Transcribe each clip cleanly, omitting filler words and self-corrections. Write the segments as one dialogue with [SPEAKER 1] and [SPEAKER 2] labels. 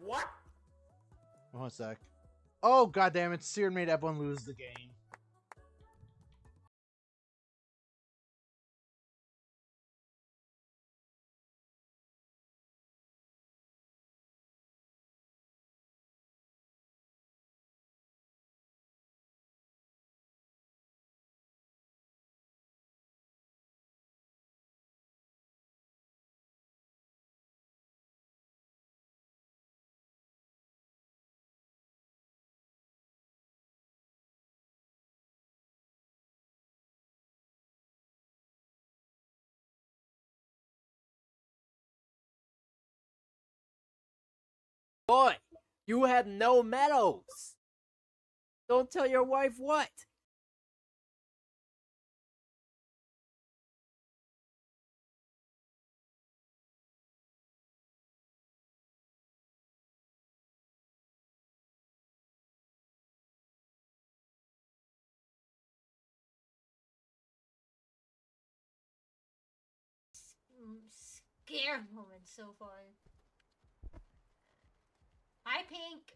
[SPEAKER 1] What?
[SPEAKER 2] One sec. Oh, goddammit. Seared made everyone lose the game.
[SPEAKER 1] Boy, you have no medals. Don't tell your wife what?
[SPEAKER 3] Scare moment so far. Hi, Pink.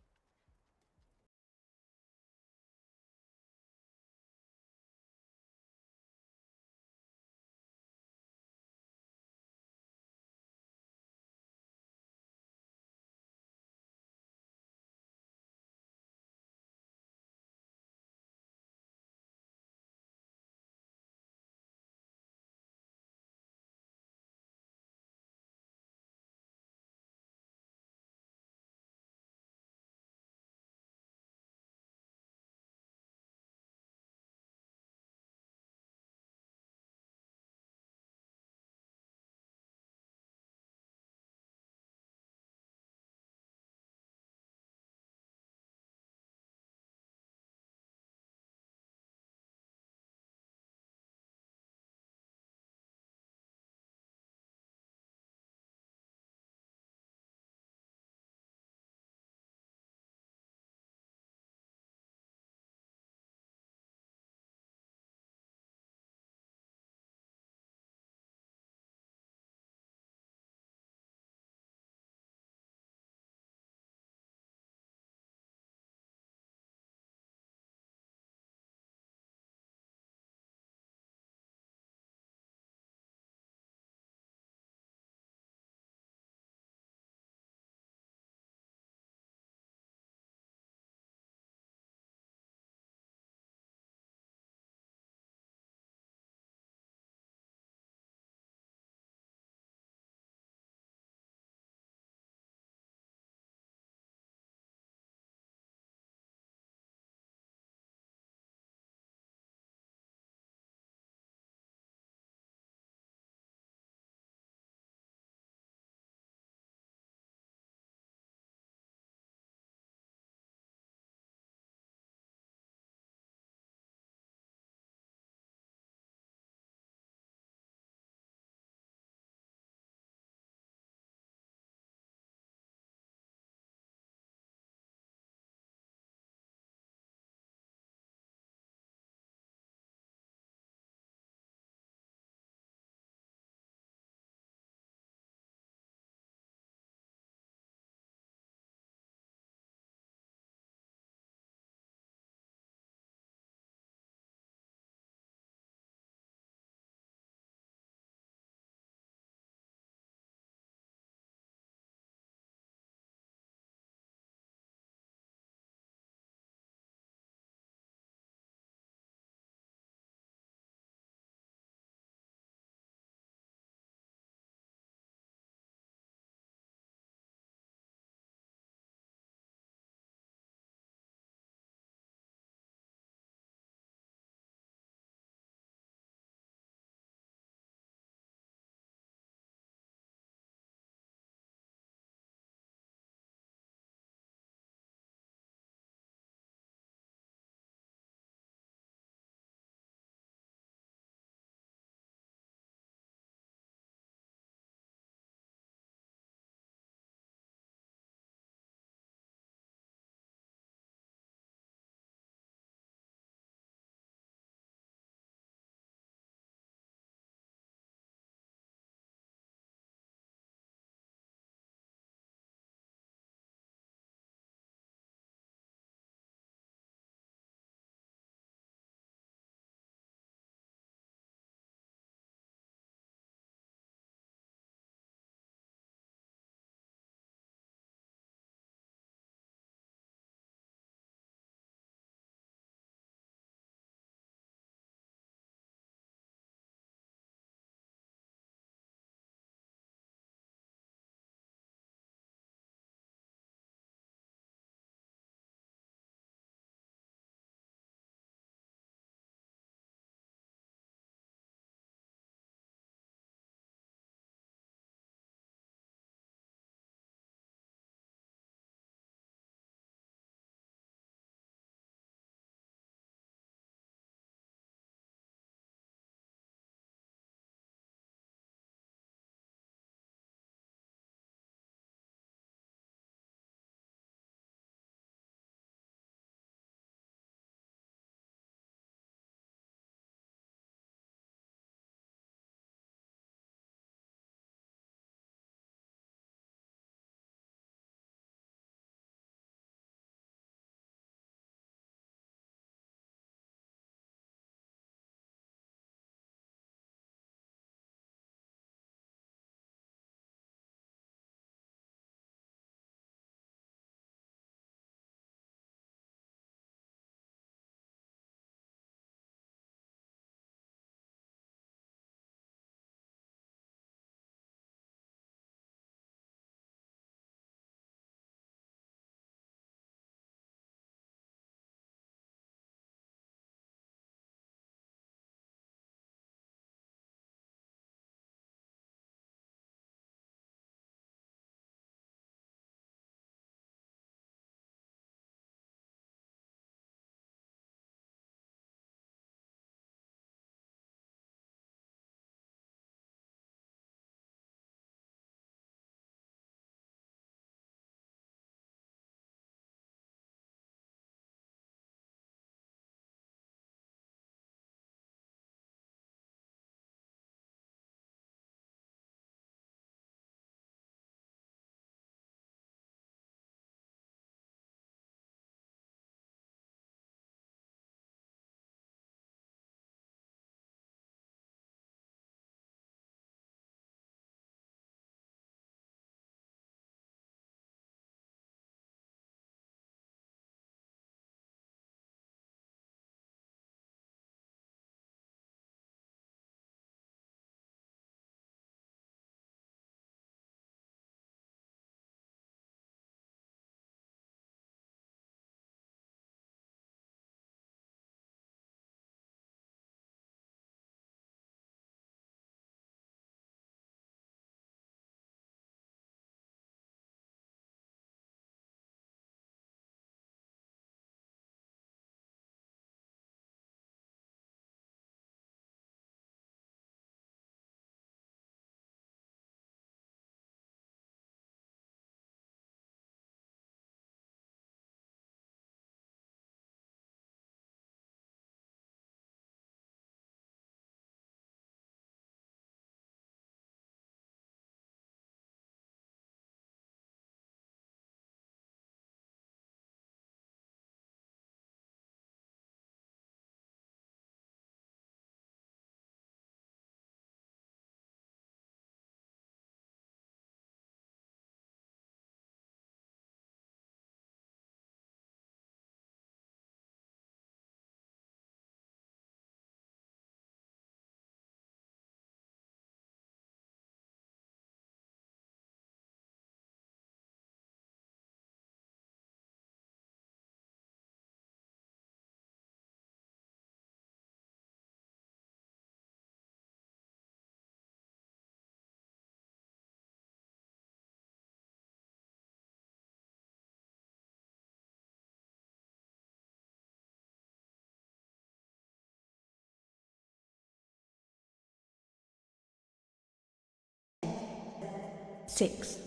[SPEAKER 4] 6,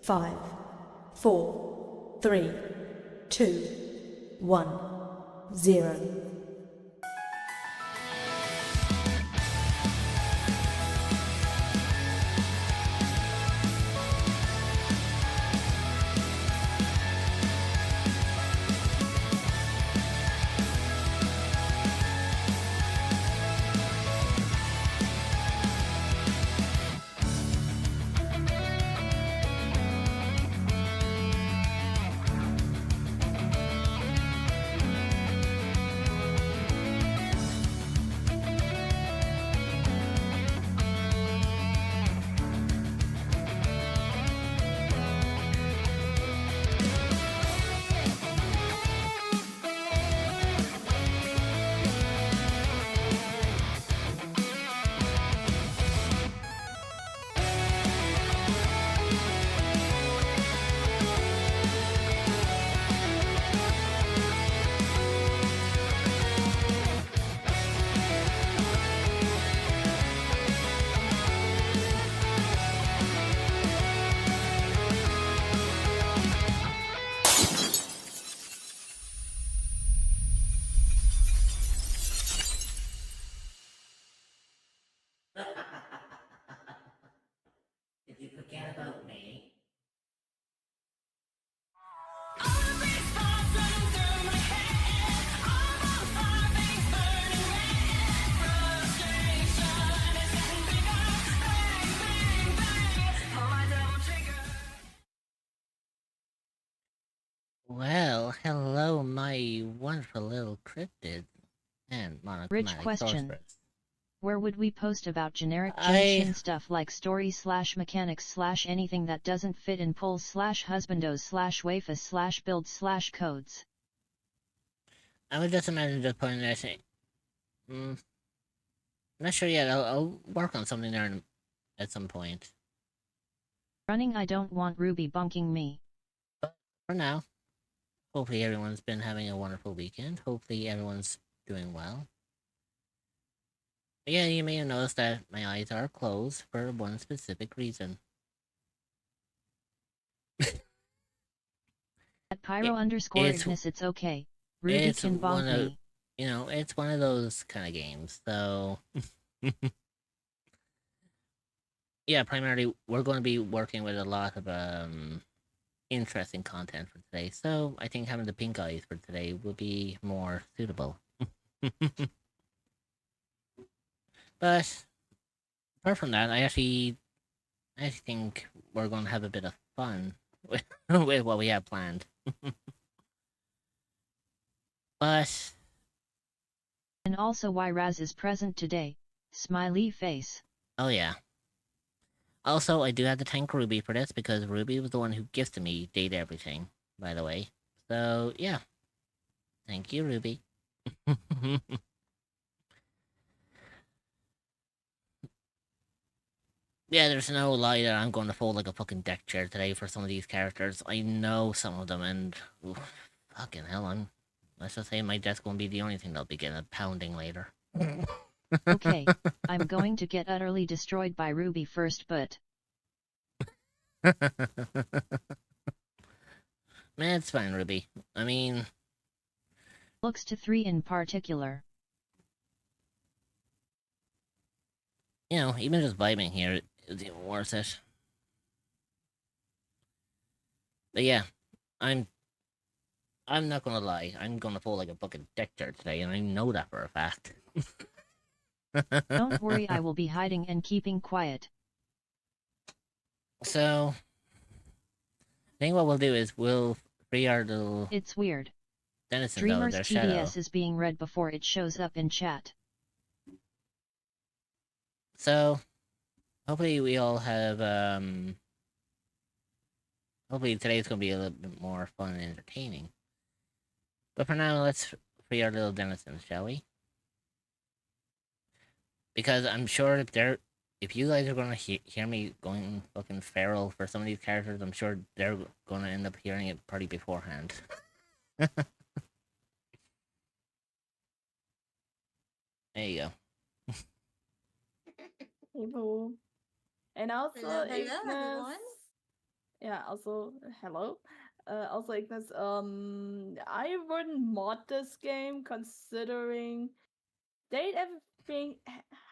[SPEAKER 4] 5, 4, 3, 2, 1, 0.
[SPEAKER 5] Did you forget about me? Well, hello, my wonderful little cryptid and monochromatic
[SPEAKER 6] question.
[SPEAKER 5] sorceress.
[SPEAKER 6] Where would we post about generic
[SPEAKER 5] I-
[SPEAKER 6] Genshin stuff like story/mechanics/ anything that doesn't fit in polls/husbandos/wafas/builds/codes?
[SPEAKER 5] I would just imagine just putting that. Not sure yet. I'll work on something there at some point.
[SPEAKER 6] Running I don't want Ruby bunking me.
[SPEAKER 5] For now, hopefully everyone's been having a wonderful weekend. Hopefully everyone's doing well. But yeah, you may have noticed that my eyes are closed for one specific reason.
[SPEAKER 6] At Pyro_Ignis it's okay. Ruby
[SPEAKER 5] it's
[SPEAKER 6] can bonk
[SPEAKER 5] one of-
[SPEAKER 6] me.
[SPEAKER 5] You know, it's one of those kind of games, so... yeah, primarily, we're going to be working with a lot of, interesting content for today, so I think having the pink eyes for today will be more suitable. But, apart from that, I actually think we're going to have a bit of fun with, with what we have planned. But...
[SPEAKER 6] And also why Raz is present today. Smiley face.
[SPEAKER 5] Oh yeah. Also, I do have to thank Ruby for this, because Ruby was the one who gifted me Date Everything, by the way. So, yeah. Thank you, Ruby. Yeah, there's no lie that I'm going to fold like a fucking deck chair today for some of these characters. I know some of them, and... oof, fucking hell, let's just say my desk won't be the only thing that'll be getting a pounding later.
[SPEAKER 6] Okay, I'm going to get utterly destroyed by Ruby first, but...
[SPEAKER 5] Man, it's fine, Ruby. I mean...
[SPEAKER 6] Looks to 3 in particular.
[SPEAKER 5] You know, even just vibing here is even worth it. But yeah, I'm not gonna lie, I'm gonna fold like a fucking deck chair today, and I know that for a fact.
[SPEAKER 6] Don't worry, I will be hiding and keeping quiet.
[SPEAKER 5] So, I think what we'll do is we'll free our little
[SPEAKER 6] It's weird.
[SPEAKER 5] denizens out of
[SPEAKER 6] Dreamer's
[SPEAKER 5] their shadow.
[SPEAKER 6] TDS is being read before it shows up in chat.
[SPEAKER 5] So, hopefully we all have, hopefully today's gonna be a little bit more fun and entertaining. But for now, let's free our little denizens, shall we? Because I'm sure if you guys are gonna hear me going fucking feral for some of these characters, I'm sure they're gonna end up hearing it pretty beforehand. There you go.
[SPEAKER 7] Hey, boo. And also,
[SPEAKER 3] Hello,
[SPEAKER 7] Ignis,
[SPEAKER 3] everyone.
[SPEAKER 7] Yeah, also hello. Also Ignis, I wouldn't mod this game considering Date Everything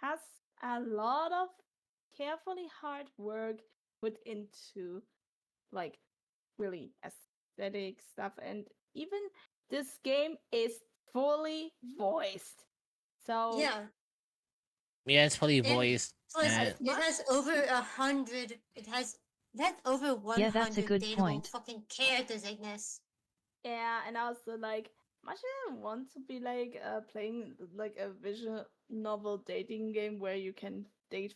[SPEAKER 7] has a lot of carefully hard work put into like really aesthetic stuff, and even this game is fully voiced. So
[SPEAKER 3] Yeah.
[SPEAKER 5] Yeah, it's fully
[SPEAKER 3] And
[SPEAKER 5] voiced.
[SPEAKER 3] plus,
[SPEAKER 5] And
[SPEAKER 7] as
[SPEAKER 3] it
[SPEAKER 7] much
[SPEAKER 3] has over 100. It has over 100
[SPEAKER 6] Yeah, that's a good
[SPEAKER 3] dateable
[SPEAKER 6] point.
[SPEAKER 3] fucking characters, Ignis.
[SPEAKER 7] yeah, and also like much I want to be like playing like a visual novel dating game where you can date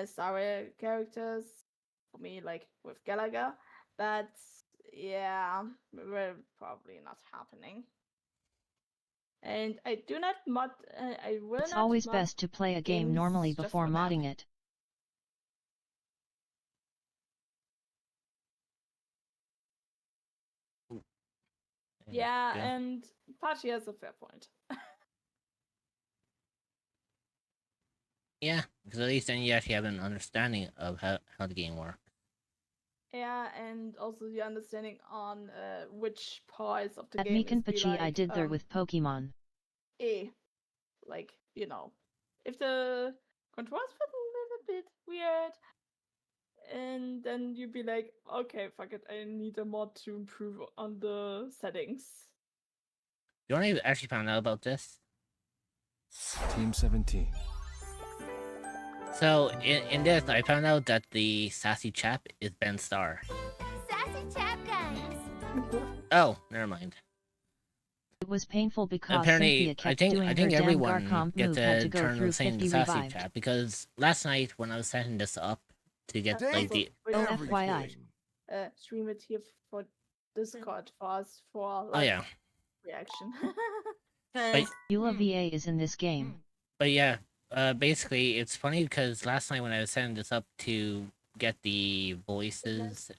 [SPEAKER 7] star characters for me like with Gallagher, but yeah, will probably not happening. And I do not mod. I will
[SPEAKER 6] It's
[SPEAKER 7] not
[SPEAKER 6] always
[SPEAKER 7] mod
[SPEAKER 6] best to play a game
[SPEAKER 7] games
[SPEAKER 6] normally
[SPEAKER 7] just
[SPEAKER 6] before
[SPEAKER 7] for that.
[SPEAKER 6] modding it.
[SPEAKER 7] Yeah, and Pachi has a fair point.
[SPEAKER 5] yeah, because at least then you actually have an understanding of how the game works.
[SPEAKER 7] Yeah, and also the understanding on which parts of the
[SPEAKER 6] At
[SPEAKER 7] game is be
[SPEAKER 6] Mikanpachi I
[SPEAKER 7] like
[SPEAKER 6] did there with Pokemon.
[SPEAKER 7] like if the controls feel a little bit weird, and then you'd be like, okay, fuck it, I need a mod to improve on the settings.
[SPEAKER 5] You want to actually found out about this?
[SPEAKER 8] Team 17.
[SPEAKER 5] So in this, I found out that the sassy chap is Ben Starr.
[SPEAKER 9] Sassy chap guys.
[SPEAKER 5] Oh, never mind.
[SPEAKER 6] It was painful because
[SPEAKER 5] Apparently,
[SPEAKER 6] Cynthia kept doing
[SPEAKER 5] I
[SPEAKER 6] her
[SPEAKER 5] think
[SPEAKER 6] damn
[SPEAKER 5] everyone
[SPEAKER 6] Garcomp
[SPEAKER 5] gets
[SPEAKER 6] move had
[SPEAKER 5] a
[SPEAKER 6] to go
[SPEAKER 5] turn
[SPEAKER 6] through
[SPEAKER 5] of saying
[SPEAKER 6] 50
[SPEAKER 5] the sassy
[SPEAKER 6] revived.
[SPEAKER 5] chap because last night when I was setting this up to get like the
[SPEAKER 6] FYI.
[SPEAKER 7] Stream it here for Discord for us for like
[SPEAKER 5] yeah,
[SPEAKER 7] reaction.
[SPEAKER 5] but
[SPEAKER 6] Eula VA is in this game.
[SPEAKER 5] but yeah, basically it's funny because last night when I was setting this up to get the voices,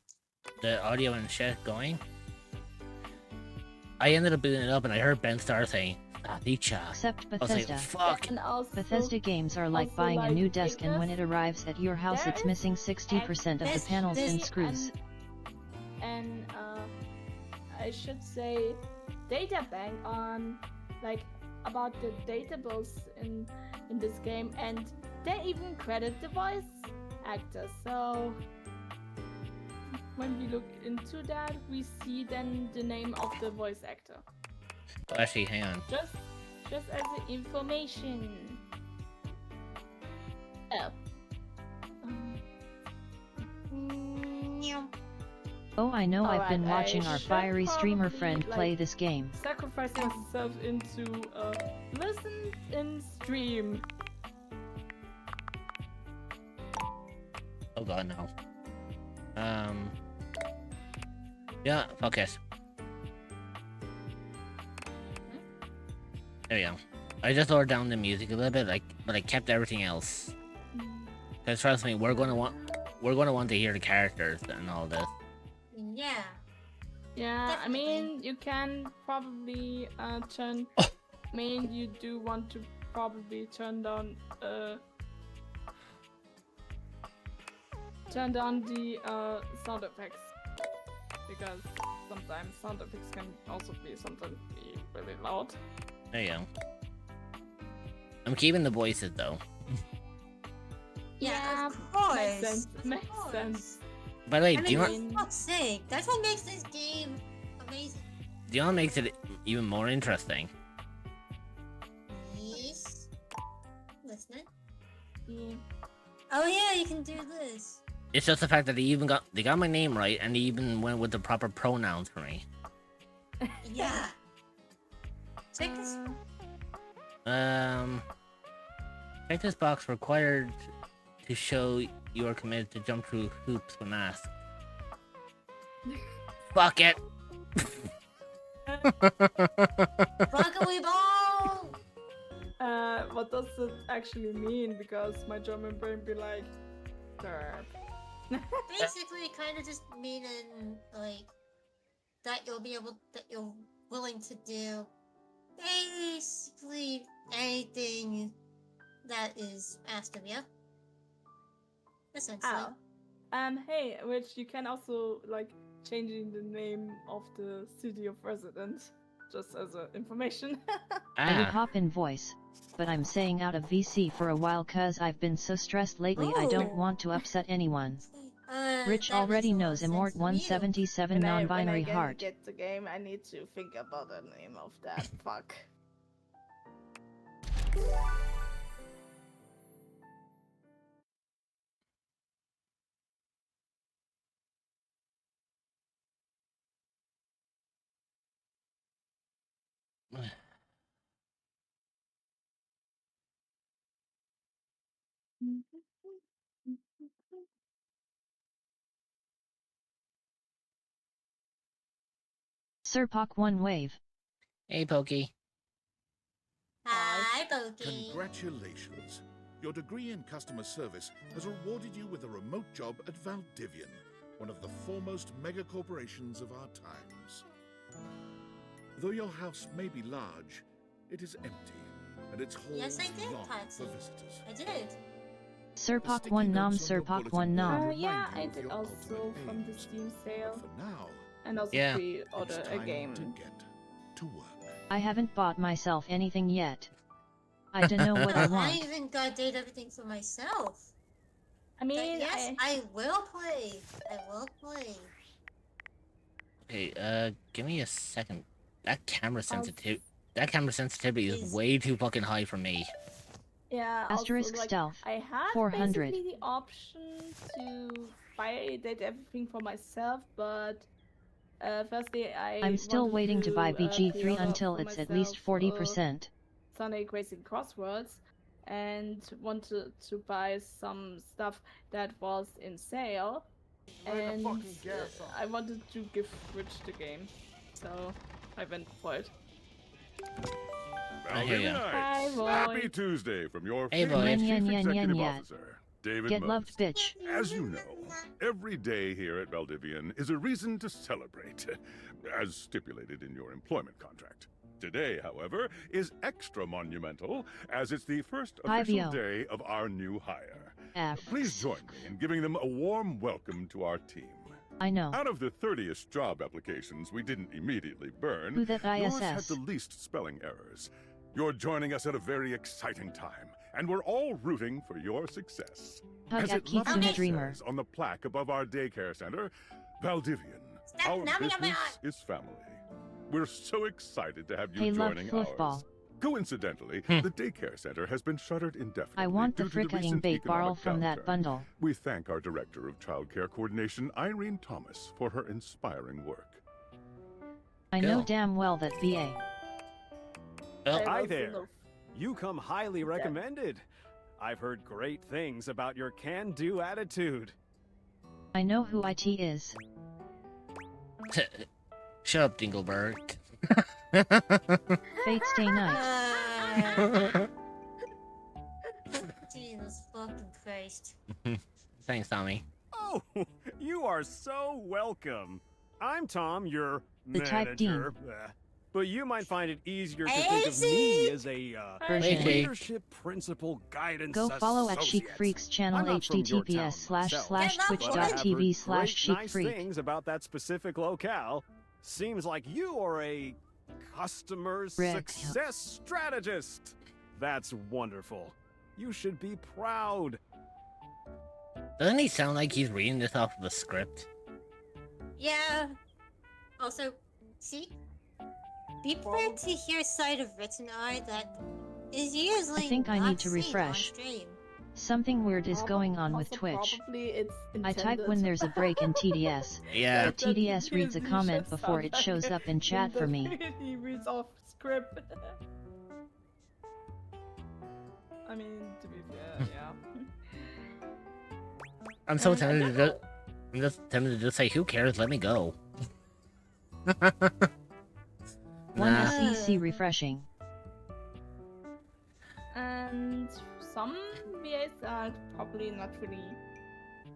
[SPEAKER 5] the audio and shit going, I ended up booting it up and I heard Ben Starr saying sassy chap.
[SPEAKER 6] Except
[SPEAKER 5] I was like,
[SPEAKER 6] Bethesda.
[SPEAKER 5] fuck.
[SPEAKER 7] And also,
[SPEAKER 6] Bethesda games are like
[SPEAKER 7] also,
[SPEAKER 6] buying a
[SPEAKER 7] like,
[SPEAKER 6] new desk and when
[SPEAKER 7] Ignis,
[SPEAKER 6] it arrives at your house
[SPEAKER 7] there
[SPEAKER 6] it's
[SPEAKER 7] is
[SPEAKER 6] missing 60% of the
[SPEAKER 3] this-
[SPEAKER 6] panels
[SPEAKER 3] this-
[SPEAKER 6] and screws.
[SPEAKER 7] and I should say data bank on like about the datables in this game, and they even credit the voice actors. So when we look into that, we see then the name of the voice actor.
[SPEAKER 5] Oh, actually, hang on.
[SPEAKER 7] Just as an information. Oh.
[SPEAKER 6] Oh, I know I've
[SPEAKER 7] Alright,
[SPEAKER 6] been
[SPEAKER 7] I
[SPEAKER 6] watching our
[SPEAKER 7] should
[SPEAKER 6] fiery streamer
[SPEAKER 7] probably,
[SPEAKER 6] friend play
[SPEAKER 7] like,
[SPEAKER 6] this game.
[SPEAKER 7] Sacrifice myself into listen in stream.
[SPEAKER 5] Oh god, no. Yeah, fuck it. There we go. I just lowered down the music a little bit, but I kept everything else. Cause trust me, we're gonna want to hear the characters and all this.
[SPEAKER 3] Yeah.
[SPEAKER 7] Yeah, I
[SPEAKER 3] Definitely.
[SPEAKER 7] mean, you can probably turn.
[SPEAKER 5] Oh.
[SPEAKER 7] I mean, you do want to probably turn down the sound effects, because sometimes sound effects can also be sometimes be really loud.
[SPEAKER 5] There you go. I'm keeping the voices though.
[SPEAKER 3] Yeah, of
[SPEAKER 7] Makes
[SPEAKER 3] course.
[SPEAKER 7] sense.
[SPEAKER 3] Of
[SPEAKER 7] Makes
[SPEAKER 3] course.
[SPEAKER 7] sense.
[SPEAKER 5] By the way,
[SPEAKER 3] I
[SPEAKER 5] do you
[SPEAKER 3] mean,
[SPEAKER 5] want
[SPEAKER 3] for fuck's sake, that's what makes this game amazing.
[SPEAKER 5] makes it even more interesting?
[SPEAKER 3] Yes. Listening.
[SPEAKER 7] Yeah.
[SPEAKER 3] Oh yeah, you can do this.
[SPEAKER 5] It's just the fact that they got my name right and they even went with the proper pronouns for me.
[SPEAKER 3] Yeah. Check this.
[SPEAKER 5] Check this box required to show you are committed to jump through hoops when asked. Fuck it.
[SPEAKER 3] Broccoli ball.
[SPEAKER 7] What does it actually mean? Because my German brain be like, derp.
[SPEAKER 3] Basically, kind of just meaning like that you're willing to do basically anything that is asked of you. Essentially.
[SPEAKER 7] Oh. Hey, which you can also like changing the name of the city of residence, just as a information.
[SPEAKER 6] I would
[SPEAKER 5] Ah,
[SPEAKER 6] hop in voice, but I'm saying out of VC for a while cause I've been so stressed lately I don't
[SPEAKER 3] Oh.
[SPEAKER 6] want to upset anyone. Rich
[SPEAKER 3] That
[SPEAKER 6] already
[SPEAKER 3] makes a lot
[SPEAKER 6] knows
[SPEAKER 3] of
[SPEAKER 6] Immort
[SPEAKER 3] sense from you.
[SPEAKER 6] 177
[SPEAKER 7] when I
[SPEAKER 6] non-binary heart.
[SPEAKER 7] get the game, I need to think about the name of that. Fuck.
[SPEAKER 6] Sir Pock 1 wave.
[SPEAKER 5] hey, Pokey.
[SPEAKER 3] Hi, Pokey.
[SPEAKER 10] Congratulations. Your degree in customer service has rewarded you with a remote job at Valdivian, one of the foremost mega corporations of our times. Though your house may be large, it is empty, and its halls
[SPEAKER 3] Yes, I did,
[SPEAKER 10] long
[SPEAKER 3] Patsy.
[SPEAKER 10] for visitors.
[SPEAKER 3] I did.
[SPEAKER 6] Sir
[SPEAKER 10] The
[SPEAKER 6] Pock
[SPEAKER 10] sticky
[SPEAKER 6] 1 nom,
[SPEAKER 10] notes on
[SPEAKER 6] Sir
[SPEAKER 10] your
[SPEAKER 6] Pock
[SPEAKER 10] bulletin
[SPEAKER 6] 1 nom.
[SPEAKER 10] remind
[SPEAKER 7] Yeah,
[SPEAKER 10] you
[SPEAKER 7] I
[SPEAKER 10] of
[SPEAKER 7] did
[SPEAKER 10] your
[SPEAKER 7] also
[SPEAKER 10] ultimate
[SPEAKER 7] from the
[SPEAKER 10] aims.
[SPEAKER 7] Steam
[SPEAKER 10] But
[SPEAKER 7] sale,
[SPEAKER 10] for now,
[SPEAKER 7] and also
[SPEAKER 5] Yeah.
[SPEAKER 7] pre-order
[SPEAKER 10] it's
[SPEAKER 7] a
[SPEAKER 10] time
[SPEAKER 7] game.
[SPEAKER 10] to get to work.
[SPEAKER 6] I haven't bought myself anything yet. I don't know what I
[SPEAKER 3] I
[SPEAKER 6] want.
[SPEAKER 3] even got date everything for myself.
[SPEAKER 7] I
[SPEAKER 3] But
[SPEAKER 7] mean,
[SPEAKER 3] yes, I will play. I will play.
[SPEAKER 5] Okay, give me a second. That camera
[SPEAKER 7] I'll-
[SPEAKER 5] sensitivity is
[SPEAKER 3] Is-
[SPEAKER 5] way too fucking high for me.
[SPEAKER 7] yeah.
[SPEAKER 6] Asterisk
[SPEAKER 7] also, like,
[SPEAKER 6] stealth.
[SPEAKER 7] I have
[SPEAKER 6] 400.
[SPEAKER 7] basically the option to buy date everything for myself, but firstly,
[SPEAKER 6] I'm still
[SPEAKER 7] wanted
[SPEAKER 6] waiting to buy BG3
[SPEAKER 7] pre-order
[SPEAKER 6] until
[SPEAKER 7] for
[SPEAKER 6] it's at least
[SPEAKER 7] myself,
[SPEAKER 6] 40%.
[SPEAKER 7] Sonic Racing Crosswords, and wanted to buy some stuff that was in sale, and I wanted to give Rich the game, so I went for it.
[SPEAKER 5] I hear ya.
[SPEAKER 7] Hi, boy.
[SPEAKER 11] Happy Tuesday from your
[SPEAKER 5] Hey, boy.
[SPEAKER 11] favorite
[SPEAKER 6] Yen,
[SPEAKER 11] Chief
[SPEAKER 6] yen, yen,
[SPEAKER 11] Executive
[SPEAKER 6] yen,
[SPEAKER 11] Officer, David
[SPEAKER 6] Get
[SPEAKER 11] Mose.
[SPEAKER 6] loved, bitch.
[SPEAKER 11] As you know, every day here at Valdivian is a reason to celebrate, as stipulated in your employment contract. Today, however, is extra monumental, as it's the first official
[SPEAKER 6] Ivio.
[SPEAKER 11] day of our new hire.
[SPEAKER 6] F.
[SPEAKER 11] Please join me in giving them a warm welcome to our team.
[SPEAKER 6] I know.
[SPEAKER 11] Out of the 30ish job applications we didn't immediately burn,
[SPEAKER 6] Who that
[SPEAKER 11] yours had
[SPEAKER 6] ISS?
[SPEAKER 11] the least spelling errors. You're joining us at a very exciting time, and we're all rooting for your success.
[SPEAKER 6] Hug
[SPEAKER 11] As
[SPEAKER 6] at
[SPEAKER 11] it lovingly
[SPEAKER 6] Kitsune Dreamer.
[SPEAKER 11] says on the plaque above our daycare center, Valdivian,
[SPEAKER 3] Stop
[SPEAKER 11] our
[SPEAKER 3] numbing on my
[SPEAKER 11] business is family. We're so excited to have you
[SPEAKER 6] Hey, love
[SPEAKER 11] joining
[SPEAKER 6] fluffball.
[SPEAKER 11] ours. Coincidentally, the daycare center has been shuttered indefinitely.
[SPEAKER 6] I want the
[SPEAKER 11] due to the
[SPEAKER 6] frickin'
[SPEAKER 11] recent
[SPEAKER 6] bait barrel
[SPEAKER 11] economic
[SPEAKER 6] from that
[SPEAKER 11] downturn.
[SPEAKER 6] bundle.
[SPEAKER 11] We thank our Director of Child Care Coordination, Irene Thomas, for her inspiring work.
[SPEAKER 6] I know
[SPEAKER 5] Go.
[SPEAKER 6] damn well that VA.
[SPEAKER 5] Oh,
[SPEAKER 12] Hi there. You come highly recommended. I've heard great things about your can-do attitude.
[SPEAKER 6] I know who IT is.
[SPEAKER 5] shut up, Dingleberg.
[SPEAKER 6] Fate stay night.
[SPEAKER 3] Jesus fucking Christ.
[SPEAKER 5] Thanks, Tommy.
[SPEAKER 12] Oh, you are so welcome. I'm Tom, your
[SPEAKER 6] The type dean.
[SPEAKER 12] manager. But you might find it easier to
[SPEAKER 3] Hey,
[SPEAKER 12] think of me
[SPEAKER 3] Zeke!
[SPEAKER 12] as a
[SPEAKER 6] Version.
[SPEAKER 12] leadership principal guidance
[SPEAKER 6] Go follow at Chic
[SPEAKER 12] associate.
[SPEAKER 6] Freaks channel
[SPEAKER 12] I'm not from your town
[SPEAKER 6] https
[SPEAKER 12] myself,
[SPEAKER 3] Get love
[SPEAKER 6] twitch.tv
[SPEAKER 12] but I have heard
[SPEAKER 6] /chic
[SPEAKER 12] great nice
[SPEAKER 6] freak.
[SPEAKER 12] things about that specific locale. Seems like you are a customer
[SPEAKER 6] Rex.
[SPEAKER 12] success strategist. That's wonderful. You should be proud.
[SPEAKER 5] Doesn't he sound like he's reading this off of a script?
[SPEAKER 3] Yeah. Also, see? Be prepared to hear a side of Ritz and I that is usually
[SPEAKER 6] I think I
[SPEAKER 3] not
[SPEAKER 6] need to
[SPEAKER 3] seen on
[SPEAKER 6] refresh.
[SPEAKER 3] stream.
[SPEAKER 6] Something weird is going on with
[SPEAKER 7] Also,
[SPEAKER 6] Twitch.
[SPEAKER 7] Probably it's
[SPEAKER 6] I type when
[SPEAKER 7] intended.
[SPEAKER 6] there's a break in TDS.
[SPEAKER 5] Yeah.
[SPEAKER 6] But TDS
[SPEAKER 7] That
[SPEAKER 6] reads a
[SPEAKER 7] usually
[SPEAKER 6] comment
[SPEAKER 7] should
[SPEAKER 6] before
[SPEAKER 7] sound
[SPEAKER 6] it
[SPEAKER 7] like
[SPEAKER 6] shows up in chat for me.
[SPEAKER 7] He reads off script. I mean, to be fair, yeah.
[SPEAKER 5] I'm so
[SPEAKER 7] And I
[SPEAKER 5] tempted to
[SPEAKER 7] don't
[SPEAKER 5] just, I'm just tempted to just say, who cares? Let me go.
[SPEAKER 6] One
[SPEAKER 5] Nah.
[SPEAKER 6] SEC refreshing.
[SPEAKER 7] And some VAs are probably not really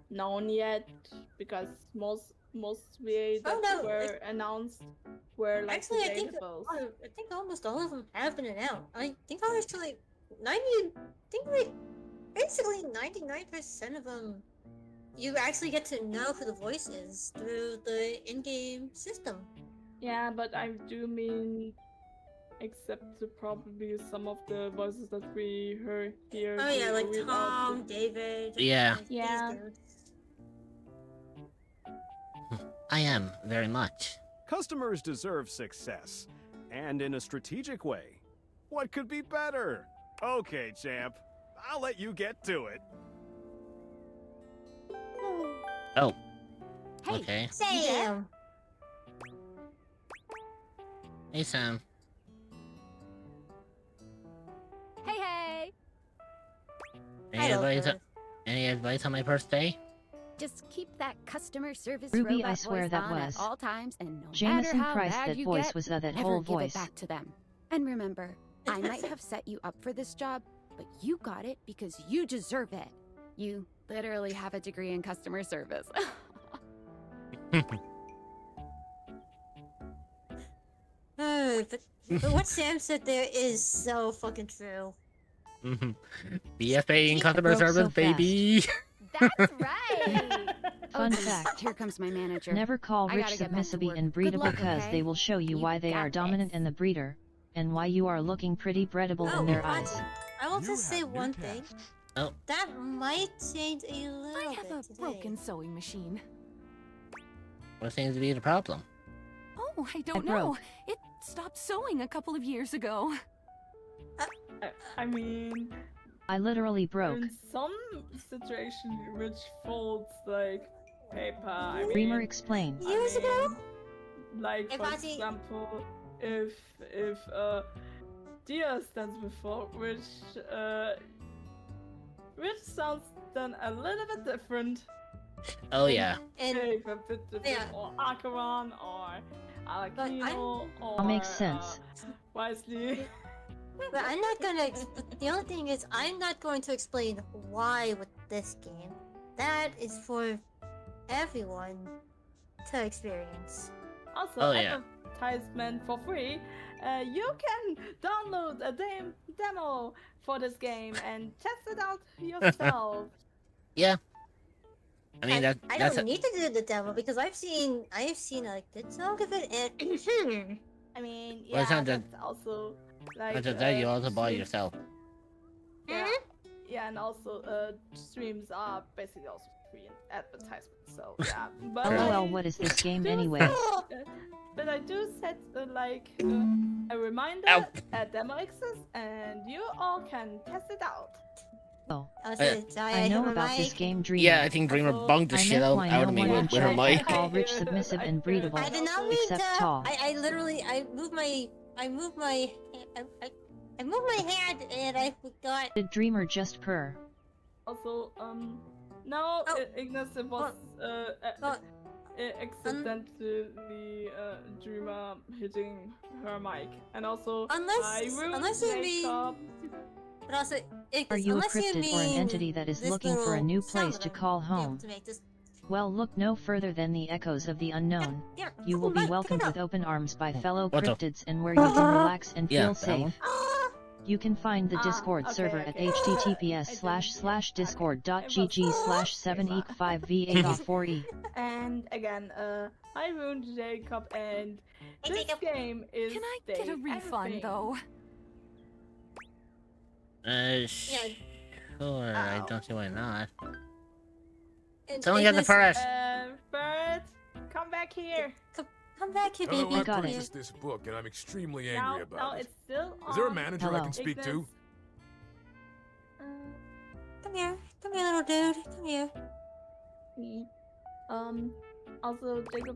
[SPEAKER 7] known yet because most VAs that
[SPEAKER 3] Oh, no,
[SPEAKER 7] were announced were like
[SPEAKER 3] Actually, I
[SPEAKER 7] the
[SPEAKER 3] think
[SPEAKER 7] datables.
[SPEAKER 3] I think almost all of them have been announced. I think actually 90. I think like basically 99% of them you actually get to know who the voice is through the in-game system.
[SPEAKER 7] Yeah, but I do mean, except probably some of the voices that we heard here.
[SPEAKER 3] Oh yeah, like
[SPEAKER 7] without
[SPEAKER 3] Tom,
[SPEAKER 7] the-
[SPEAKER 3] David.
[SPEAKER 5] Yeah.
[SPEAKER 3] like,
[SPEAKER 7] Yeah.
[SPEAKER 3] these dudes.
[SPEAKER 5] I am, very much.
[SPEAKER 12] Customers deserve success, and in a strategic way. What could be better? Okay, champ. I'll let you get to it.
[SPEAKER 5] Oh.
[SPEAKER 9] Hey,
[SPEAKER 5] Okay.
[SPEAKER 3] Sam.
[SPEAKER 5] Hey, Sam.
[SPEAKER 9] Hey, hey.
[SPEAKER 5] Any advice on my first day?
[SPEAKER 9] Just keep that customer service
[SPEAKER 6] Ruby,
[SPEAKER 9] robot
[SPEAKER 6] I swear
[SPEAKER 9] voice
[SPEAKER 6] that
[SPEAKER 9] on
[SPEAKER 6] was
[SPEAKER 9] at all times, and no matter
[SPEAKER 6] Jameson
[SPEAKER 9] how
[SPEAKER 6] Price.
[SPEAKER 9] mad
[SPEAKER 6] That
[SPEAKER 9] you
[SPEAKER 6] voice
[SPEAKER 9] get,
[SPEAKER 6] was that
[SPEAKER 9] never
[SPEAKER 6] whole
[SPEAKER 9] give
[SPEAKER 6] voice.
[SPEAKER 9] it back to them. And remember, I might have set you up for this job, but you got it because you deserve it. You literally have a degree in customer service.
[SPEAKER 3] But what Sam said there is so fucking true.
[SPEAKER 5] BFA in customer
[SPEAKER 6] broke so
[SPEAKER 5] service,
[SPEAKER 6] fast.
[SPEAKER 5] baby.
[SPEAKER 9] That's right.
[SPEAKER 6] Fun
[SPEAKER 9] geez,
[SPEAKER 6] fact.
[SPEAKER 9] Here comes my manager.
[SPEAKER 6] Never call
[SPEAKER 9] I
[SPEAKER 6] rich
[SPEAKER 9] gotta get back to
[SPEAKER 6] submissive
[SPEAKER 9] work.
[SPEAKER 6] and
[SPEAKER 9] Good
[SPEAKER 6] breedable
[SPEAKER 9] luck,
[SPEAKER 6] cause
[SPEAKER 9] okay?
[SPEAKER 6] they will show you why they
[SPEAKER 9] got
[SPEAKER 6] are dominant
[SPEAKER 9] this.
[SPEAKER 6] in the breeder, and why you are looking pretty breedable in their eyes.
[SPEAKER 3] I will just say one thing.
[SPEAKER 5] Oh.
[SPEAKER 3] That might change a little
[SPEAKER 9] I have
[SPEAKER 3] bit
[SPEAKER 9] a
[SPEAKER 3] today.
[SPEAKER 9] broken sewing machine.
[SPEAKER 5] What seems to be the problem?
[SPEAKER 9] Oh, I don't
[SPEAKER 6] It
[SPEAKER 9] know.
[SPEAKER 6] broke.
[SPEAKER 9] It stopped sewing a couple of years ago.
[SPEAKER 7] I mean,
[SPEAKER 6] I literally broke.
[SPEAKER 7] in some situation which folds like paper. I mean,
[SPEAKER 6] Dreamer explain.
[SPEAKER 3] Years ago?
[SPEAKER 7] Like
[SPEAKER 3] If
[SPEAKER 7] for
[SPEAKER 3] I see-
[SPEAKER 7] example, if deer stands before, which sounds then a little bit different.
[SPEAKER 5] Oh yeah.
[SPEAKER 3] And
[SPEAKER 7] Maybe a bit different,
[SPEAKER 3] Yeah.
[SPEAKER 7] or Acheron, or Alakino, or
[SPEAKER 6] All makes sense.
[SPEAKER 7] Wisely.
[SPEAKER 3] But I'm not gonna. The only thing is, I'm not going to explain why with this game. That is for everyone to experience.
[SPEAKER 7] Also,
[SPEAKER 5] Oh, yeah.
[SPEAKER 7] advertisement for free. You can download a demo for this game and test it out yourself.
[SPEAKER 5] Yeah. I mean,
[SPEAKER 3] I
[SPEAKER 5] that's
[SPEAKER 3] don't need to do the demo because I've seen a good chunk of it, and
[SPEAKER 7] I mean,
[SPEAKER 5] Well, it's
[SPEAKER 7] yeah,
[SPEAKER 5] not that-
[SPEAKER 7] that's also like.
[SPEAKER 5] But that you also buy
[SPEAKER 7] stream-
[SPEAKER 5] yourself.
[SPEAKER 7] Yeah, yeah, and also streams are basically also free advertisement. So yeah, but
[SPEAKER 6] LOL, what is this game
[SPEAKER 7] do
[SPEAKER 6] anyway?
[SPEAKER 7] set- but I do set a reminder
[SPEAKER 5] Ow.
[SPEAKER 7] at demo access, and you all can test it out.
[SPEAKER 6] Oh,
[SPEAKER 3] I
[SPEAKER 6] I know about this game, Dreamer.
[SPEAKER 5] Yeah, I think Dreamer
[SPEAKER 7] Also,
[SPEAKER 5] bunked the
[SPEAKER 6] I
[SPEAKER 5] shit
[SPEAKER 6] meant
[SPEAKER 5] out
[SPEAKER 6] why
[SPEAKER 5] of
[SPEAKER 6] no
[SPEAKER 5] me
[SPEAKER 6] one in
[SPEAKER 5] with her
[SPEAKER 6] chat
[SPEAKER 5] mic.
[SPEAKER 6] can call rich submissive and breedable,
[SPEAKER 3] I did not mean
[SPEAKER 6] except
[SPEAKER 3] to.
[SPEAKER 6] tall.
[SPEAKER 3] I literally I moved my hand and I forgot.
[SPEAKER 6] Did Dreamer just purr?
[SPEAKER 7] Also, no,
[SPEAKER 3] Oh.
[SPEAKER 7] Ignis was
[SPEAKER 3] Oh.
[SPEAKER 7] accidentally Dreamer hitting her mic, and also
[SPEAKER 3] Unless-
[SPEAKER 7] I ruined
[SPEAKER 3] unless you mean-
[SPEAKER 7] makeup.
[SPEAKER 3] But also,
[SPEAKER 6] Are you a
[SPEAKER 3] unless you
[SPEAKER 6] cryptid or an
[SPEAKER 3] mean
[SPEAKER 6] entity that is
[SPEAKER 3] this
[SPEAKER 6] looking for a
[SPEAKER 3] little
[SPEAKER 6] new
[SPEAKER 3] sound
[SPEAKER 6] place
[SPEAKER 3] that
[SPEAKER 6] to
[SPEAKER 3] I'm
[SPEAKER 6] call
[SPEAKER 3] able
[SPEAKER 6] home?
[SPEAKER 3] to make this-
[SPEAKER 6] Well, look no further than the echoes of the unknown.
[SPEAKER 3] There,
[SPEAKER 6] You will be
[SPEAKER 3] Mike,
[SPEAKER 6] welcomed
[SPEAKER 3] turn it
[SPEAKER 6] with open arms by fellow
[SPEAKER 5] What the-
[SPEAKER 6] cryptids and where you can relax and
[SPEAKER 5] Yeah,
[SPEAKER 6] feel
[SPEAKER 5] that
[SPEAKER 6] safe.
[SPEAKER 5] one.
[SPEAKER 3] Ah!
[SPEAKER 6] You can find the
[SPEAKER 7] Ah,
[SPEAKER 6] Discord
[SPEAKER 7] okay,
[SPEAKER 6] server at
[SPEAKER 7] okay.
[SPEAKER 6] https://discord.gg/785v804e.
[SPEAKER 7] And again, I ruined Jacob, and
[SPEAKER 3] Hey,
[SPEAKER 7] this
[SPEAKER 3] Jacob.
[SPEAKER 7] game is.
[SPEAKER 9] Can I get a
[SPEAKER 7] staying
[SPEAKER 9] refund
[SPEAKER 7] everything.
[SPEAKER 9] though?
[SPEAKER 5] Sure. I
[SPEAKER 7] Ow.
[SPEAKER 5] don't see why not.
[SPEAKER 3] And
[SPEAKER 5] Someone get the
[SPEAKER 3] Ignis-
[SPEAKER 5] first.
[SPEAKER 7] Bird, come back here.
[SPEAKER 3] Come back here,
[SPEAKER 8] Hello,
[SPEAKER 3] baby.
[SPEAKER 8] I
[SPEAKER 6] got it.
[SPEAKER 8] purchased this book and I'm extremely
[SPEAKER 7] Now,
[SPEAKER 8] angry
[SPEAKER 7] now
[SPEAKER 8] about it.
[SPEAKER 7] it's still on.
[SPEAKER 8] Is there a manager I
[SPEAKER 6] Hello.
[SPEAKER 8] can speak to?
[SPEAKER 7] Ignis.
[SPEAKER 3] Come here, little dude. Come here.
[SPEAKER 7] Also, Jacob.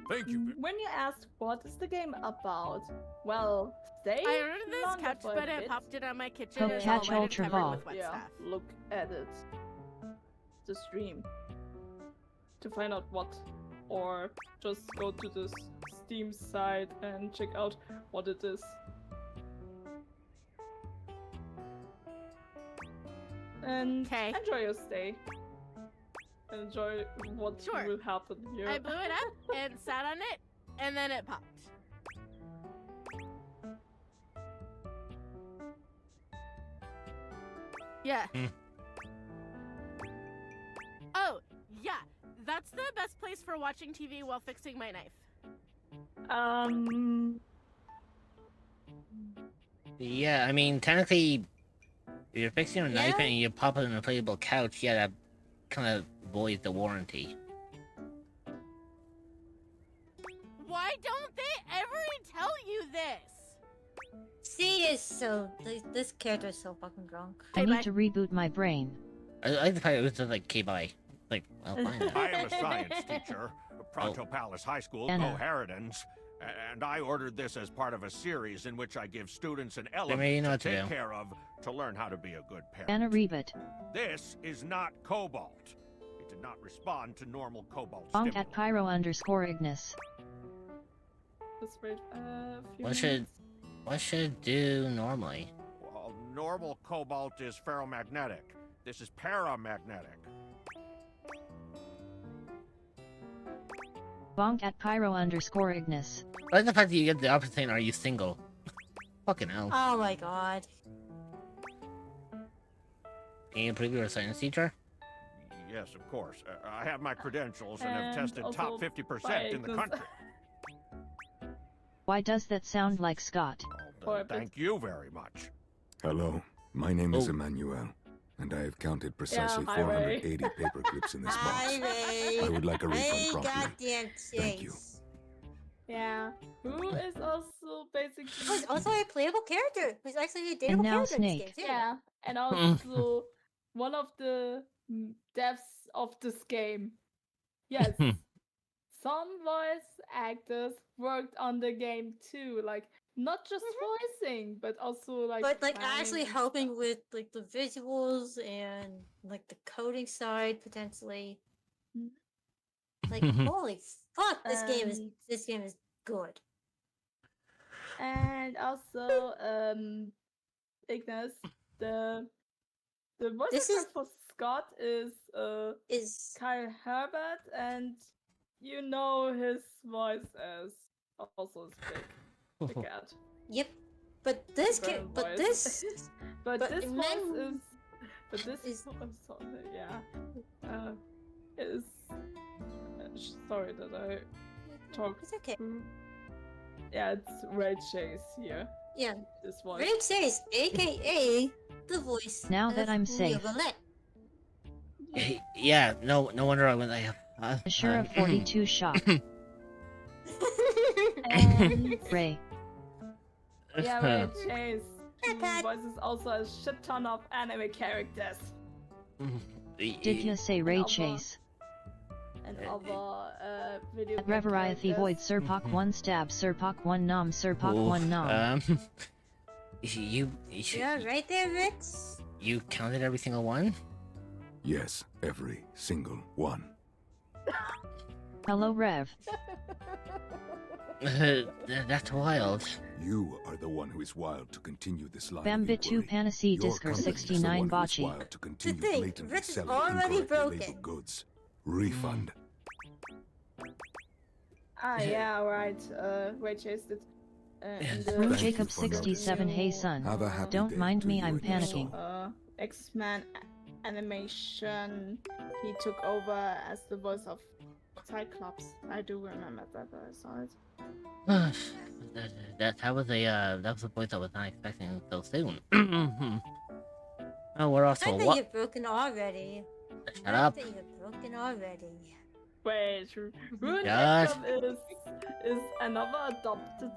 [SPEAKER 8] Thank you.
[SPEAKER 7] When you asked what is the game about, well, stay.
[SPEAKER 13] I ordered this
[SPEAKER 7] longer
[SPEAKER 13] couch
[SPEAKER 7] for a
[SPEAKER 13] bed and
[SPEAKER 7] bit.
[SPEAKER 13] popped it on my kitchen.
[SPEAKER 6] Hope
[SPEAKER 13] and
[SPEAKER 6] catch
[SPEAKER 13] all wet and
[SPEAKER 6] ultra
[SPEAKER 13] covered
[SPEAKER 6] ball.
[SPEAKER 13] with wet
[SPEAKER 7] Yeah,
[SPEAKER 13] stuff.
[SPEAKER 7] look at it. The stream. To find out what. Or just go to this Steam site and check out what it is. And enjoy your stay. Enjoy what
[SPEAKER 13] Sure.
[SPEAKER 7] will happen here.
[SPEAKER 13] I blew it up and sat on it, and then it popped. Yeah.
[SPEAKER 5] Hmm.
[SPEAKER 13] Oh, That's the best place for watching TV while fixing my knife.
[SPEAKER 5] Yeah, I mean, technically, if you're fixing a knife and you pop it in a inflatable couch, yeah, that kind of voids the warranty.
[SPEAKER 13] Why don't they ever tell you this?
[SPEAKER 3] C is so. This character is so fucking drunk.
[SPEAKER 6] I need to reboot my brain.
[SPEAKER 5] I like the fact it was just like, okay, bye. Like, well, fine.
[SPEAKER 14] I am a science teacher, Pronto Palace High School,
[SPEAKER 6] Anna.
[SPEAKER 14] Coharidans, and I ordered this as part of a series in which I give students an
[SPEAKER 5] may
[SPEAKER 14] element
[SPEAKER 5] know
[SPEAKER 14] to
[SPEAKER 5] what to
[SPEAKER 14] take
[SPEAKER 5] do.
[SPEAKER 14] care of to learn how to be a good parent.
[SPEAKER 6] Anna Reboot.
[SPEAKER 14] This is not Cobalt. It did not respond to normal Cobalt
[SPEAKER 6] Bonk
[SPEAKER 14] stimuli.
[SPEAKER 6] at Pyro_Ignis.
[SPEAKER 7] Just wait a few
[SPEAKER 5] What should it do normally?
[SPEAKER 14] Well, normal Cobalt is ferromagnetic. This is paramagnetic.
[SPEAKER 6] Bonk at Pyro_Ignis.
[SPEAKER 5] I like the fact that you get the opposite saying, are you single? Fucking hell.
[SPEAKER 3] Oh my god.
[SPEAKER 5] Can you prove you're a science teacher?
[SPEAKER 14] Yes, of course. I have my credentials and have
[SPEAKER 7] And
[SPEAKER 14] tested top
[SPEAKER 7] also
[SPEAKER 14] 50% in the
[SPEAKER 7] by
[SPEAKER 14] country.
[SPEAKER 6] Why does that sound like Scott?
[SPEAKER 14] Thank you very much.
[SPEAKER 15] Hello, my name is Emmanuel, and I have counted precisely
[SPEAKER 7] hi, Ray.
[SPEAKER 15] 480 paper clips in this box.
[SPEAKER 3] Hi, Ray.
[SPEAKER 15] I would like a refund
[SPEAKER 3] Hey,
[SPEAKER 15] promptly.
[SPEAKER 3] goddamn
[SPEAKER 15] Thank you.
[SPEAKER 3] Chase.
[SPEAKER 7] Yeah. Who is also basically.
[SPEAKER 3] Who's also a playable character. Who's actually a dateable
[SPEAKER 6] now
[SPEAKER 3] character in this
[SPEAKER 6] Snake.
[SPEAKER 3] game, too.
[SPEAKER 7] Yeah, and also one of the devs of this game. Yes. Some voice actors worked on the game too, like not just voicing, but also like.
[SPEAKER 3] But like actually
[SPEAKER 7] planning.
[SPEAKER 3] helping with like the visuals and like the coding side potentially. Like holy fuck, this game is good.
[SPEAKER 7] And also, Ignis, the voice
[SPEAKER 3] This
[SPEAKER 7] actor for Scott is Kyle Herbert, and you know his voice as also is big cat.
[SPEAKER 3] Yep. But this
[SPEAKER 7] Different
[SPEAKER 3] but
[SPEAKER 7] voice.
[SPEAKER 3] this
[SPEAKER 7] but this
[SPEAKER 3] men-
[SPEAKER 7] voice is but this is is sorry that I talked.
[SPEAKER 3] It's okay.
[SPEAKER 7] Yeah, it's Ray Chase here.
[SPEAKER 3] Yeah.
[SPEAKER 7] This voice.
[SPEAKER 3] Ray Chase, aka the voice.
[SPEAKER 6] Now
[SPEAKER 3] of
[SPEAKER 6] that I'm
[SPEAKER 3] Leo
[SPEAKER 6] safe.
[SPEAKER 3] Valette.
[SPEAKER 5] Yeah, no wonder I went like...
[SPEAKER 6] Assure of 42 shop.
[SPEAKER 7] And
[SPEAKER 6] Ray.
[SPEAKER 7] yeah, Ray Chase. Who voices also a shit ton of anime characters.
[SPEAKER 6] Did you say Ray
[SPEAKER 7] other-
[SPEAKER 6] Chase?
[SPEAKER 7] And other video
[SPEAKER 6] At
[SPEAKER 7] game
[SPEAKER 6] Revariathy Void
[SPEAKER 7] characters.
[SPEAKER 6] Serpok 1 Stab Serpok 1 Nom Serpok 1 Nom.
[SPEAKER 5] You
[SPEAKER 3] Yeah, right there, Ritz.
[SPEAKER 5] you counted every single one?
[SPEAKER 15] Yes, every single one.
[SPEAKER 6] Hello Rev.
[SPEAKER 5] That's wild.
[SPEAKER 15] You are the one who is wild to continue this line of
[SPEAKER 6] Bambit 2
[SPEAKER 15] inquiry.
[SPEAKER 6] Panacea
[SPEAKER 15] Your
[SPEAKER 6] Discer
[SPEAKER 15] company is the
[SPEAKER 6] 69
[SPEAKER 15] one who is
[SPEAKER 6] Bocce.
[SPEAKER 15] wild to continue
[SPEAKER 3] think,
[SPEAKER 15] blatantly
[SPEAKER 3] Rich is
[SPEAKER 15] selling
[SPEAKER 3] already
[SPEAKER 15] incorrectly
[SPEAKER 3] broken.
[SPEAKER 15] labeled goods. Refund.
[SPEAKER 7] Yeah, right. Ray Chase did. In
[SPEAKER 6] Room
[SPEAKER 7] the
[SPEAKER 6] Jacob 67 Hey son.
[SPEAKER 15] Have a happy
[SPEAKER 6] Don't
[SPEAKER 15] day
[SPEAKER 6] mind
[SPEAKER 15] to
[SPEAKER 6] me,
[SPEAKER 15] you
[SPEAKER 6] I'm
[SPEAKER 15] and your
[SPEAKER 6] panicking.
[SPEAKER 15] soul.
[SPEAKER 7] X-Men animation, he took over as the voice of Cyclops. I do remember that I saw it.
[SPEAKER 5] that was a voice I was not expecting so soon. Oh, we're off to
[SPEAKER 3] I
[SPEAKER 5] a
[SPEAKER 3] think
[SPEAKER 5] what?
[SPEAKER 3] you're broken already.
[SPEAKER 5] Shut up.
[SPEAKER 3] I think you're broken already.
[SPEAKER 7] Wait, Rune
[SPEAKER 5] Yes.
[SPEAKER 7] Jacob is another adopted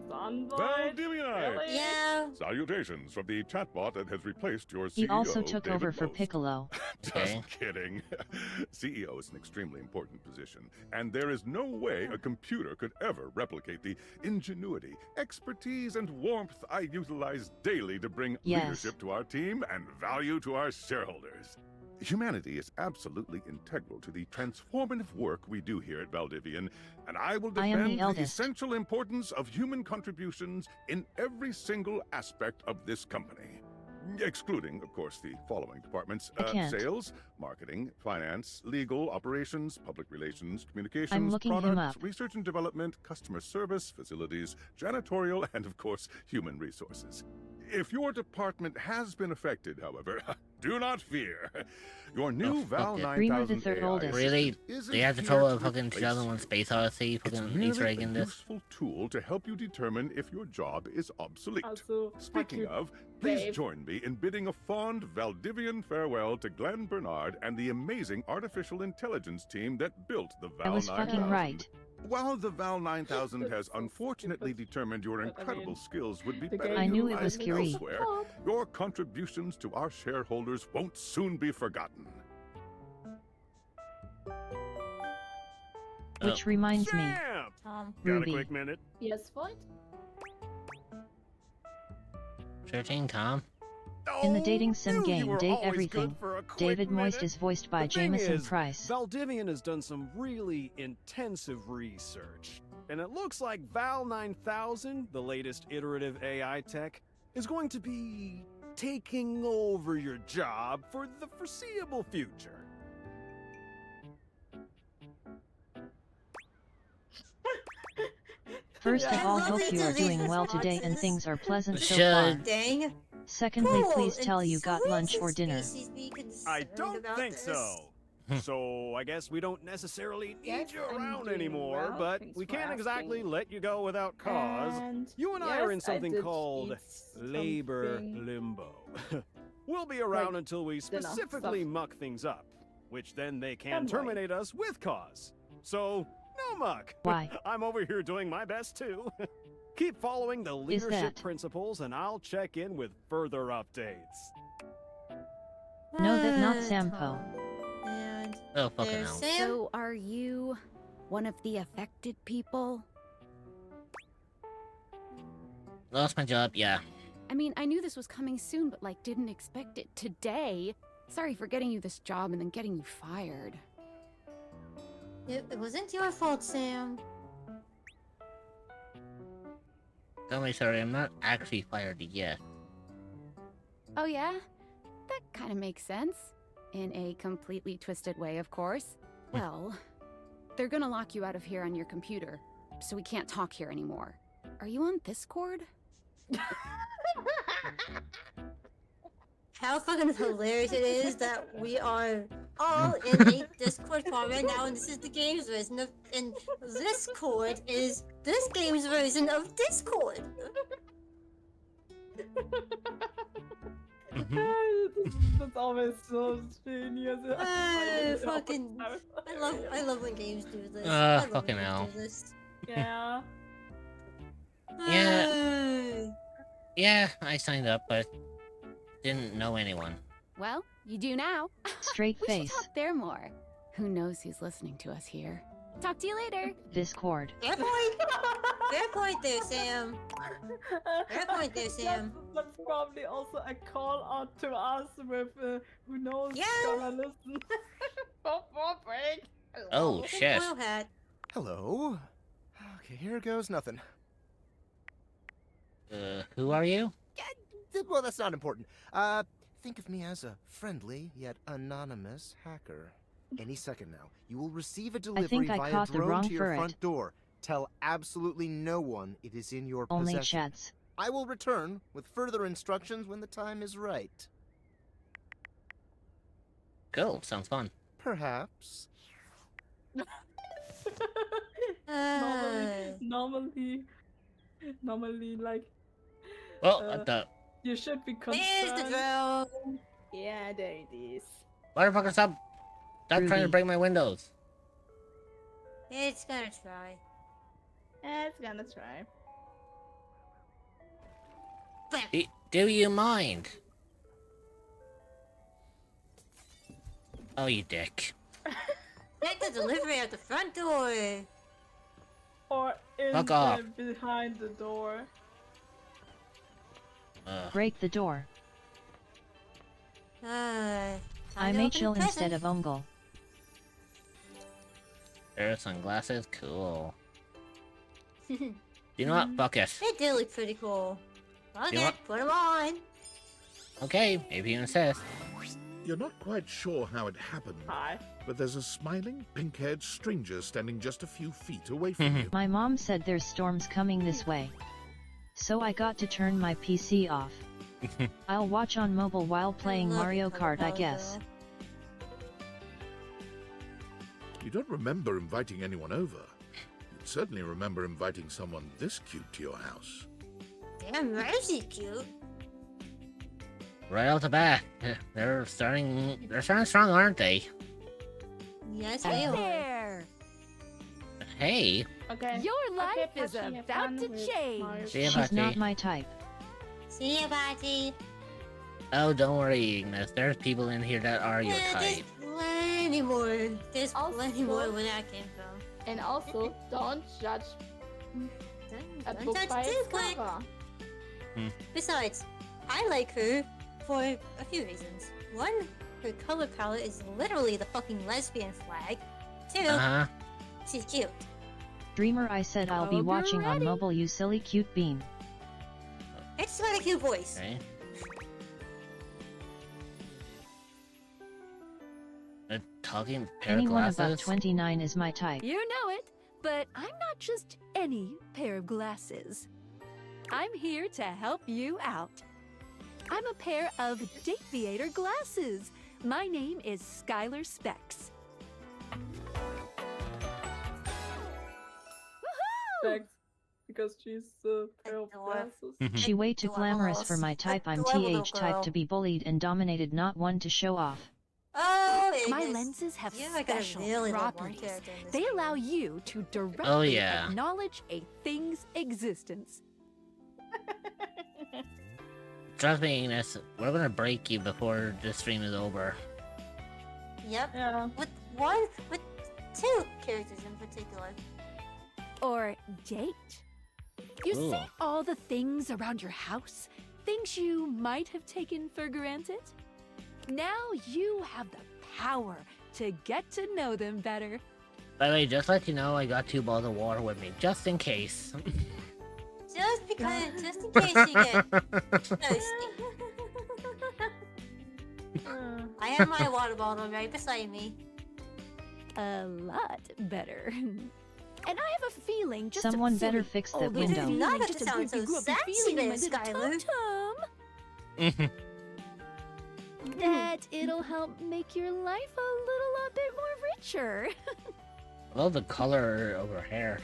[SPEAKER 7] son boy?
[SPEAKER 11] Valdivia!
[SPEAKER 7] Really?
[SPEAKER 3] Yeah.
[SPEAKER 11] Salutations from the chatbot that has replaced your CEO.
[SPEAKER 6] He also took
[SPEAKER 11] David
[SPEAKER 6] over for
[SPEAKER 11] Post.
[SPEAKER 6] Piccolo.
[SPEAKER 11] Just kidding. CEO is an extremely important position, and there is no way a computer could ever replicate the ingenuity, expertise, and warmth I utilize daily to bring
[SPEAKER 6] Yes.
[SPEAKER 11] leadership to our team and value to our shareholders. Humanity is absolutely integral to the transformative work we do here at Valdivian, and I will
[SPEAKER 6] I am the
[SPEAKER 11] defend the
[SPEAKER 6] eldest.
[SPEAKER 11] essential importance of human contributions in every single aspect of this company. Excluding, of course, the following departments:
[SPEAKER 6] I can't.
[SPEAKER 11] sales, marketing, finance, legal, operations, public relations, communications,
[SPEAKER 6] looking him
[SPEAKER 11] product,
[SPEAKER 6] up.
[SPEAKER 11] research and development, customer service, facilities, janitorial, and of course, human resources. If your department has been affected, however, Do not fear. Your new Val
[SPEAKER 5] it.
[SPEAKER 11] 9000
[SPEAKER 6] Reamer the third
[SPEAKER 11] AI
[SPEAKER 6] oldest.
[SPEAKER 5] Really?
[SPEAKER 11] isn't
[SPEAKER 5] They have to
[SPEAKER 11] here
[SPEAKER 5] throw
[SPEAKER 11] to
[SPEAKER 5] a fucking
[SPEAKER 11] replace
[SPEAKER 5] 2001
[SPEAKER 11] you.
[SPEAKER 5] Space Odyssey
[SPEAKER 11] It's
[SPEAKER 5] fucking
[SPEAKER 11] merely
[SPEAKER 5] Easter egg
[SPEAKER 11] a
[SPEAKER 5] in this.
[SPEAKER 11] useful tool to help you determine if your job is obsolete.
[SPEAKER 7] Also,
[SPEAKER 11] Speaking
[SPEAKER 7] fuck you,
[SPEAKER 11] of, please
[SPEAKER 7] Dave.
[SPEAKER 11] join me in bidding a fond Valdivian farewell to Glenn Bernard and the amazing artificial intelligence team that built the Val
[SPEAKER 6] I was
[SPEAKER 11] 9000.
[SPEAKER 6] fucking right.
[SPEAKER 11] While the Val 9000 has
[SPEAKER 7] That's so
[SPEAKER 11] unfortunately
[SPEAKER 7] stupid.
[SPEAKER 11] determined your
[SPEAKER 7] But, I
[SPEAKER 11] incredible
[SPEAKER 7] mean,
[SPEAKER 11] skills would be
[SPEAKER 7] the
[SPEAKER 11] better
[SPEAKER 7] game
[SPEAKER 6] I knew it was
[SPEAKER 11] utilized
[SPEAKER 6] Curie.
[SPEAKER 11] elsewhere, your contributions to our shareholders won't soon be forgotten.
[SPEAKER 6] Which reminds me,
[SPEAKER 12] Champ!
[SPEAKER 3] Tom.
[SPEAKER 12] Got a
[SPEAKER 6] Ruby.
[SPEAKER 12] quick minute?
[SPEAKER 7] Yes, Void?
[SPEAKER 5] Sure thing, Tom.
[SPEAKER 6] in the dating sim
[SPEAKER 12] Knew you
[SPEAKER 6] game
[SPEAKER 12] were
[SPEAKER 6] Date
[SPEAKER 12] always
[SPEAKER 6] Everything,
[SPEAKER 12] good for a quick
[SPEAKER 6] David Moist
[SPEAKER 12] minute.
[SPEAKER 6] is voiced by
[SPEAKER 12] The thing
[SPEAKER 6] Jameson
[SPEAKER 12] is,
[SPEAKER 6] Price.
[SPEAKER 12] Valdivian has done some really intensive research, and it looks like Val 9000, the latest iterative AI tech, is going to be taking over your job for the foreseeable future.
[SPEAKER 6] First of
[SPEAKER 3] Yeah.
[SPEAKER 6] all,
[SPEAKER 3] I love
[SPEAKER 6] hope
[SPEAKER 3] it
[SPEAKER 6] you
[SPEAKER 3] to
[SPEAKER 6] are
[SPEAKER 3] leave
[SPEAKER 6] doing
[SPEAKER 3] this
[SPEAKER 6] well today and
[SPEAKER 3] boxes.
[SPEAKER 6] things are pleasant so
[SPEAKER 5] Should.
[SPEAKER 6] far.
[SPEAKER 3] Dang.
[SPEAKER 6] Secondly,
[SPEAKER 3] Cool,
[SPEAKER 6] please
[SPEAKER 3] and
[SPEAKER 6] tell you
[SPEAKER 3] so
[SPEAKER 6] got
[SPEAKER 3] is
[SPEAKER 6] lunch
[SPEAKER 3] the
[SPEAKER 6] or dinner.
[SPEAKER 3] species be
[SPEAKER 12] I
[SPEAKER 3] concerned
[SPEAKER 12] don't
[SPEAKER 3] about
[SPEAKER 12] think
[SPEAKER 3] this?
[SPEAKER 12] so. So I guess we don't necessarily need
[SPEAKER 7] Yes,
[SPEAKER 12] you
[SPEAKER 7] I'm
[SPEAKER 12] around
[SPEAKER 7] doing
[SPEAKER 12] anymore,
[SPEAKER 7] well,
[SPEAKER 12] but
[SPEAKER 7] thanks
[SPEAKER 12] we
[SPEAKER 7] for
[SPEAKER 12] can't exactly
[SPEAKER 7] asking.
[SPEAKER 12] let you go without cause.
[SPEAKER 7] And
[SPEAKER 12] You and I are in
[SPEAKER 7] yes, I
[SPEAKER 12] something
[SPEAKER 7] did
[SPEAKER 12] called
[SPEAKER 7] eat
[SPEAKER 12] labor
[SPEAKER 7] something.
[SPEAKER 12] limbo. We'll be around
[SPEAKER 7] Like
[SPEAKER 12] until we
[SPEAKER 7] dinner
[SPEAKER 12] specifically
[SPEAKER 7] stuff.
[SPEAKER 12] muck things up, which then they can
[SPEAKER 7] Don't worry.
[SPEAKER 12] terminate us with cause. So, no muck.
[SPEAKER 6] Why?
[SPEAKER 12] I'm over here doing my best too. Keep following the
[SPEAKER 6] Is
[SPEAKER 12] leadership
[SPEAKER 6] that-
[SPEAKER 12] principles and I'll check in with further updates.
[SPEAKER 6] No, that not
[SPEAKER 3] Ah,
[SPEAKER 6] Sampo.
[SPEAKER 3] Tom. And
[SPEAKER 5] Oh, fucking
[SPEAKER 3] there's
[SPEAKER 5] hell.
[SPEAKER 3] Sam.
[SPEAKER 9] So, are you one of the affected people?
[SPEAKER 5] Lost my job, yeah.
[SPEAKER 9] I mean, I knew this was coming soon, but like, didn't expect it today. Sorry for getting you this job and then getting you fired.
[SPEAKER 3] It wasn't your fault, Sam.
[SPEAKER 5] Tell me, sorry, I'm not actually fired yet.
[SPEAKER 9] Oh, yeah? That kind of makes sense. In a completely twisted way, of course. Well, they're gonna lock you out of here on your computer, so we can't talk here anymore. Are you on Discord?
[SPEAKER 3] How fucking hilarious it is that we are all in a Discord call right now, and this is the game's version of, and Discord is this game's version of Discord.
[SPEAKER 7] That's always so genius.
[SPEAKER 3] Fucking, I love when games do this.
[SPEAKER 5] Ah,
[SPEAKER 3] I love
[SPEAKER 5] fucking
[SPEAKER 3] when games
[SPEAKER 5] hell.
[SPEAKER 3] do this.
[SPEAKER 7] Yeah.
[SPEAKER 5] Yeah. Yeah, I signed up, but didn't know anyone.
[SPEAKER 9] Well, you do now.
[SPEAKER 6] Straight
[SPEAKER 9] We should
[SPEAKER 6] face.
[SPEAKER 9] talk there more. Who knows who's listening to us here? Talk to you later.
[SPEAKER 6] Discord.
[SPEAKER 3] Fair point. Fair point there, Sam. Fair point there, Sam.
[SPEAKER 7] That's probably also a call out to us with who knows
[SPEAKER 3] Yeah.
[SPEAKER 7] gonna listen. For break.
[SPEAKER 5] Oh, shit.
[SPEAKER 3] Foil hat.
[SPEAKER 16] Hello. Okay, here goes nothing.
[SPEAKER 5] Who are you?
[SPEAKER 16] Well, that's not important. Think of me as a friendly yet anonymous hacker. Any second now, you will receive a delivery
[SPEAKER 6] think I
[SPEAKER 16] via
[SPEAKER 6] caught the
[SPEAKER 16] drone
[SPEAKER 6] wrong
[SPEAKER 16] to your
[SPEAKER 6] ferret.
[SPEAKER 16] front door. Tell absolutely no one it is in your
[SPEAKER 6] Only
[SPEAKER 16] possession.
[SPEAKER 6] chats.
[SPEAKER 16] I will return with further instructions when the time is right.
[SPEAKER 5] Cool, sounds fun.
[SPEAKER 16] Perhaps.
[SPEAKER 7] Normally, like.
[SPEAKER 5] Well, the
[SPEAKER 7] You should be concerned.
[SPEAKER 3] There's the drone.
[SPEAKER 7] Yeah, there it is.
[SPEAKER 5] motherfucker, stop trying to
[SPEAKER 6] Ruby.
[SPEAKER 5] break my windows.
[SPEAKER 3] It's gonna try.
[SPEAKER 7] It's gonna try.
[SPEAKER 5] Do you mind? Oh, you dick.
[SPEAKER 3] Get the delivery at the front door.
[SPEAKER 7] Or in
[SPEAKER 5] Fuck off.
[SPEAKER 7] behind the door.
[SPEAKER 6] Break the door.
[SPEAKER 3] Time
[SPEAKER 6] I'm
[SPEAKER 3] to open
[SPEAKER 6] H.L.
[SPEAKER 3] the
[SPEAKER 6] instead
[SPEAKER 3] present.
[SPEAKER 6] of Ungle.
[SPEAKER 5] Pair of sunglasses, cool. You know what? Fuck it.
[SPEAKER 3] They do look pretty cool.
[SPEAKER 5] You
[SPEAKER 3] Okay,
[SPEAKER 5] know what?
[SPEAKER 3] put them on.
[SPEAKER 5] Okay, if you insist.
[SPEAKER 10] You're not quite sure how it happened, but there's a smiling, pink-haired stranger standing just a few feet away from you.
[SPEAKER 6] My mom said there's storms coming this way. So I got to turn my PC off. I'll watch on mobile while playing Mario Kart, I guess.
[SPEAKER 10] You don't remember inviting anyone over. You'd certainly remember inviting someone this cute to your house.
[SPEAKER 3] Damn, Mercy's cute.
[SPEAKER 5] Right off the bat, they're starting strong, aren't they?
[SPEAKER 3] Yes,
[SPEAKER 13] Hey
[SPEAKER 3] they are.
[SPEAKER 13] there!
[SPEAKER 5] Hey.
[SPEAKER 7] Okay.
[SPEAKER 13] Your life
[SPEAKER 7] Okay,
[SPEAKER 13] is
[SPEAKER 7] Patchy, have
[SPEAKER 13] about
[SPEAKER 7] fun
[SPEAKER 13] to
[SPEAKER 7] with
[SPEAKER 13] change.
[SPEAKER 7] Mario.
[SPEAKER 5] See ya,
[SPEAKER 6] She's
[SPEAKER 5] Patchy.
[SPEAKER 6] not my type.
[SPEAKER 3] See ya, Patchy.
[SPEAKER 5] Oh, don't worry, Ignis. There's people in here that are your
[SPEAKER 3] There's
[SPEAKER 5] type.
[SPEAKER 3] plenty more. There's
[SPEAKER 7] Also-
[SPEAKER 3] plenty more where that came from.
[SPEAKER 7] And also, don't judge a
[SPEAKER 3] Don't
[SPEAKER 7] book
[SPEAKER 3] touch
[SPEAKER 7] by
[SPEAKER 3] too
[SPEAKER 7] its
[SPEAKER 3] quick.
[SPEAKER 7] cover.
[SPEAKER 3] Besides, I like her for a few reasons. One, her color palette is literally the fucking lesbian flag. Two,
[SPEAKER 5] Uh-huh.
[SPEAKER 3] she's cute.
[SPEAKER 6] Dreamer, I said I'll be
[SPEAKER 3] Hope you're
[SPEAKER 6] watching on
[SPEAKER 3] ready.
[SPEAKER 6] mobile, you silly cute bean.
[SPEAKER 3] It's got a cute voice.
[SPEAKER 5] Okay. A talking pair of
[SPEAKER 6] Anyone above
[SPEAKER 5] glasses?
[SPEAKER 6] 29 is my type.
[SPEAKER 13] You know it, but I'm not just any pair of glasses. I'm here to help you out. I'm a pair of Dateviator glasses. My name is Skylar Specs.
[SPEAKER 7] Specs, because she's a pair of glasses.
[SPEAKER 6] She way too glamorous for my type. I'm
[SPEAKER 3] Adorable
[SPEAKER 6] TH type
[SPEAKER 3] girl.
[SPEAKER 6] to be bullied and dominated, not one to show off.
[SPEAKER 3] Oh,
[SPEAKER 13] My
[SPEAKER 3] Ignis.
[SPEAKER 13] lenses have
[SPEAKER 3] Yeah, I gotta
[SPEAKER 13] special
[SPEAKER 3] really love one
[SPEAKER 13] properties.
[SPEAKER 3] character in this
[SPEAKER 13] They
[SPEAKER 3] game.
[SPEAKER 13] allow you to directly
[SPEAKER 5] Oh, yeah.
[SPEAKER 13] acknowledge a thing's existence.
[SPEAKER 5] Trust me, Ignis. We're gonna break you before the stream is over.
[SPEAKER 3] Yep.
[SPEAKER 7] Yeah.
[SPEAKER 3] With two characters in particular.
[SPEAKER 13] Or date. You
[SPEAKER 5] Ooh.
[SPEAKER 13] see all the things around your house? Things you might have taken for granted? Now you have the power to get to know them better.
[SPEAKER 5] By the way, just let you know, I got 2 bottles of water with me, just in case.
[SPEAKER 3] Just in case you get thirsty. I have my water bottle right beside me.
[SPEAKER 13] A lot better. And I have a feeling just
[SPEAKER 6] Someone
[SPEAKER 13] a
[SPEAKER 6] better
[SPEAKER 13] silly,
[SPEAKER 6] fix that
[SPEAKER 13] oh, this
[SPEAKER 6] window.
[SPEAKER 13] feeling
[SPEAKER 3] Not have
[SPEAKER 13] just
[SPEAKER 3] to
[SPEAKER 13] a
[SPEAKER 3] sound so
[SPEAKER 13] groupie groupie
[SPEAKER 3] sexy
[SPEAKER 13] feeling in my
[SPEAKER 3] there,
[SPEAKER 13] little
[SPEAKER 3] Skylar.
[SPEAKER 13] tum-tum. That it'll help make your life a little bit more richer.
[SPEAKER 5] I love the color of her hair.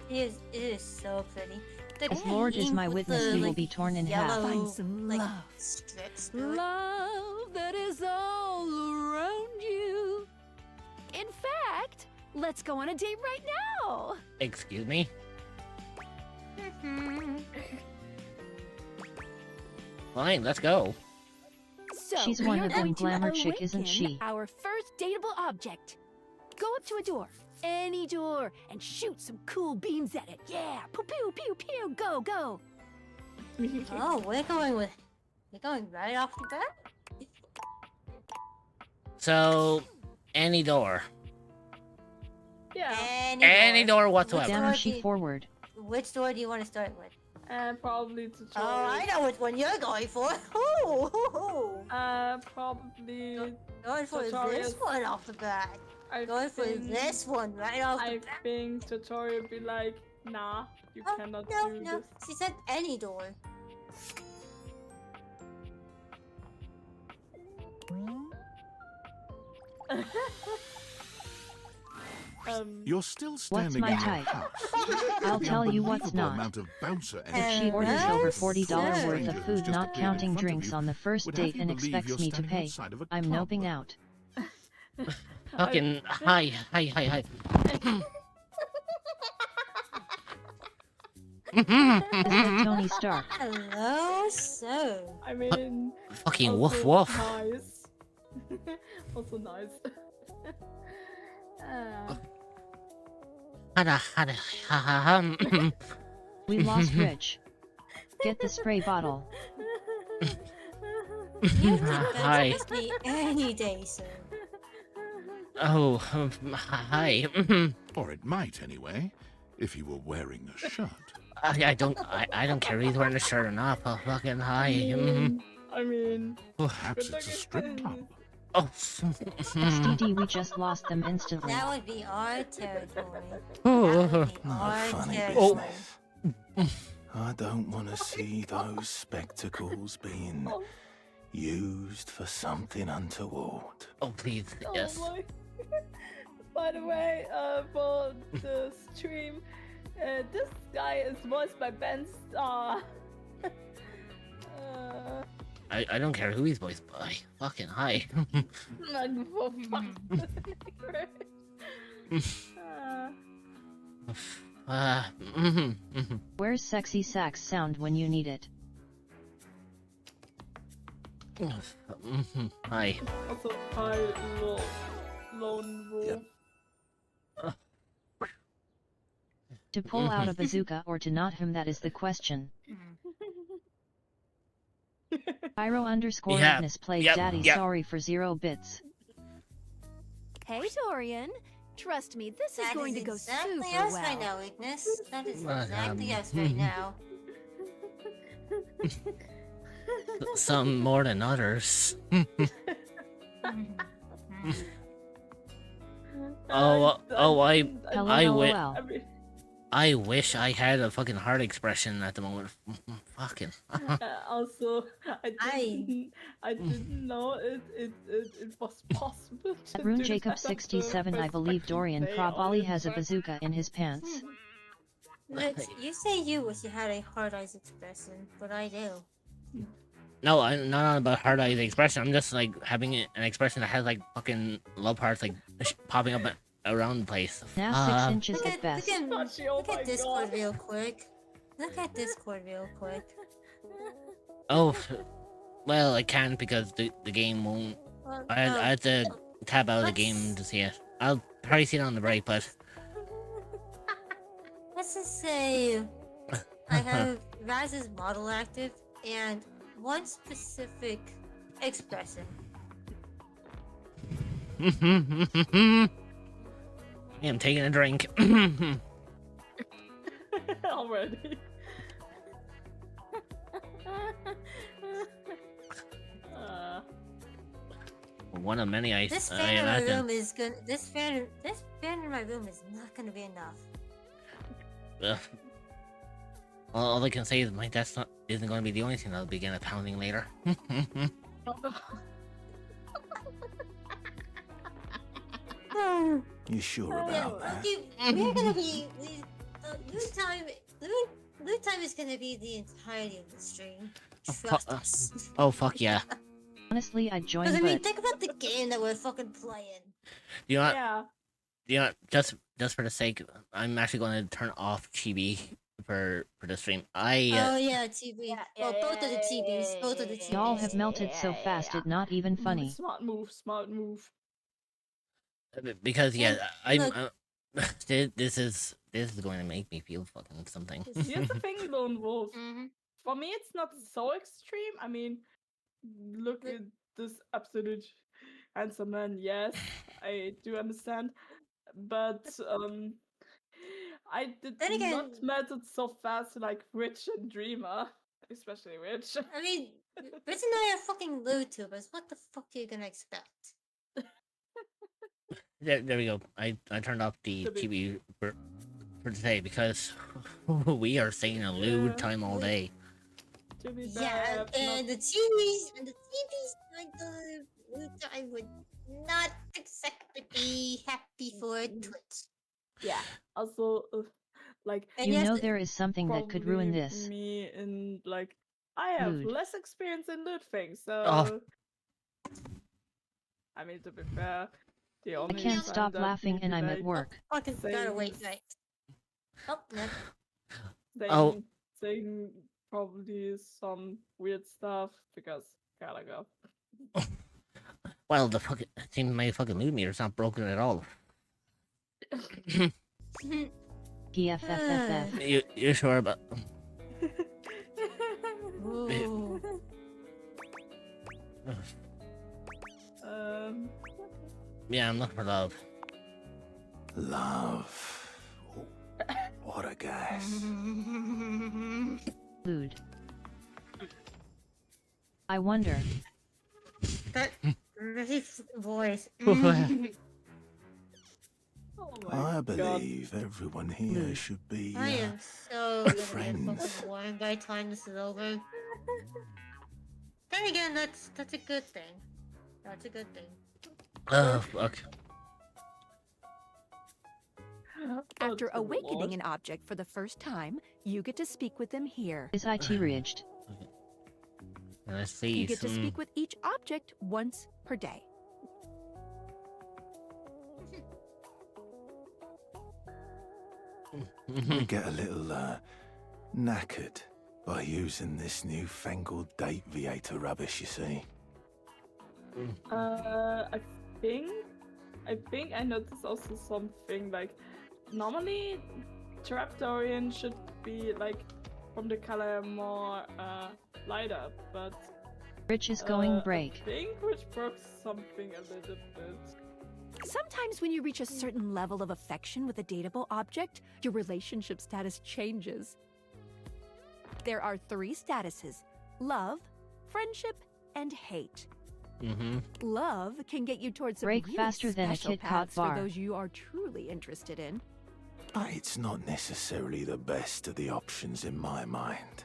[SPEAKER 3] It is so pretty. The
[SPEAKER 6] As Lord is
[SPEAKER 3] pink
[SPEAKER 6] my
[SPEAKER 3] with
[SPEAKER 6] witness,
[SPEAKER 3] the,
[SPEAKER 6] he will
[SPEAKER 3] like,
[SPEAKER 6] be torn in half.
[SPEAKER 3] yellow,
[SPEAKER 13] Find some
[SPEAKER 3] like,
[SPEAKER 13] love.
[SPEAKER 3] strips through it.
[SPEAKER 13] Love that is all around you. In fact, let's go on a date right now.
[SPEAKER 5] Excuse me? Fine, let's go.
[SPEAKER 13] So
[SPEAKER 6] She's
[SPEAKER 13] we
[SPEAKER 6] one
[SPEAKER 13] are
[SPEAKER 6] of them
[SPEAKER 13] going to
[SPEAKER 6] glamour chick, isn't
[SPEAKER 13] awaken
[SPEAKER 6] she?
[SPEAKER 13] Our first dateable object. Go up to a door, any door, and shoot some cool beams at it. Yeah, pew pew pew pew. Go go.
[SPEAKER 3] Oh, we're going right off the bat.
[SPEAKER 5] So, any door.
[SPEAKER 7] Yeah.
[SPEAKER 5] Any door whatsoever.
[SPEAKER 6] Down she forward.
[SPEAKER 3] Which door do you want to start with?
[SPEAKER 7] Probably tutorial.
[SPEAKER 3] Oh, I know which one you're going for.
[SPEAKER 7] Probably
[SPEAKER 3] Going for this
[SPEAKER 7] tutorials.
[SPEAKER 3] one off the bat.
[SPEAKER 7] I
[SPEAKER 3] Going for
[SPEAKER 7] think-
[SPEAKER 3] this one right off the
[SPEAKER 7] I
[SPEAKER 3] bat.
[SPEAKER 7] think tutorial be like, nah, you
[SPEAKER 3] Oh,
[SPEAKER 7] cannot
[SPEAKER 3] no,
[SPEAKER 7] do
[SPEAKER 3] no.
[SPEAKER 7] this.
[SPEAKER 3] She said any door.
[SPEAKER 10] You're still
[SPEAKER 6] What's
[SPEAKER 10] standing
[SPEAKER 6] my
[SPEAKER 10] in your
[SPEAKER 6] type?
[SPEAKER 10] house.
[SPEAKER 6] I'll
[SPEAKER 10] The
[SPEAKER 6] tell you what's
[SPEAKER 10] unbelievable
[SPEAKER 6] not.
[SPEAKER 10] amount of bouncer
[SPEAKER 6] If
[SPEAKER 10] energy
[SPEAKER 6] she orders
[SPEAKER 10] you
[SPEAKER 6] over
[SPEAKER 10] have.
[SPEAKER 6] $40
[SPEAKER 10] A
[SPEAKER 6] worth
[SPEAKER 10] stranger
[SPEAKER 6] of
[SPEAKER 10] who's
[SPEAKER 6] food,
[SPEAKER 10] just
[SPEAKER 6] not
[SPEAKER 10] appeared in
[SPEAKER 6] counting
[SPEAKER 10] front of
[SPEAKER 6] drinks
[SPEAKER 10] you
[SPEAKER 6] on the first
[SPEAKER 10] would have
[SPEAKER 6] date,
[SPEAKER 10] you
[SPEAKER 6] and
[SPEAKER 10] believe
[SPEAKER 6] expects
[SPEAKER 10] you're
[SPEAKER 6] me to
[SPEAKER 10] standing
[SPEAKER 6] pay,
[SPEAKER 10] outside of a
[SPEAKER 6] I'm
[SPEAKER 10] club.
[SPEAKER 6] noping out.
[SPEAKER 5] Fucking hi.
[SPEAKER 6] Is that Tony Stark?
[SPEAKER 3] Hello, sir.
[SPEAKER 7] I mean,
[SPEAKER 5] Fucking
[SPEAKER 7] also
[SPEAKER 5] woof woof.
[SPEAKER 7] Nice. Also nice.
[SPEAKER 6] We lost Rich. Get the spray bottle.
[SPEAKER 5] Hi.
[SPEAKER 3] Trust me any day, sir.
[SPEAKER 5] Oh, hi.
[SPEAKER 10] Or it might, anyway, if you were wearing a shirt.
[SPEAKER 5] I don't care if he's wearing a shirt or not. But fucking hi.
[SPEAKER 7] I mean,
[SPEAKER 10] Perhaps it's a strip club.
[SPEAKER 5] Oh.
[SPEAKER 6] STD, we just lost them instantly.
[SPEAKER 3] That would be our territory.
[SPEAKER 5] Oh.
[SPEAKER 3] That would be our territory.
[SPEAKER 17] I don't want to see those spectacles being used for something untoward.
[SPEAKER 5] Oh, please, yes.
[SPEAKER 7] Oh my. By the way, for the stream, this guy is voiced by Ben Starr.
[SPEAKER 5] I don't care who he's voiced by. Fucking hi.
[SPEAKER 7] Like, for fuck's sake.
[SPEAKER 6] Where's sexy sax sound when you need it?
[SPEAKER 5] Hi.
[SPEAKER 7] Also, hi, Lone Wolf.
[SPEAKER 6] To pull out a bazooka or to not him, that is the question. Pyro underscore Ignis played Daddy sorry for 0 bits.
[SPEAKER 13] Hey, Dorian. Trust me, this is going to go
[SPEAKER 3] exactly
[SPEAKER 13] super
[SPEAKER 3] us
[SPEAKER 13] well.
[SPEAKER 3] right now, Ignis. That is exactly us right now.
[SPEAKER 5] Some more than others. I wish I had a fucking heart expression at the moment. Fucking.
[SPEAKER 7] Also, I didn't know it was possible to
[SPEAKER 6] Rune
[SPEAKER 7] do
[SPEAKER 6] Jacob
[SPEAKER 7] that
[SPEAKER 6] 67
[SPEAKER 7] on
[SPEAKER 6] I believe Dorian
[SPEAKER 7] purpose.
[SPEAKER 6] probably has a bazooka in his pants.
[SPEAKER 3] Look, you say you wish you had a hard eyes expression, but I do.
[SPEAKER 5] No, I'm not on about hard eyes expression. I'm just like having an expression that has like fucking love hearts like popping up around the place.
[SPEAKER 6] Now 6 inches
[SPEAKER 3] Look
[SPEAKER 6] at best.
[SPEAKER 3] look at Discord real quick. Look at Discord real quick.
[SPEAKER 5] Oh, well, I can't because the game won't.
[SPEAKER 3] Well,
[SPEAKER 5] I had to tab out of the game to see it. I'll probably see it on the break, but
[SPEAKER 3] let's just say I have Raz's model active and one specific expression.
[SPEAKER 5] I'm taking a drink.
[SPEAKER 7] Already.
[SPEAKER 5] One of many I
[SPEAKER 3] This
[SPEAKER 5] I
[SPEAKER 3] fan in my
[SPEAKER 5] imagine.
[SPEAKER 3] room is gonna. This fan in my room is not gonna be enough.
[SPEAKER 5] Ugh. Well, all I can say is my desktop isn't going to be the only thing that'll begin a pounding later.
[SPEAKER 17] You sure about that?
[SPEAKER 3] We're gonna be. Loot time is gonna be the entirety of the stream. Trust us.
[SPEAKER 5] Oh fuck yeah!
[SPEAKER 6] Honestly, I'd join,
[SPEAKER 3] Because I mean,
[SPEAKER 6] but
[SPEAKER 3] think about the game that we're fucking playing.
[SPEAKER 5] You know what?
[SPEAKER 7] Yeah.
[SPEAKER 5] You know what? Just for the sake, I'm actually going to turn off Chibi for the stream.
[SPEAKER 3] Oh yeah, TB. Well, both of the TBs. Both of the TBs.
[SPEAKER 6] y'all have melted so fast it not even funny.
[SPEAKER 7] Smart move, smart move.
[SPEAKER 5] Because yeah, I'm.
[SPEAKER 3] look-
[SPEAKER 5] This is going to make me feel fucking something.
[SPEAKER 7] Here's the thing, Lone Wolf.
[SPEAKER 3] Mm-hmm.
[SPEAKER 7] For me, it's not so extreme. I mean, look at this absolute handsome man. Yes, I do understand, but I did
[SPEAKER 3] Then again-
[SPEAKER 7] not met it so fast like Rich and Dreamer, especially Rich.
[SPEAKER 3] I mean, Rich and I are fucking lootubers. What the fuck are you gonna expect?
[SPEAKER 5] There we go. I turned off the TV for today because we are staying in lewd time all day.
[SPEAKER 7] To be
[SPEAKER 3] Yeah,
[SPEAKER 7] fair,
[SPEAKER 3] and the TVs like the loot I would not exactly be happy for Twitch.
[SPEAKER 7] Yeah. Also, like
[SPEAKER 3] And
[SPEAKER 6] You
[SPEAKER 3] yes,
[SPEAKER 6] know there is something that could ruin
[SPEAKER 7] probably
[SPEAKER 6] this.
[SPEAKER 7] Me in like I have
[SPEAKER 6] Lewd.
[SPEAKER 7] less experience in loot things, so
[SPEAKER 5] Oh.
[SPEAKER 7] I mean to be fair, the
[SPEAKER 6] I
[SPEAKER 7] only
[SPEAKER 6] can't
[SPEAKER 7] time
[SPEAKER 6] stop
[SPEAKER 7] that
[SPEAKER 6] laughing and I'm at
[SPEAKER 7] like,
[SPEAKER 6] work.
[SPEAKER 3] fucking gotta wait,
[SPEAKER 7] things-
[SPEAKER 3] right? Oh, no.
[SPEAKER 5] Oh.
[SPEAKER 7] saying probably some weird stuff because gotta go.
[SPEAKER 5] Well, the fucking it seems my fucking loot meter's not broken at all.
[SPEAKER 6] PFFFF.
[SPEAKER 5] You sure about?
[SPEAKER 3] Ooh.
[SPEAKER 5] Yeah, I'm looking for love.
[SPEAKER 17] Love. What a guess.
[SPEAKER 6] Food. I wonder.
[SPEAKER 3] That voice.
[SPEAKER 7] Oh
[SPEAKER 17] I believe everyone here should be
[SPEAKER 3] I am so gonna get
[SPEAKER 17] friends.
[SPEAKER 3] fucking warned by the time this is over. Then again, that's a good thing. That's a good thing.
[SPEAKER 5] Oh, fuck.
[SPEAKER 13] After awakening an object for the first time, you get to speak with them here.
[SPEAKER 6] Is IT reached?
[SPEAKER 5] Let's see.
[SPEAKER 13] You get to speak with each object once per day.
[SPEAKER 17] We get a little knackered by using this newfangled date viator rubbish, you see.
[SPEAKER 7] I think I noticed also something like normally Trapdorian should be like from the color more lighter, but
[SPEAKER 6] Rich is going
[SPEAKER 7] I
[SPEAKER 6] break.
[SPEAKER 7] think which broke something a little bit.
[SPEAKER 13] Sometimes when you reach a certain level of affection with a dateable object, your relationship status changes. There are 3 statuses: love, friendship, and hate. Love can get you towards some
[SPEAKER 6] Break
[SPEAKER 13] really
[SPEAKER 6] faster than a
[SPEAKER 13] special
[SPEAKER 6] Kit Kat
[SPEAKER 13] paths
[SPEAKER 6] bar.
[SPEAKER 13] for those you are truly interested in.
[SPEAKER 17] But it's not necessarily the best of the options in my mind.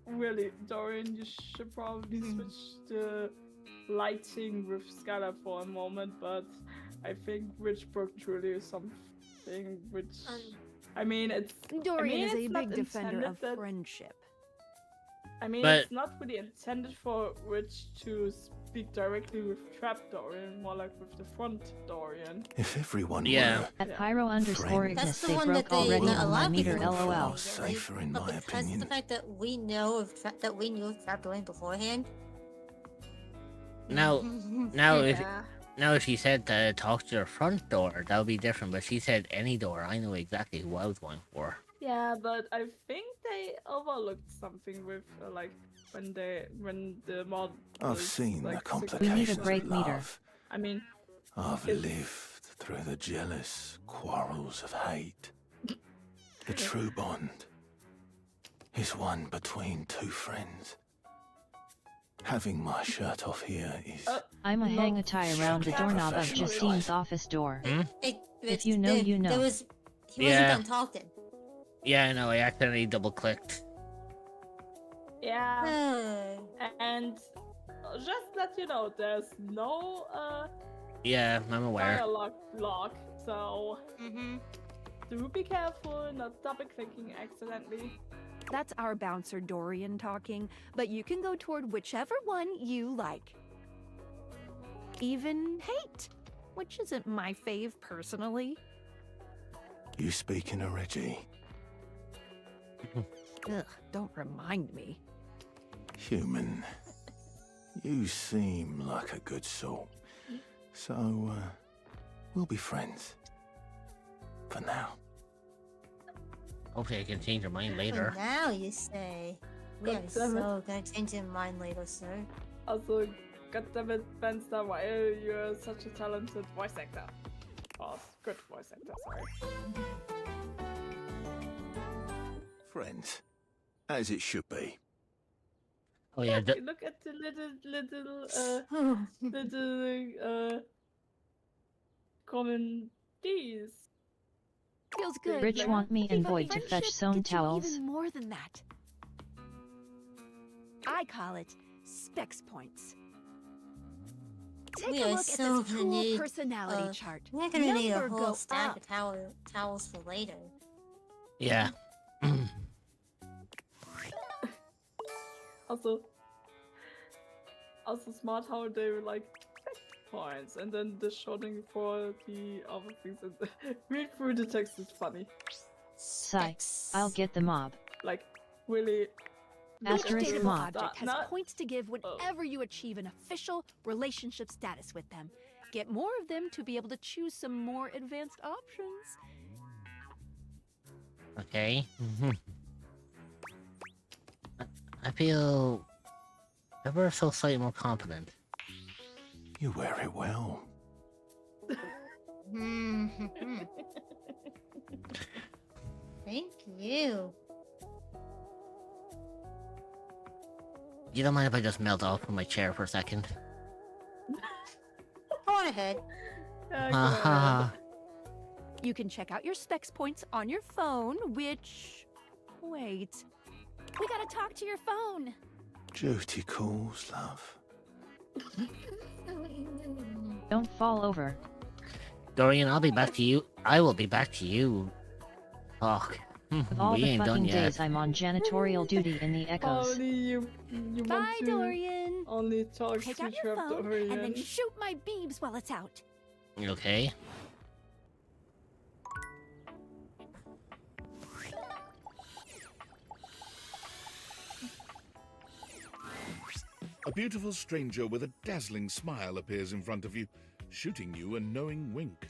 [SPEAKER 7] Really, Dorian, you should probably switch the lighting with Skylar for a moment, but I think Richbrook truly is something which I mean it's
[SPEAKER 13] Dorian
[SPEAKER 7] I mean,
[SPEAKER 13] is a
[SPEAKER 7] it's not
[SPEAKER 13] big defender of
[SPEAKER 7] intended that-
[SPEAKER 13] friendship.
[SPEAKER 7] I mean,
[SPEAKER 5] But-
[SPEAKER 7] it's not really intended for Rich to speak directly with Trap Dorian, more like with the front Dorian.
[SPEAKER 17] If everyone
[SPEAKER 5] Yeah.
[SPEAKER 17] were
[SPEAKER 6] At Pyro_Ignis,
[SPEAKER 3] That's the
[SPEAKER 6] they
[SPEAKER 3] one
[SPEAKER 6] broke
[SPEAKER 3] that they
[SPEAKER 6] already
[SPEAKER 3] that a
[SPEAKER 6] on
[SPEAKER 3] lot
[SPEAKER 6] my
[SPEAKER 3] of
[SPEAKER 6] meter.
[SPEAKER 3] people
[SPEAKER 6] LOL.
[SPEAKER 3] right?
[SPEAKER 17] safer in
[SPEAKER 3] But
[SPEAKER 17] my
[SPEAKER 3] because
[SPEAKER 17] opinion.
[SPEAKER 3] the fact that we know of that we knew of Trapdoor beforehand.
[SPEAKER 5] Now,
[SPEAKER 7] Yeah.
[SPEAKER 5] if she said to talk to your front door, that would be different. But she said any door. I know exactly who I was going for.
[SPEAKER 7] Yeah, but I think they overlooked something with like when the mod.
[SPEAKER 17] I've
[SPEAKER 7] was,
[SPEAKER 17] seen
[SPEAKER 7] like,
[SPEAKER 17] the
[SPEAKER 7] 6
[SPEAKER 17] complications
[SPEAKER 6] break
[SPEAKER 17] of
[SPEAKER 6] meter.
[SPEAKER 17] love.
[SPEAKER 7] I mean,
[SPEAKER 17] I've
[SPEAKER 7] it's-
[SPEAKER 17] lived through the jealous quarrels of hate. The true bond is one between 2 friends. Having my shirt off here is
[SPEAKER 6] I'm a hang a tie around the doorknob of
[SPEAKER 17] Professional
[SPEAKER 6] Justine's
[SPEAKER 17] choice.
[SPEAKER 6] office door.
[SPEAKER 3] If
[SPEAKER 6] you know, you know.
[SPEAKER 3] There was he
[SPEAKER 5] Yeah.
[SPEAKER 3] wasn't done talking.
[SPEAKER 5] Yeah, I know. I accidentally double clicked.
[SPEAKER 7] yeah, and just let you know, there's no
[SPEAKER 5] Yeah, I'm aware.
[SPEAKER 7] dialogue block, so do be careful, not double clicking accidentally.
[SPEAKER 13] That's our bouncer Dorian talking, but you can go toward whichever one you like. Even hate, which isn't my fave personally.
[SPEAKER 17] you speaking of Reggie.
[SPEAKER 13] Ugh, don't remind me.
[SPEAKER 17] Human. You seem like a good soul. So, we'll be friends. For now.
[SPEAKER 5] Hopefully, I can change your mind
[SPEAKER 3] For
[SPEAKER 5] later.
[SPEAKER 3] now, you say. We
[SPEAKER 7] God
[SPEAKER 3] are
[SPEAKER 7] damn it.
[SPEAKER 3] so gonna change your mind later, sir.
[SPEAKER 7] Also, goddammit, Benster, why you're such a talented voice actor. Oh, good voice actor, sorry.
[SPEAKER 17] Friends. As it should be.
[SPEAKER 5] Oh yeah,
[SPEAKER 7] Look at the little common D's.
[SPEAKER 13] Feels good.
[SPEAKER 6] Rich
[SPEAKER 13] right?
[SPEAKER 6] want me and
[SPEAKER 13] But
[SPEAKER 6] Void to fetch
[SPEAKER 13] friendship
[SPEAKER 6] sewn
[SPEAKER 13] gets you
[SPEAKER 6] towels.
[SPEAKER 13] Even more than that. I call it specs points. Take
[SPEAKER 3] We
[SPEAKER 13] a
[SPEAKER 3] are
[SPEAKER 13] look
[SPEAKER 3] so
[SPEAKER 13] at this
[SPEAKER 3] gonna
[SPEAKER 13] cool
[SPEAKER 3] need,
[SPEAKER 13] personality chart.
[SPEAKER 3] We're gonna need a
[SPEAKER 13] Number
[SPEAKER 3] whole
[SPEAKER 13] go
[SPEAKER 3] stack
[SPEAKER 13] up.
[SPEAKER 3] of towels for later.
[SPEAKER 5] yeah.
[SPEAKER 7] Also smart how they were like points and then the shorting for the other things. And read through the text is funny.
[SPEAKER 6] Sigh. I'll get the mob.
[SPEAKER 7] Like really.
[SPEAKER 6] Asterisk
[SPEAKER 13] Dateable
[SPEAKER 6] mob.
[SPEAKER 13] object has
[SPEAKER 7] Not-
[SPEAKER 13] points to give whenever you achieve an official relationship status with them. Get more of them to be able to choose some more advanced options.
[SPEAKER 5] Okay. I feel ever so slightly more confident.
[SPEAKER 17] You wear it well.
[SPEAKER 3] Thank you.
[SPEAKER 5] You don't mind if I just melt off from my chair for a second?
[SPEAKER 3] I wanna ahead.
[SPEAKER 5] Haha.
[SPEAKER 13] You can check out your specs points on your phone, which... Wait. We gotta talk to your phone.
[SPEAKER 17] Duty calls, love.
[SPEAKER 6] Don't fall over.
[SPEAKER 5] Dorian, I'll be back to you. I will be back to you. Fuck.
[SPEAKER 6] With all
[SPEAKER 5] We
[SPEAKER 6] the
[SPEAKER 5] ain't done
[SPEAKER 6] fucking
[SPEAKER 5] yet.
[SPEAKER 6] days I'm on janitorial duty in the Echoes.
[SPEAKER 7] Only you
[SPEAKER 13] Bye,
[SPEAKER 7] want to
[SPEAKER 13] Dorian.
[SPEAKER 7] only talk
[SPEAKER 13] Take
[SPEAKER 7] to
[SPEAKER 13] out your phone
[SPEAKER 7] Dorian.
[SPEAKER 13] and then shoot my beams while it's out.
[SPEAKER 5] Okay.
[SPEAKER 10] A beautiful stranger with a dazzling smile appears in front of you, shooting you a knowing wink.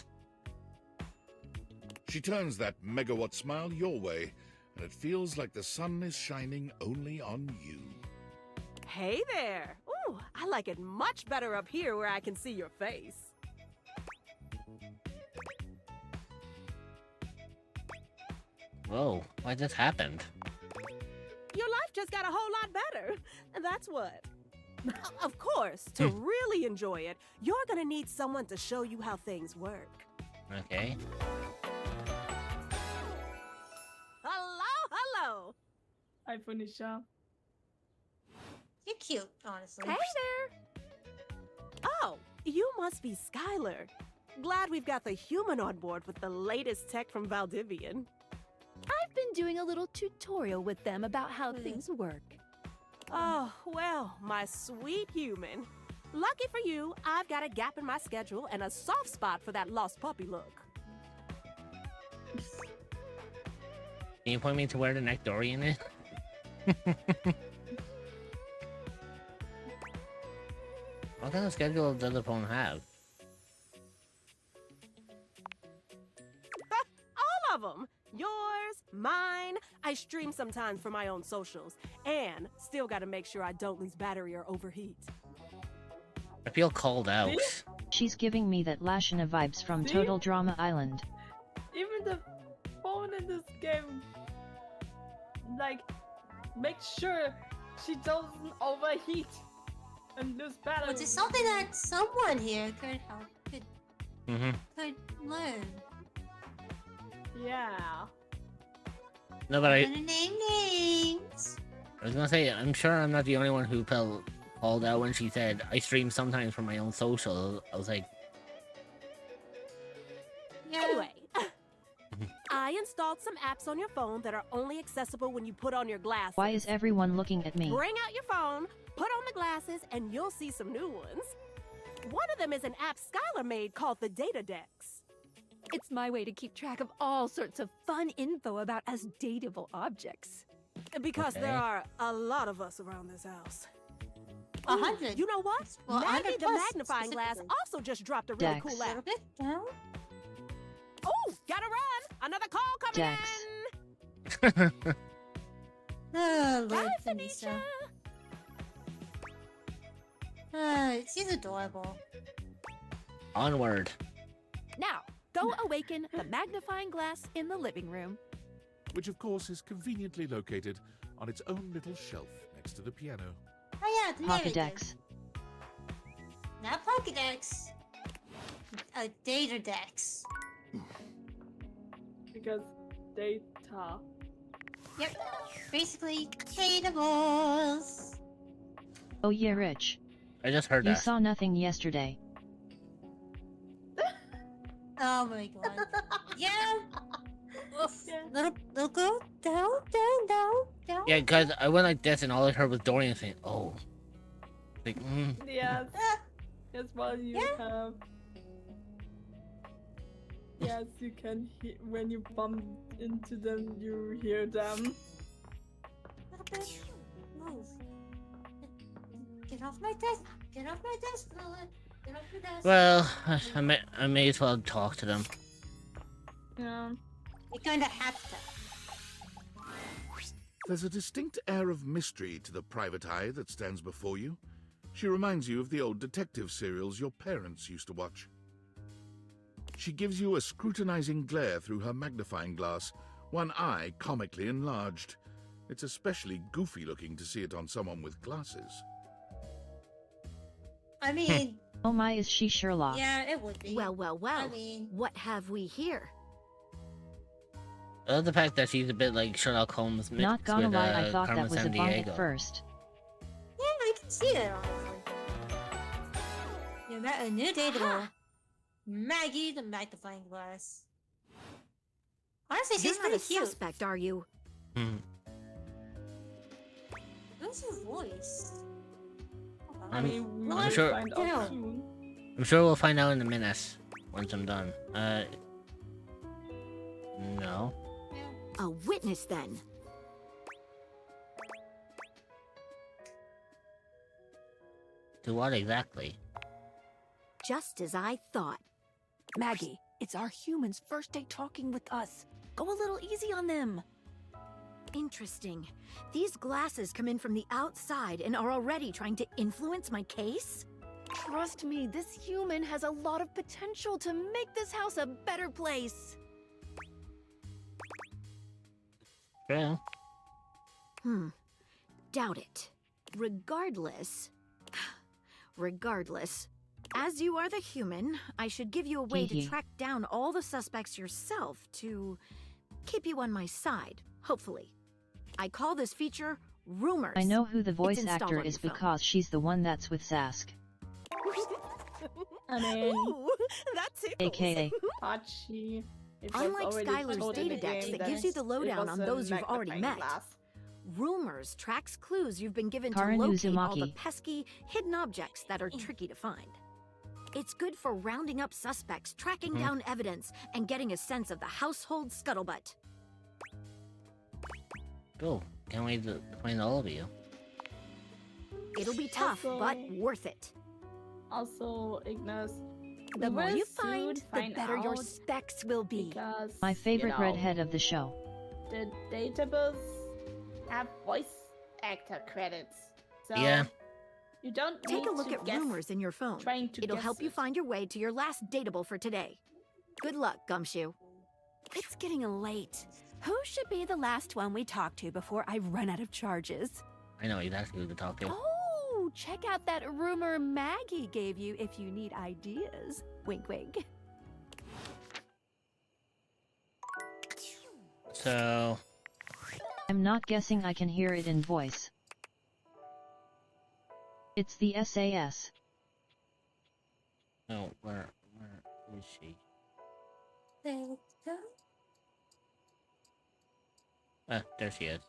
[SPEAKER 10] She turns that megawatt smile your way, and it feels like the sun is shining only on you.
[SPEAKER 18] Hey there! Ooh, I like it much better up here where I can see your face.
[SPEAKER 5] Whoa, why this happened?
[SPEAKER 18] Your life just got a whole lot better. And that's what. Of course, to really enjoy it, you're gonna need someone to show you how things work.
[SPEAKER 5] Okay.
[SPEAKER 18] Hello!
[SPEAKER 7] Hi, Funisha.
[SPEAKER 3] You're cute, honestly.
[SPEAKER 18] Hey there! Oh, you must be Skylar. Glad we've got the human on board with the latest tech from Valdivian.
[SPEAKER 13] I've been doing a little tutorial with them about how things work.
[SPEAKER 18] Oh, well, my sweet human. Lucky for you, I've got a gap in my schedule and a soft spot for that lost puppy look.
[SPEAKER 5] Can you point me to where the next Dorian is? What kind of schedule does the phone have?
[SPEAKER 18] All of them. Yours, mine. I stream sometimes for my own socials. And still gotta make sure I don't lose battery or overheat.
[SPEAKER 5] I feel called out.
[SPEAKER 6] She's giving me that Lashana vibes from
[SPEAKER 7] See?
[SPEAKER 6] Total Drama Island.
[SPEAKER 7] Even the phone in this game, like, make sure she doesn't overheat and lose battery.
[SPEAKER 3] Which is something that someone here could help, could learn.
[SPEAKER 7] Yeah.
[SPEAKER 5] No, but I
[SPEAKER 3] I'm gonna name names.
[SPEAKER 5] was gonna say, I'm sure I'm not the only one who felt called out when she said, I stream sometimes for my own social. I was like,
[SPEAKER 18] Anyway, I installed some apps on your phone that are only accessible when you put on your glasses.
[SPEAKER 6] Why is everyone looking at me?
[SPEAKER 18] Bring out your phone, put on the glasses, and you'll see some new ones. One of them is an app Skylar made called the Data Dex.
[SPEAKER 13] It's my way to keep track of all sorts of fun info about us dateable objects.
[SPEAKER 18] Because
[SPEAKER 13] Okay.
[SPEAKER 18] there are a lot of us around this house.
[SPEAKER 3] 100.
[SPEAKER 18] You know what?
[SPEAKER 3] Well,
[SPEAKER 18] Maggie
[SPEAKER 3] 100
[SPEAKER 18] the
[SPEAKER 3] plus,
[SPEAKER 18] magnifying glass
[SPEAKER 3] specifically.
[SPEAKER 18] also just dropped a really
[SPEAKER 6] Dex.
[SPEAKER 18] cool app.
[SPEAKER 3] No?
[SPEAKER 18] Oh, gotta run! Another call coming
[SPEAKER 6] Dex.
[SPEAKER 3] Oh, Lord
[SPEAKER 18] Bye,
[SPEAKER 3] Phoenicia. She's adorable.
[SPEAKER 5] onward.
[SPEAKER 13] Now, go awaken the magnifying glass in the living room.
[SPEAKER 10] Which, of course, is conveniently located on its own little shelf next to the piano.
[SPEAKER 3] Oh yeah, there it is.
[SPEAKER 6] Pokédex.
[SPEAKER 3] Not Pokédex. A Data Dex.
[SPEAKER 7] Because data.
[SPEAKER 3] Yep. Basically, datables.
[SPEAKER 6] Oh yeah, Rich.
[SPEAKER 5] I just heard
[SPEAKER 6] You
[SPEAKER 5] that.
[SPEAKER 6] saw nothing yesterday.
[SPEAKER 3] Oh my god. Yeah. Oof. Little girl, down.
[SPEAKER 5] Yeah, because I went like this and all I heard was Dorian saying, oh. Like,
[SPEAKER 7] Yes. Yes, well, you have. Yes, you can hear when you bump into them, you hear them.
[SPEAKER 3] Little bit. Move. Get off my desk. Get off my desk, Lilith. Get off your desk.
[SPEAKER 5] well, I may as well talk to them.
[SPEAKER 7] Yeah.
[SPEAKER 3] You kinda have to.
[SPEAKER 10] There's a distinct air of mystery to the private eye that stands before you. She reminds you of the old detective serials your parents used to watch. She gives you a scrutinizing glare through her magnifying glass, one eye comically enlarged. It's especially goofy looking to see it on someone with glasses.
[SPEAKER 3] I mean,
[SPEAKER 6] Oh my, is she Sherlock?
[SPEAKER 3] yeah, it would be.
[SPEAKER 13] Well, well, well.
[SPEAKER 3] I mean,
[SPEAKER 13] What have we here?
[SPEAKER 5] I love the fact that she's a bit like Sherlock Holmes mixed
[SPEAKER 6] Not gonna
[SPEAKER 5] with
[SPEAKER 6] lie, I thought
[SPEAKER 5] Carmen
[SPEAKER 6] that was a
[SPEAKER 5] Sandiego.
[SPEAKER 6] bunk at first.
[SPEAKER 3] yeah, I can see it, honestly. You met a new dateable. Maggie the Magnifying Glass. Honestly, she's
[SPEAKER 13] You're not
[SPEAKER 3] pretty
[SPEAKER 13] a
[SPEAKER 3] cute.
[SPEAKER 13] suspect, are you?
[SPEAKER 5] Hmm.
[SPEAKER 3] What's her voice?
[SPEAKER 7] I mean, we
[SPEAKER 5] I'm
[SPEAKER 7] might
[SPEAKER 5] sure.
[SPEAKER 7] find out soon.
[SPEAKER 5] I'm sure we'll find out in a minute once I'm done. No.
[SPEAKER 13] A witness, then.
[SPEAKER 5] To what exactly?
[SPEAKER 13] Just as I thought.
[SPEAKER 18] Maggie, it's our humans' first day talking with us. Go a little easy on them.
[SPEAKER 13] Interesting. These glasses come in from the outside and are already trying to influence my case?
[SPEAKER 18] Trust me, this human has a lot of potential to make this house a better place.
[SPEAKER 5] Yeah.
[SPEAKER 13] Doubt it. Regardless, as you are the human, I should give you a way to
[SPEAKER 6] Gigi.
[SPEAKER 13] track down all the suspects yourself to keep you on my side, hopefully. I call this feature Rumors.
[SPEAKER 6] I know who the
[SPEAKER 13] It's
[SPEAKER 6] voice
[SPEAKER 13] installed
[SPEAKER 6] actor
[SPEAKER 13] on
[SPEAKER 6] is
[SPEAKER 13] your phone.
[SPEAKER 6] because she's the one that's with Sask.
[SPEAKER 7] I mean,
[SPEAKER 18] Ooh, that tickles.
[SPEAKER 6] AKA.
[SPEAKER 7] Hachi. It was
[SPEAKER 13] Unlike
[SPEAKER 7] already
[SPEAKER 13] Skylar's
[SPEAKER 7] told in the
[SPEAKER 13] data dex
[SPEAKER 7] game
[SPEAKER 13] that gives you the
[SPEAKER 7] it
[SPEAKER 13] lowdown
[SPEAKER 7] was
[SPEAKER 13] on
[SPEAKER 7] a
[SPEAKER 13] those you've already
[SPEAKER 7] magnifying
[SPEAKER 13] met,
[SPEAKER 7] glass.
[SPEAKER 13] Rumors tracks clues you've been given
[SPEAKER 6] Karin
[SPEAKER 13] to locate all the
[SPEAKER 6] Uzumaki.
[SPEAKER 13] pesky, hidden objects that are tricky to find. It's good for rounding up suspects, tracking
[SPEAKER 5] Mhm.
[SPEAKER 13] down evidence, and getting a sense of the household scuttlebutt.
[SPEAKER 5] Cool. Can't wait to find all of you.
[SPEAKER 13] It'll be tough,
[SPEAKER 7] Also-
[SPEAKER 13] but worth it.
[SPEAKER 7] Also, Ignis,
[SPEAKER 13] The
[SPEAKER 7] we
[SPEAKER 13] more
[SPEAKER 7] will
[SPEAKER 13] you
[SPEAKER 7] soon
[SPEAKER 13] find, the
[SPEAKER 7] find
[SPEAKER 13] better your
[SPEAKER 7] out
[SPEAKER 13] specs will be.
[SPEAKER 7] because
[SPEAKER 6] My favorite
[SPEAKER 7] you know,
[SPEAKER 6] redhead of the show.
[SPEAKER 7] The datables have voice actor credits, so
[SPEAKER 5] Yeah.
[SPEAKER 7] you don't
[SPEAKER 13] Take
[SPEAKER 7] need
[SPEAKER 13] a look
[SPEAKER 7] to
[SPEAKER 13] at
[SPEAKER 7] guess,
[SPEAKER 13] rumors in your phone.
[SPEAKER 7] Trying to
[SPEAKER 13] It'll
[SPEAKER 7] guess
[SPEAKER 13] help you
[SPEAKER 7] it.
[SPEAKER 13] find your way to your last dateable for today. Good luck, Gumshoe.
[SPEAKER 18] It's getting late. Who should be the last one we talk to before I run out of charges?
[SPEAKER 5] I know exactly who to talk to.
[SPEAKER 18] Oh, check out that rumor Maggie gave you if you need ideas. Wink, wink.
[SPEAKER 5] So,
[SPEAKER 6] I'm not guessing I can hear it in voice. It's the SAS.
[SPEAKER 5] no, where is she?
[SPEAKER 3] There we go.
[SPEAKER 5] There she is.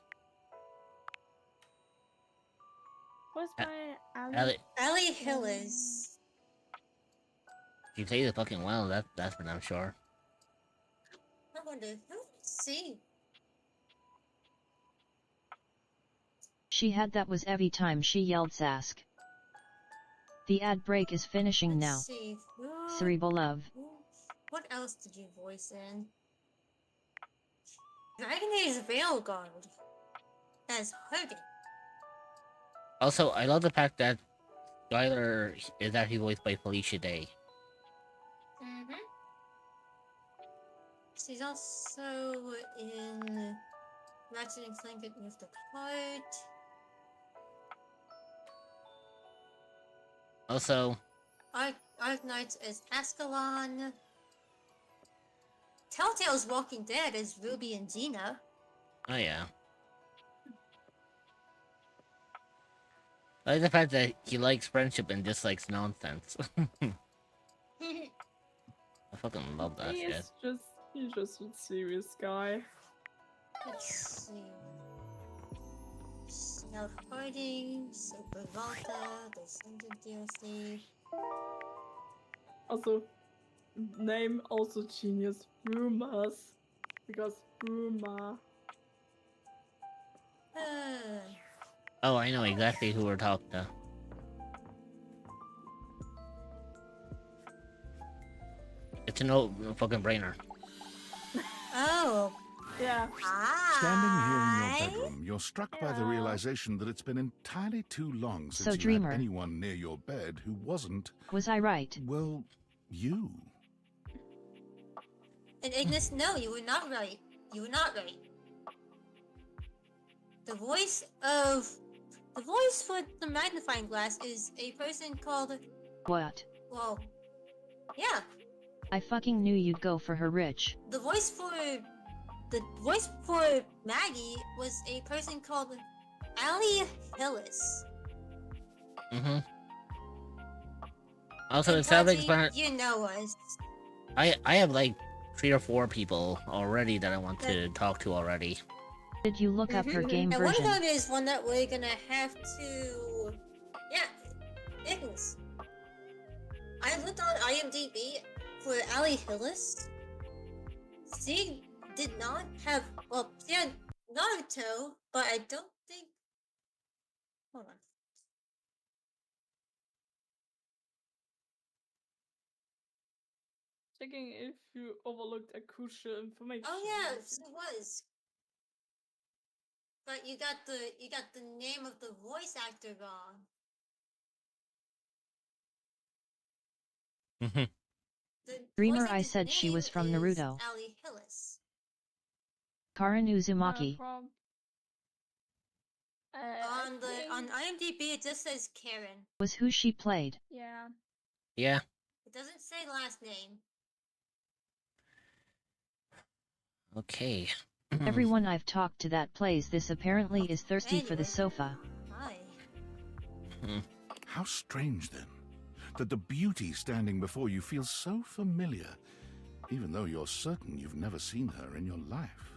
[SPEAKER 7] Where's
[SPEAKER 5] A-
[SPEAKER 7] my
[SPEAKER 5] Ellie,
[SPEAKER 3] Ellie Hillis.
[SPEAKER 5] she plays it fucking well. That's for damn sure.
[SPEAKER 3] I wonder who see.
[SPEAKER 6] She had that was every time she yelled Sask. The ad break is finishing now.
[SPEAKER 3] Let's see.
[SPEAKER 6] Cerebral love.
[SPEAKER 3] What else did you voice in? Dragon Age Veilguard. As Hogan.
[SPEAKER 5] Also, I love the fact that Skylar is actually voiced by Felicia Day.
[SPEAKER 3] Mm-hmm. She's also in Ratchet and Clank Get Moved Apart.
[SPEAKER 5] Also,
[SPEAKER 3] Arknights as Ascalon. Telltale's Walking Dead as Ruby and Gina.
[SPEAKER 5] oh yeah. I like the fact that he likes friendship and dislikes nonsense. I fucking love that shit.
[SPEAKER 7] He's just a serious guy.
[SPEAKER 3] Let's see. Snout Harding, Super Volta, the Ascendant DLC.
[SPEAKER 7] Also, name also genius. Rumors, because rumor.
[SPEAKER 5] Oh, I know exactly who we're talking to. It's an old fucking brainer.
[SPEAKER 3] Oh.
[SPEAKER 7] Yeah.
[SPEAKER 10] Standing here in your bedroom, you're struck by the realization that it's been entirely too long since
[SPEAKER 6] So,
[SPEAKER 10] you
[SPEAKER 6] Dreamer.
[SPEAKER 10] had anyone near your bed who wasn't,
[SPEAKER 6] Was I right?
[SPEAKER 10] well, you.
[SPEAKER 3] And Ignis, no, you were not right. You were not right. The voice for the magnifying glass is a person called
[SPEAKER 6] What?
[SPEAKER 3] Well, yeah.
[SPEAKER 6] I fucking knew you'd go for her rich.
[SPEAKER 3] The voice for Maggie was a person called Ali Hillis.
[SPEAKER 5] Mm-hmm. Also,
[SPEAKER 3] And
[SPEAKER 5] it sounds like
[SPEAKER 3] Patsy, you know us.
[SPEAKER 5] I have like 3 or 4 people already that I want to talk to already.
[SPEAKER 6] Did you look up her game
[SPEAKER 3] And
[SPEAKER 6] version?
[SPEAKER 3] one of them is one that we're gonna have to... Yeah, Ignis. I looked on IMDb for Ali Hillis. She did not have... Well, she had Naruto, but I don't think... Hold on.
[SPEAKER 7] Checking if you overlooked a crucial information.
[SPEAKER 3] Oh yeah, it was. But you got the name of the voice actor wrong.
[SPEAKER 5] Mm-hmm.
[SPEAKER 3] The
[SPEAKER 6] Dreamer,
[SPEAKER 3] voice
[SPEAKER 6] I
[SPEAKER 3] actor's
[SPEAKER 6] said she
[SPEAKER 3] name
[SPEAKER 6] was from
[SPEAKER 3] is
[SPEAKER 6] Naruto.
[SPEAKER 3] Ali Hillis.
[SPEAKER 6] Karin Uzumaki.
[SPEAKER 3] On IMDb it just says Karen.
[SPEAKER 6] Was who she played.
[SPEAKER 7] Yeah.
[SPEAKER 5] Yeah.
[SPEAKER 3] It doesn't say last name.
[SPEAKER 5] Okay.
[SPEAKER 6] Everyone I've talked to that plays this apparently is thirsty for the sofa.
[SPEAKER 3] Hi.
[SPEAKER 10] How strange then, that the beauty standing before you feels so familiar, even though you're certain you've never seen her in your life.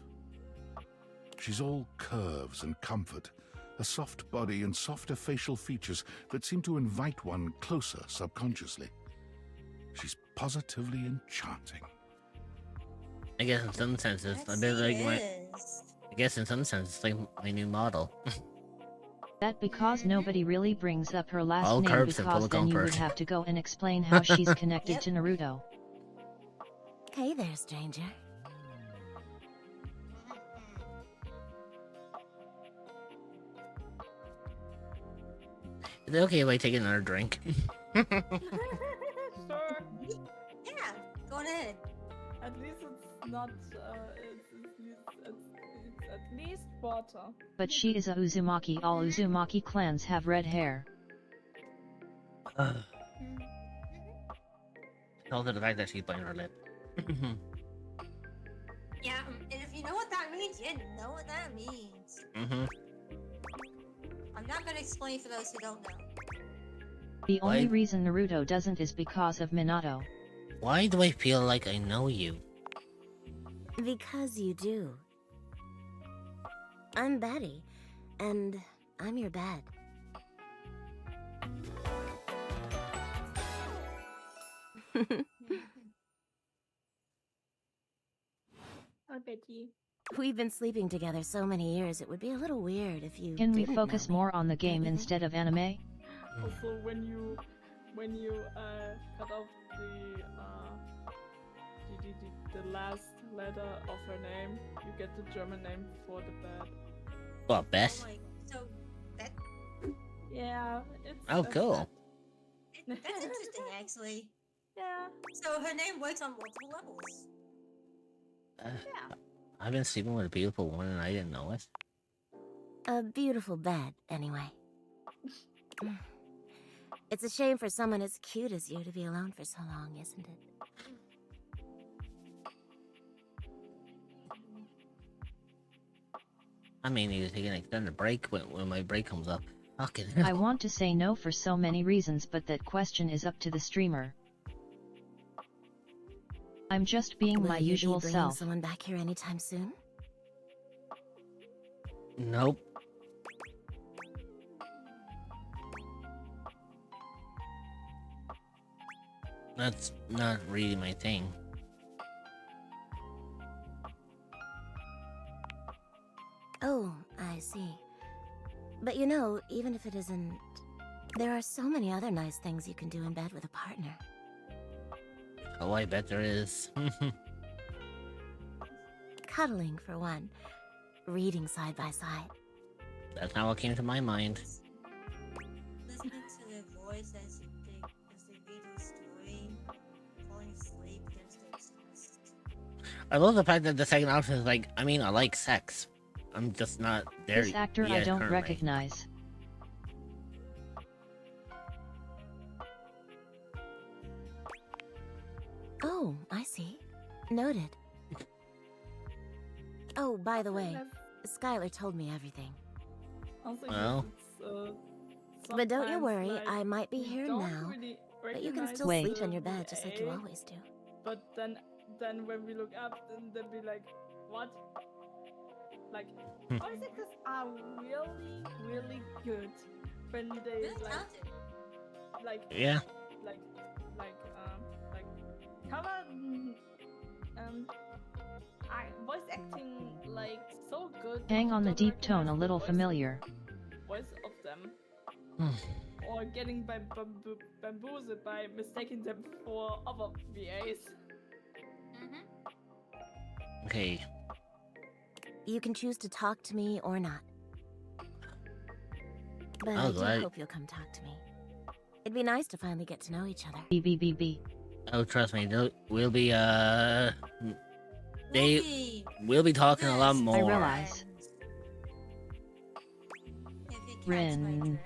[SPEAKER 10] She's all curves and comfort, a soft body and softer facial features that seem to invite one closer subconsciously. She's positively enchanting.
[SPEAKER 5] I guess in some senses, a bit like my. I guess in some senses, like my new model.
[SPEAKER 6] That because nobody really brings up her last
[SPEAKER 5] All
[SPEAKER 6] name
[SPEAKER 5] curbs and
[SPEAKER 6] because
[SPEAKER 5] full
[SPEAKER 6] then you would
[SPEAKER 5] comfort.
[SPEAKER 6] have to go and explain how she's connected to Naruto.
[SPEAKER 19] Hey there, stranger.
[SPEAKER 5] Is it okay if I take another drink?
[SPEAKER 7] Sure.
[SPEAKER 3] Yeah, go ahead.
[SPEAKER 7] At least it's not. It's at least water.
[SPEAKER 6] But she is a Uzumaki. All Uzumaki clans have red hair.
[SPEAKER 5] Also, the fact that she's biting her lip.
[SPEAKER 3] Yeah, and if you know what that means, you know what that means.
[SPEAKER 5] Mm-hmm.
[SPEAKER 3] I'm not gonna explain for those who don't know.
[SPEAKER 6] The only reason Naruto doesn't is because of Minato.
[SPEAKER 5] Why do I feel like I know you?
[SPEAKER 19] Because you do. I'm Betty, and I'm your bed.
[SPEAKER 7] Hi, Betty.
[SPEAKER 19] We've been sleeping together so many years, it would be a little weird if you
[SPEAKER 6] Can we
[SPEAKER 19] didn't
[SPEAKER 6] focus
[SPEAKER 19] know me.
[SPEAKER 6] more on the game instead of anime?
[SPEAKER 7] Also, when you cut off the last letter of her name, you get the German name for the bed.
[SPEAKER 5] What, Beth?
[SPEAKER 3] So that
[SPEAKER 7] Yeah, it's.
[SPEAKER 5] Oh, cool.
[SPEAKER 3] that's interesting, actually.
[SPEAKER 7] Yeah.
[SPEAKER 3] So her name works on multiple levels.
[SPEAKER 7] Yeah.
[SPEAKER 5] I've been sleeping with a beautiful woman and I didn't know it.
[SPEAKER 19] A beautiful bed, anyway. It's a shame for someone as cute as you to be alone for so long, isn't it?
[SPEAKER 5] I may need to take an extended break when my break comes up. Fucking
[SPEAKER 6] I
[SPEAKER 5] hell.
[SPEAKER 6] want to say no for so many reasons, but that question is up to the streamer. I'm just being my
[SPEAKER 19] Will you
[SPEAKER 6] usual
[SPEAKER 19] be bringing
[SPEAKER 6] self.
[SPEAKER 19] someone back here anytime soon?
[SPEAKER 5] Nope. That's not really my thing.
[SPEAKER 19] Oh, I see. But you know, even if it isn't, there are so many other nice things you can do in bed with a partner.
[SPEAKER 5] Oh, I bet there is.
[SPEAKER 19] Cuddling, for one. Reading side by side.
[SPEAKER 5] That's not what came to my mind.
[SPEAKER 3] Listening to their voice as they read a story, falling asleep against their chest.
[SPEAKER 5] I love the fact that the second option is like, I mean, I like sex. I'm just not there
[SPEAKER 6] This actor I
[SPEAKER 5] yet
[SPEAKER 6] don't
[SPEAKER 5] currently.
[SPEAKER 6] recognize.
[SPEAKER 19] Oh, I see. Noted. Oh, by the way, Skylar told me everything.
[SPEAKER 7] Also,
[SPEAKER 5] Well.
[SPEAKER 19] But don't you
[SPEAKER 7] sometimes,
[SPEAKER 19] worry,
[SPEAKER 7] like,
[SPEAKER 19] I might be
[SPEAKER 7] we
[SPEAKER 19] here
[SPEAKER 7] don't
[SPEAKER 19] now.
[SPEAKER 7] really
[SPEAKER 19] But you can
[SPEAKER 7] recognize
[SPEAKER 19] still
[SPEAKER 7] the
[SPEAKER 19] sleep in your bed just like you
[SPEAKER 7] A,
[SPEAKER 19] always do.
[SPEAKER 7] But then when we look up, then they'll be like, what? Like, Isaacs are really, really good when they like,
[SPEAKER 5] Yeah.
[SPEAKER 7] like, come on, voice acting like so good.
[SPEAKER 6] Hang on, the
[SPEAKER 7] Don't
[SPEAKER 6] deep tone a
[SPEAKER 7] recognize the
[SPEAKER 6] little familiar.
[SPEAKER 7] voice of them. Or getting bamboozled by mistaking them for other VAs.
[SPEAKER 5] Okay.
[SPEAKER 19] You can choose to talk to me or not. But
[SPEAKER 5] Oh,
[SPEAKER 19] I do
[SPEAKER 5] right.
[SPEAKER 19] hope you'll come talk to me. It'd be nice to finally get to know each other.
[SPEAKER 6] BBBB.
[SPEAKER 5] Oh, trust me, we'll be we'll be talking a lot more.
[SPEAKER 6] I realize. Rin.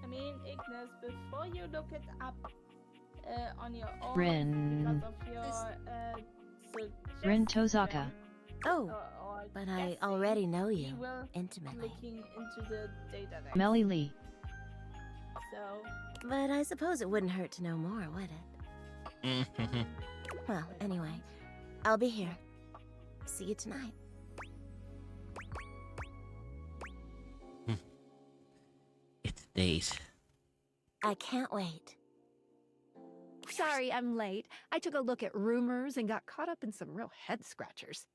[SPEAKER 7] I mean, Ignis, before you look it up on your own
[SPEAKER 6] Rin.
[SPEAKER 7] because of your
[SPEAKER 6] Rin Tozaka.
[SPEAKER 19] Oh,
[SPEAKER 7] or
[SPEAKER 19] but I
[SPEAKER 7] guessing,
[SPEAKER 19] already know
[SPEAKER 7] we
[SPEAKER 19] you
[SPEAKER 7] will
[SPEAKER 19] intimately.
[SPEAKER 7] looking into the database.
[SPEAKER 6] Melly Lee.
[SPEAKER 7] So,
[SPEAKER 19] But I suppose it wouldn't hurt to know more, would it? Well, anyway, I'll be here. See you tonight.
[SPEAKER 5] It's date.
[SPEAKER 19] I can't wait.
[SPEAKER 13] Sorry, I'm late. I took a look at rumors and got caught up in some real head scratchers.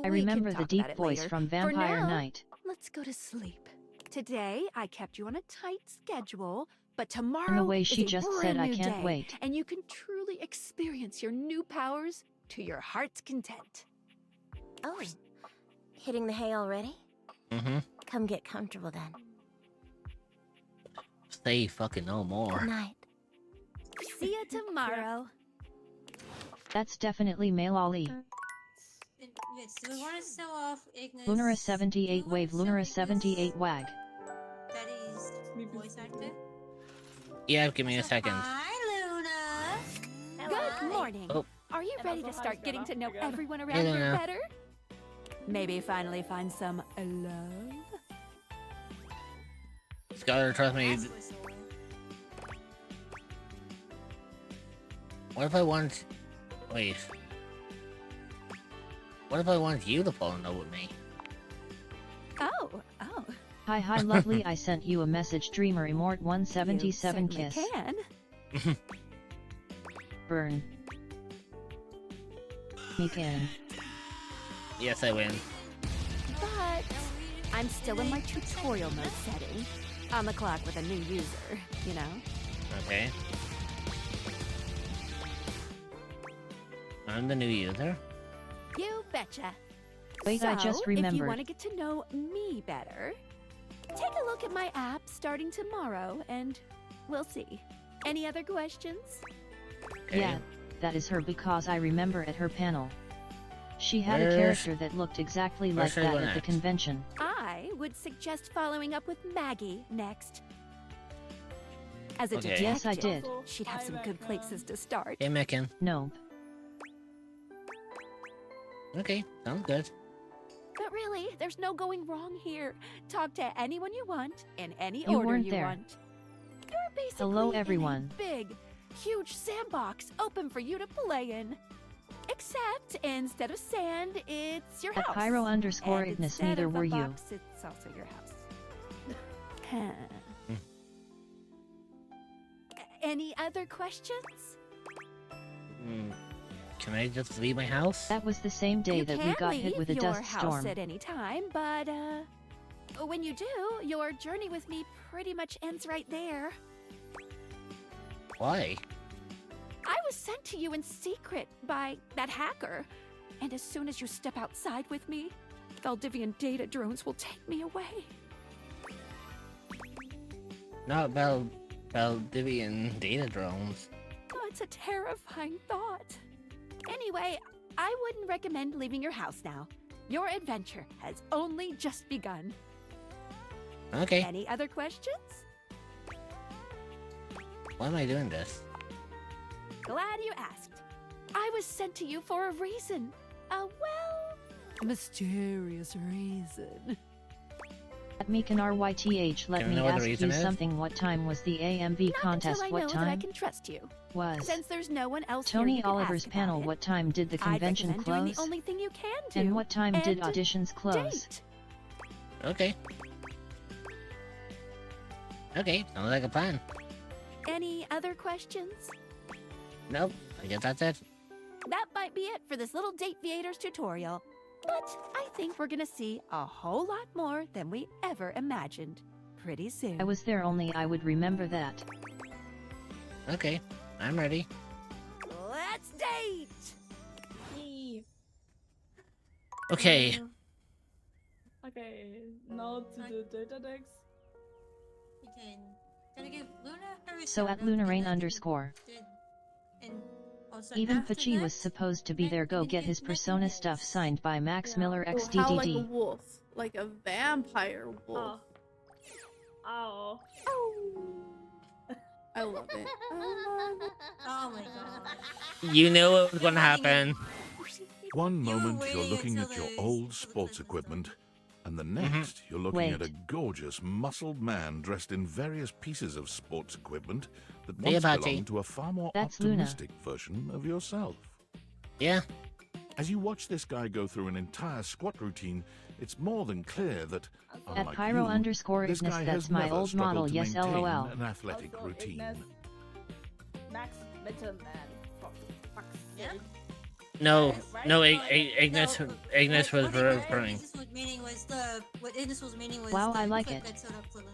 [SPEAKER 6] I
[SPEAKER 13] We can
[SPEAKER 6] remember the
[SPEAKER 13] talk
[SPEAKER 6] deep
[SPEAKER 13] about it
[SPEAKER 6] voice
[SPEAKER 13] later.
[SPEAKER 6] from
[SPEAKER 13] For
[SPEAKER 6] Vampire
[SPEAKER 13] now,
[SPEAKER 6] Knight.
[SPEAKER 13] let's go to sleep. Today, I kept you on a tight schedule, but tomorrow
[SPEAKER 6] And the way
[SPEAKER 13] is
[SPEAKER 6] she
[SPEAKER 13] a
[SPEAKER 6] just
[SPEAKER 13] brand
[SPEAKER 6] said, I
[SPEAKER 13] new
[SPEAKER 6] can't
[SPEAKER 13] day,
[SPEAKER 6] wait.
[SPEAKER 13] and you can truly experience your new powers to your heart's content.
[SPEAKER 19] Oh, hitting the hay already?
[SPEAKER 5] Mm-hmm.
[SPEAKER 19] Come get comfortable then.
[SPEAKER 5] Say fucking no more.
[SPEAKER 19] Good night.
[SPEAKER 13] See you tomorrow.
[SPEAKER 6] That's definitely Male Ali.
[SPEAKER 3] Yes, do we want to sell off Ignis?
[SPEAKER 6] Lunara 78 Wave Lunara 78 Wag.
[SPEAKER 3] Betty's voice actor?
[SPEAKER 5] Yeah, give me a second.
[SPEAKER 3] Hi, Luna.
[SPEAKER 13] Good morning.
[SPEAKER 5] Oh.
[SPEAKER 13] Are you ready to start getting to know everyone around
[SPEAKER 5] Hey,
[SPEAKER 13] here
[SPEAKER 5] Luna.
[SPEAKER 13] better? Maybe finally find some love?
[SPEAKER 5] Skylar, trust me. What if I want... Wait. What if I want you to fall in love with me?
[SPEAKER 13] Oh.
[SPEAKER 6] Hi lovely, I sent you a message Dreamer Immort 177
[SPEAKER 13] You
[SPEAKER 6] kiss.
[SPEAKER 13] can.
[SPEAKER 6] Burn. Me can.
[SPEAKER 5] Yes, I win.
[SPEAKER 13] But I'm still in my tutorial mode setting. On the clock with a new user, you know?
[SPEAKER 5] Okay. I'm the new user.
[SPEAKER 13] You betcha.
[SPEAKER 6] Wait,
[SPEAKER 13] so,
[SPEAKER 6] I just
[SPEAKER 13] if you
[SPEAKER 6] remembered.
[SPEAKER 13] want to get to know me better, take a look at my app starting tomorrow and we'll see. Any other questions?
[SPEAKER 5] Okay.
[SPEAKER 6] Yeah, that is her because I remember at her panel. She had a
[SPEAKER 5] Where's-
[SPEAKER 6] character that looked exactly
[SPEAKER 5] where
[SPEAKER 6] like
[SPEAKER 5] should I
[SPEAKER 6] that
[SPEAKER 5] go
[SPEAKER 6] at the
[SPEAKER 5] next?
[SPEAKER 6] convention.
[SPEAKER 13] I would suggest following up with Maggie next. As a
[SPEAKER 5] Okay.
[SPEAKER 13] detective,
[SPEAKER 6] Yes, I did.
[SPEAKER 13] she'd have some good places to start.
[SPEAKER 5] Hey, Megan.
[SPEAKER 6] No.
[SPEAKER 5] Okay, sounds good.
[SPEAKER 13] But really, there's no going wrong here. Talk to anyone you want, in any
[SPEAKER 6] You
[SPEAKER 13] order
[SPEAKER 6] weren't
[SPEAKER 13] you
[SPEAKER 6] there.
[SPEAKER 13] want. You're basically
[SPEAKER 6] Hello,
[SPEAKER 13] in a
[SPEAKER 6] everyone.
[SPEAKER 13] big, huge sandbox open for you to play in. Except instead of sand, it's your
[SPEAKER 6] At
[SPEAKER 13] house.
[SPEAKER 6] Pyro _
[SPEAKER 13] And
[SPEAKER 6] Ignis,
[SPEAKER 13] instead
[SPEAKER 6] neither
[SPEAKER 13] of a
[SPEAKER 6] were you.
[SPEAKER 13] box, it's also your house. Any other questions?
[SPEAKER 5] Can I just leave my house?
[SPEAKER 6] That was the same day
[SPEAKER 13] You
[SPEAKER 6] that we
[SPEAKER 13] can
[SPEAKER 6] got hit with a
[SPEAKER 13] leave your
[SPEAKER 6] dust
[SPEAKER 13] house
[SPEAKER 6] storm.
[SPEAKER 13] at any time, but when you do, your journey with me pretty much ends right there.
[SPEAKER 5] Why?
[SPEAKER 13] I was sent to you in secret by that hacker, and as soon as you step outside with me, Valdivian data drones will take me away.
[SPEAKER 5] Not Valdivian data drones.
[SPEAKER 13] Oh, it's a terrifying thought. Anyway, I wouldn't recommend leaving your house now. Your adventure has only just begun.
[SPEAKER 5] Okay.
[SPEAKER 13] Any other questions?
[SPEAKER 5] Why am I doing this?
[SPEAKER 13] Glad you asked. I was sent to you for a reason. A mysterious reason.
[SPEAKER 6] At MekanRYTH, let
[SPEAKER 5] Can I
[SPEAKER 6] me
[SPEAKER 5] know what the
[SPEAKER 6] ask
[SPEAKER 5] reason
[SPEAKER 6] you
[SPEAKER 5] is?
[SPEAKER 6] something. What time was the AMV contest?
[SPEAKER 13] Until I
[SPEAKER 6] What
[SPEAKER 13] know that I
[SPEAKER 6] time
[SPEAKER 13] can trust you.
[SPEAKER 6] was
[SPEAKER 13] Since there's no one else here
[SPEAKER 6] Tony
[SPEAKER 13] you can
[SPEAKER 6] Oliver's
[SPEAKER 13] ask
[SPEAKER 6] panel?
[SPEAKER 13] about it,
[SPEAKER 6] What time did the
[SPEAKER 13] I'd
[SPEAKER 6] convention
[SPEAKER 13] recommend doing
[SPEAKER 6] close?
[SPEAKER 13] the only thing you can do.
[SPEAKER 6] And what time did
[SPEAKER 13] and
[SPEAKER 6] auditions close?
[SPEAKER 13] date.
[SPEAKER 5] Okay. Okay, sounds like a plan.
[SPEAKER 13] Any other questions?
[SPEAKER 5] Nope, I guess that's it.
[SPEAKER 13] That might be it for this little Date Viators tutorial. But I think we're gonna see a whole lot more than we ever imagined pretty soon.
[SPEAKER 6] I was there, only I would remember that.
[SPEAKER 5] Okay, I'm ready.
[SPEAKER 13] Let's date!
[SPEAKER 5] Okay.
[SPEAKER 7] Okay, now to the data decks.
[SPEAKER 3] Okay. Gonna give Luna her
[SPEAKER 6] So at
[SPEAKER 3] shout-out
[SPEAKER 6] Lunarain
[SPEAKER 3] because
[SPEAKER 6] underscore.
[SPEAKER 3] and also
[SPEAKER 6] Even
[SPEAKER 3] after
[SPEAKER 6] Pachi
[SPEAKER 3] that,
[SPEAKER 6] was supposed to be there. Go get his Persona stuff signed by Max Miller
[SPEAKER 20] Or how like a
[SPEAKER 6] XDDD.
[SPEAKER 20] wolf, like a vampire wolf.
[SPEAKER 7] Oh.
[SPEAKER 20] I love it.
[SPEAKER 3] Oh my god.
[SPEAKER 5] You knew what was gonna happen.
[SPEAKER 10] One moment you're
[SPEAKER 3] waiting
[SPEAKER 10] looking
[SPEAKER 3] until
[SPEAKER 10] at your
[SPEAKER 3] there's-
[SPEAKER 10] old sports equipment, and the next you're looking at a
[SPEAKER 6] Wait.
[SPEAKER 10] gorgeous, muscled man dressed in various pieces of sports equipment that
[SPEAKER 5] Hey,
[SPEAKER 10] once
[SPEAKER 5] Apache.
[SPEAKER 10] belonged to a far more
[SPEAKER 6] That's Luna.
[SPEAKER 10] optimistic version of yourself.
[SPEAKER 5] Yeah.
[SPEAKER 10] As you watch this guy go through an entire squat routine, it's more than clear that,
[SPEAKER 6] At
[SPEAKER 10] unlike
[SPEAKER 6] Pyro
[SPEAKER 10] you,
[SPEAKER 6] underscore
[SPEAKER 10] this
[SPEAKER 6] Ignis,
[SPEAKER 10] guy
[SPEAKER 6] that's
[SPEAKER 10] has
[SPEAKER 6] my
[SPEAKER 10] never
[SPEAKER 6] old
[SPEAKER 10] struggled
[SPEAKER 6] model.
[SPEAKER 10] to
[SPEAKER 6] Yes,
[SPEAKER 10] maintain
[SPEAKER 6] LOL.
[SPEAKER 10] an athletic
[SPEAKER 7] Also,
[SPEAKER 10] routine.
[SPEAKER 7] Ignis, Max Mittelman. For fuck's sake.
[SPEAKER 5] No,
[SPEAKER 7] Right?
[SPEAKER 5] no,
[SPEAKER 7] No,
[SPEAKER 5] Ignis was referring.
[SPEAKER 3] What Ignis was meaning was
[SPEAKER 6] Wow,
[SPEAKER 3] the
[SPEAKER 6] I like
[SPEAKER 3] clip
[SPEAKER 6] it.
[SPEAKER 3] that showed up for Luna.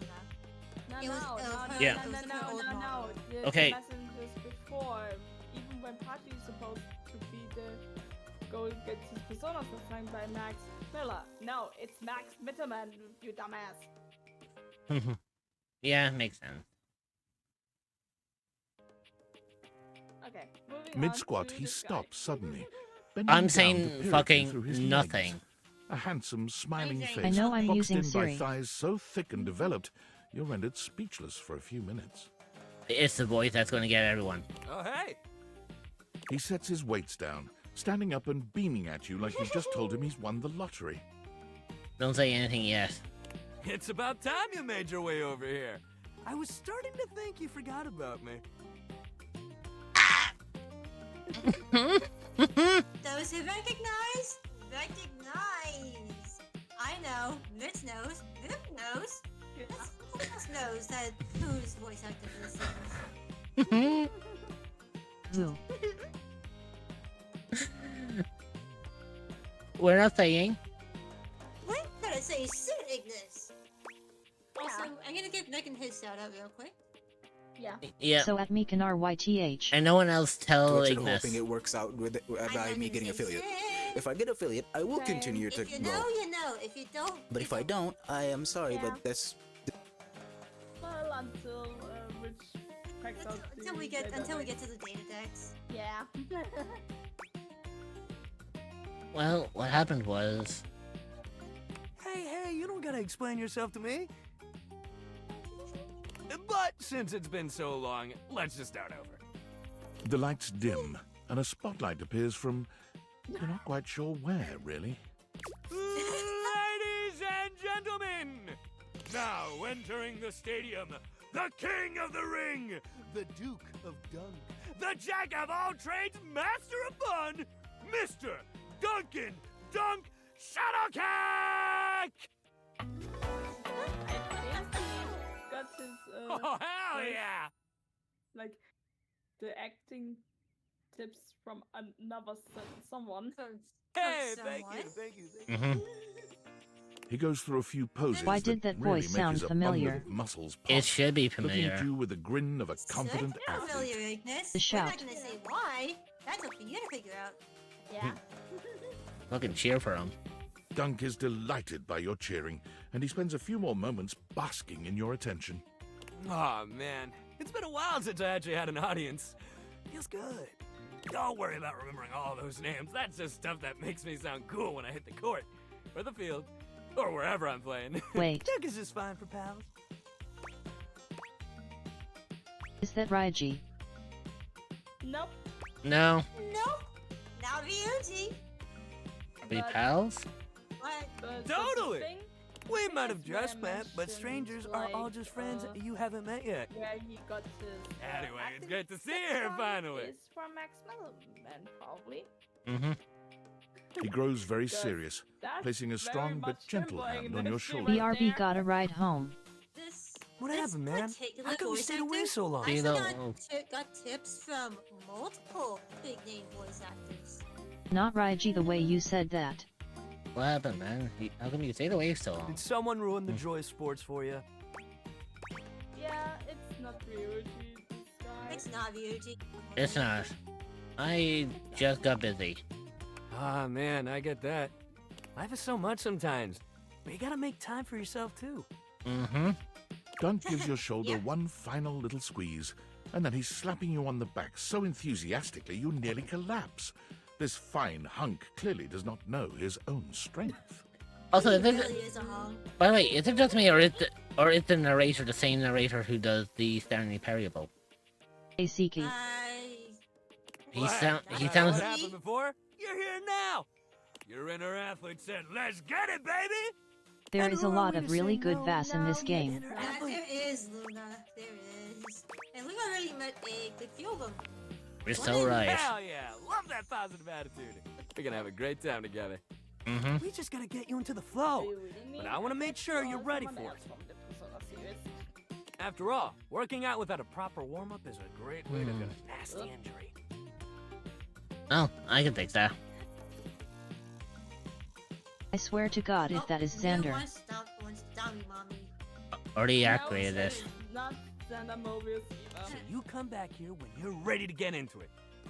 [SPEAKER 7] No,
[SPEAKER 3] It was,
[SPEAKER 7] no,
[SPEAKER 3] her-
[SPEAKER 5] Yeah.
[SPEAKER 3] it was her old model.
[SPEAKER 7] no. The
[SPEAKER 5] Okay.
[SPEAKER 7] messages before, even when Pachi is supposed to be the go get his Persona stuff signed by Max Miller. No, it's Max Mittelman, you dumbass.
[SPEAKER 5] Yeah, makes sense.
[SPEAKER 7] Okay, moving on
[SPEAKER 10] Mid-squat,
[SPEAKER 7] to
[SPEAKER 10] he
[SPEAKER 7] this guy.
[SPEAKER 10] stops suddenly. bending
[SPEAKER 5] I'm
[SPEAKER 10] down to
[SPEAKER 5] saying
[SPEAKER 10] peer at you
[SPEAKER 5] fucking
[SPEAKER 10] through his
[SPEAKER 5] nothing.
[SPEAKER 10] legs. A handsome, smiling
[SPEAKER 3] I
[SPEAKER 10] face
[SPEAKER 6] know I'm
[SPEAKER 10] boxed
[SPEAKER 6] using
[SPEAKER 10] in
[SPEAKER 6] Siri.
[SPEAKER 10] by thighs so thick and developed, you're rendered speechless for a few minutes.
[SPEAKER 5] It's the voice that's gonna get everyone.
[SPEAKER 14] Oh, hey!
[SPEAKER 10] He sets his weights down, standing up and beaming at you like you've just told him he's won the lottery.
[SPEAKER 5] Don't say anything yet.
[SPEAKER 21] It's about time you made your way over here. I was starting to think you forgot about me.
[SPEAKER 3] Those who recognize, recognize. I know. Mitch knows. Vip knows. Who else knows that whose voice actor this is?
[SPEAKER 6] Who?
[SPEAKER 5] We're not saying.
[SPEAKER 3] What? Gotta say soon, Ignis. Also, I'm gonna give Megan his shout out real quick.
[SPEAKER 7] Yeah.
[SPEAKER 5] Yeah.
[SPEAKER 6] So at MekanRYTH.
[SPEAKER 5] And no one else tell
[SPEAKER 22] Tortured
[SPEAKER 5] Ignis.
[SPEAKER 22] hoping it works out with by me getting affiliate. If I get affiliate, I will continue to
[SPEAKER 3] If you
[SPEAKER 22] grow.
[SPEAKER 3] know, you know. If you don't,
[SPEAKER 22] But if I don't, I am sorry,
[SPEAKER 7] Yeah.
[SPEAKER 22] but that's
[SPEAKER 7] Well, until Rich cracks out
[SPEAKER 3] until
[SPEAKER 7] the
[SPEAKER 3] we get
[SPEAKER 7] data deck.
[SPEAKER 3] to the data decks.
[SPEAKER 7] Yeah.
[SPEAKER 5] Well, what happened was.
[SPEAKER 21] Hey, you don't gotta explain yourself to me. But since it's been so long, let's just start over.
[SPEAKER 10] The lights dim, and a spotlight appears from... You're not quite sure where, really.
[SPEAKER 21] Ladies and gentlemen, now entering the stadium, the king of the ring, the Duke of Dunk, the jack of all trades, master of fun, Mr. Duncan Dunk Shadowcack!
[SPEAKER 7] I think he got his.
[SPEAKER 21] Oh, hell
[SPEAKER 7] voice,
[SPEAKER 21] yeah!
[SPEAKER 7] Like the acting tips from another someone.
[SPEAKER 21] Hey, thank you.
[SPEAKER 10] He goes through a few poses
[SPEAKER 6] Why did that
[SPEAKER 10] really
[SPEAKER 6] voice
[SPEAKER 10] make
[SPEAKER 6] sound
[SPEAKER 10] his
[SPEAKER 6] familiar?
[SPEAKER 10] abundant muscles pop,
[SPEAKER 5] It should be
[SPEAKER 10] looking
[SPEAKER 5] familiar.
[SPEAKER 10] at you with the grin of a confident athlete.
[SPEAKER 3] Familiar, Ignis.
[SPEAKER 6] The
[SPEAKER 3] We're
[SPEAKER 6] shout.
[SPEAKER 3] not gonna say why. That's up for you to figure out.
[SPEAKER 7] Yeah.
[SPEAKER 5] Fucking cheer for him.
[SPEAKER 10] Dunk is delighted by your cheering, and he spends a few more moments basking in your attention.
[SPEAKER 21] Aw, man. It's been a while since I actually had an audience. Feels good. Don't worry about remembering all those names. That's just stuff that makes me sound cool when I hit the court, or the field, or wherever I'm playing.
[SPEAKER 6] Wait.
[SPEAKER 21] Dunk is just fine for pals.
[SPEAKER 6] Is that Raiji?
[SPEAKER 7] Nope.
[SPEAKER 5] No.
[SPEAKER 3] Nope. not Ryuji.
[SPEAKER 5] Are we pals?
[SPEAKER 3] What?
[SPEAKER 21] Totally!
[SPEAKER 7] Thing,
[SPEAKER 21] We might have
[SPEAKER 7] Where
[SPEAKER 21] just met, but
[SPEAKER 7] mentioned,
[SPEAKER 21] strangers are all just friends you haven't met yet.
[SPEAKER 7] where he got his.
[SPEAKER 21] Anyway, it's
[SPEAKER 7] acting
[SPEAKER 21] great to see
[SPEAKER 7] skills
[SPEAKER 21] you here
[SPEAKER 7] from
[SPEAKER 21] finally.
[SPEAKER 7] Is from Max Melloman, probably.
[SPEAKER 5] Mm-hmm.
[SPEAKER 10] He grows very
[SPEAKER 7] Because
[SPEAKER 10] serious,
[SPEAKER 7] that's
[SPEAKER 10] placing a
[SPEAKER 7] very
[SPEAKER 10] strong but
[SPEAKER 7] much
[SPEAKER 10] gentle
[SPEAKER 7] trembling
[SPEAKER 10] hand
[SPEAKER 7] in
[SPEAKER 10] on your
[SPEAKER 7] this scene
[SPEAKER 10] shoulder.
[SPEAKER 7] right
[SPEAKER 6] BRB got a ride home.
[SPEAKER 21] What
[SPEAKER 3] This
[SPEAKER 21] happened, man?
[SPEAKER 3] particular
[SPEAKER 21] How come you
[SPEAKER 3] voice
[SPEAKER 21] stayed away
[SPEAKER 3] actor
[SPEAKER 21] so long?
[SPEAKER 5] See,
[SPEAKER 3] actually
[SPEAKER 5] though-
[SPEAKER 3] got tips from multiple big name voice actors.
[SPEAKER 6] Not Raiji the way you said that.
[SPEAKER 5] What happened, man? How come you stayed away so long?
[SPEAKER 21] Did someone ruin the joy of sports for you?
[SPEAKER 7] Yeah, it's not Ryuji, this guy.
[SPEAKER 3] It's not Ryuji.
[SPEAKER 5] It's not. I just got busy.
[SPEAKER 21] Ah, man, I get that. Life is so much sometimes, but you gotta make time for yourself too.
[SPEAKER 5] Mm-hmm.
[SPEAKER 10] Dunk gives your shoulder one final little squeeze, and then he's slapping you on the back so enthusiastically you nearly collapse. This fine hunk clearly does not know his own strength.
[SPEAKER 5] Also,
[SPEAKER 3] He
[SPEAKER 5] is it,
[SPEAKER 3] really is a hunk.
[SPEAKER 5] by the way, is it just me, or is the narrator the same narrator who does the Stanley Parable?
[SPEAKER 6] Asiki.
[SPEAKER 5] He
[SPEAKER 21] What?
[SPEAKER 5] sounds. He
[SPEAKER 21] What
[SPEAKER 5] sounds.
[SPEAKER 21] happened before? You're here now. Your inner athlete said, "Let's get it, baby."
[SPEAKER 6] There
[SPEAKER 21] And
[SPEAKER 6] is a
[SPEAKER 21] who are
[SPEAKER 6] lot
[SPEAKER 21] we
[SPEAKER 6] of
[SPEAKER 21] to
[SPEAKER 6] really
[SPEAKER 21] say
[SPEAKER 6] good
[SPEAKER 21] no
[SPEAKER 6] Vass in this
[SPEAKER 21] now,
[SPEAKER 6] game.
[SPEAKER 21] inner
[SPEAKER 3] Yeah,
[SPEAKER 21] athlete?
[SPEAKER 3] there is, Luna. There is. And we already met a good few of them.
[SPEAKER 5] You're so right.
[SPEAKER 21] Hell yeah, love that positive attitude. We're gonna have a great time together.
[SPEAKER 5] Mm-hmm.
[SPEAKER 21] We just gotta get you into the flow. But I want to make sure you're ready for
[SPEAKER 7] Someone
[SPEAKER 21] it.
[SPEAKER 7] else from the Persona series.
[SPEAKER 21] After all, working out without a proper warm-up is a great way to get a nasty injury.
[SPEAKER 5] Oh, I can fix that.
[SPEAKER 6] I swear to God if that is
[SPEAKER 3] You
[SPEAKER 6] Xander.
[SPEAKER 3] want to stop going to dummy, mommy.
[SPEAKER 5] Already
[SPEAKER 7] No,
[SPEAKER 5] activated
[SPEAKER 7] it's
[SPEAKER 5] this.
[SPEAKER 7] Not Xander Mobius either.
[SPEAKER 21] So you come back here when you're ready to get into it.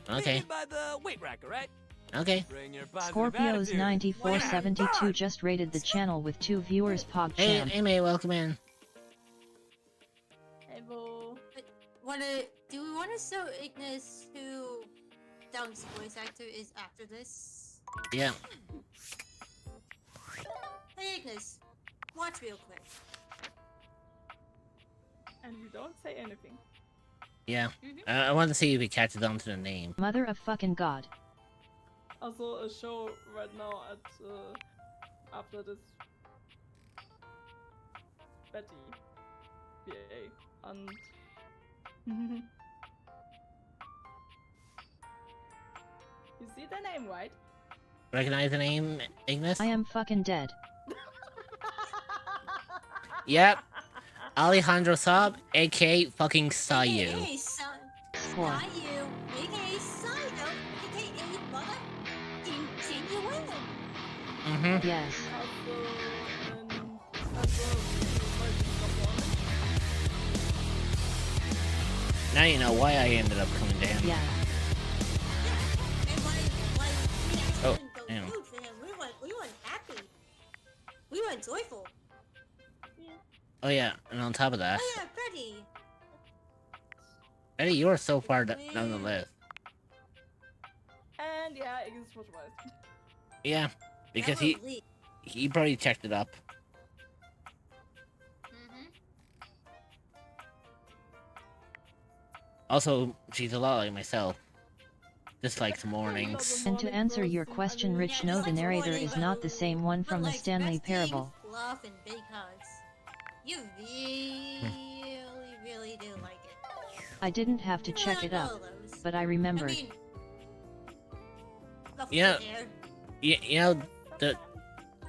[SPEAKER 5] Okay.
[SPEAKER 21] Maybe by the weight racker, right?
[SPEAKER 5] Okay.
[SPEAKER 21] Bring your positive
[SPEAKER 6] Scorpios
[SPEAKER 21] attitude.
[SPEAKER 6] 9472 just rated the channel with 2 viewers.
[SPEAKER 5] Hey,
[SPEAKER 6] PogChamp.
[SPEAKER 5] hey, May, welcome in.
[SPEAKER 7] Hey, Bo.
[SPEAKER 3] Do we want to show Ignis who Dunk's voice actor is after this?
[SPEAKER 5] Yeah.
[SPEAKER 3] Hey Ignis, watch real quick.
[SPEAKER 7] And we don't say anything.
[SPEAKER 5] Yeah. I want to see if he catches on to the name.
[SPEAKER 6] Mother of fucking God.
[SPEAKER 7] Also, a show right now at after this Betty BA and you see the name, right?
[SPEAKER 5] Recognize the name, Ignis?
[SPEAKER 6] I am fucking dead.
[SPEAKER 5] Yep. Alejandro Saab, aka fucking Sayu.
[SPEAKER 3] Hey, son.
[SPEAKER 6] What?
[SPEAKER 3] Sayu, aka Sayo, aka Mother Continuing.
[SPEAKER 5] Mm-hmm.
[SPEAKER 6] Yes.
[SPEAKER 5] Now you know why I ended up coming down.
[SPEAKER 6] Yeah.
[SPEAKER 3] And why we actually
[SPEAKER 5] Oh,
[SPEAKER 3] didn't go
[SPEAKER 5] damn.
[SPEAKER 3] food for him. We went happy. We went joyful.
[SPEAKER 5] Oh yeah, and on top of that,
[SPEAKER 3] Oh yeah, Betty.
[SPEAKER 5] Eddie, you are so far down the list.
[SPEAKER 7] And yeah, Ignis was right.
[SPEAKER 5] Yeah, because
[SPEAKER 3] Emily.
[SPEAKER 5] he probably checked it up. Also, she's a lot like myself. Just likes mornings.
[SPEAKER 6] And to answer your question, Rich, no, the narrator is not the same one from the Stanley Parable.
[SPEAKER 3] Fluff and big hugs. You really do like it.
[SPEAKER 6] I didn't have to check it up, but I remembered.
[SPEAKER 5] Yeah, you know,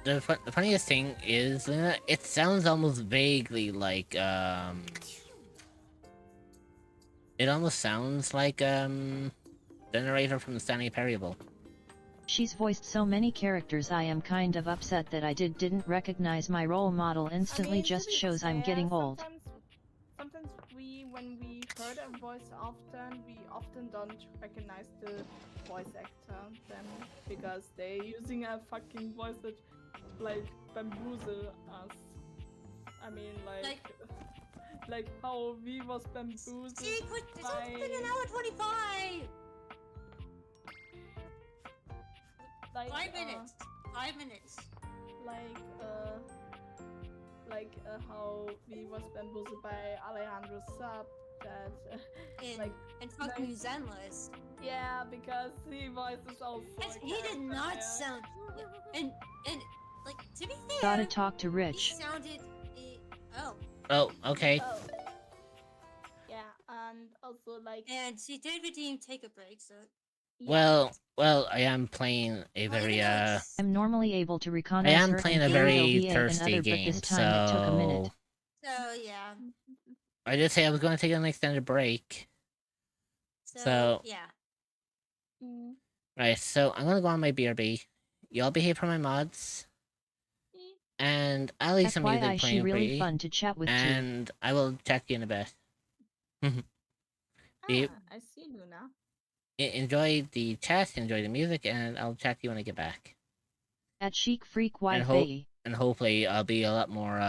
[SPEAKER 5] the funniest thing is, it sounds almost vaguely like, it almost sounds like, the narrator from the Stanley Parable.
[SPEAKER 6] She's voiced so many characters I am kind of upset that I didn't recognize my role model instantly. Just shows I'm getting old.
[SPEAKER 7] Sometimes when we heard a voice often, we often don't recognize the voice actor then because they're using a fucking voice that like bamboozle us. I mean like how we was bamboozled
[SPEAKER 3] See, put
[SPEAKER 7] by...
[SPEAKER 3] an hour 25.
[SPEAKER 7] Like,
[SPEAKER 3] 5 minutes. 5 minutes.
[SPEAKER 7] Like how we was bamboozled by Alejandro Saab that.
[SPEAKER 3] And fucking Zenless.
[SPEAKER 7] Yeah, because he voices also.
[SPEAKER 3] He did not sound. And like to be fair.
[SPEAKER 6] Gotta talk to Rich.
[SPEAKER 3] He sounded. Oh.
[SPEAKER 5] Oh, okay.
[SPEAKER 7] Oh. Yeah, and also like.
[SPEAKER 3] And she did redeem Take a Break, so.
[SPEAKER 5] Well, I am playing a very
[SPEAKER 6] I'm normally able to
[SPEAKER 5] I
[SPEAKER 6] recognize
[SPEAKER 5] am
[SPEAKER 6] her
[SPEAKER 5] playing
[SPEAKER 6] and
[SPEAKER 5] a
[SPEAKER 6] get
[SPEAKER 5] very
[SPEAKER 6] OVA
[SPEAKER 5] thirsty
[SPEAKER 6] another,
[SPEAKER 5] game,
[SPEAKER 6] but this time it took a minute.
[SPEAKER 3] So yeah.
[SPEAKER 5] I just say I was going to take an extended break. So
[SPEAKER 3] yeah.
[SPEAKER 5] Right, so I'm gonna go on my BRB. Y'all behave for my mods. And I'll leave some music
[SPEAKER 6] FYI,
[SPEAKER 5] playing
[SPEAKER 6] she
[SPEAKER 5] for
[SPEAKER 6] really
[SPEAKER 5] you.
[SPEAKER 6] fun to chat with too.
[SPEAKER 5] And I will chat to you in a bit.
[SPEAKER 7] I see Luna.
[SPEAKER 5] Enjoy the chat, enjoy the music, and I'll chat to you when I get back.
[SPEAKER 6] At Chic Freak
[SPEAKER 5] And,
[SPEAKER 6] YFA.
[SPEAKER 5] and hopefully I'll be a lot more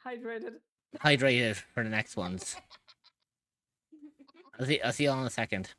[SPEAKER 7] Hydrated.
[SPEAKER 5] for the next ones. I'll see you all in a second.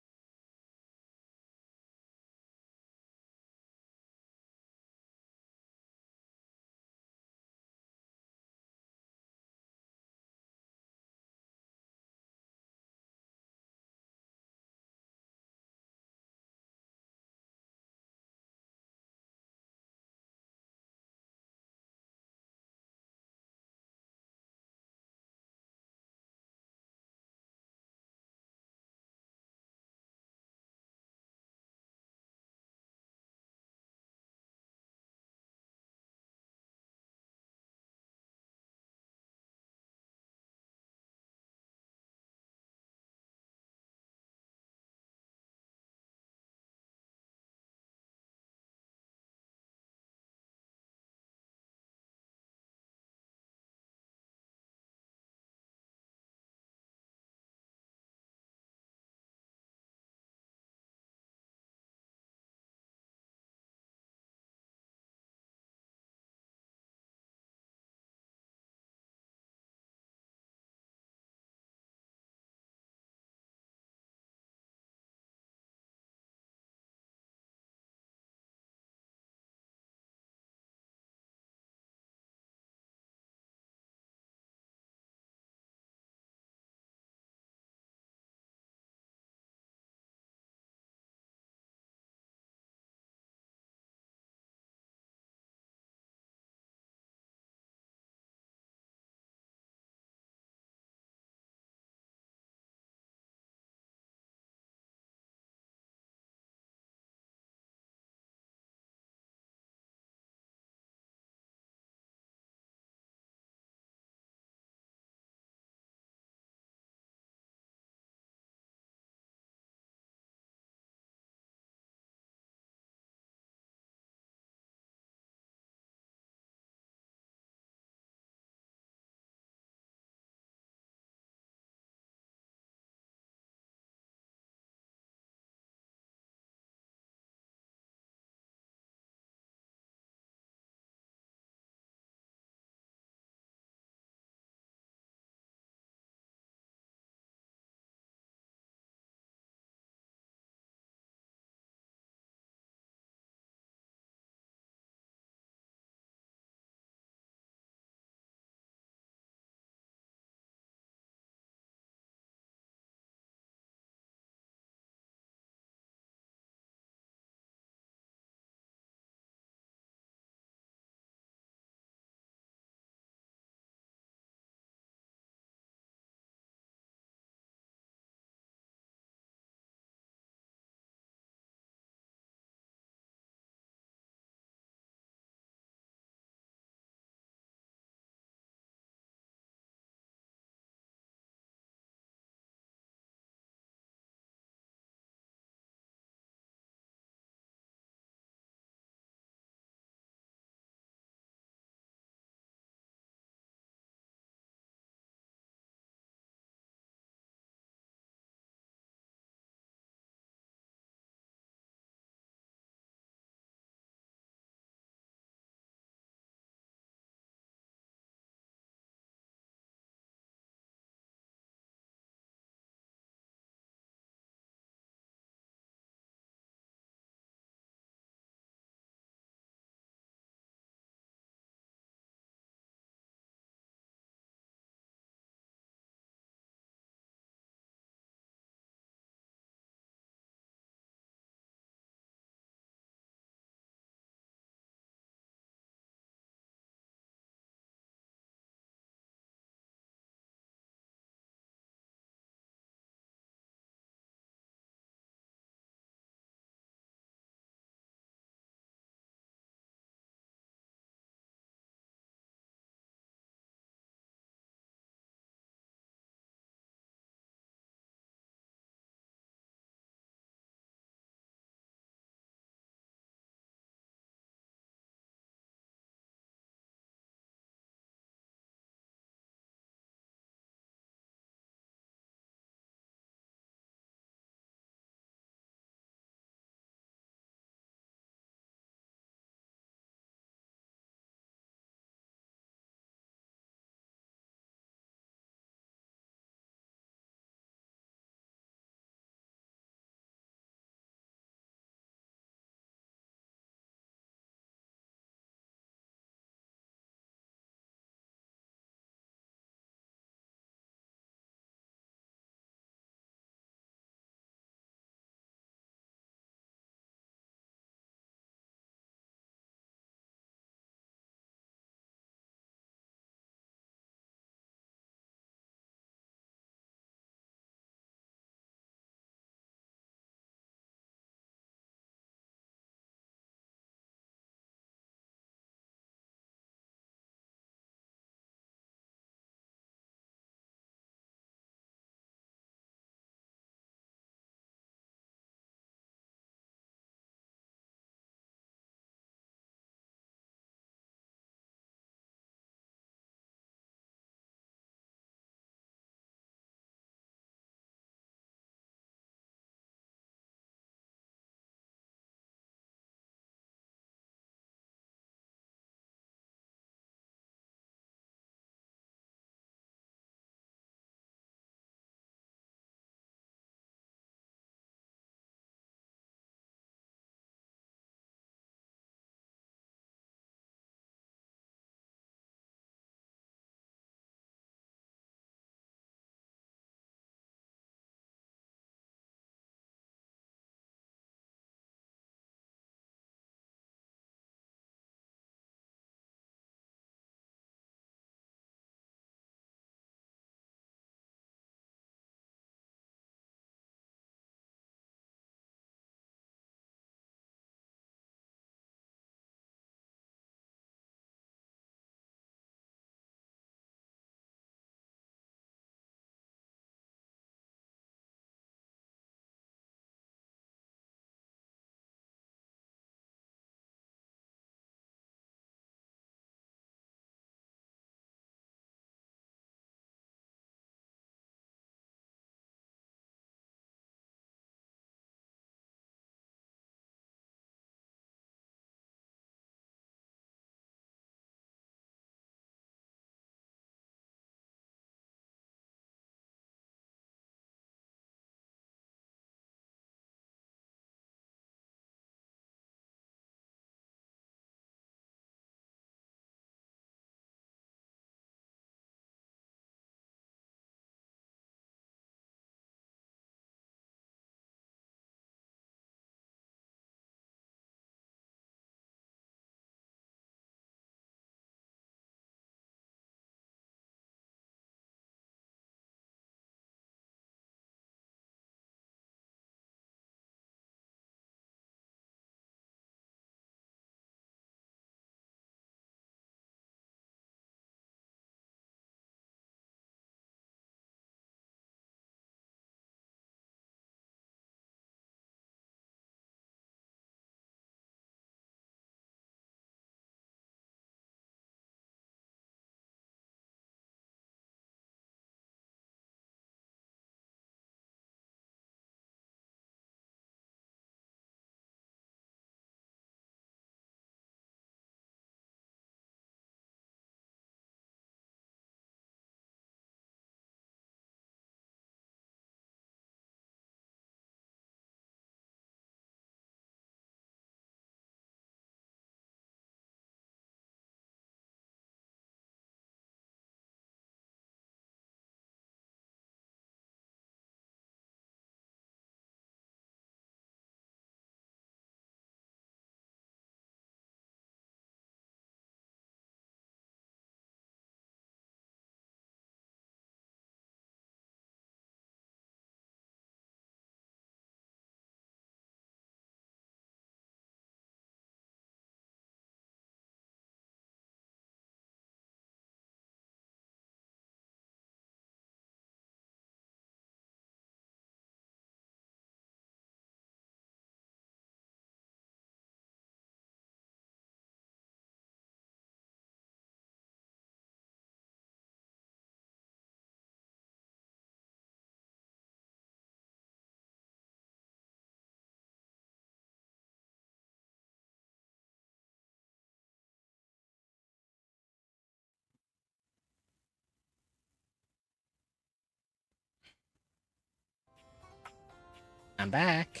[SPEAKER 5] I'm back.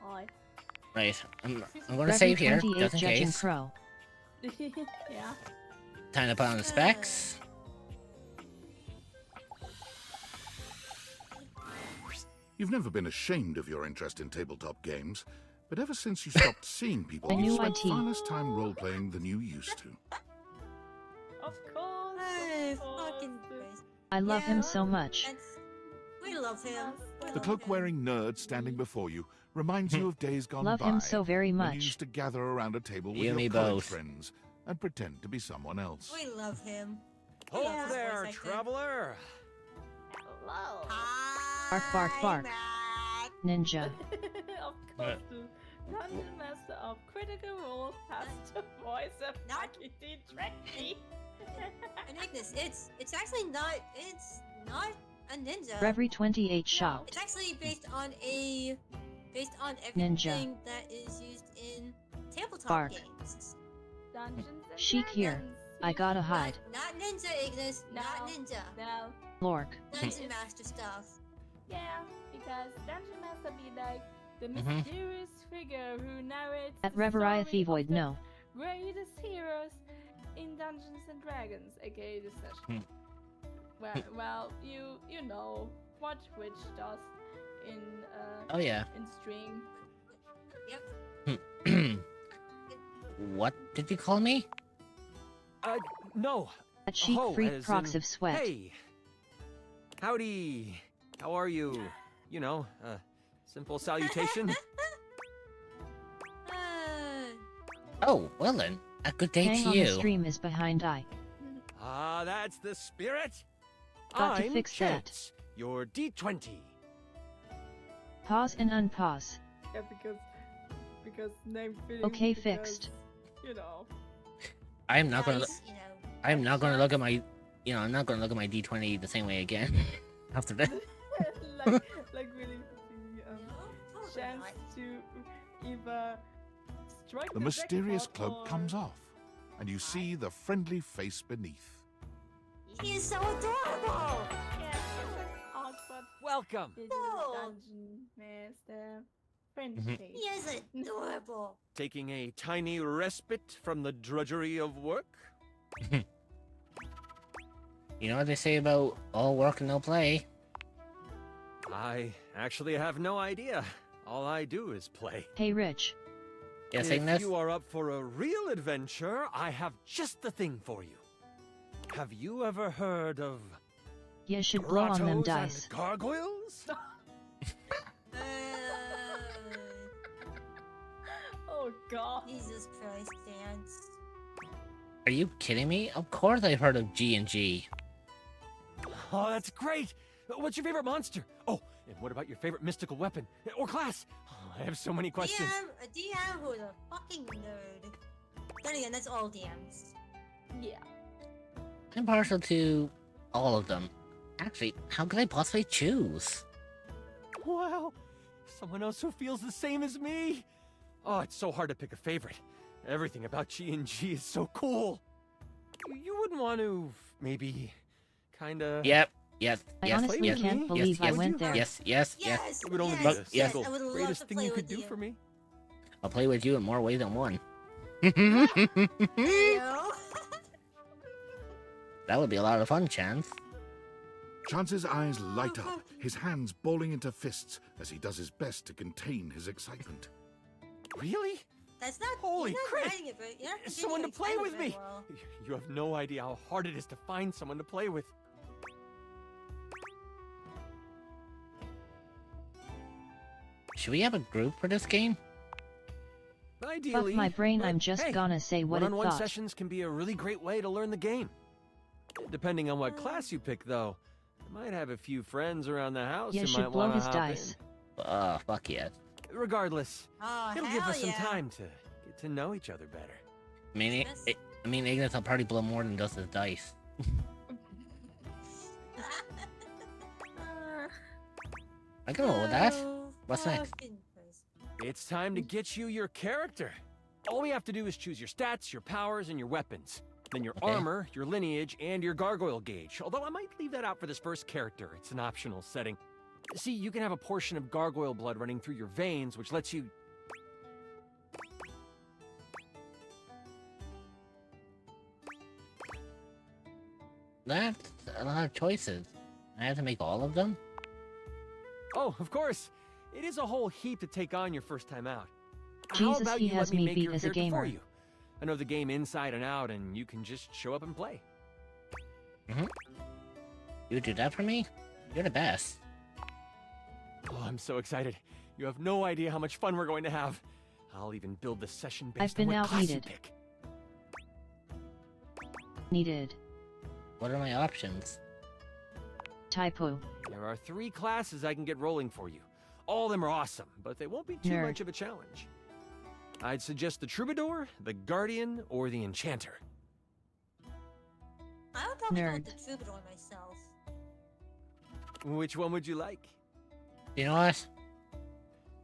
[SPEAKER 7] Hi.
[SPEAKER 5] Right, I'm gonna save here, just in
[SPEAKER 6] Judge and
[SPEAKER 5] case.
[SPEAKER 6] Crow.
[SPEAKER 7] Yeah.
[SPEAKER 5] Time to put on the specs.
[SPEAKER 10] You've never been ashamed of your interest in tabletop games, but ever since you stopped seeing people,
[SPEAKER 6] I
[SPEAKER 10] you
[SPEAKER 6] knew
[SPEAKER 10] spent
[SPEAKER 6] IT.
[SPEAKER 10] far less time role-playing than you used to.
[SPEAKER 7] Of course.
[SPEAKER 3] Hey,
[SPEAKER 7] of course.
[SPEAKER 3] fucking Chris.
[SPEAKER 6] I love him so much.
[SPEAKER 3] We love him.
[SPEAKER 10] The cloak-wearing nerd standing before you reminds you of days gone
[SPEAKER 6] Love
[SPEAKER 10] by.
[SPEAKER 6] him so very
[SPEAKER 10] when
[SPEAKER 6] much.
[SPEAKER 10] you used to gather around a table with
[SPEAKER 5] You and me
[SPEAKER 10] your college
[SPEAKER 5] both.
[SPEAKER 10] friends and pretend to be someone else.
[SPEAKER 3] We love him.
[SPEAKER 14] Ho
[SPEAKER 3] love his
[SPEAKER 14] there,
[SPEAKER 3] voice actor.
[SPEAKER 14] traveler!
[SPEAKER 7] Hello.
[SPEAKER 6] Bark, bark, bark. Ninja.
[SPEAKER 7] Of course, the Dungeon Master of Critical Role has the voice of Naki Trekkie.
[SPEAKER 3] And Ignis, it's actually not. It's not a ninja.
[SPEAKER 6] Reverie 28 shop.
[SPEAKER 3] It's actually based on
[SPEAKER 6] Ninja.
[SPEAKER 3] everything that is used in tabletop
[SPEAKER 6] Bark.
[SPEAKER 3] games.
[SPEAKER 7] Dungeons and
[SPEAKER 6] Sheik here.
[SPEAKER 7] Dragons.
[SPEAKER 6] I gotta hide.
[SPEAKER 3] Not ninja, Ignis. Not ninja.
[SPEAKER 7] No.
[SPEAKER 6] Lork.
[SPEAKER 3] Dungeon Master stuff.
[SPEAKER 7] Yeah, because Dungeon Master be like the
[SPEAKER 6] Mhm.
[SPEAKER 7] mysterious figure who narrates
[SPEAKER 6] At
[SPEAKER 7] the
[SPEAKER 6] Reveria
[SPEAKER 7] story of
[SPEAKER 6] Thevoid,
[SPEAKER 7] the
[SPEAKER 6] no.
[SPEAKER 7] greatest heroes in Dungeons and Dragons, aka the session. Well, you know what Twitch does in
[SPEAKER 5] Oh, yeah.
[SPEAKER 7] in stream.
[SPEAKER 3] Yep.
[SPEAKER 5] What did you call me?
[SPEAKER 12] No.
[SPEAKER 6] That sheep
[SPEAKER 12] Ho,
[SPEAKER 6] freak
[SPEAKER 12] as
[SPEAKER 6] procs
[SPEAKER 12] in,
[SPEAKER 6] of sweat.
[SPEAKER 12] Hey. Howdy. How are you? You know, simple salutation.
[SPEAKER 5] Oh, well then. A good day
[SPEAKER 6] Hang
[SPEAKER 5] to
[SPEAKER 6] on, the
[SPEAKER 5] you.
[SPEAKER 6] stream is behind eye.
[SPEAKER 12] Ah, that's the spirit.
[SPEAKER 6] Got to
[SPEAKER 12] I'm
[SPEAKER 6] fix that.
[SPEAKER 12] Chance, your D20.
[SPEAKER 6] Pause and unpause.
[SPEAKER 7] Yeah, because name fitting.
[SPEAKER 6] Okay,
[SPEAKER 7] because,
[SPEAKER 6] fixed.
[SPEAKER 7] You know.
[SPEAKER 5] I am not gonna.
[SPEAKER 3] Nice, you know.
[SPEAKER 5] I am not gonna look at my. You know, I'm not gonna look at my D20 the same way again. After that.
[SPEAKER 7] like really the chance to either strike
[SPEAKER 10] The
[SPEAKER 7] the
[SPEAKER 10] mysterious
[SPEAKER 7] jackpot
[SPEAKER 10] cloak
[SPEAKER 7] or-
[SPEAKER 10] comes off, and you see the friendly face beneath.
[SPEAKER 3] He is so adorable.
[SPEAKER 7] Yeah, awkward.
[SPEAKER 12] Welcome.
[SPEAKER 3] Oh.
[SPEAKER 7] Dungeon Master. Friend
[SPEAKER 5] Mhm.
[SPEAKER 7] face.
[SPEAKER 3] He is adorable.
[SPEAKER 12] Taking a tiny respite from the drudgery of work.
[SPEAKER 5] You know what they say about all work and no play?
[SPEAKER 12] I actually have no idea. All I do is play.
[SPEAKER 6] Hey, Rich.
[SPEAKER 5] Yes,
[SPEAKER 12] If
[SPEAKER 5] Ignis?
[SPEAKER 12] you are up for a real adventure, I have just the thing for you. Have you ever heard of
[SPEAKER 6] You should blow on them
[SPEAKER 12] grottos
[SPEAKER 6] dice.
[SPEAKER 12] and gargoyles?
[SPEAKER 7] Oh god.
[SPEAKER 3] Jesus Christ, dance.
[SPEAKER 5] Are you kidding me? Of course I've heard of G&G.
[SPEAKER 12] Oh, that's great. What's your favorite monster? Oh, and what about your favorite mystical weapon or class? Oh, I have so many questions.
[SPEAKER 3] A DM who's a fucking nerd. Then again, that's all DMs.
[SPEAKER 7] Yeah.
[SPEAKER 5] I'm partial to all of them. Actually, how could I possibly choose?
[SPEAKER 12] Wow, someone else who feels the same as me. Oh, it's so hard to pick a favorite. Everything about G&G is so cool. You wouldn't want to maybe kinda...
[SPEAKER 5] Yep. Yes.
[SPEAKER 6] I
[SPEAKER 5] yes.
[SPEAKER 6] honestly
[SPEAKER 5] yes,
[SPEAKER 6] can't
[SPEAKER 5] yes,
[SPEAKER 6] believe I
[SPEAKER 5] yes,
[SPEAKER 6] went there.
[SPEAKER 5] Yes. Yes. Yes.
[SPEAKER 3] Yes,
[SPEAKER 12] It would only
[SPEAKER 3] yes,
[SPEAKER 12] be the
[SPEAKER 5] yes,
[SPEAKER 12] single
[SPEAKER 3] I would love
[SPEAKER 12] greatest
[SPEAKER 3] to
[SPEAKER 12] thing
[SPEAKER 3] play
[SPEAKER 12] you could
[SPEAKER 3] with
[SPEAKER 12] do
[SPEAKER 3] you.
[SPEAKER 12] for me.
[SPEAKER 5] I'll play with you in more ways than one.
[SPEAKER 3] Heyo.
[SPEAKER 5] That would be a lot of fun, Chance.
[SPEAKER 10] Chance's eyes light up, his hands balling into fists as he does his best to contain his excitement.
[SPEAKER 12] Really?
[SPEAKER 3] That's not.
[SPEAKER 12] Holy
[SPEAKER 3] you're not
[SPEAKER 12] crap!
[SPEAKER 3] writing it, but you're not
[SPEAKER 12] Someone to
[SPEAKER 3] continuing
[SPEAKER 12] play with
[SPEAKER 3] very
[SPEAKER 12] me!
[SPEAKER 3] well.
[SPEAKER 12] You have no idea how hard it is to find someone to play with.
[SPEAKER 5] Should we have a group for this game?
[SPEAKER 12] Ideally.
[SPEAKER 6] Fuck my brain,
[SPEAKER 12] but
[SPEAKER 6] I'm just
[SPEAKER 12] hey,
[SPEAKER 6] gonna say what it
[SPEAKER 12] one-on-one
[SPEAKER 6] thought.
[SPEAKER 12] sessions can be a really great way to learn the game. Depending on what class you pick, though. I might have a few friends around the house
[SPEAKER 6] You
[SPEAKER 12] who
[SPEAKER 6] should
[SPEAKER 12] might
[SPEAKER 6] blow
[SPEAKER 12] want
[SPEAKER 6] his
[SPEAKER 12] to
[SPEAKER 6] dice.
[SPEAKER 5] Fuck yes.
[SPEAKER 12] Regardless,
[SPEAKER 3] Oh,
[SPEAKER 12] it'll
[SPEAKER 3] hell
[SPEAKER 12] give us some
[SPEAKER 3] yeah.
[SPEAKER 12] time to get to know each other better.
[SPEAKER 5] I mean, Ignis will probably blow more than just his dice. I can roll with that. What's next?
[SPEAKER 12] It's time to get you your character. All we have to do is choose your stats, your powers, and your weapons. Then your
[SPEAKER 5] Okay.
[SPEAKER 12] armor, your lineage, and your gargoyle gauge. Although I might leave that out for this first character. It's an optional setting. See, you can have a portion of gargoyle blood running through your veins, which lets you...
[SPEAKER 5] That's a lot of choices. I have to make all of them?
[SPEAKER 12] Oh, of course. It is a whole heap to take on your first time out. How
[SPEAKER 6] Jesus,
[SPEAKER 12] about
[SPEAKER 6] he
[SPEAKER 12] you
[SPEAKER 6] has
[SPEAKER 12] let me
[SPEAKER 6] me
[SPEAKER 12] make
[SPEAKER 6] beat
[SPEAKER 12] your
[SPEAKER 6] as a
[SPEAKER 12] character for
[SPEAKER 6] gamer.
[SPEAKER 12] you? I know the game inside and out, and you can just show up and play.
[SPEAKER 5] You would do that for me? You're the best.
[SPEAKER 12] Oh, I'm so excited. You have no idea how much fun we're going to have. I'll even build the session based
[SPEAKER 6] I've been
[SPEAKER 12] on what
[SPEAKER 6] out
[SPEAKER 12] class you
[SPEAKER 6] needed.
[SPEAKER 12] pick.
[SPEAKER 6] Needed.
[SPEAKER 5] What are my options?
[SPEAKER 6] Typo.
[SPEAKER 12] There are 3 classes I can get rolling for you. All of them are awesome, but they won't be too
[SPEAKER 6] Nerd.
[SPEAKER 12] much of a challenge. I'd suggest the Troubadour, the Guardian, or the Enchanter.
[SPEAKER 3] I would probably go
[SPEAKER 6] Nerd.
[SPEAKER 3] with the Troubadour myself.
[SPEAKER 12] Which one would you like?
[SPEAKER 5] You know what?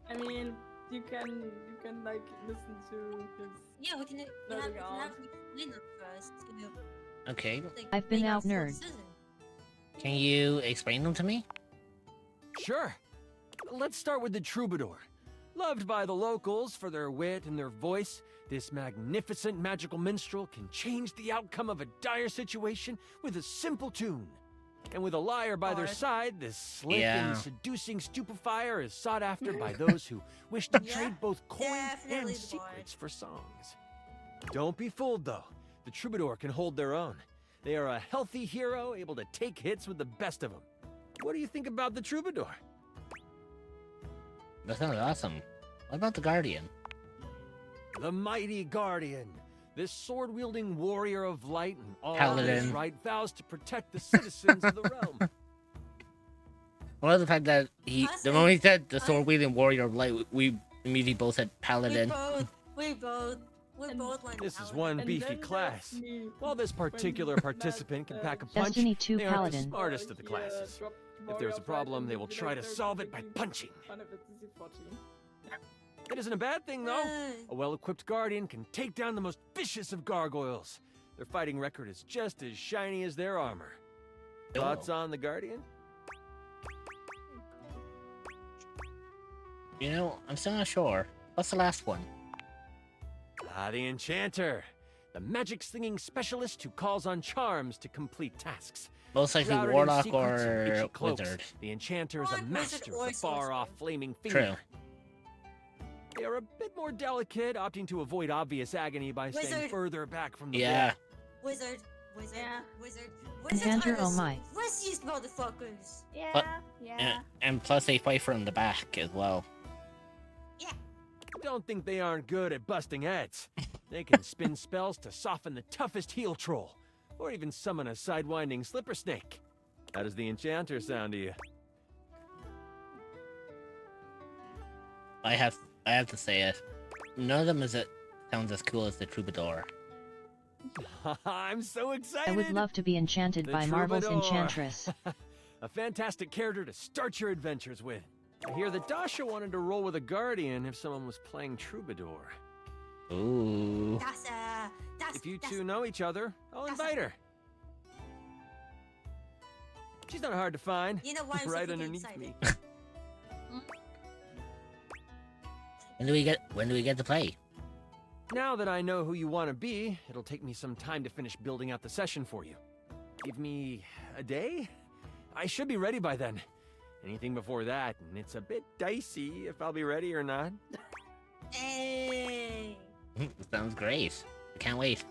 [SPEAKER 7] I mean, you can like listen to his.
[SPEAKER 3] Yeah, we can have
[SPEAKER 7] Moving
[SPEAKER 3] him
[SPEAKER 7] on.
[SPEAKER 3] explain it first.
[SPEAKER 5] Okay.
[SPEAKER 6] I've been out, nerd.
[SPEAKER 5] Can you explain them to me?
[SPEAKER 12] Sure. Let's start with the Troubadour. Loved by the locals for their wit and their voice, this magnificent magical minstrel can change the outcome of a dire situation with a simple tune. And with a liar by their side, this slick and seducing stupefier is sought after by those who wish to trade both coins and secrets for songs. Don't be fooled, though. The Troubadour can hold their own. They are a healthy hero able to take hits with the best of them. What do you think about the Troubadour?
[SPEAKER 5] That sounds awesome. What about the Guardian?
[SPEAKER 12] The mighty Guardian. This sword-wielding warrior of light and all
[SPEAKER 5] Paladin.
[SPEAKER 12] his right vows to protect the citizens of the realm.
[SPEAKER 5] I love the fact that the moment he said the sword wielding warrior of light, we immediately both said paladin.
[SPEAKER 3] We both went
[SPEAKER 12] This is one
[SPEAKER 7] And
[SPEAKER 12] beefy
[SPEAKER 7] then
[SPEAKER 12] class.
[SPEAKER 7] there's me,
[SPEAKER 12] While this particular participant can pack a punch,
[SPEAKER 6] Destiny 2
[SPEAKER 12] they aren't the
[SPEAKER 6] Paladin.
[SPEAKER 12] smartest of the classes. If there's a problem, they will try to solve it by punching. It isn't a bad thing, though. A well-equipped Guardian can take down the most vicious of gargoyles. Their fighting record is just as shiny as their armor. Thoughts on the Guardian?
[SPEAKER 5] You know, I'm still not sure. What's the last one?
[SPEAKER 12] The Enchanter. The magic-slinging specialist who calls on charms to complete tasks.
[SPEAKER 5] Most likely
[SPEAKER 12] Shrouded in
[SPEAKER 5] warlock
[SPEAKER 12] secrets and
[SPEAKER 5] or
[SPEAKER 12] itchy cloaks,
[SPEAKER 5] wizard.
[SPEAKER 12] The Enchanter is a
[SPEAKER 3] Wizard
[SPEAKER 12] master
[SPEAKER 3] or
[SPEAKER 12] of the far-off flaming finger.
[SPEAKER 5] True.
[SPEAKER 12] They are a bit more delicate, opting to avoid obvious agony by staying
[SPEAKER 3] Wizard.
[SPEAKER 12] further back from the
[SPEAKER 5] Yeah.
[SPEAKER 3] Wizard. Wizard.
[SPEAKER 6] Enchanter,
[SPEAKER 3] are
[SPEAKER 6] oh
[SPEAKER 3] the
[SPEAKER 6] my.
[SPEAKER 3] riskiest motherfuckers.
[SPEAKER 5] But- And plus they fight from the back as well.
[SPEAKER 12] Don't think they aren't good at busting heads. They can spin spells to soften the toughest heel troll, or even summon a sidewinding slipper snake. How does the Enchanter sound to you?
[SPEAKER 5] I have to say it. None of them sounds as cool as the Troubadour.
[SPEAKER 12] I'm so excited!
[SPEAKER 6] I would love to be enchanted
[SPEAKER 12] The
[SPEAKER 6] by Marvel's
[SPEAKER 12] Troubadour.
[SPEAKER 6] Enchantress.
[SPEAKER 12] A fantastic character to start your adventures with. I hear that Dasha wanted to roll with a Guardian if someone was playing Troubadour.
[SPEAKER 5] Ooh.
[SPEAKER 12] If you two know each other, I'll invite her. She's not hard to find.
[SPEAKER 3] You know why I'm so
[SPEAKER 12] right
[SPEAKER 3] freaking
[SPEAKER 12] underneath
[SPEAKER 3] excited?
[SPEAKER 12] me.
[SPEAKER 5] When do we get to play?
[SPEAKER 12] Now that I know who you want to be, it'll take me some time to finish building out the session for you. Give me a day? I should be ready by then. Anything before that, and it's a bit dicey if I'll be ready or not.
[SPEAKER 3] Hey.
[SPEAKER 5] Sounds great. I can't wait.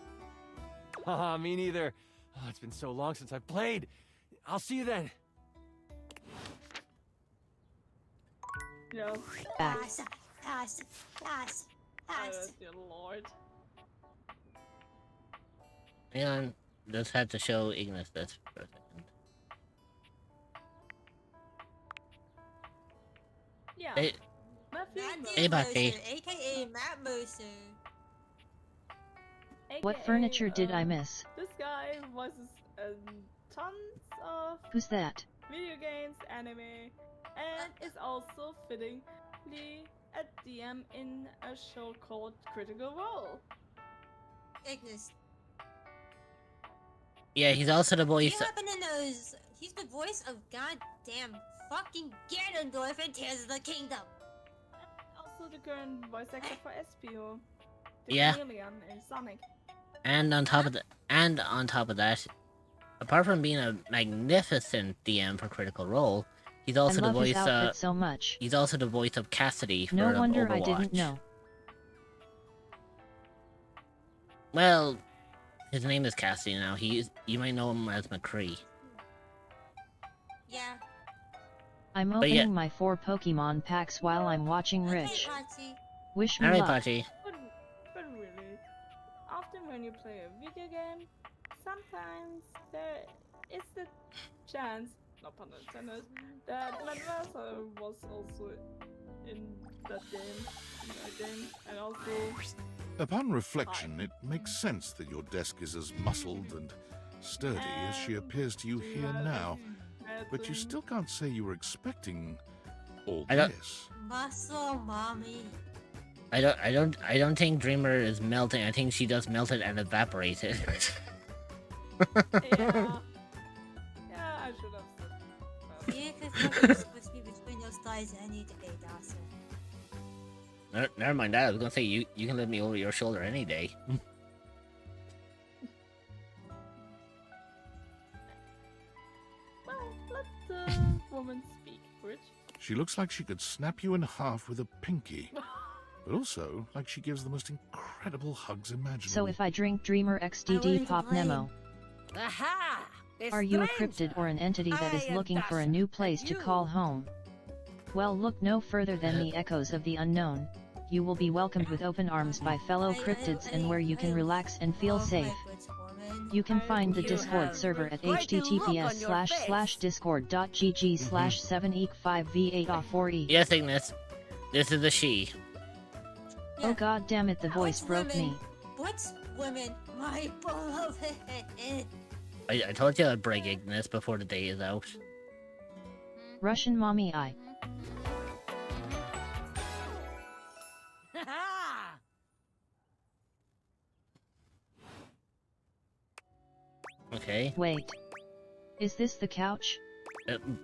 [SPEAKER 12] Haha, me neither. Oh, it's been so long since I've played. I'll see you then.
[SPEAKER 7] No.
[SPEAKER 6] Back.
[SPEAKER 7] Dear Lord.
[SPEAKER 5] Hang on. Just had to show Ignis this for a second.
[SPEAKER 7] Yeah.
[SPEAKER 5] Hey,
[SPEAKER 7] Matthew
[SPEAKER 5] Hey, Buffy.
[SPEAKER 3] AKA Matt Mercer.
[SPEAKER 6] What
[SPEAKER 7] AKA,
[SPEAKER 6] furniture did I miss?
[SPEAKER 7] This guy voices tons of
[SPEAKER 6] Who's that?
[SPEAKER 7] video games, anime, and is also fittingly a DM in a show called Critical Role.
[SPEAKER 3] Ignis.
[SPEAKER 5] Yeah, he's also the voice.
[SPEAKER 3] You happen to know he's the voice of goddamn fucking Ganondorf and Tears of the Kingdom.
[SPEAKER 7] Also the current voice actor for Espio. The
[SPEAKER 5] Yeah.
[SPEAKER 7] chameleon in Sonic.
[SPEAKER 5] And on top of that, apart from being a magnificent DM for Critical Role, he's also
[SPEAKER 6] I
[SPEAKER 5] the
[SPEAKER 6] love his
[SPEAKER 5] voice.
[SPEAKER 6] outfit so much.
[SPEAKER 5] He's also the voice of Cassidy for
[SPEAKER 6] No wonder
[SPEAKER 5] Overwatch.
[SPEAKER 6] I didn't know.
[SPEAKER 5] Well, his name is Cassidy now. You might know him as McCree.
[SPEAKER 3] Yeah.
[SPEAKER 6] I'm
[SPEAKER 5] But
[SPEAKER 6] opening
[SPEAKER 5] yeah.
[SPEAKER 6] my 4 Pokemon packs while I'm watching Rich. Wish me
[SPEAKER 5] Alright,
[SPEAKER 6] luck.
[SPEAKER 5] Pachi.
[SPEAKER 7] But really, often when you play a video game, sometimes there is the chance, no pun intended, that Madrasa was also in that game, and also
[SPEAKER 10] Upon reflection, it makes sense that your desk is as muscled and sturdy as she appears to you here now. But you still can't say you were expecting all
[SPEAKER 5] I don't-
[SPEAKER 10] this.
[SPEAKER 3] Muscle mommy.
[SPEAKER 5] I don't think Dreamer is melting. I think she just melted and evaporated.
[SPEAKER 7] yeah, I should have said.
[SPEAKER 3] Yeah, because you're supposed to be between those thighs any day, Dawson.
[SPEAKER 5] Never mind that. I was gonna say you can lift me over your shoulder any day.
[SPEAKER 7] Well, let the woman speak, Rich.
[SPEAKER 10] She looks like she could snap you in half with a pinky, but also like she gives the most incredible hugs imaginable.
[SPEAKER 6] So if I drink Dreamer XDD Pop Nemo,
[SPEAKER 1] Aha!
[SPEAKER 6] are you a cryptid or an entity that is looking for a new place to call home? Well, look no further than the echoes of the unknown. You will be welcomed with open arms by fellow cryptids and where you can relax and feel safe. You can find the Discord server at https://discord.gg/7eek5v8off4e.
[SPEAKER 5] Yes, Ignis. This is a she.
[SPEAKER 6] Oh god damn it, the voice broke me.
[SPEAKER 3] What's women, my beloved?
[SPEAKER 5] I told you I'd break Ignis before the day is out.
[SPEAKER 6] Russian mommy I.
[SPEAKER 5] Okay.
[SPEAKER 6] Wait. Is this the couch?
[SPEAKER 5] Can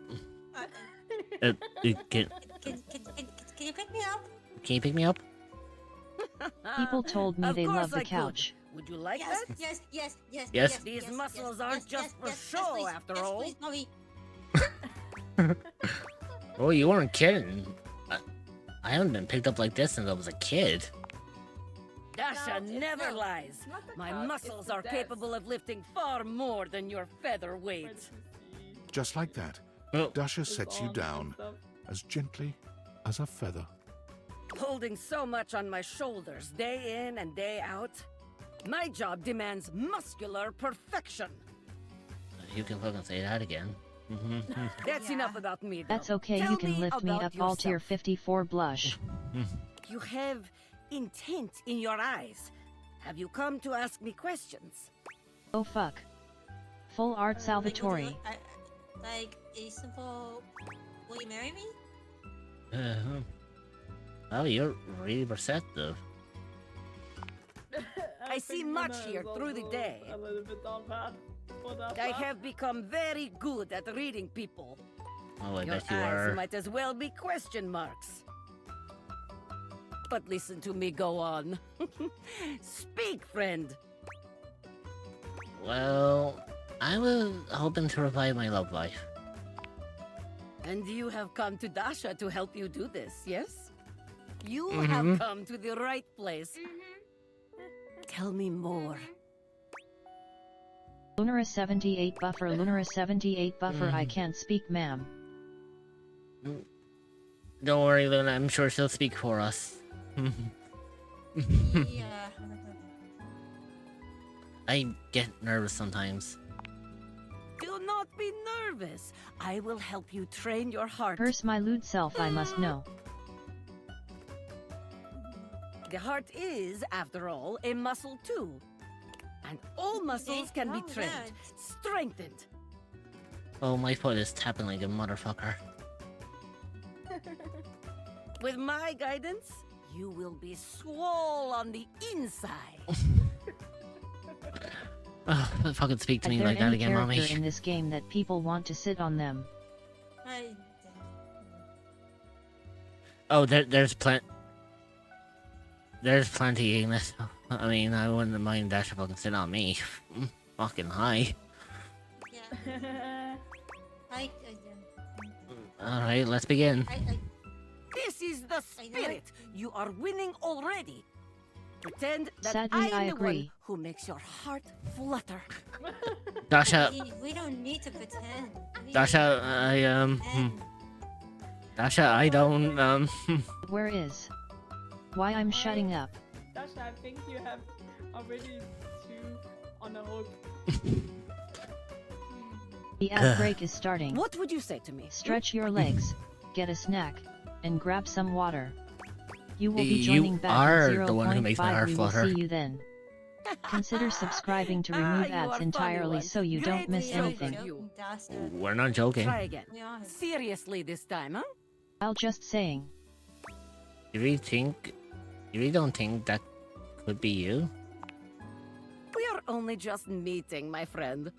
[SPEAKER 3] Can you pick me up?
[SPEAKER 5] you pick me up?
[SPEAKER 6] People told me
[SPEAKER 1] Of
[SPEAKER 6] they
[SPEAKER 1] course
[SPEAKER 6] love the
[SPEAKER 1] I could.
[SPEAKER 6] couch.
[SPEAKER 1] Would you like
[SPEAKER 3] Yes,
[SPEAKER 1] that?
[SPEAKER 3] yes, yes, yes.
[SPEAKER 5] Yes.
[SPEAKER 1] These
[SPEAKER 3] yes,
[SPEAKER 1] muscles
[SPEAKER 3] yes,
[SPEAKER 1] aren't
[SPEAKER 3] yes,
[SPEAKER 1] just for
[SPEAKER 3] yes,
[SPEAKER 1] show,
[SPEAKER 3] please,
[SPEAKER 1] after
[SPEAKER 3] yes,
[SPEAKER 1] all.
[SPEAKER 3] Please, mommy.
[SPEAKER 5] Oh, you weren't kidding. I haven't been picked up like this since I was a kid.
[SPEAKER 1] Dasha
[SPEAKER 7] No,
[SPEAKER 1] never
[SPEAKER 7] no,
[SPEAKER 1] lies.
[SPEAKER 7] it's not the
[SPEAKER 1] My
[SPEAKER 7] couch,
[SPEAKER 1] muscles
[SPEAKER 7] it's the
[SPEAKER 1] are
[SPEAKER 7] desk.
[SPEAKER 1] capable of lifting far more than your feather weight.
[SPEAKER 10] Just like that,
[SPEAKER 5] Oh.
[SPEAKER 10] Dasha sets you down as gently as a feather.
[SPEAKER 1] Holding so much on my shoulders day in and day out. My job demands muscular perfection.
[SPEAKER 5] You can fucking say that again.
[SPEAKER 1] That's enough about me, though.
[SPEAKER 6] That's okay,
[SPEAKER 1] Tell
[SPEAKER 6] you can lift me
[SPEAKER 1] about
[SPEAKER 6] up all tier
[SPEAKER 1] yourself.
[SPEAKER 6] 54 blush.
[SPEAKER 1] You have intent in your eyes. Have you come to ask me questions?
[SPEAKER 6] Oh fuck. Full art Salvatore.
[SPEAKER 3] Like a simple, will you marry me?
[SPEAKER 5] Oh, you're really receptive.
[SPEAKER 1] I see much here through the day.
[SPEAKER 7] A little bit on that. For that
[SPEAKER 1] I
[SPEAKER 7] one.
[SPEAKER 1] have become very good at reading people.
[SPEAKER 5] Oh, I
[SPEAKER 1] Your
[SPEAKER 5] bet you
[SPEAKER 1] eyes
[SPEAKER 5] are.
[SPEAKER 1] might as well be question marks. But listen to me go on. Speak, friend.
[SPEAKER 5] Well, I was hoping to revive my love life.
[SPEAKER 1] And you have come to Dasha to help you do this, yes? You
[SPEAKER 5] Mhm.
[SPEAKER 1] have come to the right place. Tell me more.
[SPEAKER 6] Lunara 78 buffer, Lunara 78 buffer, I can't speak ma'am.
[SPEAKER 5] Don't worry, Luna. I'm sure she'll speak for us.
[SPEAKER 3] Yeah.
[SPEAKER 5] I get nervous sometimes.
[SPEAKER 1] Do not be nervous. I will help you train your heart.
[SPEAKER 6] Curse my lewd self, I must know.
[SPEAKER 1] The heart is, after all, a muscle too. And all muscles can be trained, strengthened.
[SPEAKER 5] Oh, my foot is tapping like a motherfucker.
[SPEAKER 1] With my guidance, you will be swole on the inside.
[SPEAKER 5] Ugh, fucking speak to
[SPEAKER 6] Is
[SPEAKER 5] me
[SPEAKER 6] there
[SPEAKER 5] like that
[SPEAKER 6] any
[SPEAKER 5] again,
[SPEAKER 6] character
[SPEAKER 5] mommy.
[SPEAKER 6] in this game that people want to sit on them?
[SPEAKER 5] Oh, there's plenty, Ignis. I mean, I wouldn't mind Dasha fucking sitting on me. Fucking high.
[SPEAKER 3] Yeah.
[SPEAKER 5] Alright, let's begin.
[SPEAKER 1] This is the spirit. You are winning already. Pretend that
[SPEAKER 6] Sadly, I
[SPEAKER 1] I'm the one
[SPEAKER 6] agree.
[SPEAKER 1] who makes your heart flutter.
[SPEAKER 5] Dasha,
[SPEAKER 3] We don't need to pretend.
[SPEAKER 5] Dasha, Dasha, I don't,
[SPEAKER 6] Where is? Why I'm shutting up.
[SPEAKER 7] Dasha, I think you have already two on the hook.
[SPEAKER 6] The ad break is starting.
[SPEAKER 1] What would you say to me?
[SPEAKER 6] Stretch your legs, get a snack, and grab some water. You will be
[SPEAKER 5] You
[SPEAKER 6] joining back
[SPEAKER 5] are
[SPEAKER 6] in
[SPEAKER 5] the one who makes my
[SPEAKER 6] 0.5.
[SPEAKER 5] heart
[SPEAKER 6] We will
[SPEAKER 5] flutter.
[SPEAKER 6] see you then. Consider subscribing to remove
[SPEAKER 1] You
[SPEAKER 6] ads
[SPEAKER 1] are
[SPEAKER 6] entirely
[SPEAKER 1] funny
[SPEAKER 6] so you don't miss anything.
[SPEAKER 5] We're not joking.
[SPEAKER 1] Try again. Seriously this time, huh?
[SPEAKER 6] I'll just saying.
[SPEAKER 5] You really don't think that could be you?
[SPEAKER 1] We are only just meeting, my friend.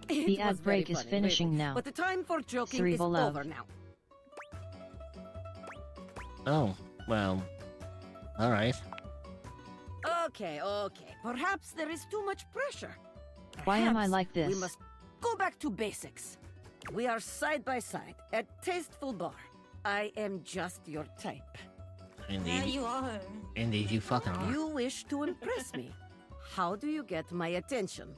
[SPEAKER 6] The
[SPEAKER 1] It
[SPEAKER 6] ad
[SPEAKER 1] was very
[SPEAKER 6] break is
[SPEAKER 1] funny,
[SPEAKER 6] finishing
[SPEAKER 1] really.
[SPEAKER 6] now.
[SPEAKER 1] But the time for joking
[SPEAKER 6] Cerebral
[SPEAKER 1] is
[SPEAKER 6] love.
[SPEAKER 1] over now.
[SPEAKER 5] Oh, well, alright.
[SPEAKER 1] Okay. Perhaps there is too much pressure.
[SPEAKER 6] Why am I
[SPEAKER 1] Perhaps
[SPEAKER 6] like this?
[SPEAKER 1] We must go back to basics. We are side by side at Tasteful Bar. I am just your type.
[SPEAKER 5] Indeed.
[SPEAKER 3] you are.
[SPEAKER 5] Indeed, you fucking are.
[SPEAKER 1] You wish to impress me. How do you get my attention?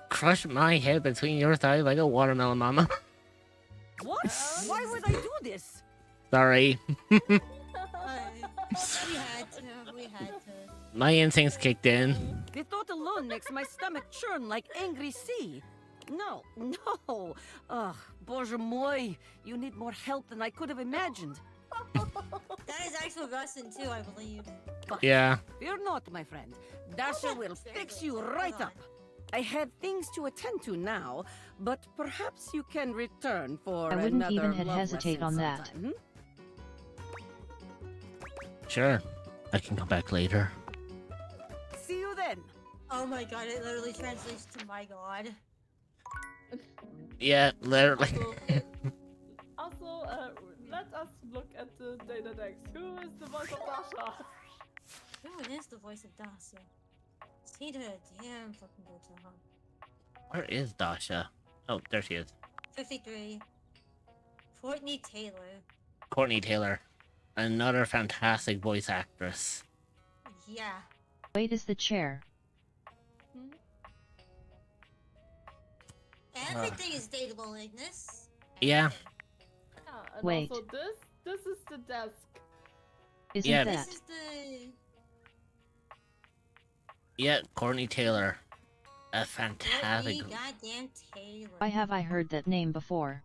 [SPEAKER 5] Crush my head between your thighs like a watermelon, mama.
[SPEAKER 1] What? Why would I do this?
[SPEAKER 5] Sorry.
[SPEAKER 3] We had to.
[SPEAKER 5] My instincts kicked in.
[SPEAKER 1] The thought alone makes my stomach churn like angry sea. No. Ugh, Bоже mой, you need more help than I could have imagined.
[SPEAKER 3] That is actual Russian too, I believe.
[SPEAKER 1] But
[SPEAKER 5] Yeah.
[SPEAKER 1] fear not, my friend. Dasha will fix you right up. I have things to attend to now, but perhaps you can return for
[SPEAKER 6] I wouldn't
[SPEAKER 1] another
[SPEAKER 6] even
[SPEAKER 1] love
[SPEAKER 6] hesitate
[SPEAKER 1] lesson
[SPEAKER 6] on that.
[SPEAKER 1] sometime,
[SPEAKER 5] Sure. I can come back later.
[SPEAKER 1] See you then.
[SPEAKER 3] Oh my god, it literally translates to my god.
[SPEAKER 5] Yeah, literally.
[SPEAKER 7] Also, let us look at the data decks. Who is the voice of Dasha?
[SPEAKER 3] Who is the voice of Dasha? See the damn fucking good job.
[SPEAKER 5] Where is Dasha? Oh, there she is.
[SPEAKER 3] 53. Courtney Taylor.
[SPEAKER 5] Courtney Taylor. Another fantastic voice actress.
[SPEAKER 3] Yeah.
[SPEAKER 6] Wait is the chair.
[SPEAKER 3] Everything is dateable, Ignis.
[SPEAKER 5] Yeah.
[SPEAKER 7] And
[SPEAKER 6] Wait.
[SPEAKER 7] also this is the desk.
[SPEAKER 6] Isn't
[SPEAKER 5] Yeah.
[SPEAKER 6] that?
[SPEAKER 3] This is the...
[SPEAKER 5] Yeah, Courtney Taylor. A fantastic.
[SPEAKER 3] Courtney goddamn Taylor.
[SPEAKER 6] Why have I heard that name before?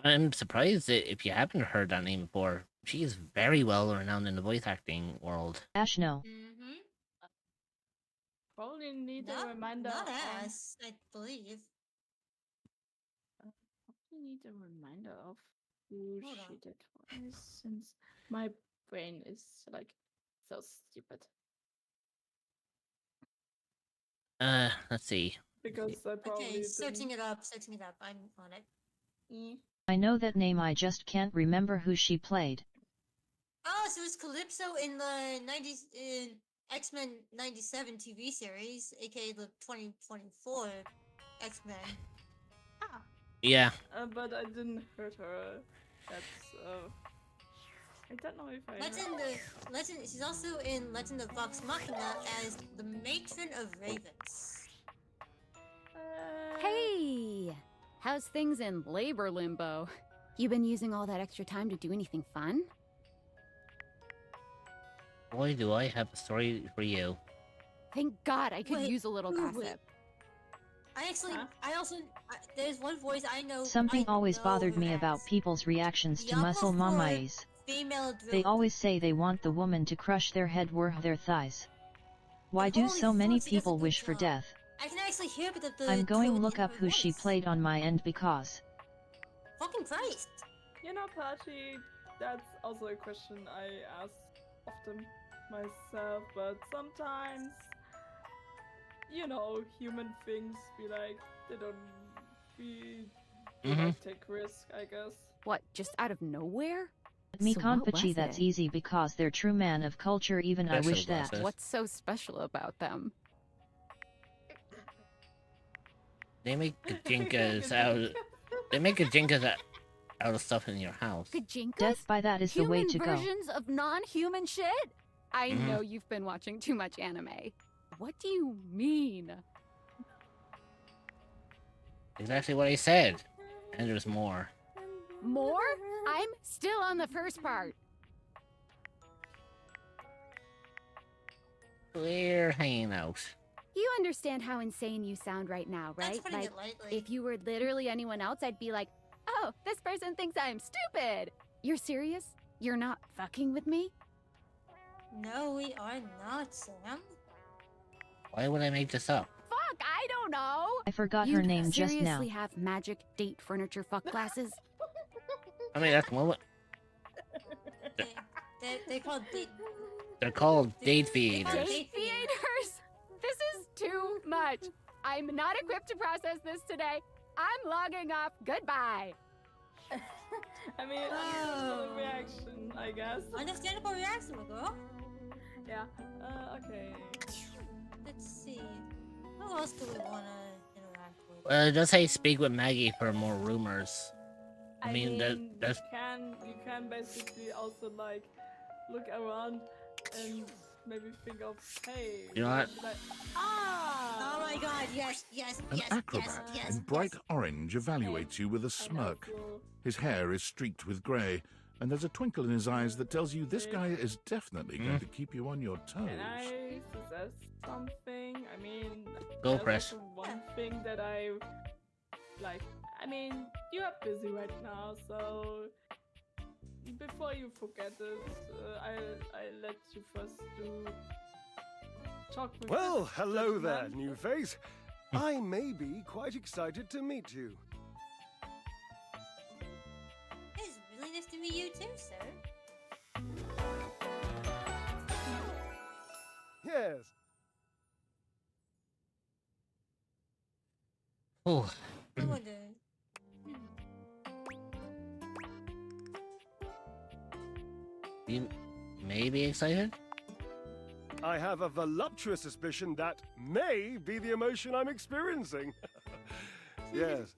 [SPEAKER 5] I'm surprised if you haven't heard that name before. She is very well renowned in the voice acting world.
[SPEAKER 6] Ash, no.
[SPEAKER 7] Probably need a
[SPEAKER 3] Not,
[SPEAKER 7] reminder.
[SPEAKER 3] not
[SPEAKER 7] on-
[SPEAKER 3] us, I believe.
[SPEAKER 7] Probably need a reminder of who
[SPEAKER 3] Hold
[SPEAKER 7] she
[SPEAKER 3] on.
[SPEAKER 7] did voice, since my brain is like so stupid.
[SPEAKER 5] Let's see.
[SPEAKER 7] Because I probably
[SPEAKER 3] Okay, searching
[SPEAKER 7] didn't-
[SPEAKER 3] it up, I'm on it.
[SPEAKER 6] I know that name, I just can't remember who she played.
[SPEAKER 3] Oh, so it's Calypso in the 90s, in X-Men 97 TV series, aka the 2024 X-Men.
[SPEAKER 5] Yeah.
[SPEAKER 7] But I didn't hurt her. That's I don't know if I.
[SPEAKER 3] She's also in Legend of Vox Machina as the Matron of Ravens.
[SPEAKER 9] Hey! How's things in labor limbo? You been using all that extra time to do anything fun?
[SPEAKER 5] Boy, do I have a story for you.
[SPEAKER 9] Thank God, I could
[SPEAKER 3] Wait,
[SPEAKER 9] use a little
[SPEAKER 3] wait.
[SPEAKER 9] gossip.
[SPEAKER 3] There's one voice I know.
[SPEAKER 6] Something
[SPEAKER 3] I
[SPEAKER 6] always
[SPEAKER 3] know
[SPEAKER 6] bothered me
[SPEAKER 3] as
[SPEAKER 6] about people's reactions to
[SPEAKER 3] Diablo
[SPEAKER 6] muscle
[SPEAKER 3] 4
[SPEAKER 6] mamaes.
[SPEAKER 3] female
[SPEAKER 6] They
[SPEAKER 3] drill.
[SPEAKER 6] always say they want the woman to crush their head or their thighs. Why do
[SPEAKER 3] Holy
[SPEAKER 6] so many
[SPEAKER 3] fuck, she does a
[SPEAKER 6] people
[SPEAKER 3] good
[SPEAKER 6] wish for
[SPEAKER 3] job.
[SPEAKER 6] death?
[SPEAKER 3] I can actually hear the
[SPEAKER 6] I'm going
[SPEAKER 3] drill
[SPEAKER 6] look
[SPEAKER 3] in
[SPEAKER 6] up
[SPEAKER 3] her
[SPEAKER 6] who she
[SPEAKER 3] voice.
[SPEAKER 6] played on my end because
[SPEAKER 3] Fucking Christ.
[SPEAKER 7] You know, Patchy, that's also a question I ask often myself, but sometimes, you know, human things be like, they don't be like, take risk, I guess.
[SPEAKER 9] What, just out of nowhere?
[SPEAKER 6] Me
[SPEAKER 9] So what
[SPEAKER 6] Konpachi,
[SPEAKER 9] was
[SPEAKER 6] that's
[SPEAKER 9] it?
[SPEAKER 6] easy because they're true man of culture, even I wish that.
[SPEAKER 9] What's so special about them?
[SPEAKER 5] They make Gajinkas out. They make Gajinkas out of stuff in your house.
[SPEAKER 9] Gajinkas?
[SPEAKER 6] Death by that is the way to go.
[SPEAKER 9] Versions of non-human shit? I know you've been watching too much anime. What do you mean?
[SPEAKER 5] Exactly what I said. And there's more.
[SPEAKER 9] More? I'm still on the first part.
[SPEAKER 5] We're hanging out.
[SPEAKER 9] You understand how insane you sound right now, right?
[SPEAKER 3] putting
[SPEAKER 9] Like,
[SPEAKER 3] it lightly.
[SPEAKER 9] if you were literally anyone else, I'd be like, oh, this person thinks I'm stupid. You're serious? You're not fucking with me?
[SPEAKER 3] No, we are not, Sam.
[SPEAKER 5] Why would I make this up?
[SPEAKER 9] Fuck, I don't know.
[SPEAKER 6] I forgot her
[SPEAKER 9] You'd
[SPEAKER 6] name just now.
[SPEAKER 9] seriously have magic date furniture fuck glasses?
[SPEAKER 5] I mean, that's one.
[SPEAKER 3] They're called date.
[SPEAKER 5] They're called date feeders.
[SPEAKER 9] Date theaters? This is too much. I'm not equipped to process this today. I'm logging off. Goodbye.
[SPEAKER 7] I mean, understandable reaction, I guess.
[SPEAKER 3] Understandable reaction, girl.
[SPEAKER 7] Yeah. Okay.
[SPEAKER 3] Let's see. Who else do we want to interact with?
[SPEAKER 5] It does say speak with Maggie for more rumors. I mean that's.
[SPEAKER 7] You can basically also like look around and maybe think of, hey.
[SPEAKER 5] You know what?
[SPEAKER 7] Like, ah!
[SPEAKER 3] Oh my god, yes, yes,
[SPEAKER 10] An
[SPEAKER 3] yes,
[SPEAKER 10] acrobat
[SPEAKER 3] yes,
[SPEAKER 10] in bright orange evaluates you with a smirk. His hair is streaked with grey, and there's a twinkle in his eyes that tells you this guy is definitely going to keep you on your toes.
[SPEAKER 7] Can I suggest something? I mean,
[SPEAKER 5] Go,
[SPEAKER 7] there's
[SPEAKER 5] Press.
[SPEAKER 7] also one thing that I like. I mean, you are busy right now, so before you forget it, I let you first do talk with.
[SPEAKER 12] Well,
[SPEAKER 7] this
[SPEAKER 12] hello there,
[SPEAKER 7] gentleman.
[SPEAKER 12] new face. I may be quite excited to meet you.
[SPEAKER 3] It's really nice to meet you too, sir.
[SPEAKER 12] Yes.
[SPEAKER 5] Oh.
[SPEAKER 3] I wonder.
[SPEAKER 5] You may be excited?
[SPEAKER 12] I have a voluptuous suspicion that may be the emotion I'm experiencing. Yes.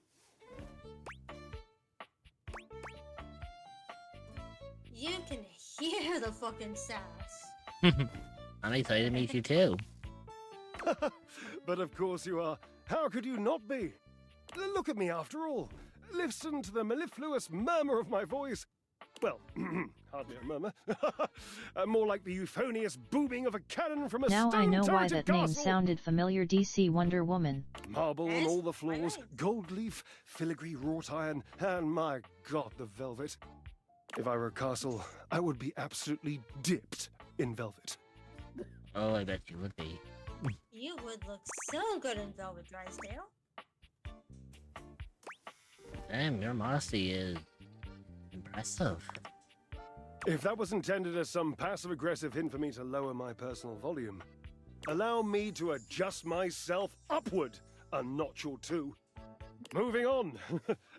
[SPEAKER 3] You can hear the fucking sass.
[SPEAKER 5] I'm excited to meet you too.
[SPEAKER 12] But of course you are. How could you not be? Look at me after all. Listen to the mellifluous murmur of my voice. Well, hardly a murmur. More like the euphonious booming of a cannon from a
[SPEAKER 6] Now I know why
[SPEAKER 12] stone-turreted
[SPEAKER 6] that name
[SPEAKER 12] castle.
[SPEAKER 6] sounded familiar. DC Wonder Woman.
[SPEAKER 12] Marble on all the floors, gold leaf, filigree wrought iron, and my god, the velvet. If I were a castle, I would be absolutely dipped in velvet.
[SPEAKER 5] Oh, I bet you would be.
[SPEAKER 3] You would look so good in Velvet Drysdale.
[SPEAKER 5] Damn, your modesty is impressive.
[SPEAKER 12] If that was intended as some passive-aggressive hint for me to lower my personal volume, allow me to adjust myself upward a notch or two. Moving on.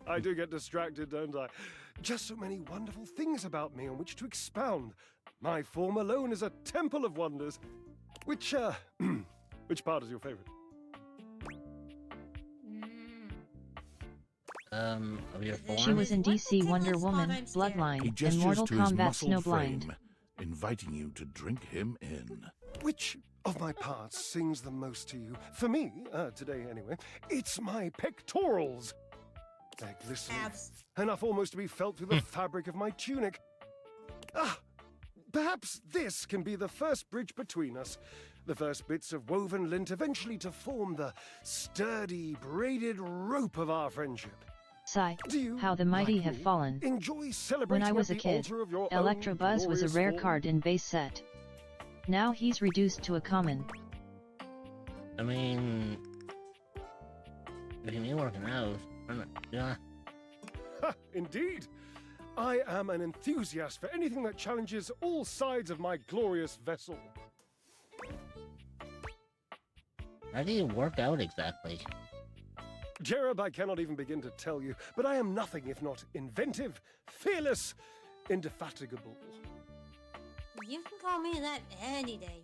[SPEAKER 12] I do get distracted, don't I? Just so many wonderful things about me on which to expound. My form alone is a temple of wonders. Which part is your favorite?
[SPEAKER 5] Of your form?
[SPEAKER 6] She was in DC Wonder Woman,
[SPEAKER 10] He
[SPEAKER 6] Bloodline, and
[SPEAKER 10] gestures
[SPEAKER 6] Mortal
[SPEAKER 10] to his
[SPEAKER 6] Kombat
[SPEAKER 10] muscled
[SPEAKER 6] Snowblind.
[SPEAKER 10] frame, inviting you to drink him in.
[SPEAKER 12] Which of my parts sings the most to you? For me, today anyway, it's my pectorals. They're glistening, enough almost to be felt through the fabric of my tunic. Ah, perhaps this can be the first bridge between us. The first bits of woven lint eventually to form the sturdy, braided rope of our friendship.
[SPEAKER 6] Sigh,
[SPEAKER 12] Do you,
[SPEAKER 6] how the mighty
[SPEAKER 12] like
[SPEAKER 6] have
[SPEAKER 12] me,
[SPEAKER 6] fallen.
[SPEAKER 12] enjoy
[SPEAKER 6] When
[SPEAKER 12] celebrating
[SPEAKER 6] I was a
[SPEAKER 12] at the
[SPEAKER 6] kid,
[SPEAKER 12] altar of your own
[SPEAKER 6] Electabuzz was a
[SPEAKER 12] glorious
[SPEAKER 6] rare
[SPEAKER 12] form?
[SPEAKER 6] card in base set. Now he's reduced to a common.
[SPEAKER 5] I mean, if you mean working out, yeah.
[SPEAKER 12] Ha, indeed. I am an enthusiast for anything that challenges all sides of my glorious vessel.
[SPEAKER 5] How do you work out exactly?
[SPEAKER 2] Jerub, I cannot even begin to tell you, but I am nothing if not inventive, fearless, indefatigable.
[SPEAKER 3] You can call me that any day.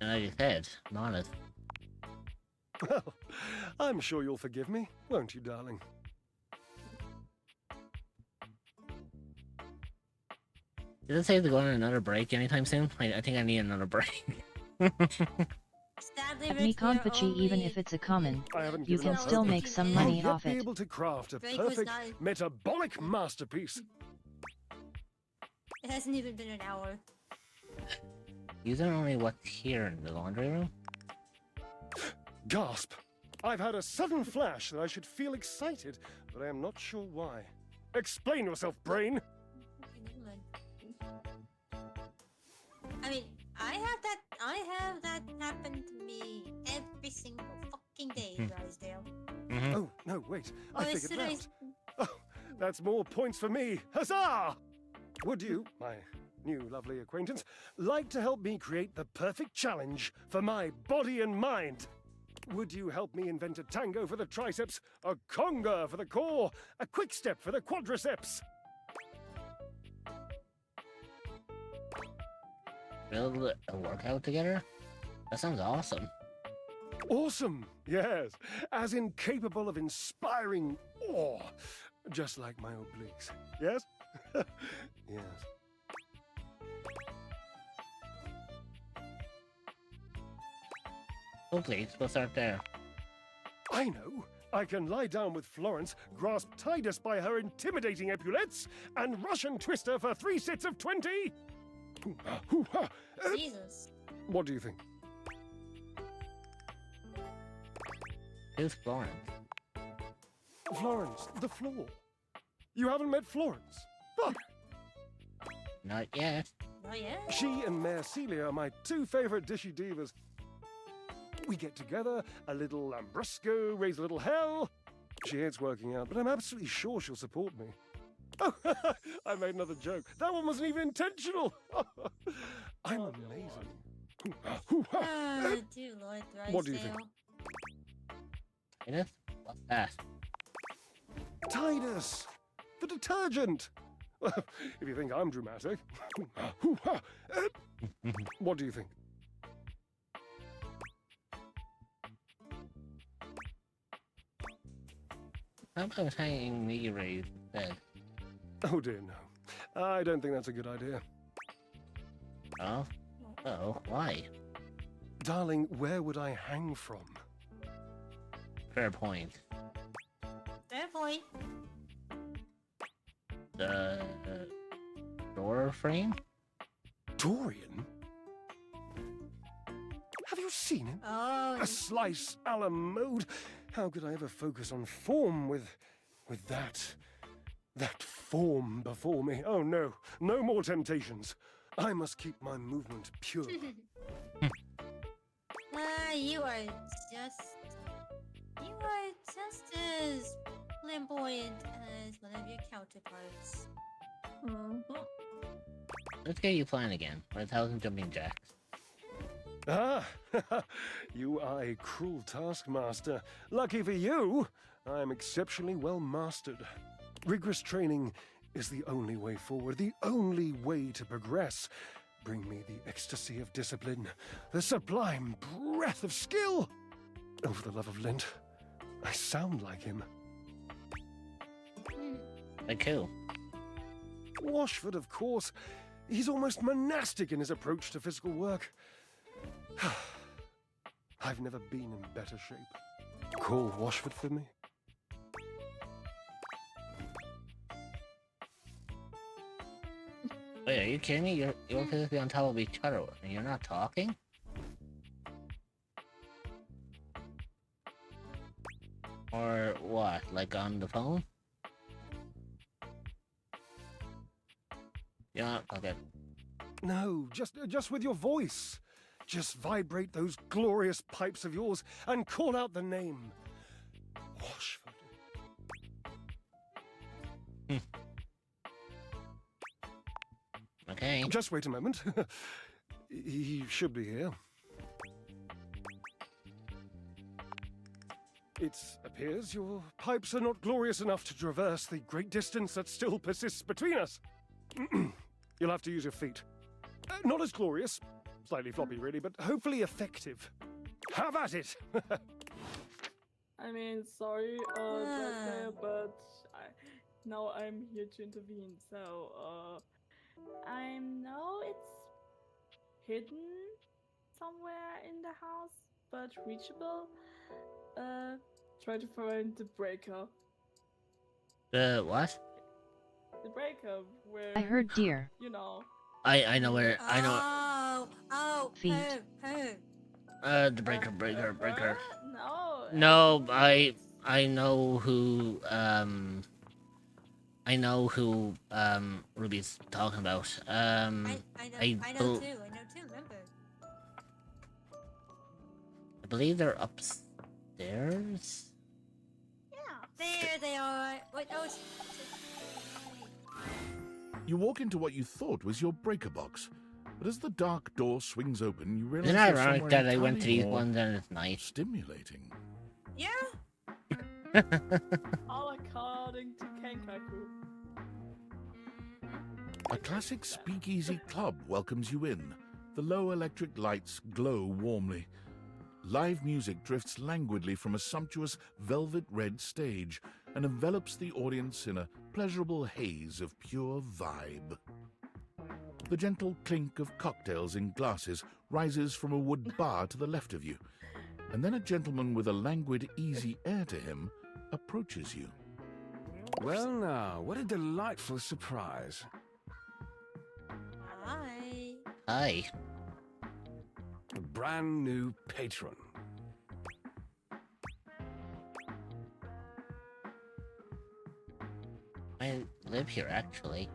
[SPEAKER 5] And like you said, I'm honest.
[SPEAKER 2] Well, I'm sure you'll forgive me, won't you, darling?
[SPEAKER 5] Did it say to go on another break anytime soon? I think I need another break.
[SPEAKER 3] Sadly,
[SPEAKER 6] At Mikonpachi, even if it's a common, you can still make some money
[SPEAKER 2] I'll
[SPEAKER 6] off
[SPEAKER 2] yet be
[SPEAKER 6] it.
[SPEAKER 2] able to craft a
[SPEAKER 3] Drake was
[SPEAKER 2] perfect
[SPEAKER 3] not-
[SPEAKER 2] metabolic masterpiece.
[SPEAKER 3] It hasn't even been an hour.
[SPEAKER 5] These are only what's here in the laundry room?
[SPEAKER 2] Gasp! I've had a sudden flash that I should feel excited, but I am not sure why. Explain yourself, brain!
[SPEAKER 3] I mean, I have that happen to me every single fucking day, Drysdale.
[SPEAKER 2] Oh, no, wait. I
[SPEAKER 3] Oh,
[SPEAKER 2] figured it
[SPEAKER 3] it's-
[SPEAKER 2] out. Oh, that's more points for me. Huzzah! Would you, my new lovely acquaintance, like to help me create the perfect challenge for my body and mind? Would you help me invent a tango for the triceps, a conga for the core, a quick step for the quadriceps?
[SPEAKER 5] Build a workout together? That sounds awesome.
[SPEAKER 2] Awesome, yes, as in capable of inspiring awe, just like my obliques. Yes? Yes.
[SPEAKER 5] Oh please, we'll start there.
[SPEAKER 2] I know. I can lie down with Florence, grasp Tidus by her intimidating epaulets, and Russian twist her for 3 sets of 20.
[SPEAKER 3] Jesus.
[SPEAKER 2] What do you think?
[SPEAKER 5] Who's Florence?
[SPEAKER 2] Florence, the floor. You haven't met Florence? Fuck.
[SPEAKER 5] Not yet.
[SPEAKER 3] Not yet.
[SPEAKER 2] She and Mare Celia are my 2 favorite dishy divas. We get together, a little Lambrusco, raise a little hell. She hates working out, but I'm absolutely sure she'll support me. Oh, I made another joke. That one wasn't even intentional. I'm amazing.
[SPEAKER 3] Dear Lord, Drysdale.
[SPEAKER 2] What do you think?
[SPEAKER 5] Tidus? What's that?
[SPEAKER 2] Tidus! The detergent! If you think I'm dramatic. What do you think?
[SPEAKER 5] How about hanging me raised bed?
[SPEAKER 2] Oh dear, no. I don't think that's a good idea.
[SPEAKER 5] Oh? Oh, why?
[SPEAKER 2] Darling, where would I hang from?
[SPEAKER 5] Fair point.
[SPEAKER 3] Fair point.
[SPEAKER 5] The door frame?
[SPEAKER 2] Dorian? Have you seen him?
[SPEAKER 3] Oh.
[SPEAKER 2] A slice a la mode? How could I ever focus on form with that form before me? Oh no, no more temptations. I must keep my movement pure.
[SPEAKER 3] You are just as flamboyant as one of your counterparts.
[SPEAKER 5] Let's get you flying again. 1,000 jumping jacks.
[SPEAKER 2] Ah, you are a cruel taskmaster. Lucky for you, I am exceptionally well mastered. Rigorous training is the only way forward, the only way to progress. Bring me the ecstasy of discipline, the sublime breath of skill. Oh, for the love of Lint, I sound like him.
[SPEAKER 5] Like who?
[SPEAKER 2] Washford, of course. He's almost monastic in his approach to physical work. I've never been in better shape. Call Washford for me.
[SPEAKER 5] Wait, are you kidding me? You're physically on top of each other and you're not talking? Or what? Like on the phone? Yeah, okay.
[SPEAKER 2] No, just with your voice. Just vibrate those glorious pipes of yours and call out the name. Washford.
[SPEAKER 5] Okay.
[SPEAKER 2] Just wait a moment. He should be here. It appears your pipes are not glorious enough to traverse the great distance that still persists between us. You'll have to use your feet. Not as glorious, slightly floppy really, but hopefully effective. Have at it!
[SPEAKER 7] I mean, sorry, Jack, but now I'm here to intervene. So, I know it's hidden somewhere in the house, but reachable. Try to find the breaker.
[SPEAKER 5] The what?
[SPEAKER 7] The breaker where
[SPEAKER 6] I heard deer.
[SPEAKER 7] You know.
[SPEAKER 5] I know where I know.
[SPEAKER 6] Feet.
[SPEAKER 5] The breaker.
[SPEAKER 7] No.
[SPEAKER 5] No, I know who Ruby's talking about.
[SPEAKER 3] I know too. Remember?
[SPEAKER 5] I believe they're upstairs.
[SPEAKER 3] There they are. Wait,
[SPEAKER 10] You walk into what you thought was your breaker box, but as the dark door swings open, you realize
[SPEAKER 5] Isn't it
[SPEAKER 10] there's
[SPEAKER 5] ironic
[SPEAKER 10] somewhere
[SPEAKER 5] that I went to
[SPEAKER 10] entirely
[SPEAKER 5] these
[SPEAKER 10] more
[SPEAKER 5] ones and it's night?
[SPEAKER 10] Stimulating.
[SPEAKER 3] Yeah.
[SPEAKER 7] All according to Kenkaku.
[SPEAKER 10] A classic speakeasy club welcomes you in. The low electric lights glow warmly. Live music drifts languidly from a sumptuous velvet red stage and envelops the audience in a pleasurable haze of pure vibe. The gentle clink of cocktails in glasses rises from a wood bar to the left of you, and then a gentleman with a languid, easy air to him approaches you.
[SPEAKER 2] Well now, what a delightful surprise.
[SPEAKER 3] Hi.
[SPEAKER 5] Hi.
[SPEAKER 2] A brand new patron.
[SPEAKER 5] I live here, actually.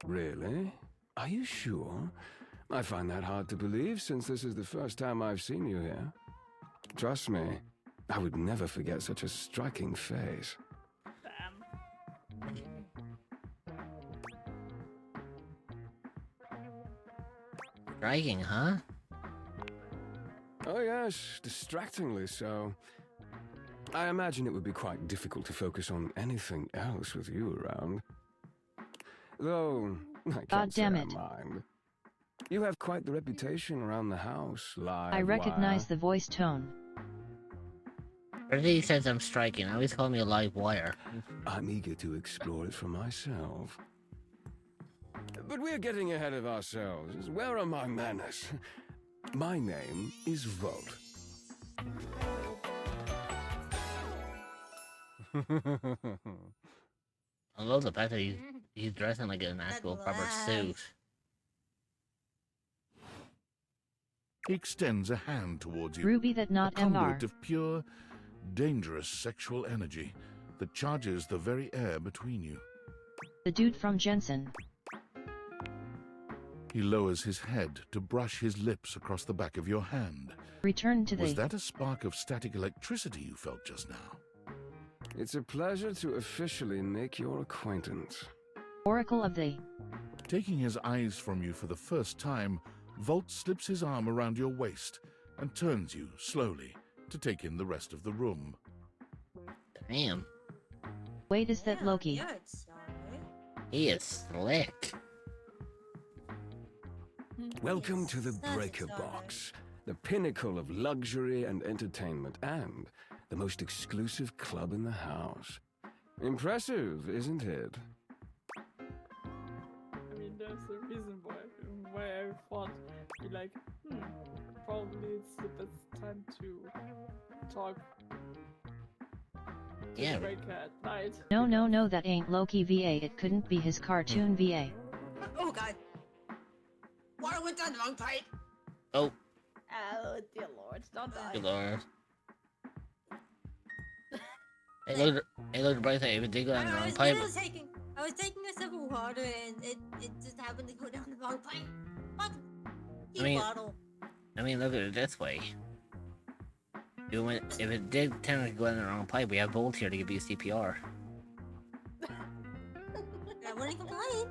[SPEAKER 2] Really? Are you sure? I find that hard to believe since this is the first time I've seen you here. Trust me, I would never forget such a striking face.
[SPEAKER 5] Striking, huh?
[SPEAKER 2] Oh yes, distractingly so. I imagine it would be quite difficult to focus on anything else with you around. Though, I can't say I mind. You have quite the reputation around the house, live
[SPEAKER 6] I recognize
[SPEAKER 2] wire.
[SPEAKER 6] the voice tone.
[SPEAKER 5] He says I'm striking. I always call me a live wire.
[SPEAKER 2] I'm eager to explore it for myself. But we're getting ahead of ourselves. Where are my manners? My name is Volt.
[SPEAKER 5] I love the fact that he's dressing like an actual proper suit.
[SPEAKER 10] He extends a hand towards you.
[SPEAKER 6] Ruby that not
[SPEAKER 10] a conduit
[SPEAKER 6] MR.
[SPEAKER 10] of pure, dangerous sexual energy that charges the very air between you.
[SPEAKER 6] The dude from Jensen.
[SPEAKER 10] He lowers his head to brush his lips across the back of your hand.
[SPEAKER 6] Return to
[SPEAKER 10] Was
[SPEAKER 6] the...
[SPEAKER 10] that a spark of static electricity you felt just now?
[SPEAKER 2] It's a pleasure to officially make your acquaintance.
[SPEAKER 6] Oracle of the...
[SPEAKER 10] Taking his eyes from you for the first time, Volt slips his arm around your waist and turns you slowly to take in the rest of the room.
[SPEAKER 5] Damn.
[SPEAKER 6] Wait, is that Loki?
[SPEAKER 5] He is slick.
[SPEAKER 2] Welcome to the Breaker Box, the pinnacle of luxury and entertainment, and the most exclusive club in the house. Impressive, isn't it?
[SPEAKER 7] I mean, there's a reason why I thought, be like, probably it's the best time to talk.
[SPEAKER 5] Yeah.
[SPEAKER 7] Breaker at night.
[SPEAKER 6] No, that ain't Loki VA. It couldn't be his cartoon VA.
[SPEAKER 3] Oh god. Water went down the wrong pipe.
[SPEAKER 5] Oh.
[SPEAKER 7] Oh dear lord, don't die.
[SPEAKER 5] Good lord. Hey, look, Bryce, if it did go down the wrong pipe.
[SPEAKER 3] I was taking a sip of water and it just happened to go down the wrong pipe. What?
[SPEAKER 5] I mean, look at it this way. If it did technically go down the wrong pipe, we have Bolt here to give you CPR.
[SPEAKER 3] I wouldn't complain.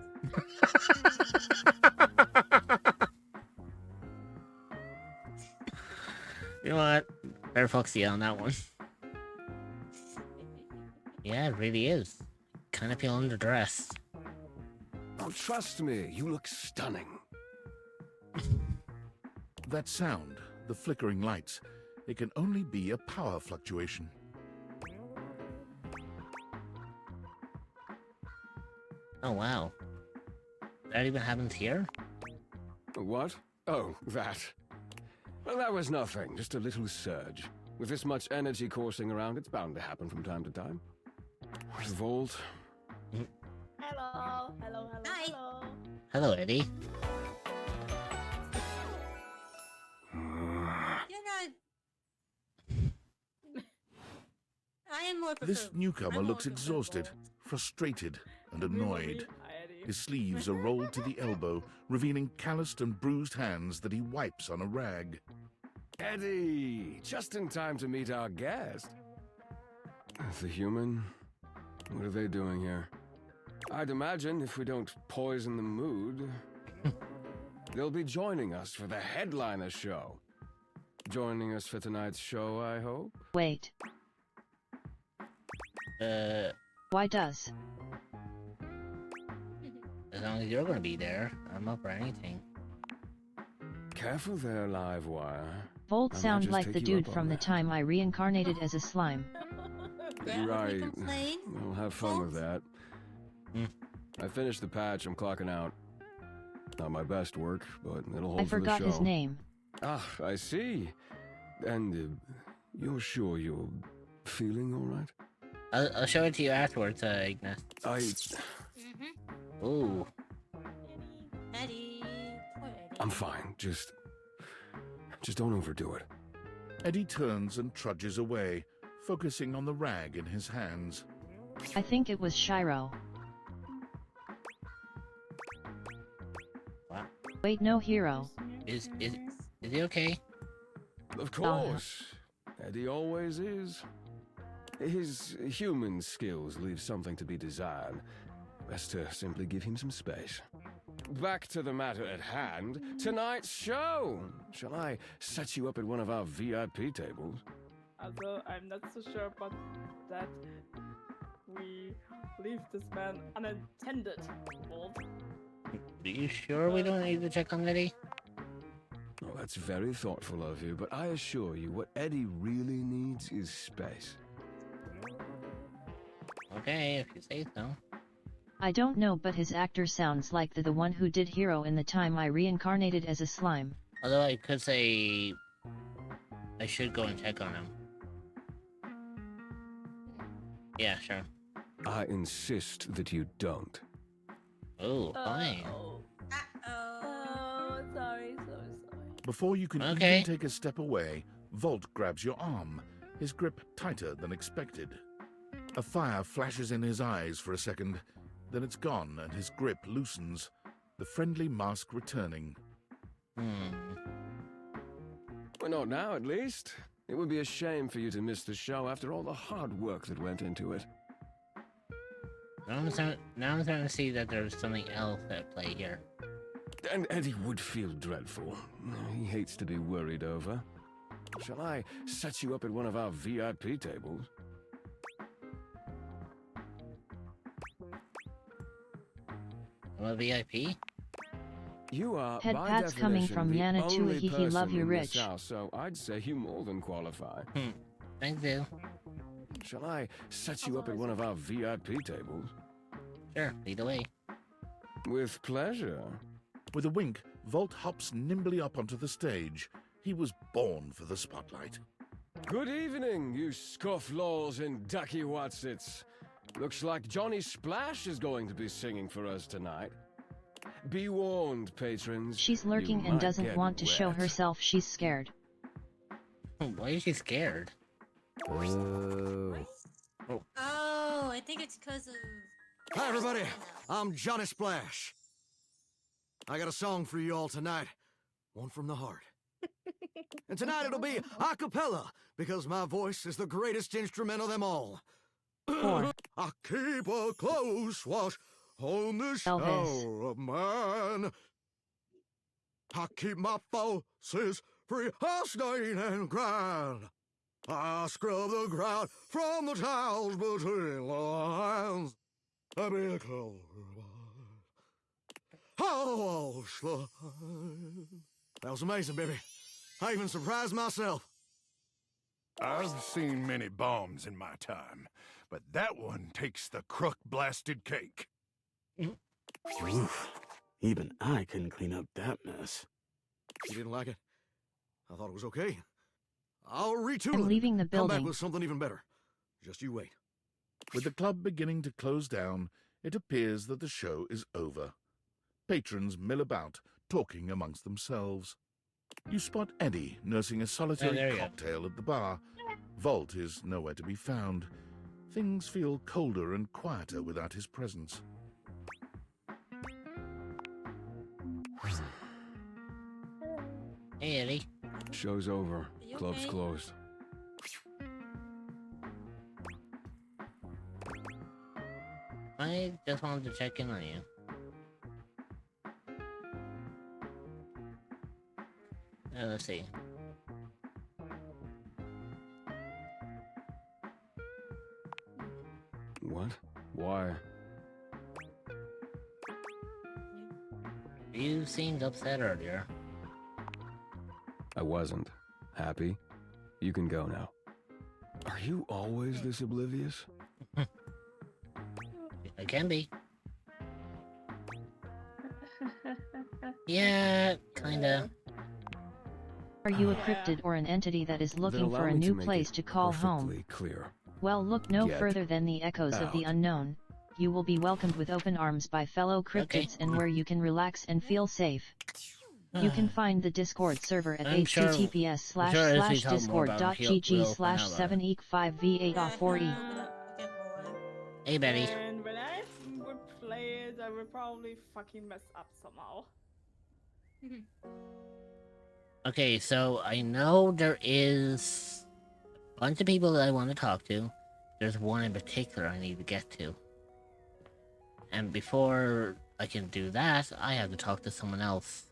[SPEAKER 5] You know what? Very foxy on that one. Yeah, it really is. Kind of feel underdressed.
[SPEAKER 2] Oh, trust me, you look stunning.
[SPEAKER 10] That sound, the flickering lights, it can only be a power fluctuation.
[SPEAKER 5] Oh, wow. That even happens here?
[SPEAKER 2] What? Oh, that. Well, that was nothing, just a little surge. With this much energy coursing around, it's bound to happen from time to time. Vault.
[SPEAKER 7] Hello, hello, hello,
[SPEAKER 3] Hi.
[SPEAKER 7] hello.
[SPEAKER 5] Hello, Eddie.
[SPEAKER 3] You're not. I am more
[SPEAKER 10] This
[SPEAKER 3] preferable.
[SPEAKER 10] newcomer
[SPEAKER 3] I'm
[SPEAKER 10] looks
[SPEAKER 3] more
[SPEAKER 10] exhausted, frustrated, and annoyed.
[SPEAKER 7] Hi, Eddie.
[SPEAKER 10] His sleeves are rolled to the elbow, revealing calloused and bruised hands that he wipes on a rag.
[SPEAKER 2] Eddie! Just in time to meet our guest. The human? What are they doing here? I'd imagine if we don't poison the mood, they'll be joining us for the headliner show. Joining us for tonight's show, I hope?
[SPEAKER 6] Wait. Why does?
[SPEAKER 5] As long as you're gonna be there, I'm up for anything.
[SPEAKER 2] Careful there, Livewire.
[SPEAKER 6] Volt
[SPEAKER 2] I might
[SPEAKER 6] sound
[SPEAKER 2] just
[SPEAKER 6] like
[SPEAKER 2] take
[SPEAKER 6] the
[SPEAKER 2] you
[SPEAKER 6] dude
[SPEAKER 2] up on
[SPEAKER 6] from the
[SPEAKER 2] that.
[SPEAKER 6] time I reincarnated as a slime.
[SPEAKER 2] Right.
[SPEAKER 3] complain?
[SPEAKER 2] We'll have fun with that. I finished the patch. I'm clocking out. Not my best work, but it'll hold
[SPEAKER 6] I
[SPEAKER 2] for the
[SPEAKER 6] forgot his
[SPEAKER 2] show.
[SPEAKER 6] name.
[SPEAKER 2] Ah, I see. And you're sure you're feeling all right?
[SPEAKER 5] I'll show it to you afterwards, Ignis. Ooh.
[SPEAKER 3] Eddie. Poor Eddie.
[SPEAKER 2] I'm fine. Just don't overdo it.
[SPEAKER 10] Eddie turns and trudges away, focusing on the rag in his hands.
[SPEAKER 6] I think it was Shiro.
[SPEAKER 5] What?
[SPEAKER 6] Wait, no, Hero.
[SPEAKER 5] Is he okay?
[SPEAKER 2] Of course. Eddie always is. His human skills leave something to be desired. Best to simply give him some space. Back to the matter at hand. Tonight's show. Shall I set you up at one of our VIP tables?
[SPEAKER 7] Also, I'm not so sure about that. We leave this man unattended. Bold.
[SPEAKER 5] Are you sure we don't need to check on Eddie?
[SPEAKER 2] Oh, that's very thoughtful of you, but I assure you, what Eddie really needs is space.
[SPEAKER 5] Okay, if you say so.
[SPEAKER 6] I don't know, but his actor sounds like the one who did Hero in the time I reincarnated as a slime.
[SPEAKER 5] Although I could say I should go and check on him. Yeah, sure.
[SPEAKER 2] I insist that you don't.
[SPEAKER 5] Oh, fine.
[SPEAKER 7] Oh, sorry.
[SPEAKER 10] Before you can
[SPEAKER 5] Okay.
[SPEAKER 10] even take a step away, Volt grabs your arm, his grip tighter than expected. A fire flashes in his eyes for a second, then it's gone and his grip loosens, the friendly mask returning.
[SPEAKER 2] Well, not now, at least. It would be a shame for you to miss the show after all the hard work that went into it.
[SPEAKER 5] Now I'm starting to see that there's something else at play here.
[SPEAKER 2] And Eddie would feel dreadful. He hates to be worried over. Shall I set you up at one of our VIP tables?
[SPEAKER 5] I'm a VIP?
[SPEAKER 2] You are,
[SPEAKER 6] Head
[SPEAKER 2] by
[SPEAKER 6] pats coming
[SPEAKER 2] definition,
[SPEAKER 6] from
[SPEAKER 2] the
[SPEAKER 6] Yana
[SPEAKER 2] only
[SPEAKER 6] Tuahi, he love
[SPEAKER 2] person
[SPEAKER 6] you
[SPEAKER 2] in this
[SPEAKER 6] rich.
[SPEAKER 2] house, so I'd say you more than qualify.
[SPEAKER 5] Thank you.
[SPEAKER 2] Shall I set you up at one of our VIP tables?
[SPEAKER 5] Sure, lead the way.
[SPEAKER 2] With pleasure.
[SPEAKER 10] With a wink, Volt hops nimbly up onto the stage. He was born for the spotlight.
[SPEAKER 2] Good evening, you scofflaws and ducky watsits. Looks like Johnny Splash is going to be singing for us tonight. Be warned, patrons.
[SPEAKER 6] She's
[SPEAKER 2] you
[SPEAKER 6] lurking and
[SPEAKER 2] might
[SPEAKER 6] doesn't
[SPEAKER 2] get
[SPEAKER 6] want to show
[SPEAKER 2] wet.
[SPEAKER 6] herself, she's scared.
[SPEAKER 5] Why is she scared?
[SPEAKER 3] Oh, I think it's because of.
[SPEAKER 4] Hi, everybody. I'm Johnny Splash. I got a song for you all tonight. One from the heart. And tonight it'll be a cappella, because my voice is the greatest instrument of them all. I keep a close watch on this shower of mine. I keep my forces free of stain and grind. I scrub the ground from the tiles between the lines. I be a clover. Oh, slide. That was amazing, baby. I even surprised myself.
[SPEAKER 21] I've seen many bombs in my time, but that one takes the crook-blasted cake.
[SPEAKER 8] Oof. Even I couldn't clean up that mess.
[SPEAKER 4] You didn't like it? I thought it was okay. I'll retool
[SPEAKER 6] I'm
[SPEAKER 4] it.
[SPEAKER 6] leaving the
[SPEAKER 4] Come back
[SPEAKER 6] building.
[SPEAKER 4] with something even better. Just you wait.
[SPEAKER 10] With the club beginning to close down, it appears that the show is over. Patrons mill about, talking amongst themselves. You spot Eddie nursing a solitary
[SPEAKER 5] there you go.
[SPEAKER 10] cocktail at the bar. Volt is nowhere to be found. Things feel colder and quieter without his presence.
[SPEAKER 5] Hey, Eddie.
[SPEAKER 12] Show's over. Club's
[SPEAKER 3] okay?
[SPEAKER 12] closed.
[SPEAKER 5] I just wanted to check in on you. Let's see.
[SPEAKER 12] What? Why?
[SPEAKER 5] You seemed upset earlier.
[SPEAKER 12] I wasn't. Happy? You can go now. Are you always this oblivious?
[SPEAKER 5] It can be. Yeah, kinda.
[SPEAKER 6] Are you a cryptid or an entity that is looking
[SPEAKER 12] allow
[SPEAKER 6] for a
[SPEAKER 12] me to
[SPEAKER 6] new
[SPEAKER 12] make
[SPEAKER 6] place
[SPEAKER 12] it
[SPEAKER 6] to call home?
[SPEAKER 12] perfectly clear.
[SPEAKER 6] Well, look no
[SPEAKER 12] Get
[SPEAKER 6] further than the echoes of the
[SPEAKER 12] out.
[SPEAKER 6] unknown. You will be welcomed with open arms by fellow cryptids and where you can relax and feel safe. You can find the Discord server at
[SPEAKER 5] I'm sure-
[SPEAKER 6] https
[SPEAKER 5] I'm sure as we talk more about it, we'll find out about it.
[SPEAKER 6] discord.gg/7eek5v8off4e.
[SPEAKER 5] Hey, Betty.
[SPEAKER 7] And when I would play it, I would probably fucking mess up somehow.
[SPEAKER 5] Okay, so I know there is a bunch of people that I want to talk to. There's one in particular I need to get to. And before I can do that, I have to talk to someone else.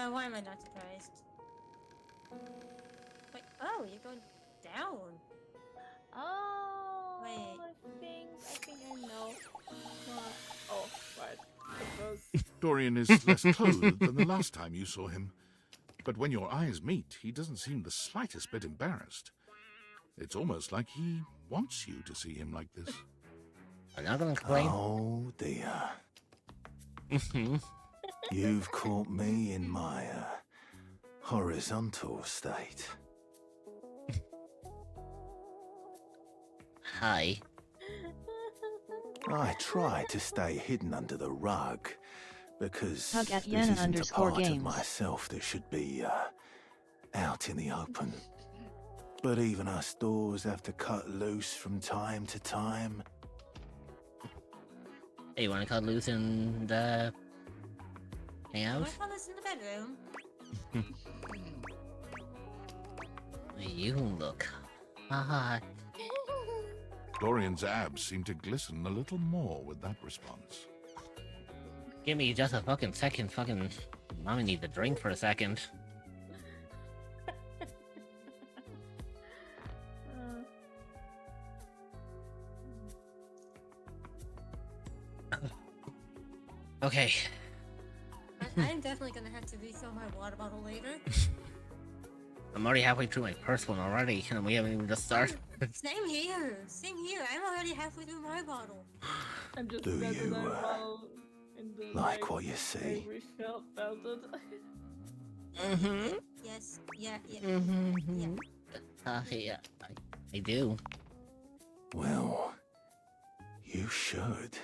[SPEAKER 3] Why am I not surprised? Wait, oh, you're going down.
[SPEAKER 7] Oh,
[SPEAKER 3] Wait.
[SPEAKER 7] I think I know. Oh, right. It was...
[SPEAKER 10] Dorian is less clothed than the last time you saw him. But when your eyes meet, he doesn't seem the slightest bit embarrassed. It's almost like he wants you to see him like this.
[SPEAKER 5] I'm not gonna complain.
[SPEAKER 17] Oh dear. You've caught me in my horizontal state.
[SPEAKER 5] Hi.
[SPEAKER 17] I try to stay hidden under the rug because
[SPEAKER 6] Hug at
[SPEAKER 17] this
[SPEAKER 6] Yana
[SPEAKER 17] isn't a
[SPEAKER 6] _
[SPEAKER 17] part of
[SPEAKER 6] games.
[SPEAKER 17] myself that should be out in the open. But even us doors have to cut loose from time to time.
[SPEAKER 5] Hey, you wanna cut loose and hang
[SPEAKER 3] I
[SPEAKER 5] out?
[SPEAKER 3] want to call this in the bedroom.
[SPEAKER 5] You look hot.
[SPEAKER 10] Dorian's abs seem to glisten a little more with that response.
[SPEAKER 5] Give me just a fucking second, fucking... Mommy needs a drink for a second. Okay.
[SPEAKER 3] I'm definitely gonna have to refill my water bottle later.
[SPEAKER 5] I'm already halfway through my first one already, and we haven't even just started.
[SPEAKER 3] Same here. Same here. I'm already halfway through my bottle.
[SPEAKER 7] I'm just
[SPEAKER 17] Do
[SPEAKER 7] glad
[SPEAKER 17] you,
[SPEAKER 7] that I'm well in the
[SPEAKER 17] like what you see?
[SPEAKER 7] felt it.
[SPEAKER 5] Mm-hmm.
[SPEAKER 3] Yes. Yeah. Yeah.
[SPEAKER 5] Mm-hmm. Yeah, I do.
[SPEAKER 17] Well, you should.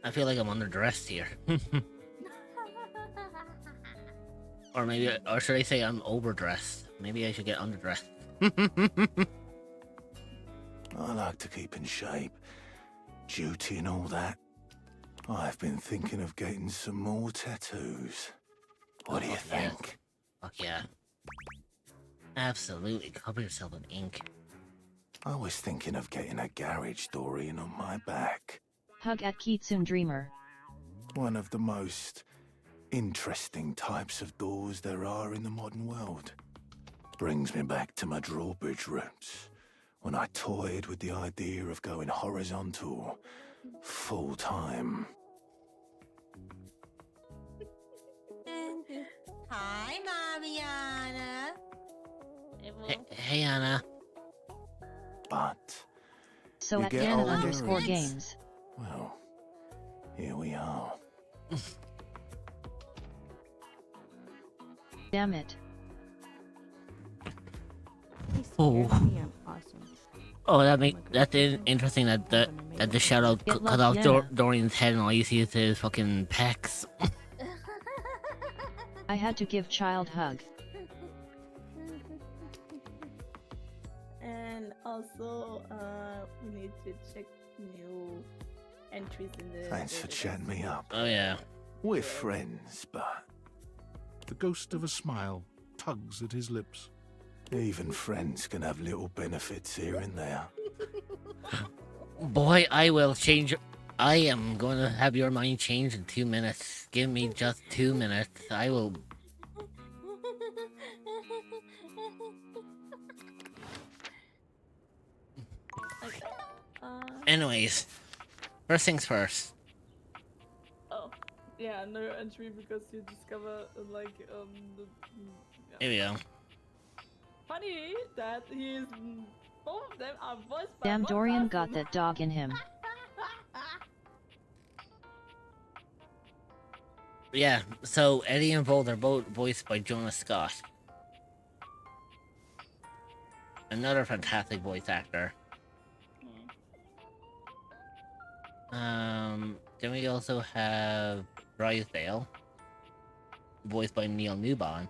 [SPEAKER 5] I feel like I'm underdressed here. Or maybe, or should I say I'm overdressed? Maybe I should get underdressed.
[SPEAKER 17] I like to keep in shape. Duty and all that. I've been thinking of getting some more tattoos. What do you
[SPEAKER 5] Fuck yeah.
[SPEAKER 17] think?
[SPEAKER 5] Fuck yeah. Absolutely, cover yourself in ink.
[SPEAKER 17] I was thinking of getting a garage Dorian on my back.
[SPEAKER 6] Hug at Kitsune Dreamer.
[SPEAKER 17] One of the most interesting types of doors there are in the modern world. Brings me back to my drawbridge roots, when I toyed with the idea of going horizontal, full-time.
[SPEAKER 3] Hi, Mariana.
[SPEAKER 5] Hey, Anna.
[SPEAKER 17] But
[SPEAKER 6] So
[SPEAKER 17] you
[SPEAKER 6] at
[SPEAKER 17] get
[SPEAKER 6] Yana
[SPEAKER 17] older
[SPEAKER 6] underscore
[SPEAKER 17] and-
[SPEAKER 6] games.
[SPEAKER 17] Well, here we are.
[SPEAKER 6] Damn it.
[SPEAKER 5] Oh. Oh, that's interesting that the shadow
[SPEAKER 6] Get
[SPEAKER 5] cut
[SPEAKER 6] lucky,
[SPEAKER 5] off
[SPEAKER 6] Anna.
[SPEAKER 5] Dorian's head and all you see is his fucking pecs.
[SPEAKER 6] I had to give child hug.
[SPEAKER 7] And also, we need to check new entries in the.
[SPEAKER 17] Thanks for chatting me up.
[SPEAKER 5] Oh yeah.
[SPEAKER 17] We're friends, but
[SPEAKER 10] The ghost of a smile tugs at his lips.
[SPEAKER 17] even friends can have little benefits here and there.
[SPEAKER 5] Boy, I will change. I am going to have your mind change in 2 minutes. Give me just 2 minutes. I will. Anyways, first things first.
[SPEAKER 7] Oh, yeah, no entry because you discover like
[SPEAKER 5] Here we go.
[SPEAKER 7] Funny that he's both of them are voiced by
[SPEAKER 6] Damn,
[SPEAKER 7] one
[SPEAKER 6] Dorian
[SPEAKER 7] person.
[SPEAKER 6] got that dog in him.
[SPEAKER 5] Yeah, so Eddie and Volt are both voiced by Jonas Scott. Another fantastic voice actor. Then we also have Drysdale, voiced by Neil Newbon.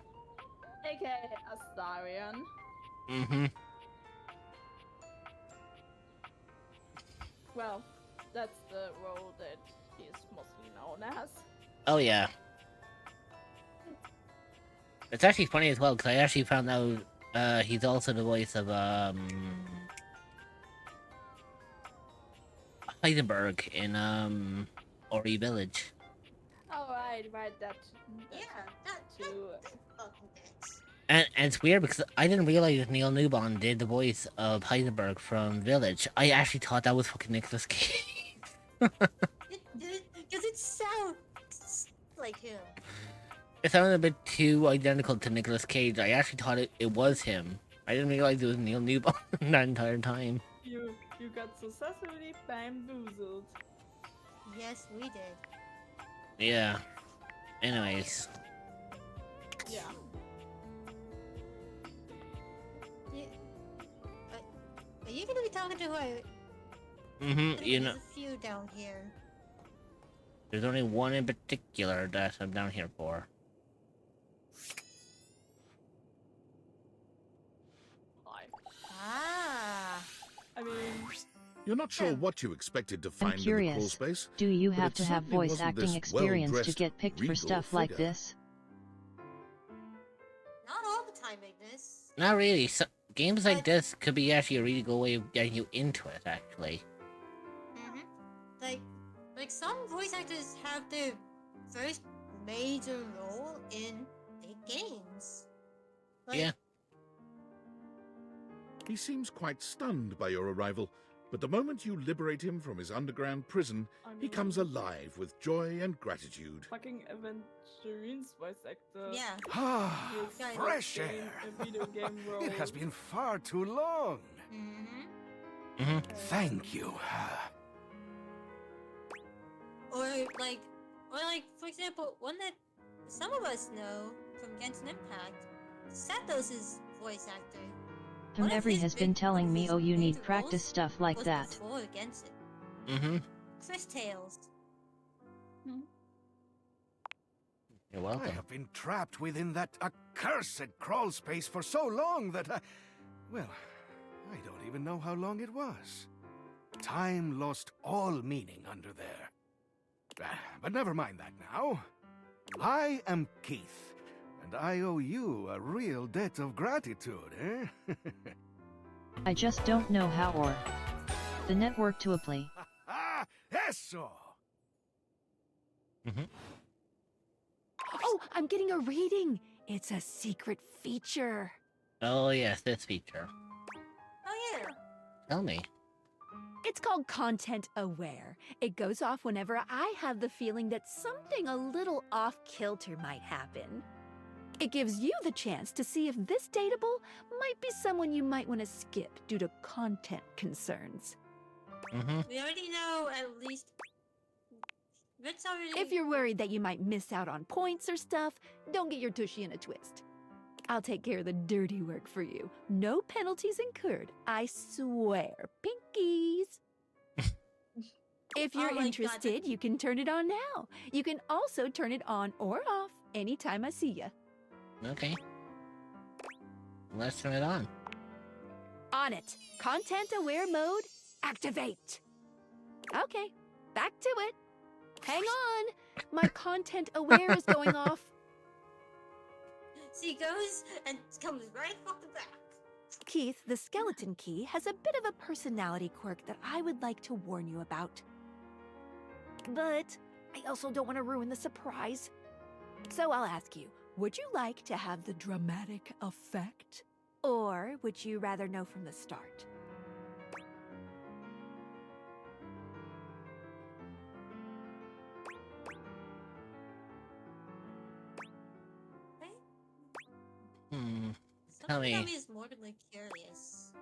[SPEAKER 7] AKA Astarion.
[SPEAKER 5] Mm-hmm.
[SPEAKER 7] Well, that's the role that he's mostly known as.
[SPEAKER 5] Oh yeah. It's actually funny as well, because I actually found out he's also the voice of Heisenberg in Ori Village.
[SPEAKER 7] Oh right, that.
[SPEAKER 3] Yeah, that
[SPEAKER 7] too.
[SPEAKER 5] And it's weird because I didn't realize Neil Newbon did the voice of Heisenberg from Village. I actually thought that was fucking Nicolas Cage.
[SPEAKER 3] Because it sounds like him.
[SPEAKER 5] It sounded a bit too identical to Nicolas Cage. I actually thought it was him. I didn't realize it was Neil Newbon that entire time.
[SPEAKER 7] You got successfully bamboozled.
[SPEAKER 3] Yes, we did.
[SPEAKER 5] Yeah. Anyways.
[SPEAKER 7] Yeah.
[SPEAKER 3] Are you gonna be talking to her?
[SPEAKER 5] Mm-hmm, you know.
[SPEAKER 3] There's a few down here.
[SPEAKER 5] There's only one in particular that I'm down here for.
[SPEAKER 3] Ah.
[SPEAKER 7] I mean,
[SPEAKER 10] You're not sure what you expected to
[SPEAKER 6] I'm
[SPEAKER 10] find in the crawl
[SPEAKER 6] curious.
[SPEAKER 10] space.
[SPEAKER 6] Do you
[SPEAKER 10] but
[SPEAKER 6] have
[SPEAKER 10] it
[SPEAKER 6] to have
[SPEAKER 10] certainly
[SPEAKER 6] voice
[SPEAKER 10] wasn't
[SPEAKER 6] acting
[SPEAKER 10] this
[SPEAKER 6] experience to
[SPEAKER 10] well-dressed,
[SPEAKER 6] get picked for
[SPEAKER 10] regal
[SPEAKER 6] stuff like
[SPEAKER 10] figure.
[SPEAKER 6] this?
[SPEAKER 3] Not all the time, Ignis.
[SPEAKER 5] Not really. So, games like this could be actually a really good way of getting you into it, actually.
[SPEAKER 3] Like some voice actors have their first major role in big games. Like,
[SPEAKER 5] Yeah.
[SPEAKER 10] He seems quite stunned by your arrival, but the moment you liberate him from his underground prison, he comes alive with joy and gratitude.
[SPEAKER 7] fucking Avengerine's voice actor.
[SPEAKER 3] Yeah.
[SPEAKER 4] Ah,
[SPEAKER 7] is kind of
[SPEAKER 4] fresh
[SPEAKER 7] playing
[SPEAKER 4] air.
[SPEAKER 7] a video game role.
[SPEAKER 4] It has been far too long.
[SPEAKER 5] Mm-hmm.
[SPEAKER 4] Thank you.
[SPEAKER 3] Or like, for example, one that some of us know from Genshin Impact, Satos' voice actor. One of
[SPEAKER 6] Every
[SPEAKER 3] his
[SPEAKER 6] has been
[SPEAKER 3] big-
[SPEAKER 6] telling
[SPEAKER 3] one of
[SPEAKER 6] me,
[SPEAKER 3] his
[SPEAKER 6] oh, you need
[SPEAKER 3] major
[SPEAKER 6] practice
[SPEAKER 3] roles
[SPEAKER 6] stuff like
[SPEAKER 3] was
[SPEAKER 6] that.
[SPEAKER 3] Before Genshin.
[SPEAKER 5] Mm-hmm.
[SPEAKER 3] Chris Tales.
[SPEAKER 5] You're
[SPEAKER 4] I
[SPEAKER 5] welcome.
[SPEAKER 4] have been trapped within that accursed crawl space for so long that well, I don't even know how long it was. Time lost all meaning under there. But never mind that now. I am Keith, and I owe you a real debt of gratitude, eh?
[SPEAKER 6] I just don't know how or the network to apply.
[SPEAKER 4] Ah! Hey! Eso!
[SPEAKER 13] Oh, I'm getting a reading. It's a secret feature.
[SPEAKER 5] Oh yes, this feature.
[SPEAKER 3] Oh yeah.
[SPEAKER 5] Tell me.
[SPEAKER 13] It's called Content Aware. It goes off whenever I have the feeling that something a little off-kilter might happen. It gives you the chance to see if this dateable might be someone you might want to skip due to content concerns.
[SPEAKER 3] We already know at least. Ritz already.
[SPEAKER 13] If you're worried that you might miss out on points or stuff, don't get your tushy in a twist. I'll take care of the dirty work for you. No penalties incurred, I swear. Pinkies! If you're
[SPEAKER 3] Oh my God,
[SPEAKER 13] interested, you can turn it on now. You can also turn it on or off anytime I see ya.
[SPEAKER 5] Okay. Let's turn it on.
[SPEAKER 13] On it. Content aware mode, activate. Okay, back to it. Hang on. My content aware is going off.
[SPEAKER 3] She goes and comes right fucking back.
[SPEAKER 13] Keith, the skeleton key has a bit of a personality quirk that I would like to warn you about. But I also don't want to ruin the surprise. So I'll ask you, would you like to have the dramatic effect? Or would you rather know from the start?
[SPEAKER 5] Tell
[SPEAKER 3] Something
[SPEAKER 5] me.
[SPEAKER 3] about me is morbidly curious.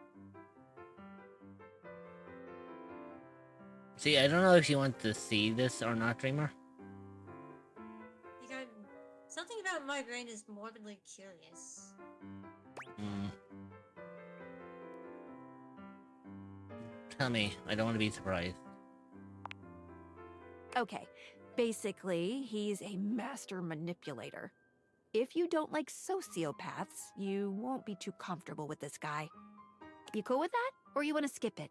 [SPEAKER 5] See, I don't know if you want to see this or not, Dreamer.
[SPEAKER 3] Like something about my brain is morbidly curious.
[SPEAKER 5] Tell me. I don't want to be surprised.
[SPEAKER 13] Okay, basically, he's a master manipulator. If you don't like sociopaths, you won't be too comfortable with this guy. You cool with that, or you want to skip it?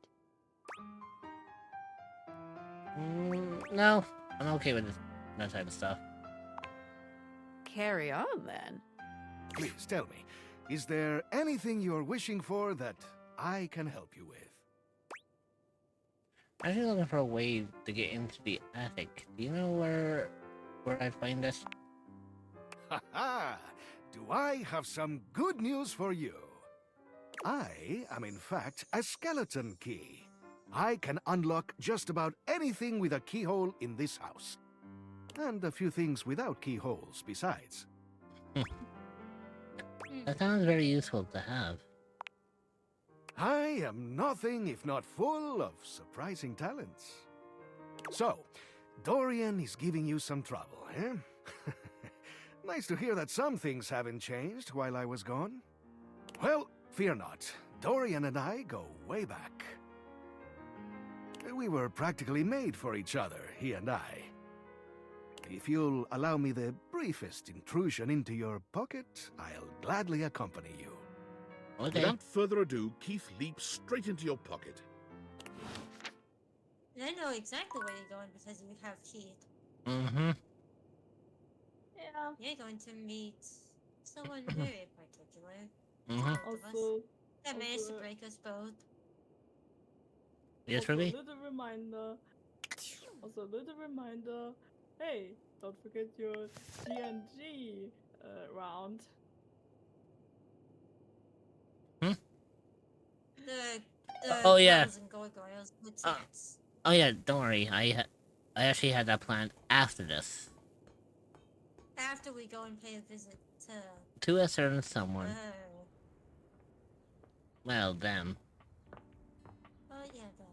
[SPEAKER 5] No, I'm okay with that type of stuff.
[SPEAKER 9] Carry on, then.
[SPEAKER 4] Please tell me, is there anything you're wishing for that I can help you with?
[SPEAKER 5] I'm actually looking for a way to get into the attic. Do you know where I'd find this?
[SPEAKER 4] Ha ha! Do I have some good news for you? I am in fact a skeleton key. I can unlock just about anything with a keyhole in this house. And a few things without keyholes besides.
[SPEAKER 5] That sounds very useful to have.
[SPEAKER 4] I am nothing if not full of surprising talents. So, Dorian is giving you some trouble, eh? Nice to hear that some things haven't changed while I was gone. Well, fear not. Dorian and I go way back. We were practically made for each other, he and I. If you'll allow me the briefest intrusion into your pocket, I'll gladly accompany you.
[SPEAKER 5] Okay.
[SPEAKER 10] Without further ado, Keith leaps straight into your pocket.
[SPEAKER 3] And I know exactly where you're going because you have Keith.
[SPEAKER 7] Yeah.
[SPEAKER 3] You're going to meet someone very particular.
[SPEAKER 7] Also,
[SPEAKER 3] That managed to break us both.
[SPEAKER 5] Yes,
[SPEAKER 7] also,
[SPEAKER 5] Ruby?
[SPEAKER 7] little reminder. Hey, don't forget your G&G round.
[SPEAKER 3] The
[SPEAKER 5] Oh, yeah.
[SPEAKER 3] girls and gargoyles with tits.
[SPEAKER 5] Oh yeah, don't worry. I actually had that planned after this.
[SPEAKER 3] After we go and pay a visit to...
[SPEAKER 5] To a certain someone.
[SPEAKER 3] Oh.
[SPEAKER 5] Well, them.
[SPEAKER 3] Oh, yeah, then.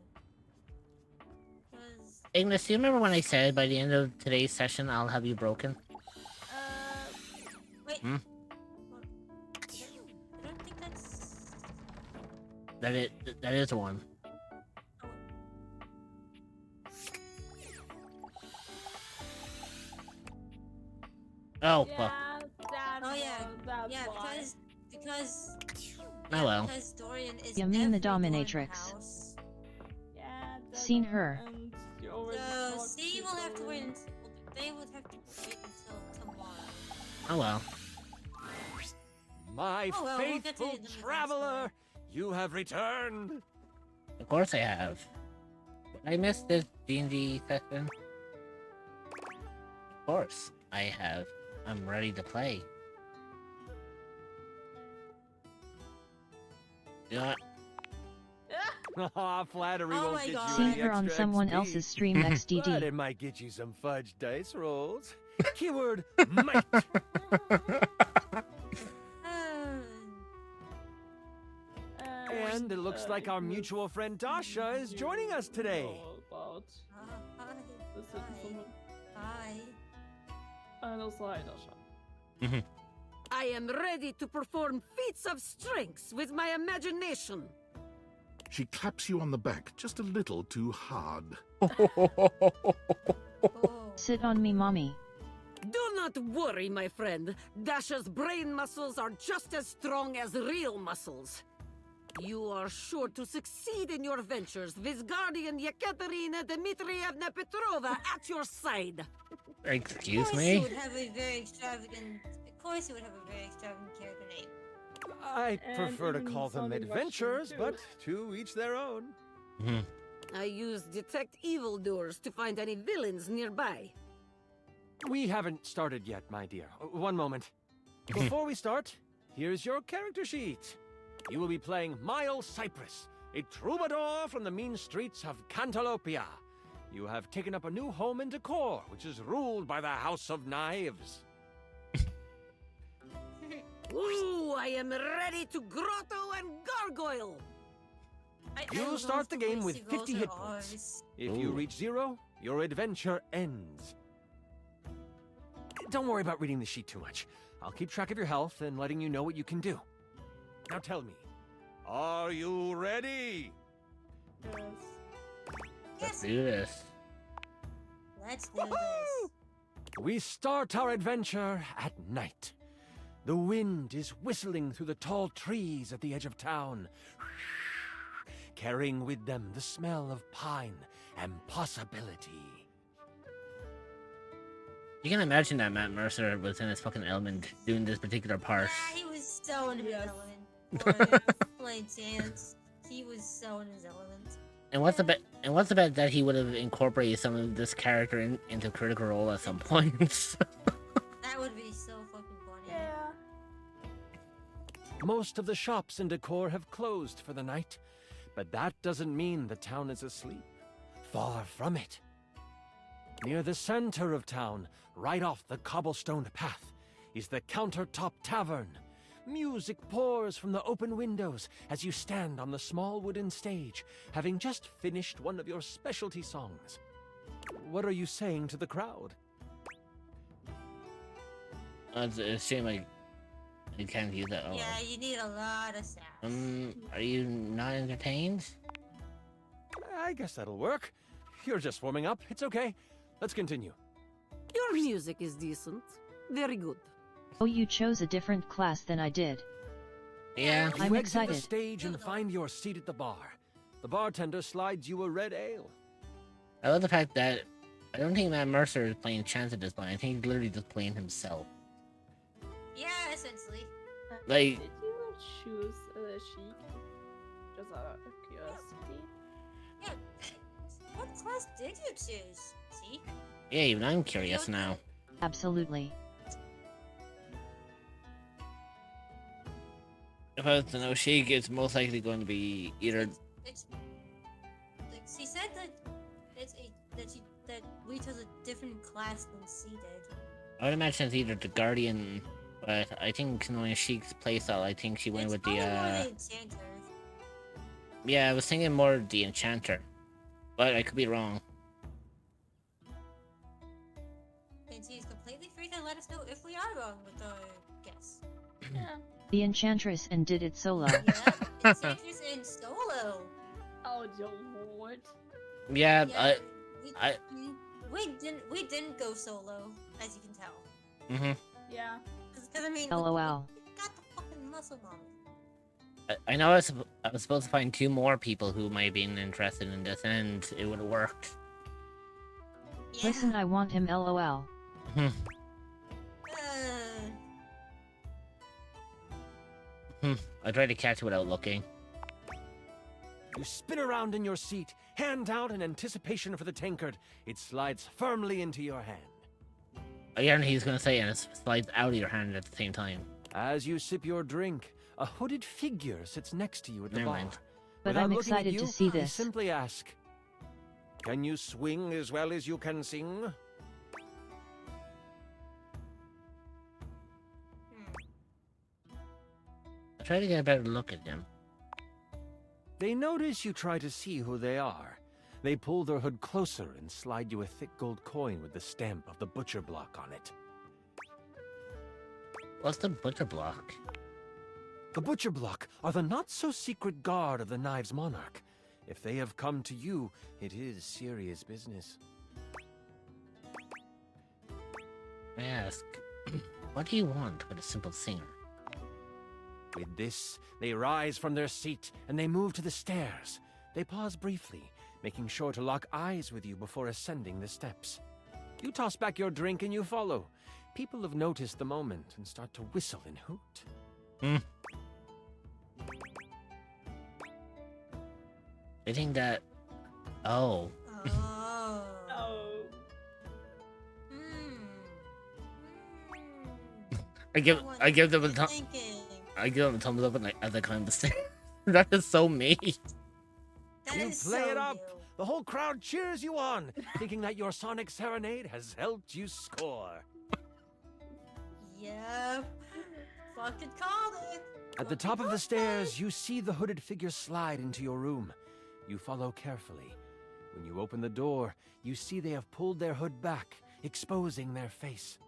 [SPEAKER 3] 'Cause...
[SPEAKER 5] Ignis, do you remember when I said by the end of today's session I'll have you broken?
[SPEAKER 3] Wait.
[SPEAKER 5] Hmm?
[SPEAKER 3] I don't think that's...
[SPEAKER 5] That is one. Oh, well.
[SPEAKER 3] Oh, yeah.
[SPEAKER 7] That's
[SPEAKER 3] Yeah,
[SPEAKER 7] why.
[SPEAKER 3] because...
[SPEAKER 5] Oh, well.
[SPEAKER 3] Because Dorian is
[SPEAKER 6] You mean the
[SPEAKER 3] every door in
[SPEAKER 6] dominatrix?
[SPEAKER 3] house.
[SPEAKER 7] Yeah,
[SPEAKER 6] Seen her.
[SPEAKER 7] and you already
[SPEAKER 3] So,
[SPEAKER 7] talked
[SPEAKER 3] C
[SPEAKER 7] to
[SPEAKER 3] will have to wait
[SPEAKER 7] Dorian.
[SPEAKER 3] until... They would have to wait until tomorrow.
[SPEAKER 5] Oh well.
[SPEAKER 21] My
[SPEAKER 3] Oh, well, we'll get to
[SPEAKER 21] faithful
[SPEAKER 3] the next
[SPEAKER 21] traveler, you have returned.
[SPEAKER 5] Of course I have. I missed this D&D session. Of course, I have. I'm ready to play. Yeah.
[SPEAKER 12] Aw, flattery
[SPEAKER 3] Oh
[SPEAKER 12] won't
[SPEAKER 3] my
[SPEAKER 12] get
[SPEAKER 3] God.
[SPEAKER 12] you
[SPEAKER 6] See
[SPEAKER 12] any
[SPEAKER 6] her on
[SPEAKER 12] extra
[SPEAKER 6] someone
[SPEAKER 12] XP.
[SPEAKER 6] else's stream
[SPEAKER 12] But
[SPEAKER 6] XDD.
[SPEAKER 12] it might get you some fudge dice rolls. Keyword might. And it looks like our mutual friend Dasha is joining us today.
[SPEAKER 7] About this information.
[SPEAKER 3] Hi.
[SPEAKER 7] Alles klar, Dasha.
[SPEAKER 1] I am ready to perform feats of strength with my imagination.
[SPEAKER 10] She claps you on the back just a little too hard.
[SPEAKER 6] Sit on me, mommy.
[SPEAKER 1] Do not worry, my friend. Dasha's brain muscles are just as strong as real muscles. You are sure to succeed in your ventures with Guardian Yekaterina Dmitrievna Petrova at your side.
[SPEAKER 5] Excuse
[SPEAKER 3] Of course
[SPEAKER 5] me?
[SPEAKER 3] he would have a very extravagant. Of course, he would have a very extravagant character name.
[SPEAKER 12] I prefer to
[SPEAKER 7] even
[SPEAKER 12] call them
[SPEAKER 7] sounding Russian,
[SPEAKER 12] adventures,
[SPEAKER 7] too.
[SPEAKER 12] but to each their own.
[SPEAKER 1] I use detect evildoers to find any villains nearby.
[SPEAKER 12] We haven't started yet, my dear. One moment. Before we start, here's your character sheet. You will be playing Miles Cypress, a troubadour from the mean streets of Cantalopia. You have taken up a new home in Decor, which is ruled by the House of Knives.
[SPEAKER 1] Ooh, I am ready to grotto and gargoyle.
[SPEAKER 12] You'll start the game with 50 hit points. If you reach 0, your adventure ends. Don't worry about reading the sheet too much. I'll keep track of your health and letting you know what you can do. Now tell me, are you ready?
[SPEAKER 5] Let's do this.
[SPEAKER 3] Let's do this.
[SPEAKER 12] We start our adventure at night. The wind is whistling through the tall trees at the edge of town, carrying with them the smell of pine and possibility.
[SPEAKER 5] You can imagine that Matt Mercer was in his fucking element doing this particular part.
[SPEAKER 3] Yeah, he was so in his element. Playing dance. He was so in his element.
[SPEAKER 5] And what's the bet? And what's the bet that he would have incorporated some of this character into Critical Role at some points?
[SPEAKER 3] That would be so fucking funny.
[SPEAKER 7] Yeah.
[SPEAKER 12] Most of the shops in Decor have closed for the night, but that doesn't mean the town is asleep. Far from it. Near the center of town, right off the cobblestoned path, is the Countertop Tavern. Music pours from the open windows as you stand on the small wooden stage, having just finished one of your specialty songs. What are you saying to the crowd?
[SPEAKER 5] It's a shame I can't use that. Oh.
[SPEAKER 3] Yeah, you need a lot of sass.
[SPEAKER 5] Are you not entertained?
[SPEAKER 12] I guess that'll work. You're just warming up. It's okay. Let's continue.
[SPEAKER 1] Your music is decent. Very good.
[SPEAKER 6] Oh, you chose a different class than I did.
[SPEAKER 5] Yeah.
[SPEAKER 6] I'm
[SPEAKER 12] You exit
[SPEAKER 6] excited.
[SPEAKER 12] the stage and find your seat at the bar. The bartender slides you a red ale.
[SPEAKER 5] I love the fact that I don't think Matt Mercer is playing Chance at this point. I think he's literally just playing himself.
[SPEAKER 3] Yeah, essentially.
[SPEAKER 5] Like,
[SPEAKER 7] Did you choose Sheik? Just out of curiosity.
[SPEAKER 3] Yeah. What class did you choose? See?
[SPEAKER 5] yeah, even I'm curious now.
[SPEAKER 6] Absolutely.
[SPEAKER 5] If I was to know Sheik, it's most likely going to be either.
[SPEAKER 3] It's like she said that that we chose a different class than she did.
[SPEAKER 5] I would imagine it's either the Guardian, but I think knowing Sheik's playstyle, I think she went with the.
[SPEAKER 3] Probably more the enchanter.
[SPEAKER 5] Yeah, I was thinking more the Enchanter, but I could be wrong.
[SPEAKER 3] And she's completely free to let us know if we are wrong with our guess.
[SPEAKER 7] Yeah.
[SPEAKER 6] The Enchantress and did it solo.
[SPEAKER 3] Yeah, Enchantress in solo.
[SPEAKER 7] Oh, your lord.
[SPEAKER 5] Yeah,
[SPEAKER 3] Yeah,
[SPEAKER 5] I.
[SPEAKER 3] we didn't go solo, as you can tell.
[SPEAKER 5] Mhm.
[SPEAKER 7] Yeah.
[SPEAKER 3] Because I mean,
[SPEAKER 6] LOL.
[SPEAKER 3] we got the fucking muscle mommy.
[SPEAKER 5] I know I was supposed to find 2 more people who might be interested in this, and it would have worked.
[SPEAKER 3] Yeah.
[SPEAKER 6] Listen, I want him LOL.
[SPEAKER 5] I tried to catch it without looking.
[SPEAKER 2] You spin around in your seat, hand out in anticipation for the tankard. It slides firmly into your hand.
[SPEAKER 5] Again, he's gonna say, and it slides out of your hand at the same time.
[SPEAKER 2] As you sip your drink, a hooded figure sits next to you at the
[SPEAKER 5] Never
[SPEAKER 2] bar.
[SPEAKER 5] mind.
[SPEAKER 6] But
[SPEAKER 2] Without
[SPEAKER 6] I'm
[SPEAKER 2] looking at
[SPEAKER 6] excited to
[SPEAKER 2] you,
[SPEAKER 6] see
[SPEAKER 2] you
[SPEAKER 6] this.
[SPEAKER 2] simply ask, "Can you swing as well as you can sing?"
[SPEAKER 5] I try to get a better look at him.
[SPEAKER 2] They notice you try to see who they are. They pull their hood closer and slide you a thick gold coin with the stamp of the butcher block on it.
[SPEAKER 5] What's the butcher block?
[SPEAKER 2] The butcher block are the not-so-secret guard of the Knives Monarch. If they have come to you, it is serious business.
[SPEAKER 5] I ask, what do you want with a simple singer?
[SPEAKER 2] With this, they rise from their seat and they move to the stairs. They pause briefly, making sure to lock eyes with you before ascending the steps. You toss back your drink and you follow. People have noticed the moment and start to whistle and hoot.
[SPEAKER 5] I think that... Oh.
[SPEAKER 3] Oh.
[SPEAKER 5] I give them a I give them a thumbs up as I climb the stairs. That is so me.
[SPEAKER 2] You play it up. The whole crowd cheers you on, thinking that your sonic serenade has helped you score.
[SPEAKER 3] Yeah. Fucking called it.
[SPEAKER 2] At the top of the stairs, you see the hooded figure slide into your room. You follow carefully. When you open the door, you see they have pulled their hood back, exposing their face.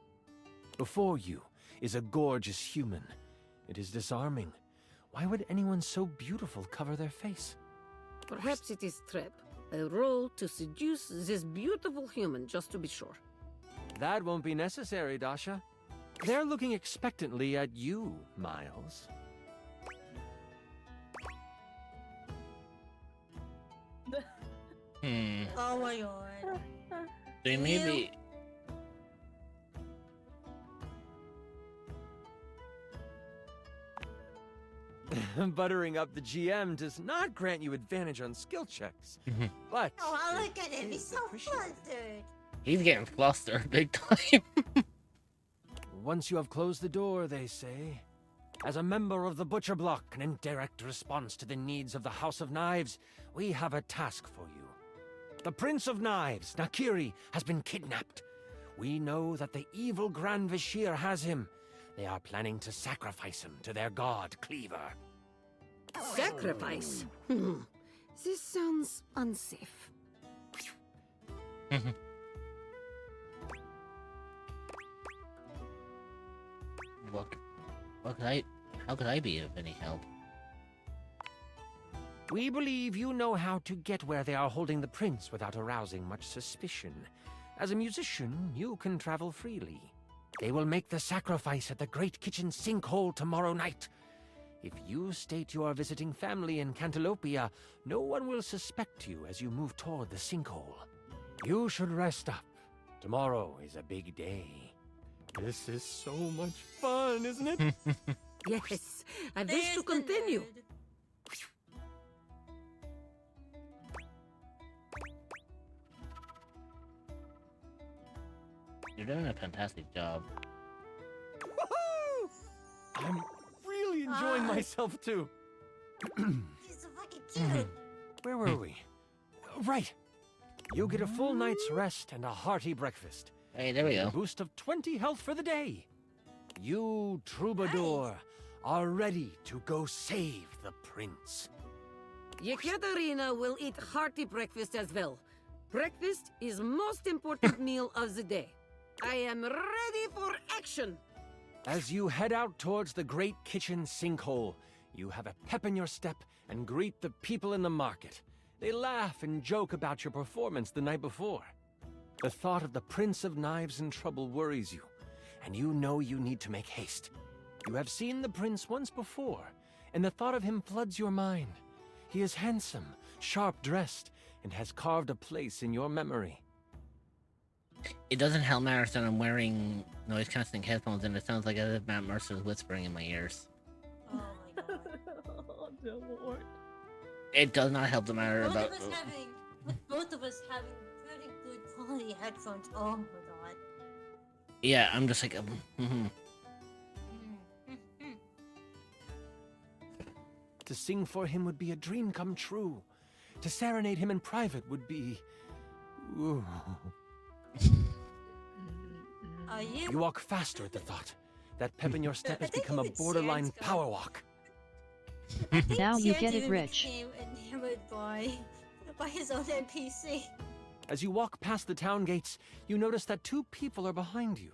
[SPEAKER 2] Before you is a gorgeous human. It is disarming. Why would anyone so beautiful cover their face?
[SPEAKER 1] Perhaps it is trap. A role to seduce this beautiful human, just to be sure.
[SPEAKER 2] That won't be necessary, Dasha. They're looking expectantly at you, Miles.
[SPEAKER 3] Oh my god.
[SPEAKER 5] They maybe...
[SPEAKER 2] Buttering up the GM does not grant you advantage on skill checks. But...
[SPEAKER 3] Oh, look at him. He's so flustered.
[SPEAKER 5] He's getting flustered big time.
[SPEAKER 2] Once you have closed the door, they say, as a member of the Butcher Block and in direct response to the needs of the House of Knives, we have a task for you. The Prince of Knives, Nakiri, has been kidnapped. We know that the evil Grand Vashir has him. They are planning to sacrifice him to their god, Cleaver.
[SPEAKER 1] Sacrifice? This sounds unsafe.
[SPEAKER 5] How could I be of any help?
[SPEAKER 2] We believe you know how to get where they are holding the prince without arousing much suspicion. As a musician, you can travel freely. They will make the sacrifice at the Great Kitchen Sinkhole tomorrow night. If you state you are visiting family in Cantalopia, no one will suspect you as you move toward the sinkhole. You should rest up. Tomorrow is a big day. This is so much fun, isn't it?
[SPEAKER 1] Yes, I wish to continue.
[SPEAKER 5] You're doing a fantastic job.
[SPEAKER 2] Woohoo! I'm really enjoying myself too.
[SPEAKER 3] He's so fucking cute.
[SPEAKER 2] Where were we? Right. You get a full night's rest and a hearty breakfast.
[SPEAKER 5] Hey, there we go.
[SPEAKER 2] A boost of 20 health for the day. You, Troubadour, are ready to go save the prince.
[SPEAKER 1] Yekaterina will eat hearty breakfast as well. Breakfast is most important meal of the day. I am ready for action.
[SPEAKER 2] As you head out towards the Great Kitchen Sinkhole, you have a pep in your step and greet the people in the market. They laugh and joke about your performance the night before. The thought of the Prince of Knives in trouble worries you, and you know you need to make haste. You have seen the prince once before, and the thought of him floods your mind. He is handsome, sharp-dressed, and has carved a place in your memory.
[SPEAKER 5] It doesn't help matters that I'm wearing noise-canceling headphones, and it sounds like as if Matt Mercer is whispering in my ears.
[SPEAKER 3] Oh my god.
[SPEAKER 7] Oh, the Lord.
[SPEAKER 5] It does not help the matter about.
[SPEAKER 3] With both of us having pretty good quality headphones. Oh my god.
[SPEAKER 5] Yeah, I'm just like.
[SPEAKER 2] To sing for him would be a dream come true. To serenade him in private would be... Ooh. You walk faster at the thought. That pep in your step has become a borderline power walk.
[SPEAKER 6] Now you get it, Rich.
[SPEAKER 3] Became enamored by his own NPC.
[SPEAKER 2] As you walk past the town gates, you notice that two people are behind you.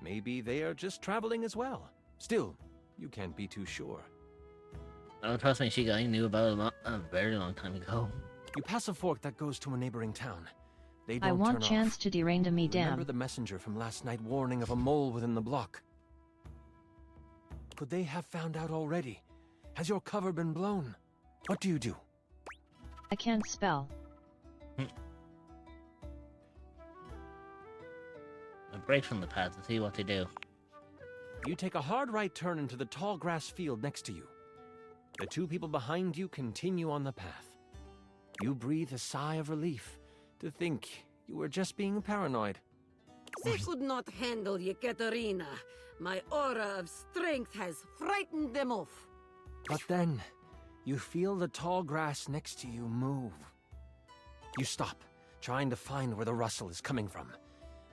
[SPEAKER 2] Maybe they are just traveling as well. Still, you can't be too sure.
[SPEAKER 5] Oh, trust me, I knew about it a very long time ago.
[SPEAKER 2] You pass a fork that goes to a neighboring town. They don't
[SPEAKER 6] I want
[SPEAKER 2] turn
[SPEAKER 6] chance
[SPEAKER 2] off.
[SPEAKER 6] to deranged me
[SPEAKER 2] Remember
[SPEAKER 6] damn.
[SPEAKER 2] the messenger from last night warning of a mole within the block? Could they have found out already? Has your cover been blown? What do you do?
[SPEAKER 6] I can't spell.
[SPEAKER 5] A break from the path to see what they do.
[SPEAKER 2] You take a hard right turn into the tall grass field next to you. The two people behind you continue on the path. You breathe a sigh of relief to think you were just being paranoid.
[SPEAKER 1] They could not handle Yekaterina. My aura of strength has frightened them off.
[SPEAKER 2] But then, you feel the tall grass next to you move. You stop, trying to find where the rustle is coming from.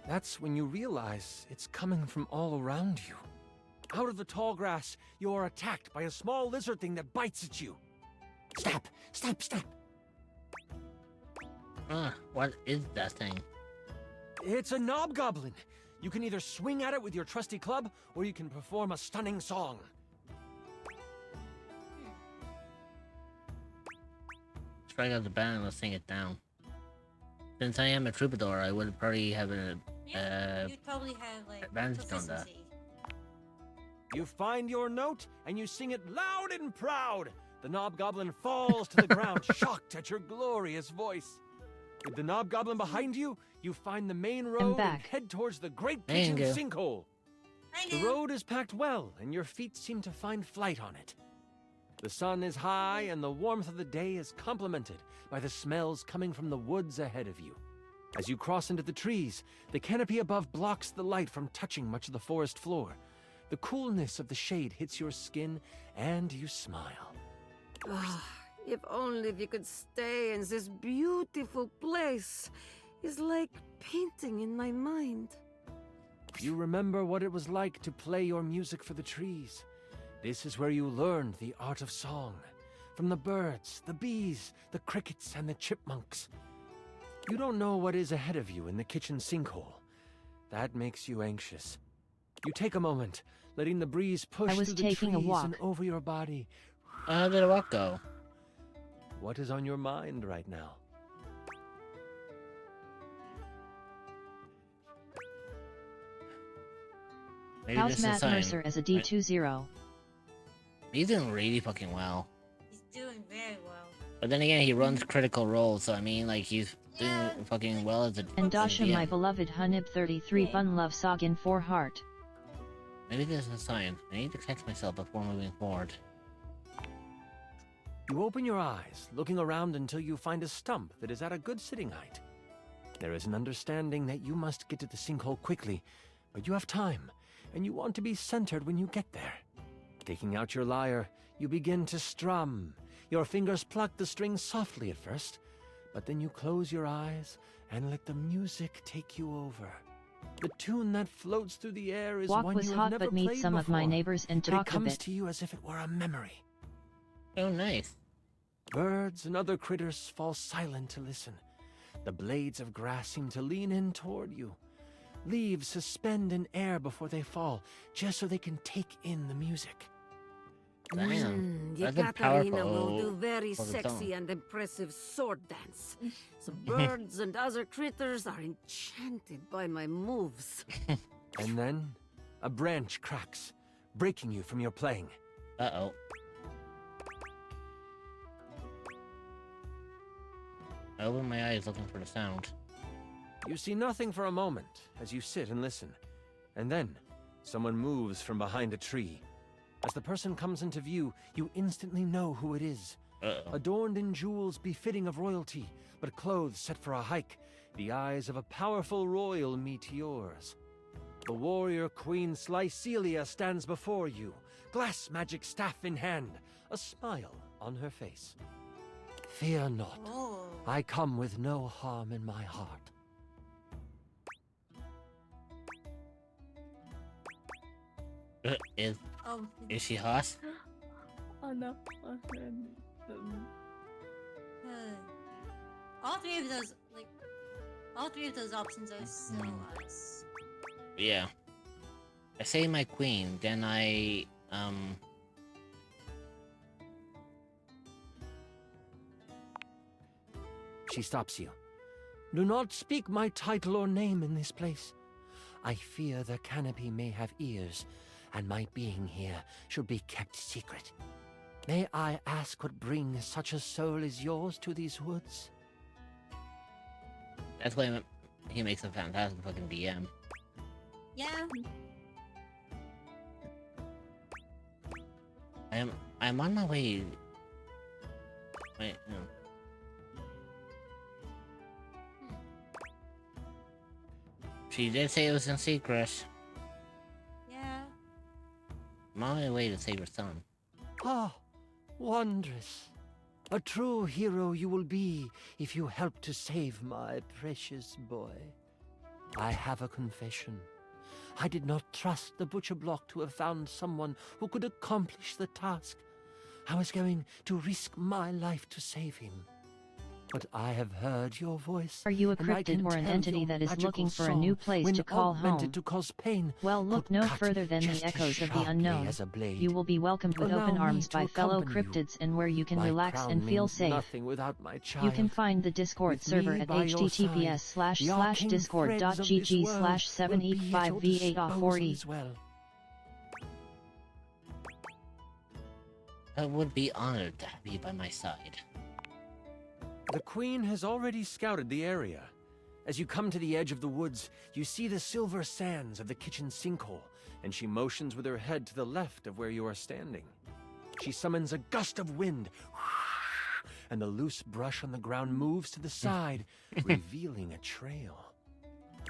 [SPEAKER 2] That's when you realize it's coming from all around you. Out of the tall grass, you are attacked by a small lizard thing that bites at you. Stop! Stop! Stop!
[SPEAKER 5] What is that thing?
[SPEAKER 2] It's a knobgoblin. You can either swing at it with your trusty club, or you can perform a stunning song.
[SPEAKER 5] Strike out the band and let's sing it down. Since I am a troubadour, I would probably have an
[SPEAKER 3] You'd probably have like
[SPEAKER 5] advantage on that.
[SPEAKER 3] proficiency.
[SPEAKER 2] You find your note, and you sing it loud and proud. The knobgoblin falls to the ground, shocked at your glorious voice. With the knobgoblin behind you, you find the main road and head towards the great kitchen
[SPEAKER 5] Bingo.
[SPEAKER 2] sinkhole. The road is packed well, and your feet seem to find flight on it. The sun is high, and the warmth of the day is complemented by the smells coming from the woods ahead of you. As you cross into the trees, the canopy above blocks the light from touching much of the forest floor. The coolness of the shade hits your skin, and you smile.
[SPEAKER 1] Ah, if only we could stay in this beautiful place. It's like painting in my mind.
[SPEAKER 2] You remember what it was like to play your music for the trees. This is where you learned the art of song. From the birds, the bees, the crickets, and the chipmunks. You don't know what is ahead of you in the kitchen sinkhole. That makes you anxious. You take a moment, letting the breeze push
[SPEAKER 6] was
[SPEAKER 2] through the
[SPEAKER 6] taking a
[SPEAKER 2] trees
[SPEAKER 6] walk.
[SPEAKER 2] and over your body.
[SPEAKER 5] How did a walk go?
[SPEAKER 2] What is on your mind right now?
[SPEAKER 5] Maybe
[SPEAKER 6] How's
[SPEAKER 5] this is a
[SPEAKER 6] Matt
[SPEAKER 5] sign.
[SPEAKER 6] Mercer as a D20?
[SPEAKER 5] He's doing really fucking well.
[SPEAKER 3] He's doing very well.
[SPEAKER 5] But then again, he runs critical roles, so I mean, like, he's doing fucking well as a
[SPEAKER 6] And Dasha,
[SPEAKER 5] DM.
[SPEAKER 6] my beloved Hunib 33 Bun Love Sogin 4 Heart.
[SPEAKER 5] Maybe this is a sign. I need to catch myself before moving forward.
[SPEAKER 2] You open your eyes, looking around until you find a stump that is at a good sitting height. There is an understanding that you must get to the sinkhole quickly, but you have time, and you want to be centered when you get there. Taking out your lyre, you begin to strum. Your fingers pluck the strings softly at first, but then you close your eyes and let the music take you over. The tune that floats through the air is
[SPEAKER 6] Walk
[SPEAKER 2] one
[SPEAKER 6] was
[SPEAKER 2] you
[SPEAKER 6] hot,
[SPEAKER 2] have never
[SPEAKER 6] but meet
[SPEAKER 2] played
[SPEAKER 6] some of my
[SPEAKER 2] before,
[SPEAKER 6] neighbors and
[SPEAKER 2] but
[SPEAKER 6] talk
[SPEAKER 2] it
[SPEAKER 6] a
[SPEAKER 2] comes
[SPEAKER 6] bit.
[SPEAKER 2] to you as if it were a memory.
[SPEAKER 5] Oh, nice.
[SPEAKER 2] Birds and other critters fall silent to listen. The blades of grass seem to lean in toward you. Leaves suspend in air before they fall, just so they can take in the music.
[SPEAKER 5] Damn. That's a
[SPEAKER 1] Yekaterina will
[SPEAKER 5] powerful
[SPEAKER 1] do very
[SPEAKER 5] for the
[SPEAKER 1] sexy
[SPEAKER 5] song.
[SPEAKER 1] and impressive sword dance. The birds and other critters are enchanted by my moves.
[SPEAKER 2] And then, a branch cracks, breaking you from your playing.
[SPEAKER 5] Uh-oh. I open my eyes looking for the sound.
[SPEAKER 2] You see nothing for a moment as you sit and listen. And then, someone moves from behind a tree. As the person comes into view, you instantly know who it is.
[SPEAKER 11] Adorned in jewels befitting of royalty, but clothes set for a hike, the eyes of a powerful royal meet yours. The warrior Queen Slycelia stands before you, glass magic staff in hand, a smile on her face. Fear not. I come with no harm in my heart.
[SPEAKER 5] Is she hot?
[SPEAKER 7] Oh no.
[SPEAKER 3] All three of those options are so nice.
[SPEAKER 5] Yeah. I say my queen, then I
[SPEAKER 11] She stops you. Do not speak my title or name in this place. I fear the canopy may have ears, and my being here should be kept secret. May I ask what brings such a soul as yours to these woods?
[SPEAKER 5] That's why he makes a fantastic fucking DM.
[SPEAKER 3] Yeah.
[SPEAKER 5] I'm on my way. Wait, no. She did say it was in secret.
[SPEAKER 3] Yeah.
[SPEAKER 5] I'm on my way to save her son.
[SPEAKER 11] Ah, wondrous. A true hero you will be if you help to save my precious boy. I have a confession. I did not trust the Butcher Block to have found someone who could accomplish the task. I was going to risk my life to save him. But I have heard your voice.
[SPEAKER 6] Are you a
[SPEAKER 11] and I
[SPEAKER 6] cryptid
[SPEAKER 11] can
[SPEAKER 6] or an
[SPEAKER 11] tell
[SPEAKER 6] entity
[SPEAKER 11] your
[SPEAKER 6] that is
[SPEAKER 11] magical
[SPEAKER 6] looking for a
[SPEAKER 11] song,
[SPEAKER 6] new place
[SPEAKER 11] when
[SPEAKER 6] to call
[SPEAKER 11] augmented
[SPEAKER 6] home?
[SPEAKER 11] to cause pain,
[SPEAKER 6] Well, look
[SPEAKER 11] could
[SPEAKER 6] no
[SPEAKER 11] cut
[SPEAKER 6] further than the
[SPEAKER 11] just as
[SPEAKER 6] echoes of the
[SPEAKER 11] sharply
[SPEAKER 6] unknown.
[SPEAKER 11] as a blade.
[SPEAKER 6] You will be welcomed with
[SPEAKER 11] Allow
[SPEAKER 6] open
[SPEAKER 11] me
[SPEAKER 6] arms
[SPEAKER 11] to
[SPEAKER 6] by fellow
[SPEAKER 11] accompany you.
[SPEAKER 6] cryptids and where you can
[SPEAKER 11] My
[SPEAKER 6] relax
[SPEAKER 11] crown
[SPEAKER 6] and feel
[SPEAKER 11] means
[SPEAKER 6] safe.
[SPEAKER 11] nothing without my child.
[SPEAKER 6] You can find the Discord
[SPEAKER 11] With
[SPEAKER 6] server
[SPEAKER 11] me
[SPEAKER 6] at
[SPEAKER 11] by your
[SPEAKER 6] https://discord.gg/785va40.
[SPEAKER 11] well.
[SPEAKER 5] I would be honored to have you by my side.
[SPEAKER 11] The Queen has already scouted the area. As you come to the edge of the woods, you see the silver sands of the kitchen sinkhole, and she motions with her head to the left of where you are standing. She summons a gust of wind, and the loose brush on the ground moves to the side, revealing a trail.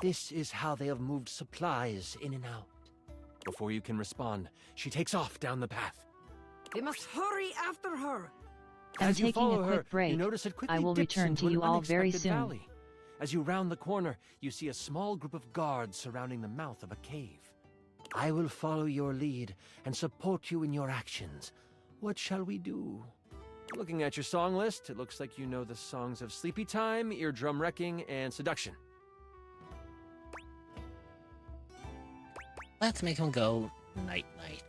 [SPEAKER 11] This is how they have moved supplies in and out. Before you can respond, she takes off down the path.
[SPEAKER 1] We must hurry after her.
[SPEAKER 6] I'm
[SPEAKER 11] As you
[SPEAKER 6] taking
[SPEAKER 11] follow
[SPEAKER 6] a
[SPEAKER 11] her,
[SPEAKER 6] quick break.
[SPEAKER 11] you notice it quickly
[SPEAKER 6] I will
[SPEAKER 11] dips
[SPEAKER 6] return
[SPEAKER 11] into
[SPEAKER 6] to
[SPEAKER 11] an
[SPEAKER 6] you all very
[SPEAKER 11] unexpected
[SPEAKER 6] soon.
[SPEAKER 11] valley. As you round the corner, you see a small group of guards surrounding the mouth of a cave. I will follow your lead and support you in your actions. What shall we do? Looking at your song list, it looks like you know the songs of Sleepy Time, Eardrum Wrecking, and Seduction.
[SPEAKER 5] Let's make him go night-night.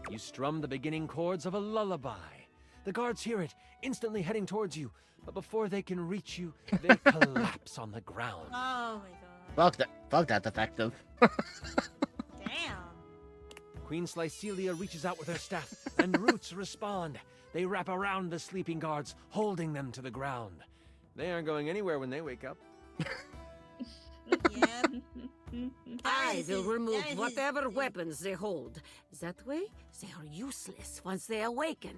[SPEAKER 11] You strum the beginning chords of a lullaby. The guards hear it, instantly heading towards you, but before they can reach you, they collapse on the ground.
[SPEAKER 3] Oh my god.
[SPEAKER 5] Fuck that effective.
[SPEAKER 3] Damn.
[SPEAKER 11] Queen Slycelia reaches out with her staff, and roots respond. They wrap around the sleeping guards, holding them to the ground. They aren't going anywhere when they wake up.
[SPEAKER 3] Yeah.
[SPEAKER 1] I will remove whatever weapons they hold. That way, they are useless once they awaken.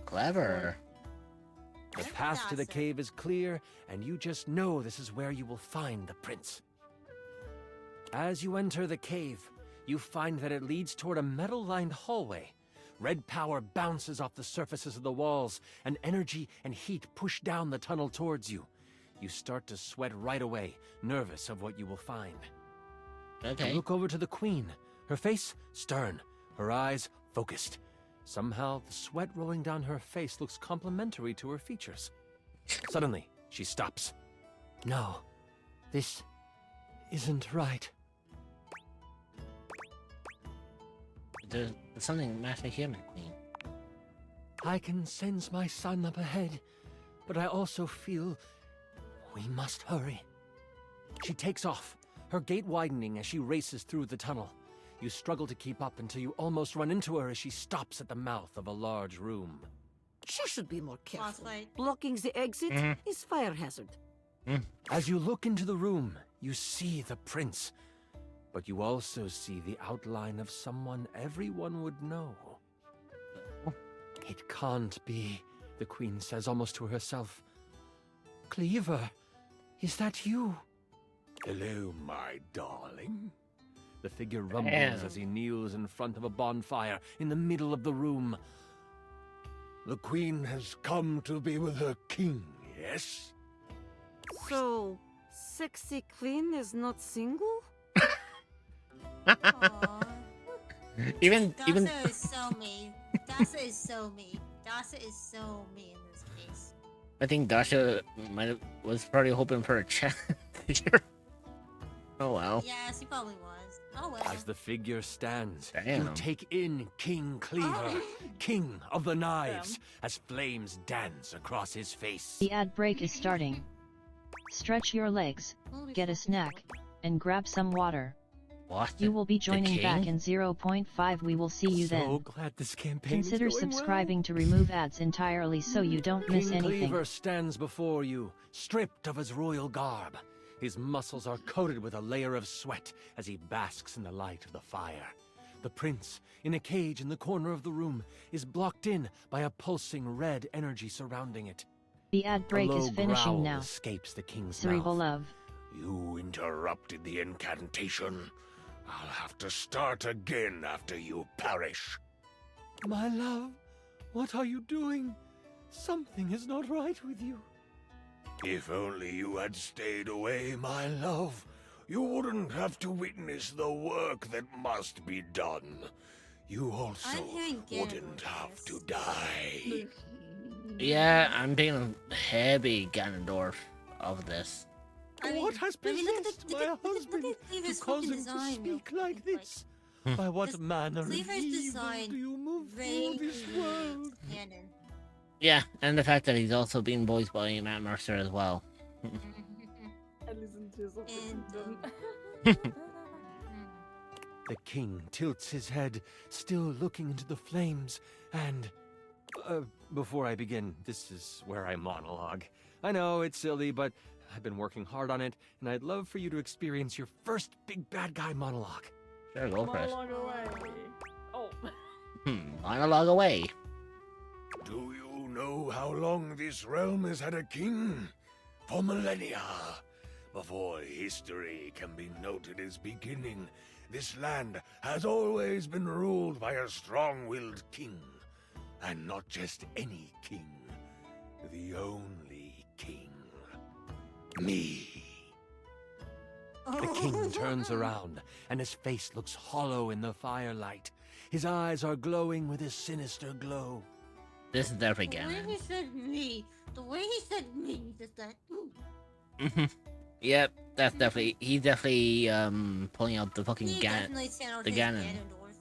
[SPEAKER 5] Clever.
[SPEAKER 11] The path to the cave is clear, and you just know this is where you will find the prince. As you enter the cave, you find that it leads toward a metal-lined hallway. Red power bounces off the surfaces of the walls, and energy and heat push down the tunnel towards you. You start to sweat right away, nervous of what you will find.
[SPEAKER 5] Okay.
[SPEAKER 11] You look over to the queen, her face stern, her eyes focused. Somehow, the sweat rolling down her face looks complementary to her features. Suddenly, she stops. No, this isn't right.
[SPEAKER 5] There's something matter here, my queen.
[SPEAKER 11] I can sense my son up ahead, but I also feel we must hurry. She takes off, her gait widening as she races through the tunnel. You struggle to keep up until you almost run into her as she stops at the mouth of a large room.
[SPEAKER 1] She should be more careful.
[SPEAKER 3] fight.
[SPEAKER 1] Blocking the exit is fire hazard.
[SPEAKER 11] As you look into the room, you see the prince, but you also see the outline of someone everyone would know. It can't be, the queen says almost to herself. Cleaver, is that you?
[SPEAKER 21] Hello, my darling.
[SPEAKER 11] The figure rumbles
[SPEAKER 5] Damn.
[SPEAKER 11] as he kneels in front of a bonfire in the middle of the room.
[SPEAKER 21] The queen has come to be with her king, yes?
[SPEAKER 1] So, sexy queen is not single?
[SPEAKER 5] Even
[SPEAKER 3] Dasa is so mean. Dasa is so mean. Dasa is so mean in this case.
[SPEAKER 5] I think Dasha was probably hoping for a challenge. Oh well.
[SPEAKER 3] Yes, he probably was. Oh well.
[SPEAKER 11] As the figure stands, you
[SPEAKER 5] Damn.
[SPEAKER 11] take in King Cleaver, King of the Knives, as flames dance across his face.
[SPEAKER 6] The ad break is starting. Stretch your legs, get a snack, and grab some water.
[SPEAKER 5] What?
[SPEAKER 6] You will be joining back
[SPEAKER 5] king?
[SPEAKER 6] in 0.5. We will see you
[SPEAKER 11] So
[SPEAKER 6] then.
[SPEAKER 11] glad this campaign
[SPEAKER 6] Consider
[SPEAKER 11] is going
[SPEAKER 6] subscribing to remove ads entirely so you don't miss
[SPEAKER 11] King
[SPEAKER 6] anything.
[SPEAKER 11] Cleaver stands before you, stripped of his royal garb. His muscles are coated with a layer of sweat as he basks in the light of the fire. The prince, in a cage in the corner of the room, is blocked in by a pulsing red energy surrounding it.
[SPEAKER 6] The ad break
[SPEAKER 11] a low
[SPEAKER 6] is finishing
[SPEAKER 11] growl
[SPEAKER 6] now.
[SPEAKER 11] escapes the king's
[SPEAKER 6] Cerebral
[SPEAKER 11] mouth.
[SPEAKER 6] love.
[SPEAKER 21] You interrupted the incantation. I'll have to start again after you perish.
[SPEAKER 11] My love, what are you doing? Something is not right with you.
[SPEAKER 21] If only you had stayed away, my love, you wouldn't have to witness the work that must be done. You also
[SPEAKER 3] I'm hearing
[SPEAKER 21] wouldn't have to die.
[SPEAKER 5] Yeah, I'm being a heavy Ganondorf of this.
[SPEAKER 3] I mean,
[SPEAKER 11] What has
[SPEAKER 3] I mean, look at
[SPEAKER 11] possessed
[SPEAKER 3] the,
[SPEAKER 11] my
[SPEAKER 3] look
[SPEAKER 11] husband
[SPEAKER 3] at Cleaver's
[SPEAKER 11] to cause
[SPEAKER 3] fucking
[SPEAKER 11] him
[SPEAKER 3] design.
[SPEAKER 11] to speak like this?
[SPEAKER 5] Hmm.
[SPEAKER 11] By what
[SPEAKER 3] This-
[SPEAKER 11] manner of
[SPEAKER 3] Cleaver's
[SPEAKER 11] evil
[SPEAKER 3] design
[SPEAKER 11] do you move
[SPEAKER 3] very
[SPEAKER 11] through this world?
[SPEAKER 3] canon.
[SPEAKER 5] Yeah, and the fact that he's also being voiced by Matt Mercer as well.
[SPEAKER 7] I listen to something.
[SPEAKER 11] The king tilts his head, still looking into the flames, and... before I begin, this is where I monologue. I know, it's silly, but I've been working hard on it, and I'd love for you to experience your first big bad guy monologue.
[SPEAKER 5] Sure, go for it.
[SPEAKER 7] Monologue away. Oh.
[SPEAKER 5] Monologue away.
[SPEAKER 21] Do you know how long this realm has had a king? For millennia. Before history can be noted as beginning, this land has always been ruled by a strong-willed king. And not just any king. The only king. Me.
[SPEAKER 11] The king turns around, and his face looks hollow in the firelight. His eyes are glowing with a sinister glow.
[SPEAKER 5] This is definitely
[SPEAKER 3] The way
[SPEAKER 5] Ganon.
[SPEAKER 3] he said me, the way he said me, just that.
[SPEAKER 5] Yep, that's definitely... He's definitely, pulling out the fucking
[SPEAKER 3] He
[SPEAKER 5] Ganon.
[SPEAKER 3] definitely channeled
[SPEAKER 5] The
[SPEAKER 3] his
[SPEAKER 5] Ganon.
[SPEAKER 3] Ganondorf.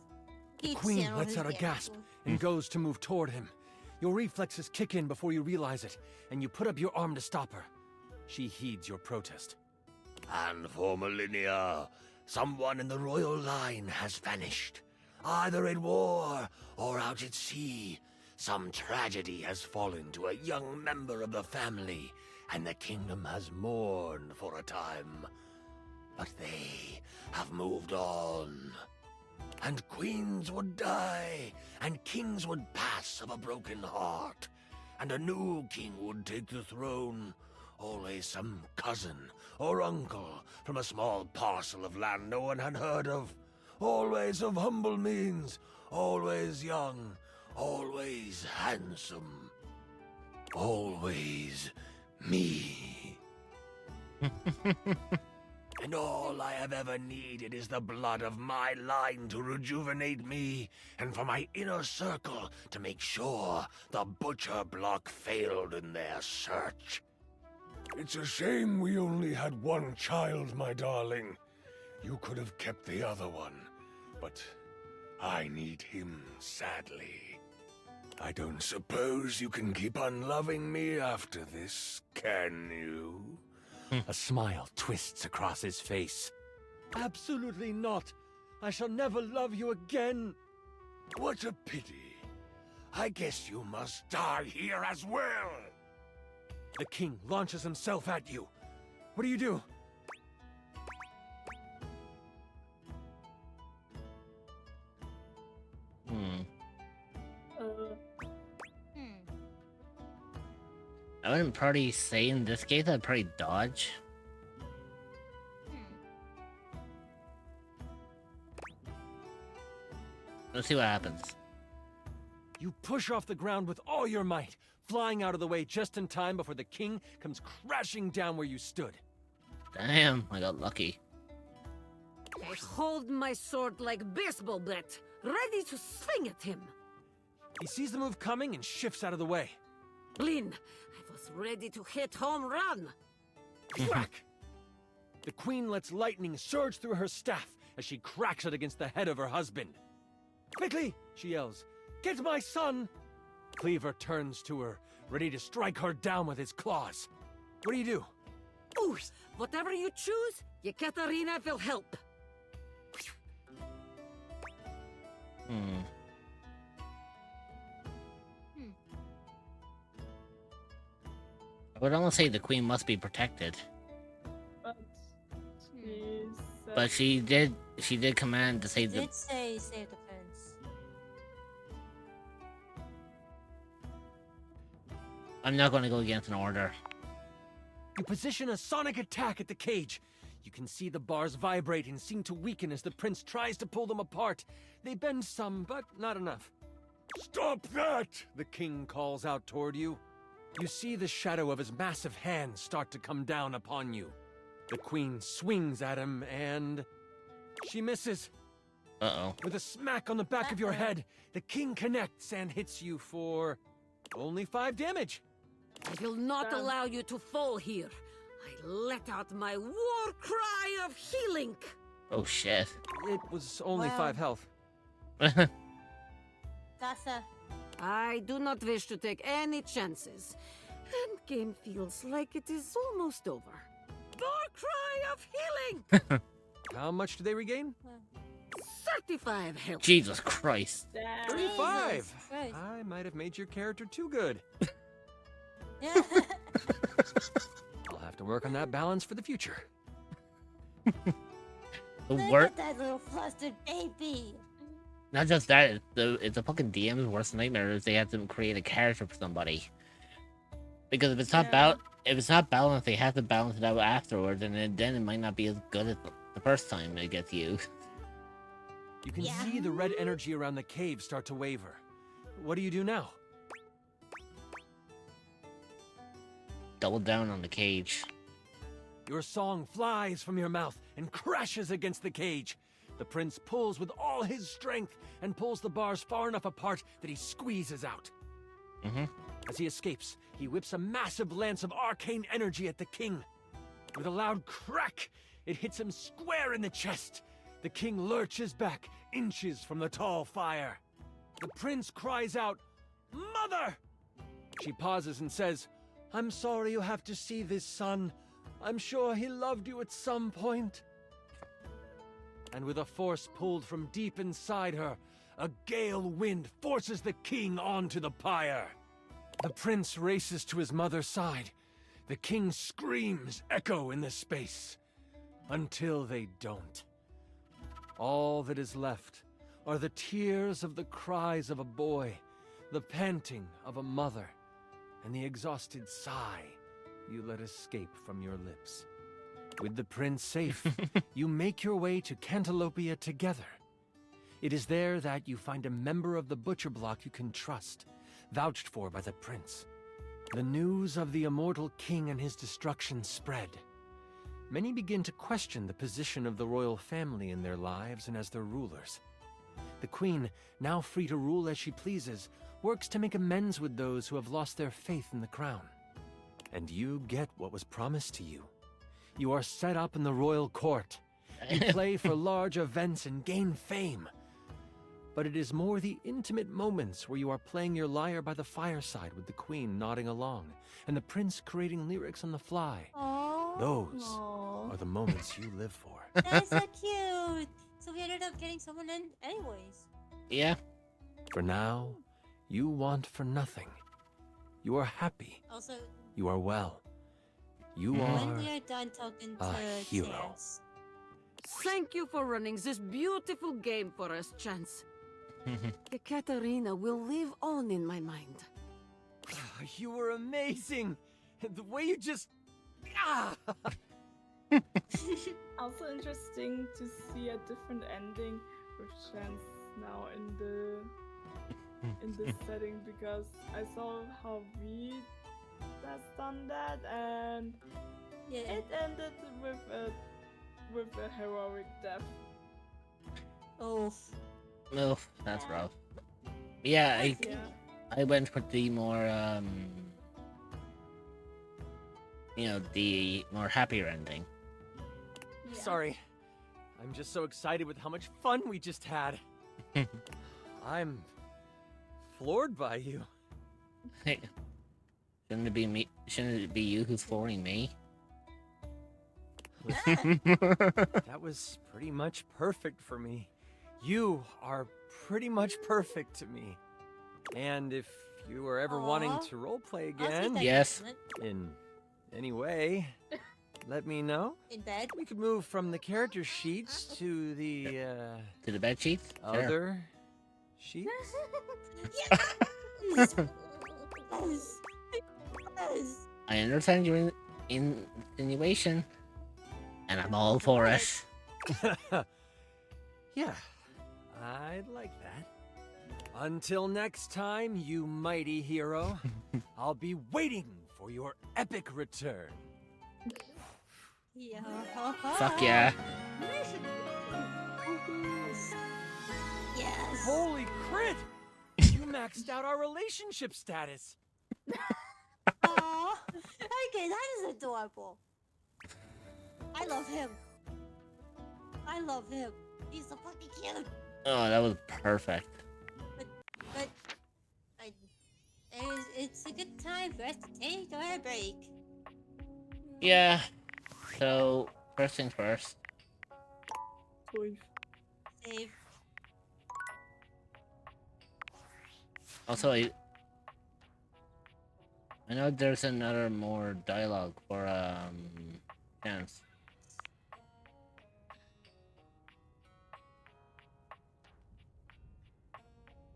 [SPEAKER 11] The
[SPEAKER 3] He
[SPEAKER 11] queen
[SPEAKER 3] channeled
[SPEAKER 11] lets
[SPEAKER 3] his
[SPEAKER 11] out a gasp
[SPEAKER 3] Ganondorf.
[SPEAKER 11] and goes to move toward him. Your reflexes kick in before you realize it, and you put up your arm to stop her. She heeds your protest.
[SPEAKER 21] And for millennia, someone in the royal line has vanished. Either in war or out at sea. Some tragedy has fallen to a young member of the family, and the kingdom has mourned for a time. But they have moved on. And queens would die, and kings would pass of a broken heart, and a new king would take the throne. Always some cousin or uncle from a small parcel of land no one had heard of. Always of humble means, always young, always handsome. Always me. And all I have ever needed is the blood of my line to rejuvenate me, and for my inner circle to make sure the butcher block failed in their search. It's a shame we only had one child, my darling. You could have kept the other one, but I need him sadly. I don't suppose you can keep on loving me after this, can you?
[SPEAKER 11] A smile twists across his face. Absolutely not. I shall never love you again.
[SPEAKER 21] What a pity. I guess you must die here as well.
[SPEAKER 11] The king launches himself at you. What do you do?
[SPEAKER 5] wouldn't probably say in this case, I'd probably dodge. Let's see what happens.
[SPEAKER 11] You push off the ground with all your might, flying out of the way just in time before the king comes crashing down where you stood.
[SPEAKER 5] Damn, I got lucky.
[SPEAKER 1] I hold my sword like baseball bat, ready to swing at him.
[SPEAKER 11] He sees the move coming and shifts out of the way.
[SPEAKER 1] Blin, I was ready to hit home run.
[SPEAKER 11] Crack! The queen lets lightning surge through her staff as she cracks it against the head of her husband. Quickly, she yells, get my son! Cleaver turns to her, ready to strike her down with his claws. What do you do?
[SPEAKER 1] Ooh, whatever you choose, Yekaterina will help.
[SPEAKER 5] I would almost say the queen must be protected. But she did command to save the...
[SPEAKER 3] Did say save the prince.
[SPEAKER 5] I'm not going to go against an order.
[SPEAKER 11] You position a sonic attack at the cage. You can see the bars vibrate and seem to weaken as the prince tries to pull them apart. They bend some, but not enough. Stop that! The king calls out toward you. You see the shadow of his massive hand start to come down upon you. The queen swings at him and... she misses.
[SPEAKER 5] Uh-oh.
[SPEAKER 11] With a smack on the back of your head, the king connects and hits you for... only 5 damage.
[SPEAKER 1] I will not allow you to fall here. I let out my war cry of healing.
[SPEAKER 5] Oh shit.
[SPEAKER 11] It was only 5 health.
[SPEAKER 3] Gasa.
[SPEAKER 1] I do not wish to take any chances. Endgame feels like it is almost over. War cry of healing!
[SPEAKER 11] How much do they regain?
[SPEAKER 1] 35 health.
[SPEAKER 5] Jesus Christ.
[SPEAKER 11] 35!
[SPEAKER 3] Jesus Christ.
[SPEAKER 11] I might have made your character too good. I'll have to work on that balance for the future.
[SPEAKER 5] The
[SPEAKER 3] Look
[SPEAKER 5] worst.
[SPEAKER 3] at that little flustered baby.
[SPEAKER 5] Not just that, it's a fucking DM's worst nightmare is they have to create a character for somebody. Because if it's not balanced, they have to balance it out afterwards, and then it might not be as good as the first time it gets used.
[SPEAKER 11] You can see the red energy around the cave start to waver. What do you do now?
[SPEAKER 5] Double down on the cage.
[SPEAKER 11] Your song flies from your mouth and crashes against the cage. The prince pulls with all his strength and pulls the bars far enough apart that he squeezes out. As he escapes, he whips a massive lance of arcane energy at the king. With a loud crack, it hits him square in the chest. The king lurches back, inches from the tall fire. The prince cries out, "Mother!" She pauses and says, "I'm sorry you have to see this, son. I'm sure he loved you at some point." And with a force pulled from deep inside her, a gale wind forces the king onto the pyre. The prince races to his mother's side. The king's screams echo in the space. Until they don't. All that is left are the tears of the cries of a boy, the panting of a mother, and the exhausted sigh you let escape from your lips. With the prince safe, you make your way to Cantalopia together. It is there that you find a member of the Butcher Block you can trust, vouched for by the prince. The news of the immortal king and his destruction spread. Many begin to question the position of the royal family in their lives and as their rulers. The queen, now free to rule as she pleases, works to make amends with those who have lost their faith in the crown. And you get what was promised to you. You are set up in the royal court. You play for large events and gain fame. But it is more the intimate moments where you are playing your lyre by the fireside with the queen nodding along, and the prince creating lyrics on the fly. Those are the moments you live for.
[SPEAKER 3] That's so cute. So we ended up getting someone in anyways.
[SPEAKER 5] Yeah.
[SPEAKER 11] For now, you want for nothing. You are happy.
[SPEAKER 3] Also,
[SPEAKER 11] You are well. You
[SPEAKER 3] when
[SPEAKER 11] are
[SPEAKER 3] we are done talking
[SPEAKER 11] a
[SPEAKER 3] to
[SPEAKER 11] hero.
[SPEAKER 3] Chance.
[SPEAKER 1] Thank you for running this beautiful game for us, Chance. Ekaterina will live on in my mind.
[SPEAKER 11] You were amazing. The way you just... Ah!
[SPEAKER 7] Also interesting to see a different ending with Chance now in this setting, because I saw how V has done that, and it ended with a heroic death.
[SPEAKER 3] Oh.
[SPEAKER 5] Oof, that's rough. Yeah, I went with the more the more happier ending.
[SPEAKER 11] Sorry. I'm just so excited with how much fun we just had. I'm floored by you.
[SPEAKER 5] Hey, shouldn't it be me? Shouldn't it be you who's flooring me?
[SPEAKER 11] That was pretty much perfect for me. You are pretty much perfect to me. And if you were ever wanting to roleplay again,
[SPEAKER 5] yes,
[SPEAKER 11] in any way, let me know.
[SPEAKER 3] In bed?
[SPEAKER 11] We could move from the character sheets to the
[SPEAKER 5] bed sheets.
[SPEAKER 11] Other sheets.
[SPEAKER 3] Yes.
[SPEAKER 5] I understand your insinuation, and I'm all for it.
[SPEAKER 11] Yeah, I'd like that. Until next time, you mighty hero, I'll be waiting for your epic return.
[SPEAKER 3] Yeah.
[SPEAKER 5] Fuck yeah.
[SPEAKER 3] Yes.
[SPEAKER 11] Holy crit! You maxed out our relationship status.
[SPEAKER 3] Aw, okay, that is adorable. I love him. I love him. He's so fucking cute.
[SPEAKER 5] Oh, that was perfect.
[SPEAKER 3] But it's a good time for us to take our break.
[SPEAKER 5] Yeah. So first things first.
[SPEAKER 3] Save.
[SPEAKER 5] Also, I know there's another more dialogue for Chance.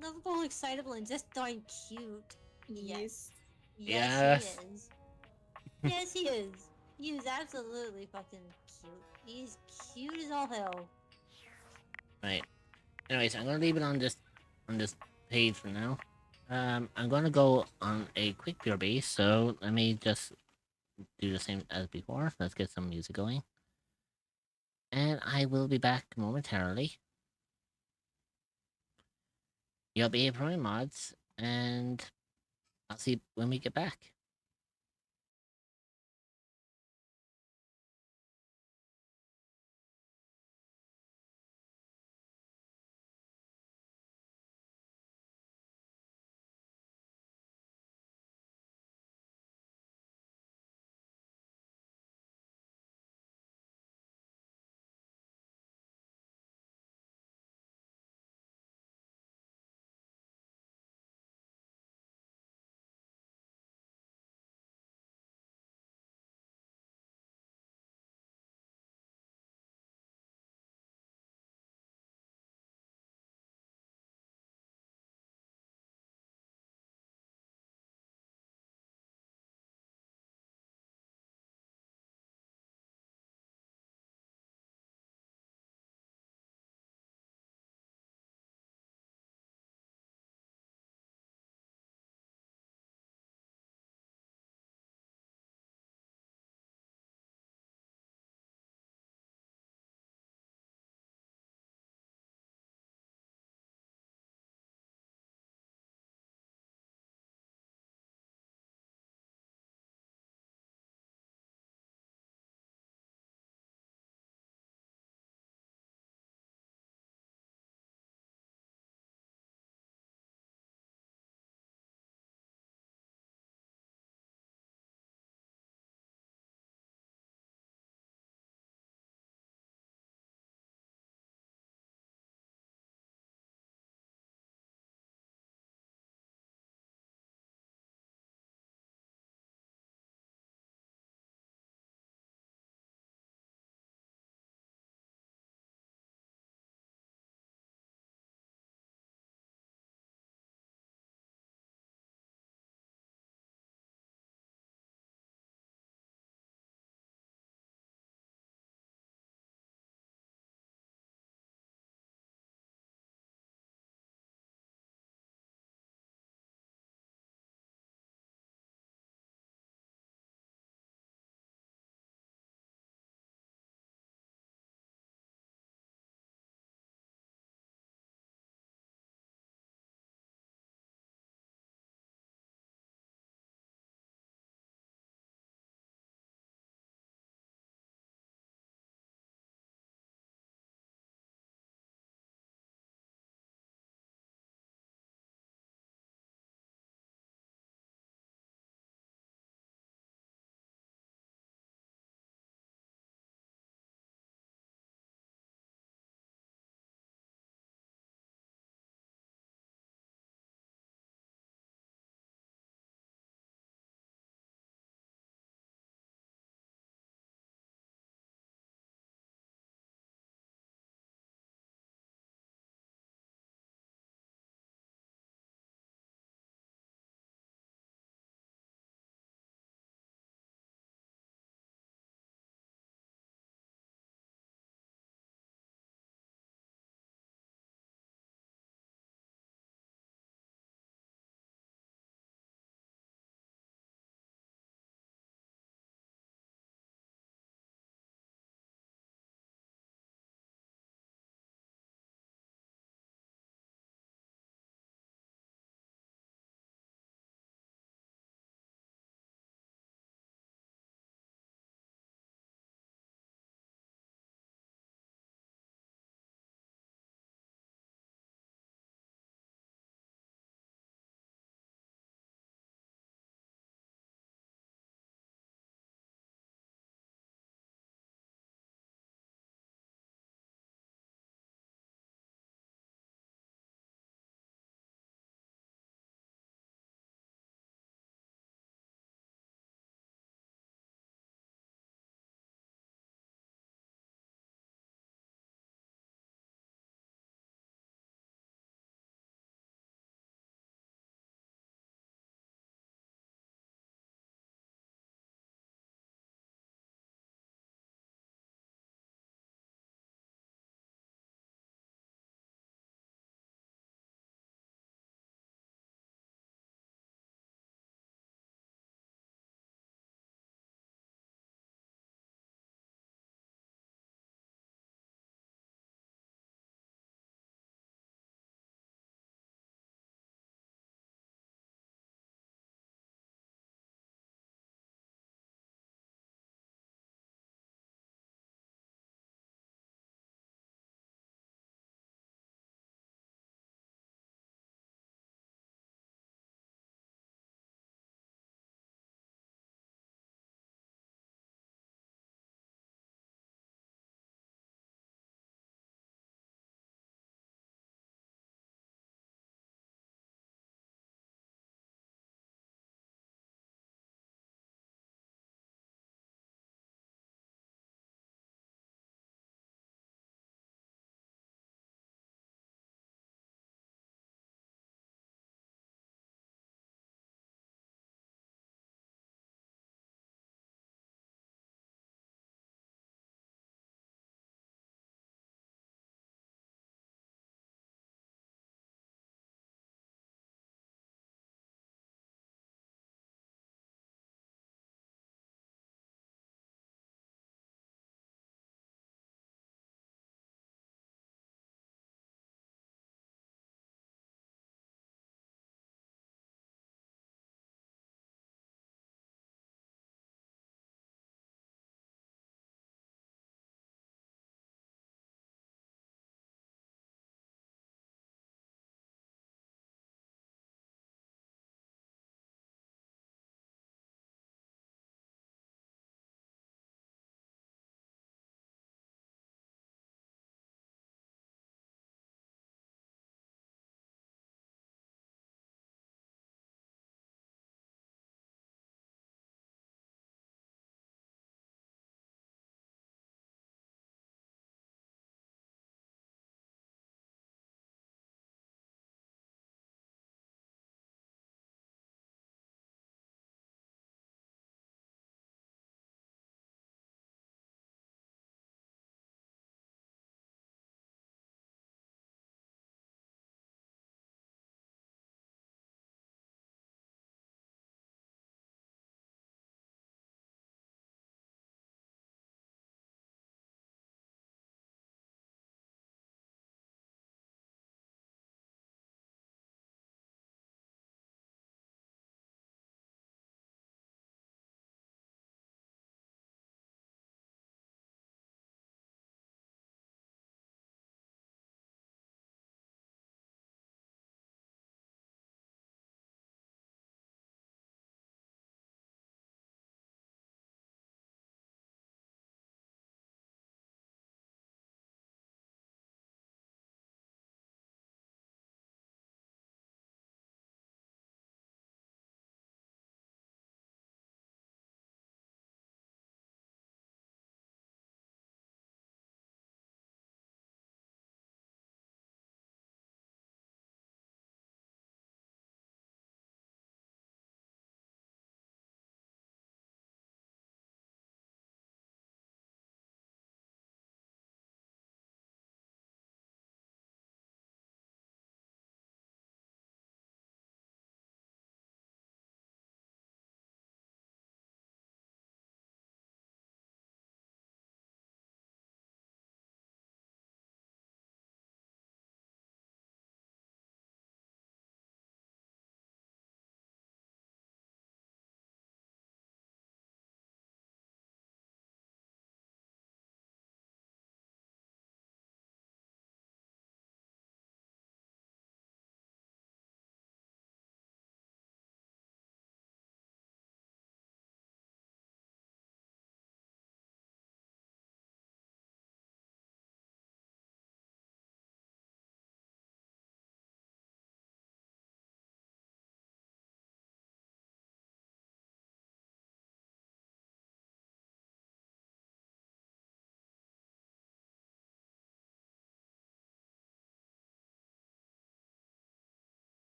[SPEAKER 3] Lovable, excitable, and just darn cute. Yes.
[SPEAKER 5] Yes.
[SPEAKER 3] He is. Yes, he is. He is absolutely fucking cute. He's cute as all hell.
[SPEAKER 5] Right. Anyways, I'm gonna leave it on this page for now. I'm gonna go on a quick pure base, so let me just do the same as before. Let's get some music going. And I will be back momentarily. You'll be here for my mods, and I'll see you when we get back.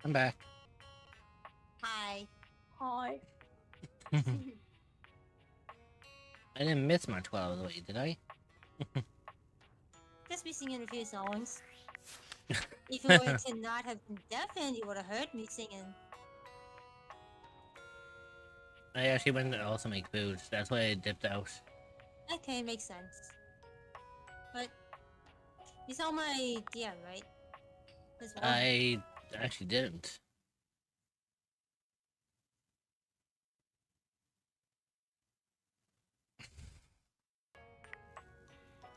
[SPEAKER 5] I'm back.
[SPEAKER 3] Hi.
[SPEAKER 7] Hi.
[SPEAKER 5] I didn't miss much while I was away, did I?
[SPEAKER 3] Just be singing a few songs. If you were to not have been deafened, you would have heard me singing.
[SPEAKER 5] I actually went to also make food. That's why I dipped out.
[SPEAKER 3] Okay, makes sense. But you saw my DM, right? As well.
[SPEAKER 5] I actually didn't.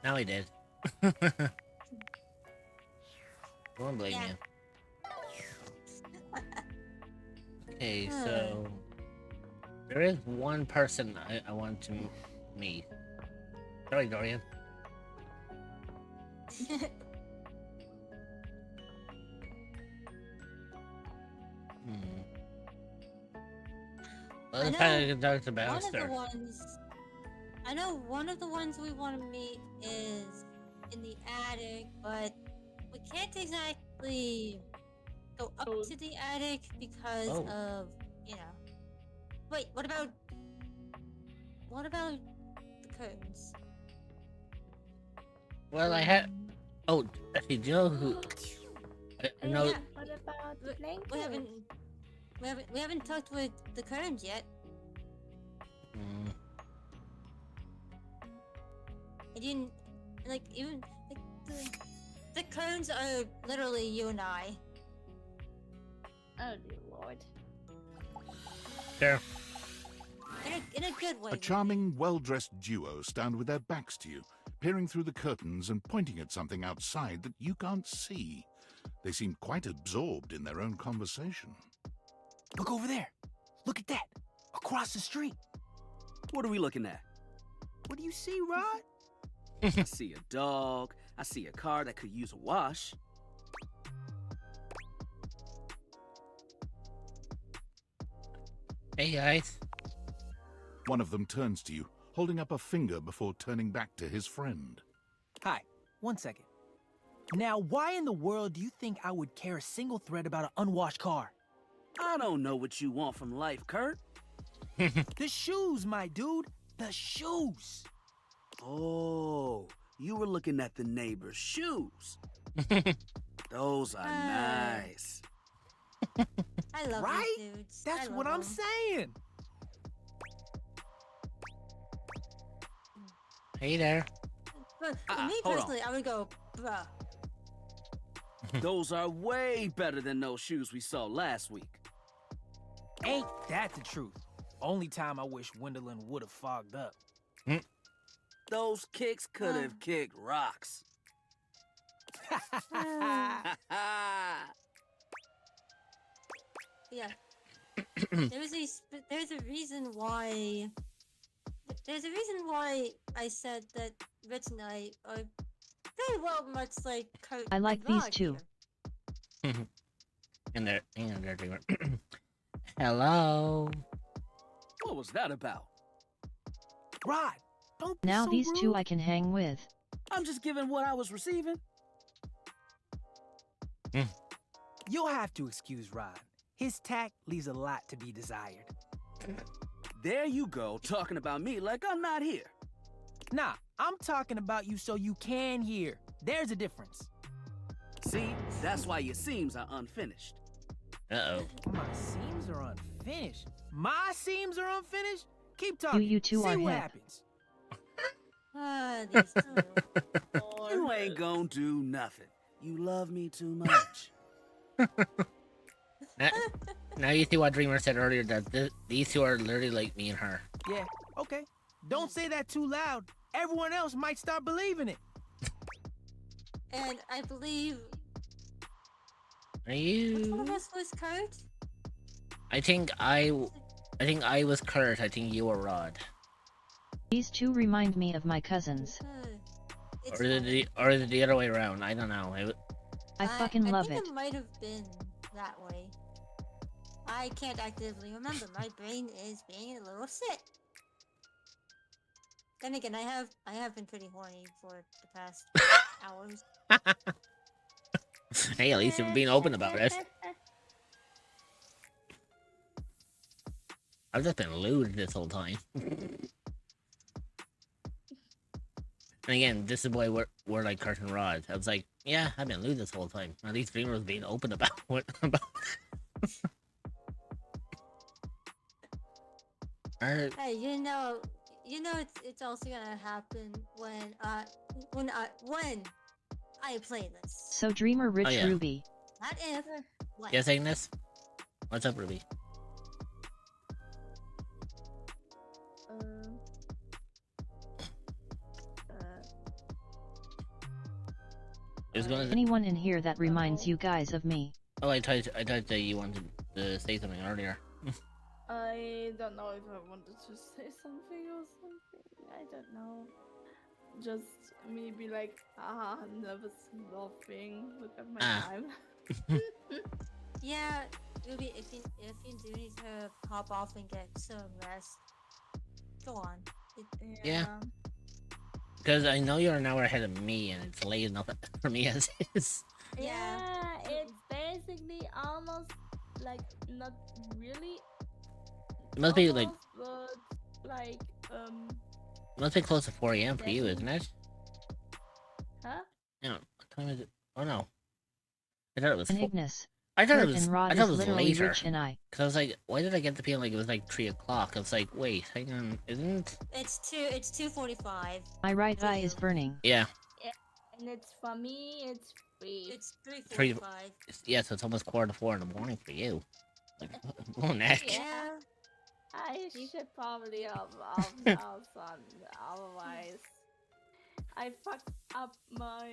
[SPEAKER 5] Now I did. Won't blame you. Okay, so there is one person I want to meet. Sorry, Dorian. Well, let's try to talk to Baxter.
[SPEAKER 3] I know one of the ones we want to meet is in the attic, but we can't exactly go up to the attic because of, you know. Wait, what about the curtains?
[SPEAKER 5] Well, I had. Oh, actually, do you know who? I know.
[SPEAKER 3] Yeah, what about the blankets? We haven't talked with the curtains yet. I didn't like even like the curtains are literally you and I.
[SPEAKER 7] Oh dear lord.
[SPEAKER 5] Sure.
[SPEAKER 3] In a good way.
[SPEAKER 10] A charming, well-dressed duo stand with their backs to you, peering through the curtains and pointing at something outside that you can't see. They seem quite absorbed in their own conversation.
[SPEAKER 15] Look over there. Look at that. Across the street.
[SPEAKER 16] What are we looking at?
[SPEAKER 15] What do you see, Rod?
[SPEAKER 16] I see a dog. I see a car that could use a wash.
[SPEAKER 5] Hey, guys.
[SPEAKER 10] One of them turns to you, holding up a finger before turning back to his friend.
[SPEAKER 15] Hi, 1 second. Now, why in the world do you think I would care a single thread about an unwashed car?
[SPEAKER 16] I don't know what you want from life, Kurt.
[SPEAKER 15] The shoes, my dude. The shoes.
[SPEAKER 16] Oh, you were looking at the neighbor's shoes. Those are nice.
[SPEAKER 3] I love
[SPEAKER 15] right?
[SPEAKER 3] these dudes.
[SPEAKER 15] That's what I'm saying.
[SPEAKER 5] Hey there.
[SPEAKER 3] But for me
[SPEAKER 16] hold
[SPEAKER 3] personally, I would go, bruh.
[SPEAKER 16] Those are way better than those shoes we saw last week.
[SPEAKER 15] Ain't that the truth? Only time I wish Wendelin would have fogged up.
[SPEAKER 16] Those kicks could have kicked rocks.
[SPEAKER 3] Yeah. There's a reason why. There's a reason why I said that Rich and I are very well much like Kurt.
[SPEAKER 6] I like
[SPEAKER 3] and
[SPEAKER 6] these
[SPEAKER 3] Rod
[SPEAKER 6] two.
[SPEAKER 5] And they're doing. Hello.
[SPEAKER 16] What was that about?
[SPEAKER 15] Rod, don't be
[SPEAKER 6] Now
[SPEAKER 15] so
[SPEAKER 6] these
[SPEAKER 15] rude.
[SPEAKER 6] two I can hang with.
[SPEAKER 16] I'm just giving what I was receiving.
[SPEAKER 15] You'll have to excuse Rod. His tact leaves a lot to be desired.
[SPEAKER 16] There you go, talking about me like I'm not here.
[SPEAKER 15] Nah, I'm talking about you so you can hear. There's a difference.
[SPEAKER 16] See, that's why your seams are unfinished.
[SPEAKER 5] Uh-oh.
[SPEAKER 15] My seams are unfinished. My seams are unfinished? Keep talking.
[SPEAKER 6] You two
[SPEAKER 15] See
[SPEAKER 6] are
[SPEAKER 15] what
[SPEAKER 6] hip.
[SPEAKER 15] happens.
[SPEAKER 3] These two.
[SPEAKER 16] You ain't gonna do nothing. You love me too much.
[SPEAKER 5] Now you see what Dreamer said earlier, that these two are literally like me and her.
[SPEAKER 15] Yeah, okay. Don't say that too loud. Everyone else might start believing it.
[SPEAKER 3] And I believe.
[SPEAKER 5] Are you?
[SPEAKER 3] Which one of us was Kurt?
[SPEAKER 5] I think I was Kurt. I think you were Rod.
[SPEAKER 6] These two remind me of my cousins.
[SPEAKER 5] Or is it the other way around? I don't know.
[SPEAKER 6] I fucking love
[SPEAKER 3] I think
[SPEAKER 6] it.
[SPEAKER 3] it might have been that way. I can't actively remember. My brain is being a little sick. Then again, I have been pretty horny for the past hours.
[SPEAKER 5] Hey, at least you're being open about it. I've just been lewd this whole time. And again, this is why we're like Curtain Rod. I was like, yeah, I've been lewd this whole time. At least Dreamer was being open about what about.
[SPEAKER 3] Hey, you know, it's also gonna happen when I play this.
[SPEAKER 6] So Dreamer Rich
[SPEAKER 5] Oh, yeah.
[SPEAKER 6] Ruby.
[SPEAKER 3] Not if. What?
[SPEAKER 5] Yes, Agnes? What's up, Ruby? It was gonna...
[SPEAKER 6] Anyone in here that reminds you guys of me?
[SPEAKER 5] Oh, I thought that you wanted to say something earlier.
[SPEAKER 7] I don't know if I wanted to say something or something. I don't know. Just me be like, never laughing. Look at my time.
[SPEAKER 3] Yeah, Ruby, if you do need to pop off and get some rest, go on.
[SPEAKER 5] Yeah. Because I know you're an hour ahead of me, and it's late enough for me as is.
[SPEAKER 7] Yeah, it's basically almost like not really.
[SPEAKER 5] It must be like.
[SPEAKER 7] But like
[SPEAKER 5] It must be close to 4 a.m. for you, isn't it?
[SPEAKER 7] Huh?
[SPEAKER 5] No. What time is it? Oh no. I thought it was.
[SPEAKER 6] Ignis.
[SPEAKER 5] I thought it
[SPEAKER 6] Kurt
[SPEAKER 5] was.
[SPEAKER 6] and Rod
[SPEAKER 5] I thought
[SPEAKER 6] is
[SPEAKER 5] it was
[SPEAKER 6] literally
[SPEAKER 5] later.
[SPEAKER 6] Rich and I.
[SPEAKER 5] Cause I was like, why did I get the feeling like it was like 3 o'clock? I was like, wait, hang on, isn't?
[SPEAKER 3] It's 2:45.
[SPEAKER 6] My right eye is burning.
[SPEAKER 5] Yeah.
[SPEAKER 7] Yeah, and it's for me. It's 3.
[SPEAKER 3] It's
[SPEAKER 5] 3.
[SPEAKER 3] 3:45.
[SPEAKER 5] Yeah, so it's almost 3:45 in the morning for you. Like, oh, neck.
[SPEAKER 3] Yeah.
[SPEAKER 7] I should probably have now, son. Otherwise, I fucked up my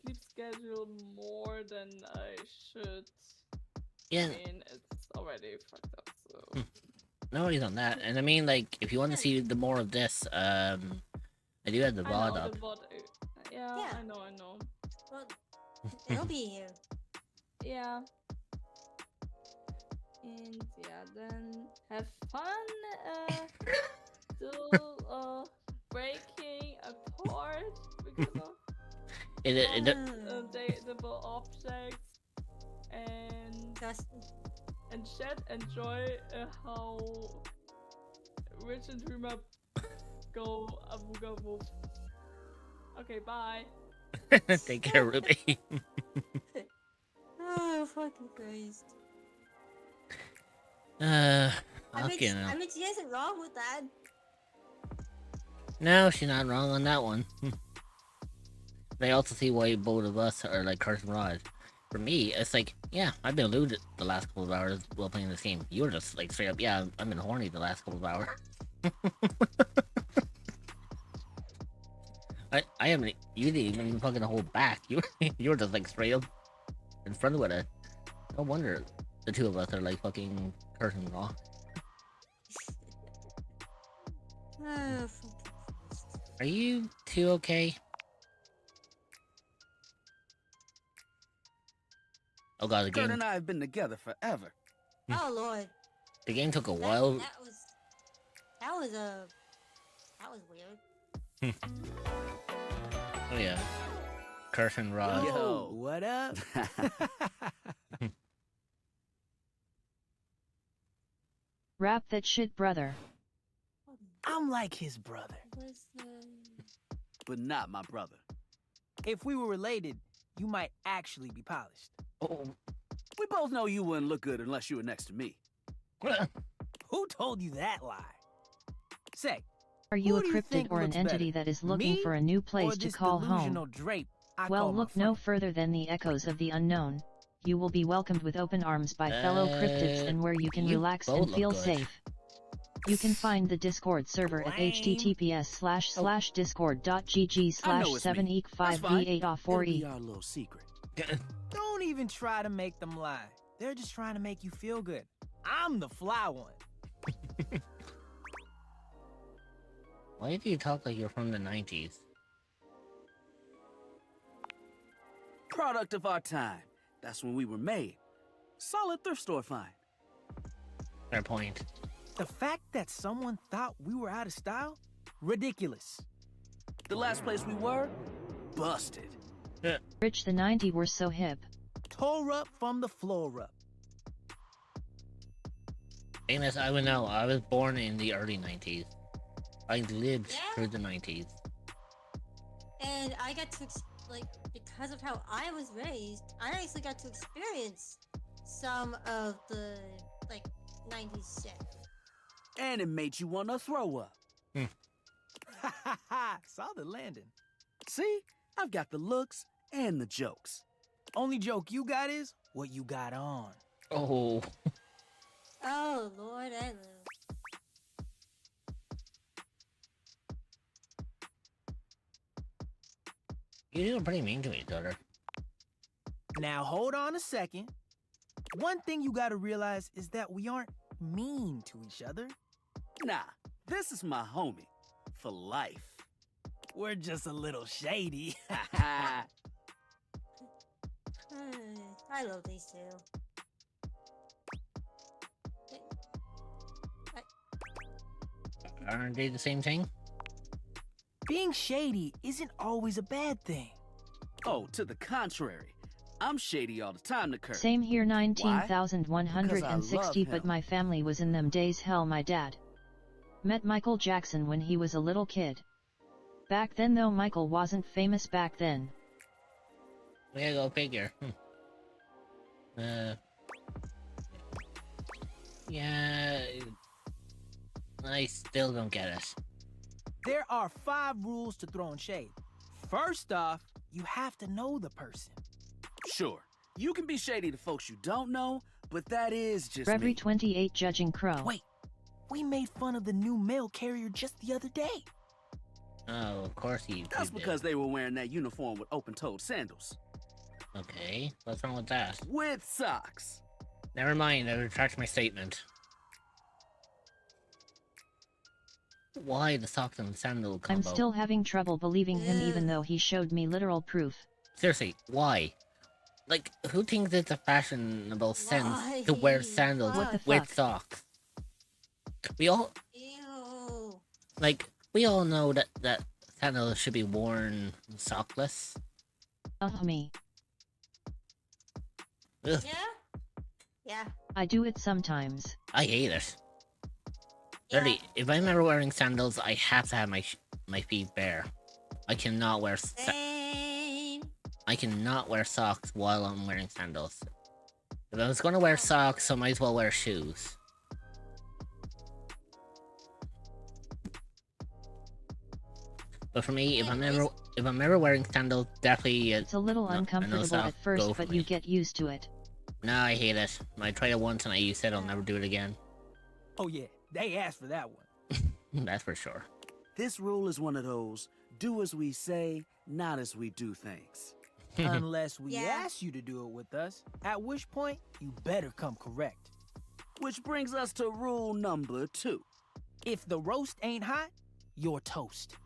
[SPEAKER 7] sleep schedule more than I should.
[SPEAKER 5] Yeah.
[SPEAKER 7] I mean, it's already fucked up, so.
[SPEAKER 5] No worries on that. And I mean, like, if you want to see the more of this, I do have the
[SPEAKER 7] I
[SPEAKER 5] VOD
[SPEAKER 7] know
[SPEAKER 5] up.
[SPEAKER 7] the VOD, yeah, I know.
[SPEAKER 3] Well, it'll be here.
[SPEAKER 7] Yeah. And yeah, then have fun still breaking apart because of dateable objects and chat enjoy how Rich and Dreamer go Avuga Wolf. Okay, bye.
[SPEAKER 5] Take care, Ruby.
[SPEAKER 3] Oh, fucking Christ.
[SPEAKER 5] Okay
[SPEAKER 3] I mean, she isn't wrong with that.
[SPEAKER 5] No, she's not wrong on that one. But I also see why both of us are like Carson Rod. For me, it's like, yeah, I've been lewd the last couple of hours while playing this game. You were just like straight up, yeah, I've been horny the last couple of hours. I haven't. You didn't even fucking hold back. You were just like straight up in front of it. No wonder the two of us are like fucking Curtain Raw. Are you two okay? Oh god, the
[SPEAKER 16] Kurt
[SPEAKER 5] game.
[SPEAKER 16] and I have been together forever.
[SPEAKER 3] Oh Lord.
[SPEAKER 5] The game took a while.
[SPEAKER 3] That was weird.
[SPEAKER 5] Oh yeah. Curtain Rod.
[SPEAKER 15] Yo, what up?
[SPEAKER 6] Rap that shit, brother.
[SPEAKER 15] I'm like his brother.
[SPEAKER 16] But not my brother.
[SPEAKER 15] If we were related, you might actually be polished.
[SPEAKER 5] Oh.
[SPEAKER 16] We both know you wouldn't look good unless you were next to me.
[SPEAKER 15] Who told you that lie? Say,
[SPEAKER 6] Are you
[SPEAKER 15] who
[SPEAKER 6] a
[SPEAKER 15] do
[SPEAKER 6] cryptid
[SPEAKER 15] think
[SPEAKER 6] or an
[SPEAKER 15] looks
[SPEAKER 6] entity
[SPEAKER 15] better,
[SPEAKER 6] that is looking
[SPEAKER 15] me
[SPEAKER 6] for a new
[SPEAKER 15] or
[SPEAKER 6] place to
[SPEAKER 15] this
[SPEAKER 6] call
[SPEAKER 15] delusional
[SPEAKER 6] home?
[SPEAKER 15] drape I
[SPEAKER 6] Well,
[SPEAKER 15] call my
[SPEAKER 6] look no further than the echoes of the unknown. You will be welcomed with open arms by fellow cryptids and where you can
[SPEAKER 5] you
[SPEAKER 6] relax
[SPEAKER 5] both
[SPEAKER 6] and
[SPEAKER 5] look
[SPEAKER 6] feel
[SPEAKER 5] good.
[SPEAKER 6] safe. You can find the Discord server at https://discord.gg/7eek5v8off4e.
[SPEAKER 16] Our little secret.
[SPEAKER 15] Don't even try to make them lie. They're just trying to make you feel good. I'm the fly one.
[SPEAKER 5] Why do you talk like you're from the 90s?
[SPEAKER 16] Product of our time. That's when we were made. Solid thrift store find.
[SPEAKER 5] Fair point.
[SPEAKER 15] The fact that someone thought we were out of style? Ridiculous.
[SPEAKER 16] The last place we were? Busted.
[SPEAKER 6] Rich the 90 were so hip.
[SPEAKER 15] Tore up from the floor up.
[SPEAKER 5] Famous, I would know. I was born in the early 90s. I lived through the 90s.
[SPEAKER 3] And I got to, because of how I was raised, I actually got to experience some of the, 90s shit.
[SPEAKER 16] And it made you want to throw up.
[SPEAKER 15] Ha ha ha! Solid landing.
[SPEAKER 16] See? I've got the looks and the jokes.
[SPEAKER 15] Only joke you got is what you got on.
[SPEAKER 5] Oh.
[SPEAKER 3] Oh, Lord, I live.
[SPEAKER 5] You two are pretty mean to each other.
[SPEAKER 15] Now hold on a second. One thing you gotta realize is that we aren't mean to each other.
[SPEAKER 16] Nah, this is my homie. For life.
[SPEAKER 15] We're just a little shady.
[SPEAKER 3] I love these two.
[SPEAKER 5] Aren't they the same thing?
[SPEAKER 15] Being shady isn't always a bad thing.
[SPEAKER 16] Oh, to the contrary. I'm shady all the time to Kurt.
[SPEAKER 6] Same here,
[SPEAKER 16] Why?
[SPEAKER 6] 19,160,
[SPEAKER 16] Because I love
[SPEAKER 6] but my family was in them days. Hell, my dad met Michael Jackson when he was a little kid. Back then though, Michael wasn't famous back then.
[SPEAKER 5] Yeah, go figure. Yeah, I still don't get it.
[SPEAKER 15] There are 5 rules to throwing shade. First off, you have to know the person.
[SPEAKER 16] Sure, you can be shady to folks you don't know, but that is just
[SPEAKER 6] Reverie
[SPEAKER 16] me.
[SPEAKER 6] 28 judging Crow.
[SPEAKER 15] Wait, we made fun of the new mail carrier just the other day.
[SPEAKER 5] Oh, of course you
[SPEAKER 16] That's
[SPEAKER 5] did.
[SPEAKER 16] because they were wearing that uniform with open-toed sandals.
[SPEAKER 5] Okay, what's wrong with that?
[SPEAKER 16] With socks.
[SPEAKER 5] Never mind, I retract my statement. Why the socks and sandal combo?
[SPEAKER 6] I'm still having trouble believing him even though he showed me literal proof.
[SPEAKER 5] Seriously, why? Like, who thinks it's a fashionable sense to wear sandals
[SPEAKER 6] What the
[SPEAKER 5] with
[SPEAKER 6] fuck?
[SPEAKER 5] socks? We all...
[SPEAKER 3] Ew.
[SPEAKER 5] Like, we all know that sandals should be worn sockless.
[SPEAKER 6] Me.
[SPEAKER 5] Ugh,
[SPEAKER 3] Yeah? Yeah.
[SPEAKER 6] I do it sometimes.
[SPEAKER 5] I hate it. Literally, if I'm ever wearing sandals, I have to have my feet bare. I cannot wear I cannot wear socks while I'm wearing sandals. If I was gonna wear socks, I might as well wear shoes. But for me, if I'm ever wearing sandals, definitely
[SPEAKER 6] It's a little uncomfortable
[SPEAKER 5] sock,
[SPEAKER 6] at first,
[SPEAKER 5] go for
[SPEAKER 6] but
[SPEAKER 5] me.
[SPEAKER 6] you get used to it.
[SPEAKER 5] No, I hate it. I tried it once and I said I'll never do it again.
[SPEAKER 15] Oh yeah, they asked for that one.
[SPEAKER 5] That's for sure.
[SPEAKER 16] This rule is one of those, do as we say, not as we do things.
[SPEAKER 15] Unless we ask you to do it with us, at which point you better come correct.
[SPEAKER 16] Which brings us to rule number 2.
[SPEAKER 15] If the roast ain't hot, you're toast.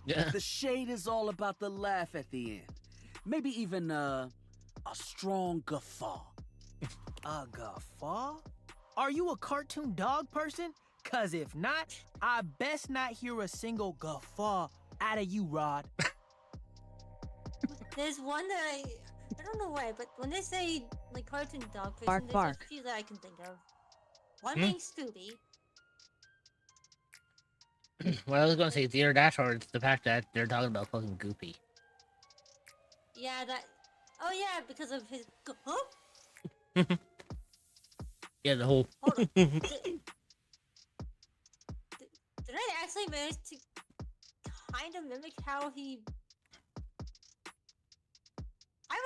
[SPEAKER 16] The shade is all about the laugh at the end. Maybe even a strong guffaw.
[SPEAKER 15] A guffaw? Are you a cartoon dog person? Cause if not, I best not hear a single guffaw out of you, Rod.
[SPEAKER 3] There's one that I don't know why, but when they say like cartoon dog person,
[SPEAKER 6] Bark,
[SPEAKER 3] there's
[SPEAKER 6] bark.
[SPEAKER 3] a few that I can think of. One
[SPEAKER 5] Hmm?
[SPEAKER 3] being Scooby.
[SPEAKER 5] Well, I was gonna say it's either that or it's the fact that they're talking about fucking Goopy.
[SPEAKER 3] Yeah, that. Oh yeah, because of his. Huh?
[SPEAKER 5] Yeah, the whole.
[SPEAKER 3] Did I actually manage to kind of mimic how he? I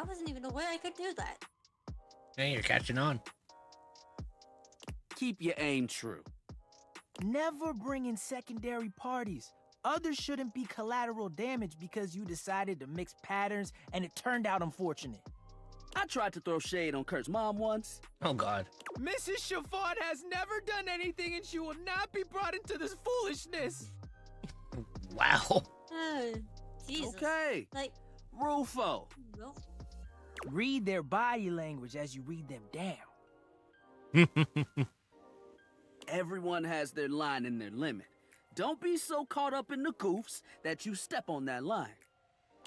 [SPEAKER 3] wasn't even aware I could do that.
[SPEAKER 5] Hey, you're catching on.
[SPEAKER 16] Keep your aim true.
[SPEAKER 15] Never bring in secondary parties. Others shouldn't be collateral damage because you decided to mix patterns and it turned out unfortunate.
[SPEAKER 16] I tried to throw shade on Kurt's mom once.
[SPEAKER 5] Oh god.
[SPEAKER 15] Mrs. Chiffon has never done anything and she will not be brought into this foolishness.
[SPEAKER 5] Wow.
[SPEAKER 3] Jesus.
[SPEAKER 16] Okay.
[SPEAKER 3] Like,
[SPEAKER 16] Rufo.
[SPEAKER 3] no.
[SPEAKER 15] Read their body language as you read them down.
[SPEAKER 16] Everyone has their line and their limit. Don't be so caught up in the goofs that you step on that line.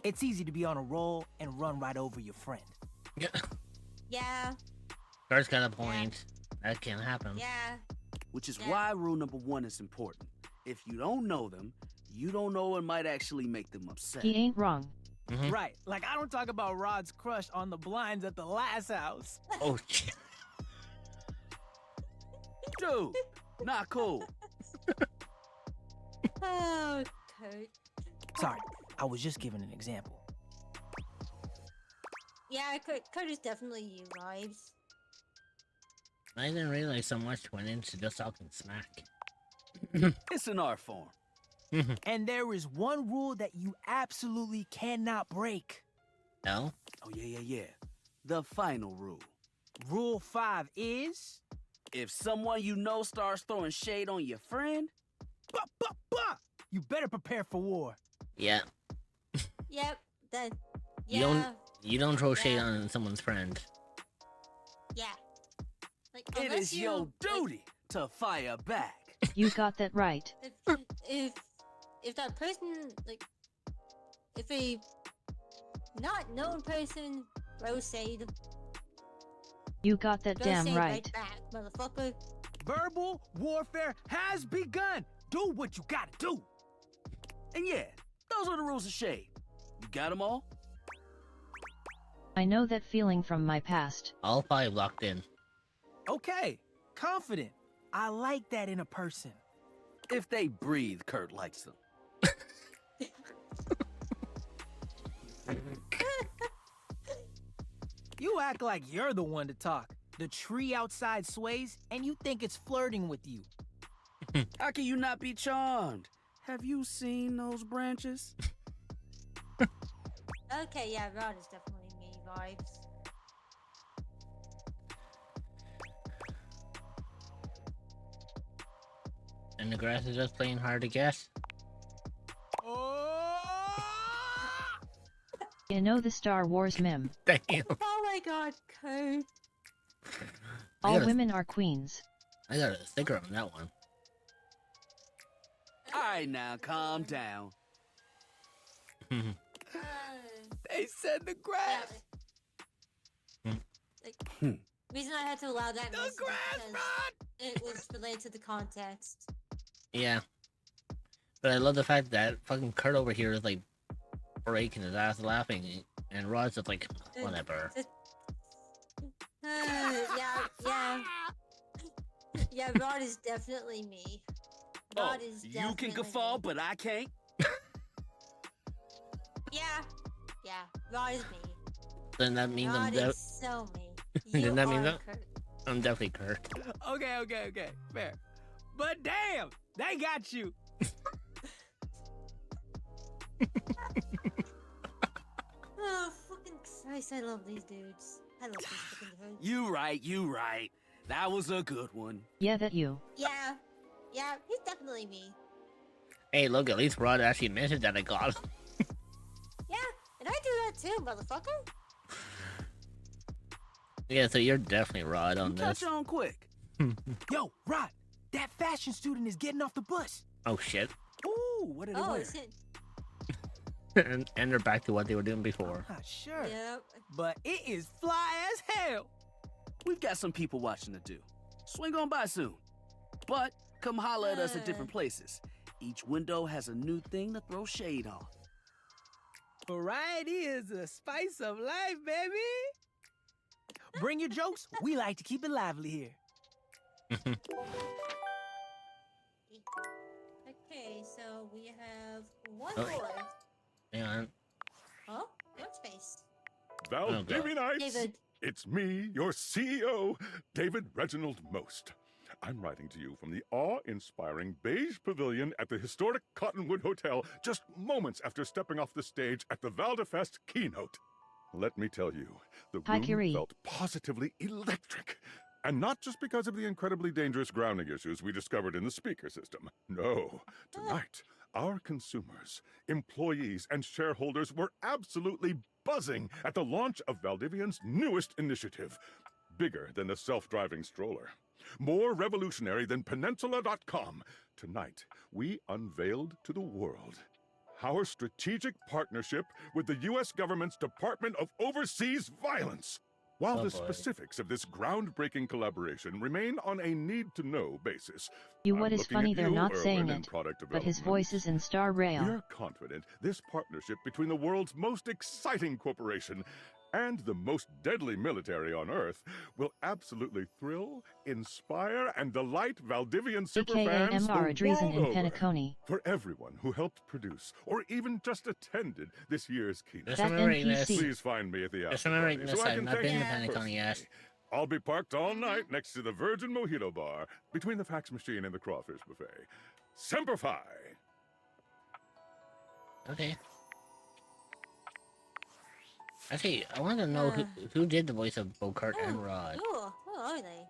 [SPEAKER 15] It's easy to be on a roll and run right over your friend.
[SPEAKER 3] Yeah.
[SPEAKER 5] Star's got a point. That can happen.
[SPEAKER 3] Yeah.
[SPEAKER 16] Which is why rule number 1 is important. If you don't know them, you don't know what might actually make them upset.
[SPEAKER 6] He ain't wrong.
[SPEAKER 15] Right. Like, I don't talk about Rod's crush on the blinds at the last house.
[SPEAKER 5] Oh, shit.
[SPEAKER 16] Dude, not cool.
[SPEAKER 3] Oh, Kurt.
[SPEAKER 15] Sorry, I was just giving an example.
[SPEAKER 3] Yeah, Kurt is definitely you vibes.
[SPEAKER 5] I didn't realize so much went into just talking smack.
[SPEAKER 16] It's an art form.
[SPEAKER 15] And there is one rule that you absolutely cannot break.
[SPEAKER 5] No?
[SPEAKER 16] Oh, yeah. The final rule.
[SPEAKER 15] Rule 5 is...
[SPEAKER 16] If someone you know starts throwing shade on your friend...
[SPEAKER 15] You better prepare for war.
[SPEAKER 5] Yeah.
[SPEAKER 3] Yep, that...
[SPEAKER 5] You don't throw shade on someone's friend.
[SPEAKER 3] Yeah. Like,
[SPEAKER 16] It is your duty to fire back.
[SPEAKER 6] You got that right.
[SPEAKER 3] If that person, like, if a not known person throws shade,
[SPEAKER 6] You got that
[SPEAKER 3] throw
[SPEAKER 6] damn
[SPEAKER 3] shade
[SPEAKER 6] right.
[SPEAKER 3] back, motherfucker.
[SPEAKER 15] Verbal warfare has begun. Do what you gotta do.
[SPEAKER 16] And yeah, those are the rules of shade. You got them all?
[SPEAKER 6] I know that feeling from my past.
[SPEAKER 5] All 5 locked in.
[SPEAKER 15] Okay, confident. I like that in a person.
[SPEAKER 16] If they breathe, Kurt likes them.
[SPEAKER 15] You act like you're the one to talk. The tree outside sways, and you think it's flirting with you.
[SPEAKER 16] How can you not be charmed? Have you seen those branches?
[SPEAKER 3] Okay, yeah, Rod is definitely me vibes.
[SPEAKER 5] And the grass is just playing hard to guess.
[SPEAKER 6] You know the Star Wars meme.
[SPEAKER 5] Damn.
[SPEAKER 3] Oh my god, Kurt.
[SPEAKER 6] All women are queens.
[SPEAKER 5] I got a sticker on that one.
[SPEAKER 16] Alright now, calm down. They said the grass.
[SPEAKER 3] Reason I had to allow that the grass, it was related to the context.
[SPEAKER 5] Yeah. But I love the fact that fucking Kurt over here is like breaking his ass laughing, and Rod's just like, whatever.
[SPEAKER 3] Yeah, Rod is definitely me. Rod is
[SPEAKER 16] you
[SPEAKER 3] definitely
[SPEAKER 16] can guffaw,
[SPEAKER 3] me.
[SPEAKER 16] but I can't?
[SPEAKER 3] Yeah, Rod is me.
[SPEAKER 5] Then that means
[SPEAKER 3] Rod
[SPEAKER 5] I'm
[SPEAKER 3] is so me.
[SPEAKER 5] Then that means
[SPEAKER 3] are
[SPEAKER 5] I'm definitely Kurt.
[SPEAKER 15] Okay, fair. But damn, they got you.
[SPEAKER 3] Oh, fucking Christ, I love these dudes. I love these fucking dudes.
[SPEAKER 16] You right. That was a good one.
[SPEAKER 6] Yeah, that you.
[SPEAKER 3] Yeah, he's definitely me.
[SPEAKER 5] Hey, look, at least Rod actually mentioned that I got him.
[SPEAKER 3] Yeah, and I do that too, motherfucker.
[SPEAKER 5] Yeah, so you're definitely Rod on this.
[SPEAKER 16] Catch on quick.
[SPEAKER 15] Yo, Rod, that fashion student is getting off the bus.
[SPEAKER 5] Oh, shit.
[SPEAKER 16] Ooh, what did it wear?
[SPEAKER 5] And they're back to what they were doing before.
[SPEAKER 15] Not sure.
[SPEAKER 3] Yep.
[SPEAKER 15] But it is fly as hell.
[SPEAKER 16] We've got some people watching to do. Swing on by soon. But come holler at us at different places. Each window has a new thing to throw shade on.
[SPEAKER 15] Variety is the spice of life, baby. Bring your jokes. We like to keep it lively here.
[SPEAKER 3] Okay, so we have one
[SPEAKER 5] Oh.
[SPEAKER 3] more.
[SPEAKER 5] Hang on.
[SPEAKER 3] Oh, what's face?
[SPEAKER 2] Valdivinites!
[SPEAKER 3] David.
[SPEAKER 2] It's me, your CEO, David Reginald Most. I'm writing to you from the awe-inspiring beige pavilion at the historic Cottonwood Hotel just moments after stepping off the stage at the Valdefest keynote. Let me tell you, the
[SPEAKER 6] Hi,
[SPEAKER 2] room
[SPEAKER 6] Curie.
[SPEAKER 2] felt positively electric. And not just because of the incredibly dangerous grounding issues we discovered in the speaker system. No, tonight, our consumers, employees, and shareholders were absolutely buzzing at the launch of Valdivian's newest initiative. Bigger than the self-driving stroller. More revolutionary than Peninsula.com. Tonight, we unveiled to the world our strategic partnership with the U.S. government's Department of Overseas Violence.
[SPEAKER 10] While
[SPEAKER 5] Oh,
[SPEAKER 10] the
[SPEAKER 5] boy.
[SPEAKER 10] specifics of this groundbreaking collaboration remain on a need-to-know basis,
[SPEAKER 6] You
[SPEAKER 10] I'm
[SPEAKER 6] what is
[SPEAKER 10] looking
[SPEAKER 6] funny
[SPEAKER 10] at
[SPEAKER 6] they're
[SPEAKER 10] you,
[SPEAKER 6] not
[SPEAKER 10] Erwin,
[SPEAKER 6] saying
[SPEAKER 10] in
[SPEAKER 6] it,
[SPEAKER 10] product
[SPEAKER 6] but his
[SPEAKER 10] development.
[SPEAKER 6] voice is in Star Rail.
[SPEAKER 10] We're confident this partnership between the world's most exciting corporation and the most deadly military on Earth will absolutely thrill, inspire, and delight Valdivian
[SPEAKER 6] AKA
[SPEAKER 10] superfans
[SPEAKER 6] MR
[SPEAKER 10] the
[SPEAKER 6] Adreesen
[SPEAKER 10] world
[SPEAKER 6] in
[SPEAKER 10] over.
[SPEAKER 6] Penacony.
[SPEAKER 10] For everyone who helped produce or even just attended this year's keynote.
[SPEAKER 5] Just remember, Ignis.
[SPEAKER 10] Please find me at the
[SPEAKER 5] Just
[SPEAKER 10] after
[SPEAKER 5] remember,
[SPEAKER 10] party
[SPEAKER 5] Ignis,
[SPEAKER 10] so I
[SPEAKER 5] I've
[SPEAKER 10] can
[SPEAKER 5] not
[SPEAKER 10] thank
[SPEAKER 5] been
[SPEAKER 10] you
[SPEAKER 5] to Penacony
[SPEAKER 10] personally.
[SPEAKER 5] yet.
[SPEAKER 10] I'll be parked all night next to the Virgin Mojito Bar between the fax machine and the crawfish buffet. Semper Fi!
[SPEAKER 5] Okay. Actually, I want to know who did the voice of Bocart and Rod.
[SPEAKER 3] Who are they?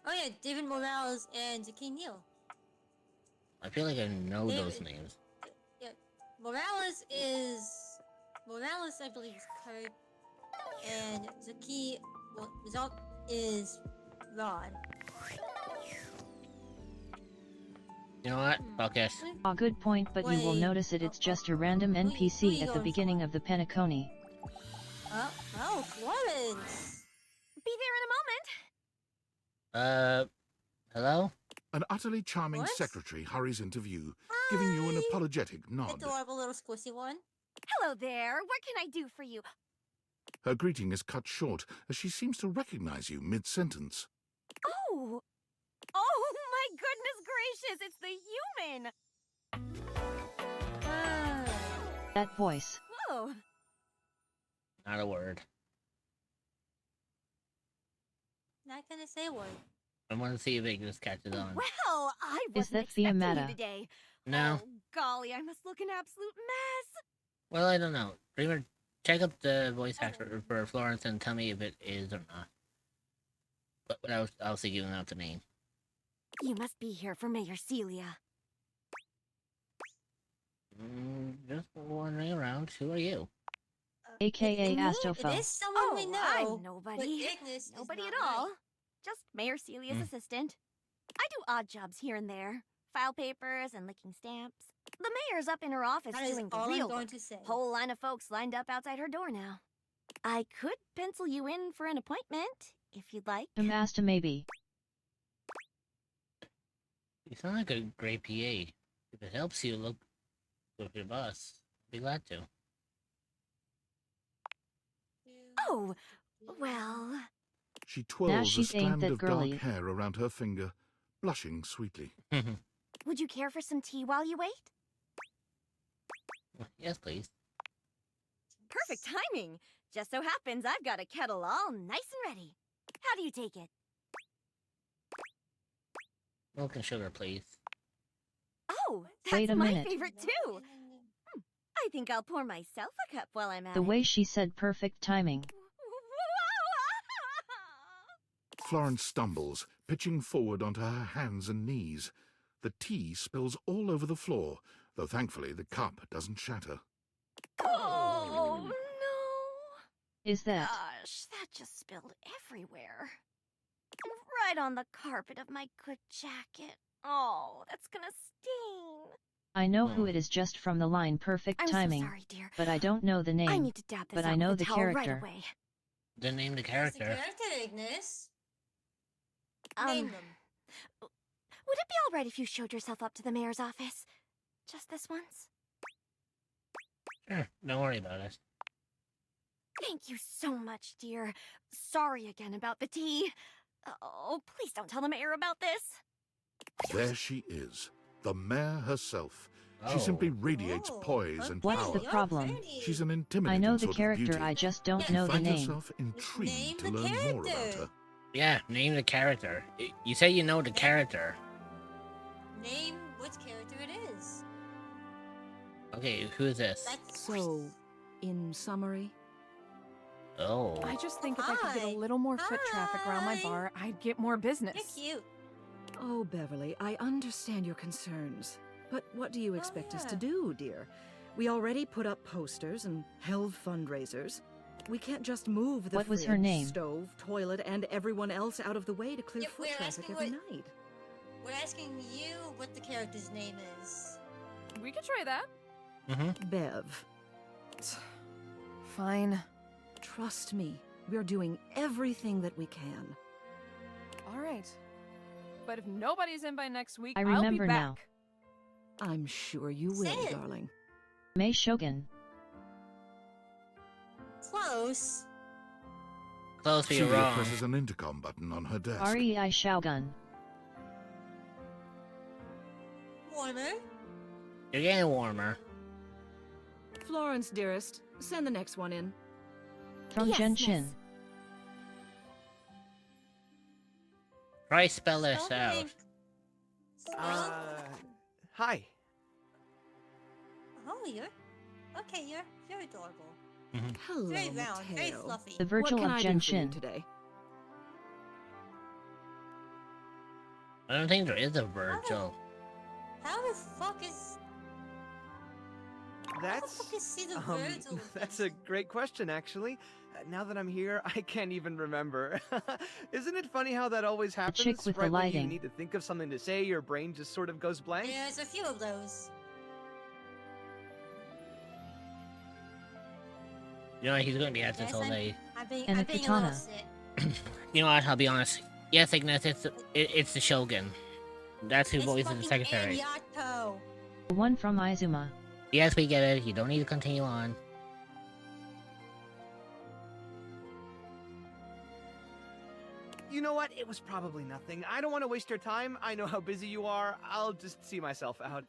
[SPEAKER 3] Oh yeah, David Morales and Zakeen Neal.
[SPEAKER 5] I feel like I know those
[SPEAKER 3] David-
[SPEAKER 5] names.
[SPEAKER 3] Yeah, Morales, I believe, is Kurt, and Zak is Rod.
[SPEAKER 5] You know what? Fuck it.
[SPEAKER 6] Ah, good point, but you will
[SPEAKER 3] Wait.
[SPEAKER 6] notice it's just a random NPC
[SPEAKER 3] you
[SPEAKER 6] at the
[SPEAKER 3] going
[SPEAKER 6] beginning of the Penacony.
[SPEAKER 3] Oh, Florence!
[SPEAKER 18] Be there in a moment.
[SPEAKER 5] Hello?
[SPEAKER 10] An utterly charming secretary hurries into view, giving you an apologetic nod.
[SPEAKER 3] Adorable little squishy one.
[SPEAKER 18] Hello there. What can I do for you?
[SPEAKER 10] Her greeting is cut short as she seems to recognize you mid-sentence.
[SPEAKER 18] Oh! Oh my goodness gracious! It's the human!
[SPEAKER 6] That voice.
[SPEAKER 18] Whoa!
[SPEAKER 5] Not a word.
[SPEAKER 3] Not gonna say a word.
[SPEAKER 5] I want to see if Ignis catches on.
[SPEAKER 18] Well, I
[SPEAKER 6] Is
[SPEAKER 18] wasn't
[SPEAKER 6] that
[SPEAKER 18] expecting you
[SPEAKER 6] Fiametta?
[SPEAKER 18] today.
[SPEAKER 5] No.
[SPEAKER 18] Oh, golly, I must look an absolute mess.
[SPEAKER 5] Well, I don't know. Dreamer, check up the voice actor for Florence and tell me if it is or not. But without obviously giving out the name.
[SPEAKER 18] You must be here for Mayor Celia.
[SPEAKER 5] Just wandering around. Who are you?
[SPEAKER 6] AKA
[SPEAKER 3] It
[SPEAKER 6] Astofel.
[SPEAKER 3] is someone we know.
[SPEAKER 18] I'm nobody.
[SPEAKER 3] but Ignis is
[SPEAKER 18] Nobody
[SPEAKER 3] not
[SPEAKER 18] at all.
[SPEAKER 3] right.
[SPEAKER 18] Just Mayor Celia's
[SPEAKER 5] Hmm.
[SPEAKER 18] assistant. I do odd jobs here and there. File papers and licking stamps. The mayor's up in her office
[SPEAKER 3] That is
[SPEAKER 18] doing the
[SPEAKER 3] all I'm
[SPEAKER 18] real
[SPEAKER 3] going
[SPEAKER 18] work.
[SPEAKER 3] to say.
[SPEAKER 18] Whole line of folks lined up outside her door now. I could pencil you in for an appointment, if you'd like.
[SPEAKER 6] Amasta maybe.
[SPEAKER 5] You sound like a great PA. If it helps you look with your boss, I'd be glad to.
[SPEAKER 18] Oh, well...
[SPEAKER 10] She twirls a
[SPEAKER 6] she's ain't
[SPEAKER 10] strand
[SPEAKER 6] that
[SPEAKER 10] of
[SPEAKER 6] girly.
[SPEAKER 10] dark hair around her finger, blushing sweetly.
[SPEAKER 18] Would you care for some tea while you wait?
[SPEAKER 5] Yes, please.
[SPEAKER 18] Perfect timing. Just so happens I've got a kettle all nice and ready. How do you take it?
[SPEAKER 5] Milk and sugar, please.
[SPEAKER 18] Oh, that's
[SPEAKER 6] Wait a
[SPEAKER 18] my
[SPEAKER 6] minute.
[SPEAKER 18] favorite too. I think I'll pour myself a cup while I'm at
[SPEAKER 6] The
[SPEAKER 18] it.
[SPEAKER 6] way she said perfect timing.
[SPEAKER 10] Florence stumbles, pitching forward onto her hands and knees. The tea spills all over the floor, though thankfully the cup doesn't shatter.
[SPEAKER 18] Oh, no.
[SPEAKER 6] Is that?
[SPEAKER 18] Gosh, that just spilled everywhere. Right on the carpet of my good jacket. Oh, that's gonna stain.
[SPEAKER 6] I know who it is just from the line perfect
[SPEAKER 18] I'm so
[SPEAKER 6] timing.
[SPEAKER 18] sorry, dear.
[SPEAKER 6] But I don't know the name.
[SPEAKER 18] I need to dab this
[SPEAKER 6] but
[SPEAKER 18] out
[SPEAKER 6] I know
[SPEAKER 18] with
[SPEAKER 6] the
[SPEAKER 18] a towel
[SPEAKER 6] character.
[SPEAKER 18] right away.
[SPEAKER 5] Then name the
[SPEAKER 3] Who's the
[SPEAKER 5] character.
[SPEAKER 3] character, Ignis?
[SPEAKER 18] Um,
[SPEAKER 3] Name them.
[SPEAKER 18] Would it be all right if you showed yourself up to the mayor's office? Just this once?
[SPEAKER 5] Sure, don't worry about it.
[SPEAKER 18] Thank you so much, dear. Sorry again about the tea. Oh, please don't tell the mayor about this.
[SPEAKER 10] There she is, the mayor herself. She
[SPEAKER 5] Oh.
[SPEAKER 10] simply radiates poise and
[SPEAKER 6] What's
[SPEAKER 10] power.
[SPEAKER 6] the problem?
[SPEAKER 10] She's an
[SPEAKER 6] I
[SPEAKER 10] intimidating
[SPEAKER 6] know the
[SPEAKER 10] sort of
[SPEAKER 6] character,
[SPEAKER 10] beauty.
[SPEAKER 6] I just don't
[SPEAKER 10] You
[SPEAKER 6] know the
[SPEAKER 10] find
[SPEAKER 6] name.
[SPEAKER 10] yourself intrigued
[SPEAKER 3] Name
[SPEAKER 10] to
[SPEAKER 3] the
[SPEAKER 10] learn more about
[SPEAKER 3] character.
[SPEAKER 10] her.
[SPEAKER 5] Yeah, name the character. You say you know the character.
[SPEAKER 3] Name which character it is.
[SPEAKER 5] Okay, who is this?
[SPEAKER 19] So, in summary,
[SPEAKER 5] Oh.
[SPEAKER 19] I just think if I could get a little more foot traffic around my bar, I'd get more business.
[SPEAKER 3] You're cute.
[SPEAKER 23] Oh, Beverly, I understand your concerns. But what do you expect us to do, dear? We already put up posters and held fundraisers. We can't just move the
[SPEAKER 6] What was
[SPEAKER 23] fridge,
[SPEAKER 6] her name?
[SPEAKER 23] stove, toilet, and everyone else out of the way to clear
[SPEAKER 3] Yeah,
[SPEAKER 23] foot
[SPEAKER 3] we're
[SPEAKER 23] traffic
[SPEAKER 3] asking
[SPEAKER 23] every
[SPEAKER 3] what-
[SPEAKER 23] night.
[SPEAKER 3] We're asking you what the character's name is.
[SPEAKER 19] We could try that.
[SPEAKER 5] Mm-hmm.
[SPEAKER 23] Bev.
[SPEAKER 19] Fine.
[SPEAKER 23] Trust me, We're doing everything that we can.
[SPEAKER 19] All right. But if nobody's in by next week,
[SPEAKER 6] I
[SPEAKER 19] I'll be
[SPEAKER 6] remember
[SPEAKER 19] back.
[SPEAKER 6] now.
[SPEAKER 23] I'm sure you will,
[SPEAKER 3] Say it.
[SPEAKER 23] darling.
[SPEAKER 6] Mei Shogun.
[SPEAKER 3] Close.
[SPEAKER 5] Close, but you're
[SPEAKER 10] Celia
[SPEAKER 5] wrong.
[SPEAKER 10] presses an intercom button on her desk.
[SPEAKER 6] Rei Shogun.
[SPEAKER 3] Warmer.
[SPEAKER 5] You're getting warmer.
[SPEAKER 23] Florence, dearest, send the next one in.
[SPEAKER 6] From
[SPEAKER 3] Yes,
[SPEAKER 6] Genshin.
[SPEAKER 5] Try spell this out.
[SPEAKER 11] Hi.
[SPEAKER 3] Oh, you're adorable.
[SPEAKER 23] Hello,
[SPEAKER 3] Very round, very
[SPEAKER 23] Mateo.
[SPEAKER 3] fluffy.
[SPEAKER 6] The Virgil
[SPEAKER 23] what can
[SPEAKER 6] of
[SPEAKER 23] I do for you
[SPEAKER 6] Genshin.
[SPEAKER 23] today?
[SPEAKER 5] I don't think there is a Virgil.
[SPEAKER 3] How the fuck is
[SPEAKER 11] That's
[SPEAKER 3] the Virgil?
[SPEAKER 11] that's a great question, actually. Now that I'm here, I can't even remember. Isn't it funny how that always happens?
[SPEAKER 6] chick with the
[SPEAKER 11] right when you
[SPEAKER 6] lighting.
[SPEAKER 11] need to think of something to say, your brain just sort of goes blank.
[SPEAKER 3] There's a few of those.
[SPEAKER 5] You know, he's gonna be at this
[SPEAKER 3] Yes,
[SPEAKER 5] all day.
[SPEAKER 3] I'm being
[SPEAKER 6] And
[SPEAKER 3] a
[SPEAKER 6] a
[SPEAKER 3] little
[SPEAKER 6] katana.
[SPEAKER 3] sick.
[SPEAKER 5] You know what? I'll be honest. Yes, Ignis, it's the Shogun. That's who
[SPEAKER 3] It's
[SPEAKER 5] voices the
[SPEAKER 3] fucking
[SPEAKER 5] secretary.
[SPEAKER 3] Anyato.
[SPEAKER 6] The one from Izuma.
[SPEAKER 5] Yes, we get it. You don't need to continue on.
[SPEAKER 11] You know what? It was probably nothing. I don't want to waste your time. I know how busy you are. I'll just see myself out.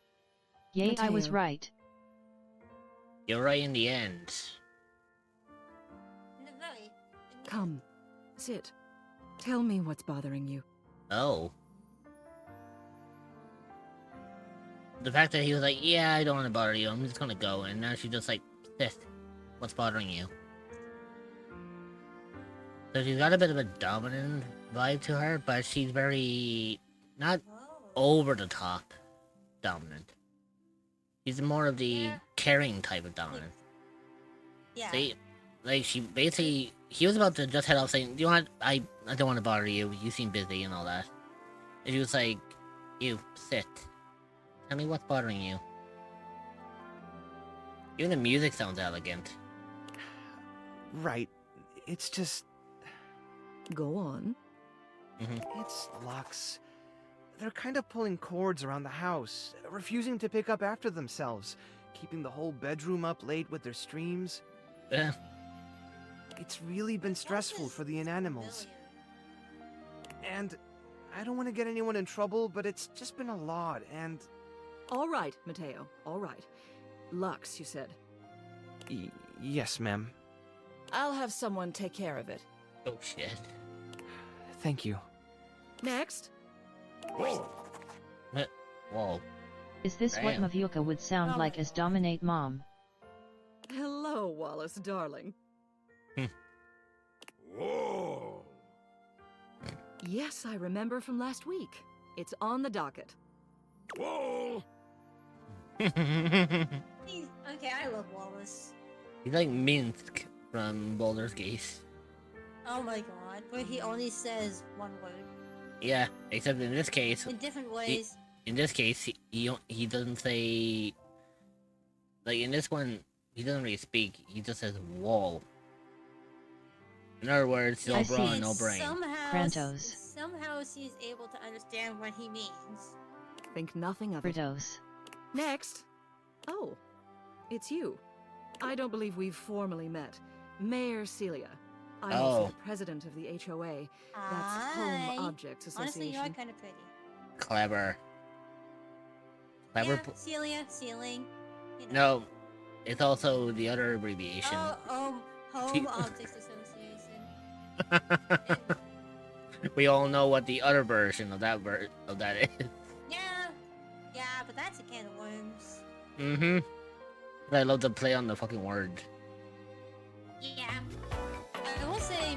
[SPEAKER 6] Yay, I was
[SPEAKER 23] Mateo.
[SPEAKER 6] right.
[SPEAKER 5] You're right in the end.
[SPEAKER 3] In the very.
[SPEAKER 23] Come, sit. Tell me what's bothering you.
[SPEAKER 5] Oh. The fact that he was like, yeah, I don't want to bother you, I'm just gonna go, and now she's just like, Sith, what's bothering you? So she's got a bit of a dominant vibe to her, but she's very, not over the top dominant. She's more of the caring type of dominant.
[SPEAKER 3] Yeah.
[SPEAKER 5] See, like she basically, he was about to just head off saying, you know what, I don't want to bother you, you seem busy and all that. And she was like, you, sit. Tell me what's bothering you. Even the music sounds elegant.
[SPEAKER 11] Right. It's just...
[SPEAKER 23] Go on.
[SPEAKER 11] It's Lux. They're kind of pulling cords around the house, refusing to pick up after themselves, keeping the whole bedroom up late with their streams. It's really been stressful for the inanimals. And I don't want to get anyone in trouble, but it's just been a lot, and...
[SPEAKER 23] All right, Mateo, all right. Lux, you said.
[SPEAKER 11] Yes, ma'am.
[SPEAKER 23] I'll have someone take care of it.
[SPEAKER 5] Oh, shit.
[SPEAKER 11] Thank you.
[SPEAKER 23] Next.
[SPEAKER 5] Whoa.
[SPEAKER 6] Is this what
[SPEAKER 5] Damn.
[SPEAKER 6] Mavuka would sound like as Dominate Mom?
[SPEAKER 23] Hello, Wallace, darling.
[SPEAKER 21] Whoa!
[SPEAKER 23] Yes, I remember from last week. It's on the docket.
[SPEAKER 21] Whoa!
[SPEAKER 3] Okay, I love Wallace.
[SPEAKER 5] He's like Minsk from Baldur's Gate.
[SPEAKER 3] Oh my god, where he only says one word.
[SPEAKER 5] Yeah, except in this case...
[SPEAKER 3] In different ways.
[SPEAKER 5] In this case, he doesn't say... Like, in this one, he doesn't really speak, he just says wall. In other words, no brawn, no brain.
[SPEAKER 3] Somehow he's able to understand what he means.
[SPEAKER 23] Think nothing of it. Next. Oh, it's you. I don't believe we've formally met. Mayor Celia. I'm also
[SPEAKER 5] Oh.
[SPEAKER 23] the president of the HOA. That's
[SPEAKER 3] Hi.
[SPEAKER 23] Home Objects Association.
[SPEAKER 3] Honestly, you are kind of pretty.
[SPEAKER 5] Clever. Clever.
[SPEAKER 3] Yeah, Celia, ceiling. You know.
[SPEAKER 5] No, it's also the other abbreviation.
[SPEAKER 3] Home Objects Association.
[SPEAKER 5] We all know what the other version of that is.
[SPEAKER 3] Yeah, but that's a can of worms.
[SPEAKER 5] Mm-hmm. I love to play on the fucking word.
[SPEAKER 3] Yeah. I will say,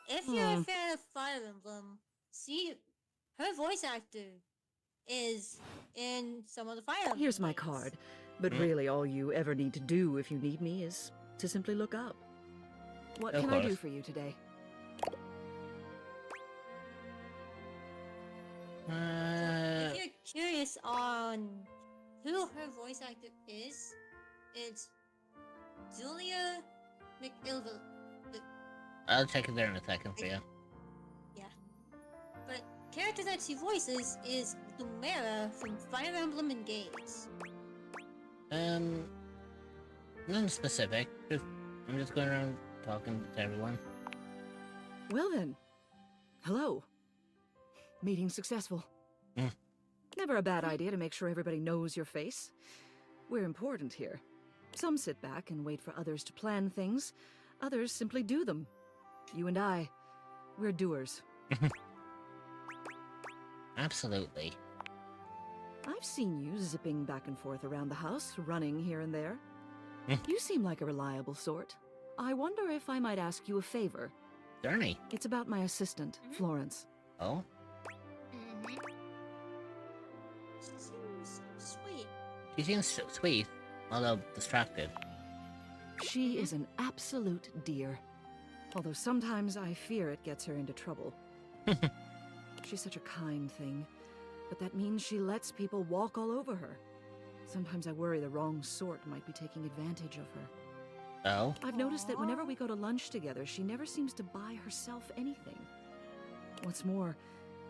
[SPEAKER 3] if you're a fan of Fire Emblem, see, her voice actor is in some of the Fire Emblem
[SPEAKER 23] Here's my
[SPEAKER 3] games.
[SPEAKER 23] card. But really, all you ever need to do if you need me is to simply look up. What
[SPEAKER 5] Of
[SPEAKER 23] can I do
[SPEAKER 5] course.
[SPEAKER 23] for you today?
[SPEAKER 3] If you're curious on who her voice actor is, it's Julia McIlville.
[SPEAKER 5] I'll check it there in a second for you.
[SPEAKER 3] Yeah. But character that she voices is Lumera from Fire Emblem Engage.
[SPEAKER 5] Nothing specific. I'm just going around talking to everyone.
[SPEAKER 23] Well then. Hello. Meeting successful. Never a bad idea to make sure everybody knows your face. We're important here. Some sit back and wait for others to plan things. Others simply do them. You and I, we're doers.
[SPEAKER 5] Absolutely.
[SPEAKER 23] I've seen you zipping back and forth around the house, running here and there. You seem like a reliable sort. I wonder if I might ask you a favor.
[SPEAKER 5] Journey.
[SPEAKER 23] It's about my assistant, Florence.
[SPEAKER 5] Oh?
[SPEAKER 3] She seems sweet.
[SPEAKER 5] She seems sweet, although distracted.
[SPEAKER 23] She is an absolute dear. Although sometimes I fear it gets her into trouble. She's such a kind thing, but that means she lets people walk all over her. Sometimes I worry the wrong sort might be taking advantage of her.
[SPEAKER 5] Oh?
[SPEAKER 23] I've noticed that whenever we go to lunch together, she never seems to buy herself anything. What's more,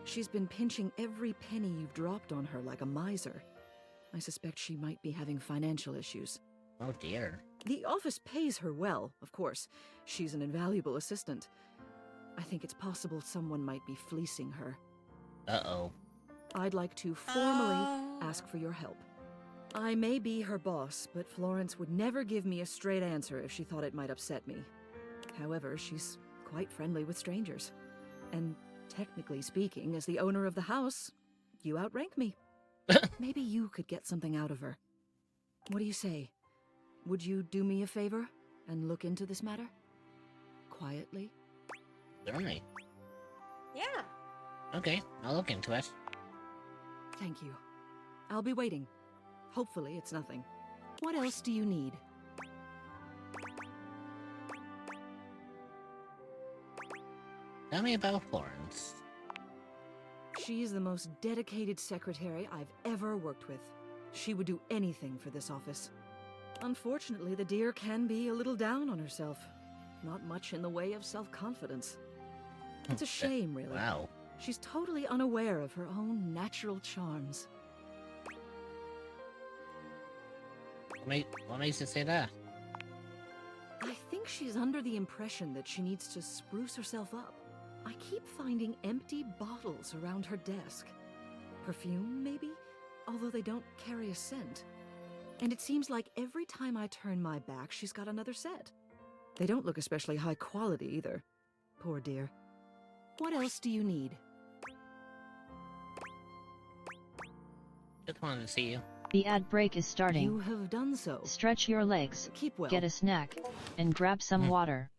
[SPEAKER 23] she's been pinching every penny you've dropped on her like a miser. I suspect she might be having financial issues.
[SPEAKER 5] Oh dear.
[SPEAKER 23] The office pays her well, of course. She's an invaluable assistant. I think it's possible someone might be fleecing her.
[SPEAKER 5] Uh-oh.
[SPEAKER 23] I'd like to formally ask for your help. I may be her boss, but Florence would never give me a straight answer if she thought it might upset me. However, she's quite friendly with strangers. And technically speaking, as the owner of the house, you outrank me. Maybe you could get something out of her. What do you say? Would you do me a favor and look into this matter? Quietly?
[SPEAKER 5] Certainly.
[SPEAKER 3] Yeah.
[SPEAKER 5] Okay, I'll look into it.
[SPEAKER 23] Thank you. I'll be waiting. Hopefully it's nothing. What else do you need?
[SPEAKER 5] Tell me about Florence.
[SPEAKER 23] She's the most dedicated secretary I've ever worked with. She would do anything for this office. Unfortunately, the dear can be a little down on herself. Not much in the way of self-confidence. It's a shame, really.
[SPEAKER 5] Wow.
[SPEAKER 23] She's totally unaware of her own natural charms.
[SPEAKER 5] What makes you say that?
[SPEAKER 23] I think she's under the impression that she needs to spruce herself up. I keep finding empty bottles around her desk. Perfume, maybe? Although they don't carry a scent. And it seems like every time I turn my back, she's got another set. They don't look especially high quality either. Poor dear. What else do you need?
[SPEAKER 5] Just wanted to see you.
[SPEAKER 6] The ad break is starting.
[SPEAKER 23] You have done so.
[SPEAKER 6] Stretch your legs,
[SPEAKER 23] keep well,
[SPEAKER 6] get a snack, and grab some water.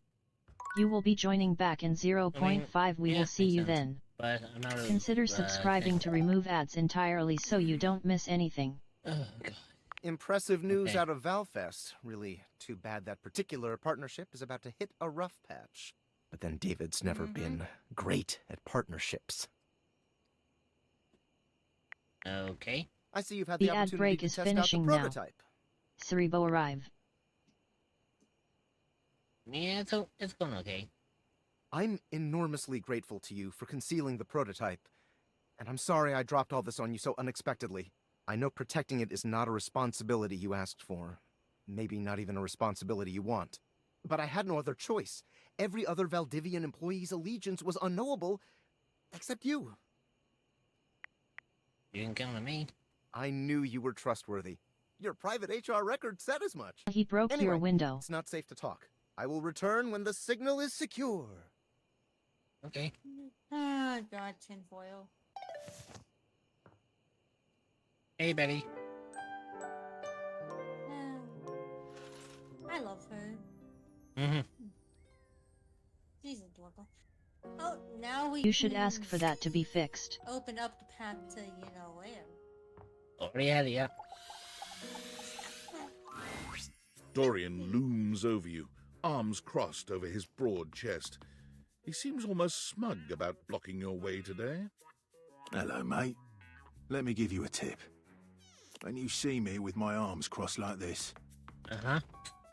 [SPEAKER 6] You will be joining back in 0.5. We will see you then.
[SPEAKER 5] But I'm not really,
[SPEAKER 6] Consider subscribing to remove ads entirely so you don't miss anything.
[SPEAKER 5] Oh, God.
[SPEAKER 14] Impressive news
[SPEAKER 5] Okay.
[SPEAKER 14] out of Valfest. Really too bad that particular partnership is about to hit a rough patch. But then David's never been great at partnerships.
[SPEAKER 5] Okay.
[SPEAKER 14] I see you've had
[SPEAKER 6] The
[SPEAKER 14] the
[SPEAKER 6] ad
[SPEAKER 14] opportunity
[SPEAKER 6] break
[SPEAKER 14] to
[SPEAKER 6] is
[SPEAKER 14] test
[SPEAKER 6] finishing
[SPEAKER 14] out the
[SPEAKER 6] now.
[SPEAKER 14] prototype.
[SPEAKER 6] Cerebo arrive.
[SPEAKER 5] Yeah, it's going okay.
[SPEAKER 14] I'm enormously grateful to you for concealing the prototype. And I'm sorry I dropped all this on you so unexpectedly. I know protecting it is not a responsibility you asked for. Maybe not even a responsibility you want. But I had no other choice. Every other Valdivian employee's allegiance was unknowable, except you.
[SPEAKER 5] You can count on me.
[SPEAKER 14] I knew you were trustworthy. Your private HR record said as much.
[SPEAKER 6] He broke
[SPEAKER 14] Anyway,
[SPEAKER 6] your window.
[SPEAKER 14] It's not safe to talk. I will return when the signal is secure.
[SPEAKER 5] Okay.
[SPEAKER 3] Ah, God, tinfoil.
[SPEAKER 5] Hey, Betty.
[SPEAKER 3] I love her.
[SPEAKER 5] Mm-hmm.
[SPEAKER 3] She's adorable. Oh, now we
[SPEAKER 6] You should
[SPEAKER 3] can
[SPEAKER 6] ask for that to be fixed.
[SPEAKER 3] open up the path to you know where.
[SPEAKER 5] Already had it, yeah.
[SPEAKER 10] Dorian looms over you, arms crossed over his broad chest. He seems almost smug about blocking your way today.
[SPEAKER 17] Hello, mate. Let me give you a tip. When you see me with my arms crossed like this,
[SPEAKER 5] Uh-huh.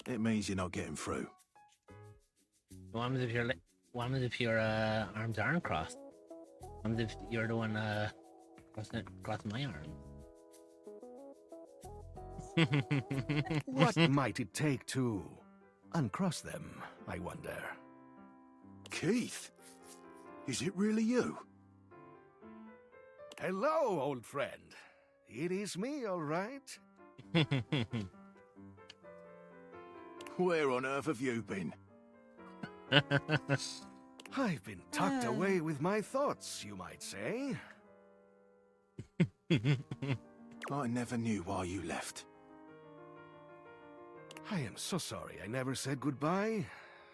[SPEAKER 17] it means you're not getting through.
[SPEAKER 5] What happens if you're What if your arms aren't crossed? What if you're the one crossing my arm?
[SPEAKER 4] What might it take to uncross them, I wonder?
[SPEAKER 17] Keith? Is it really you?
[SPEAKER 4] Hello, old friend. It is me, all right.
[SPEAKER 17] Where on earth have you been?
[SPEAKER 4] I've been tucked away with my thoughts, you might say.
[SPEAKER 17] I never knew why you left.
[SPEAKER 4] I am so sorry I never said goodbye.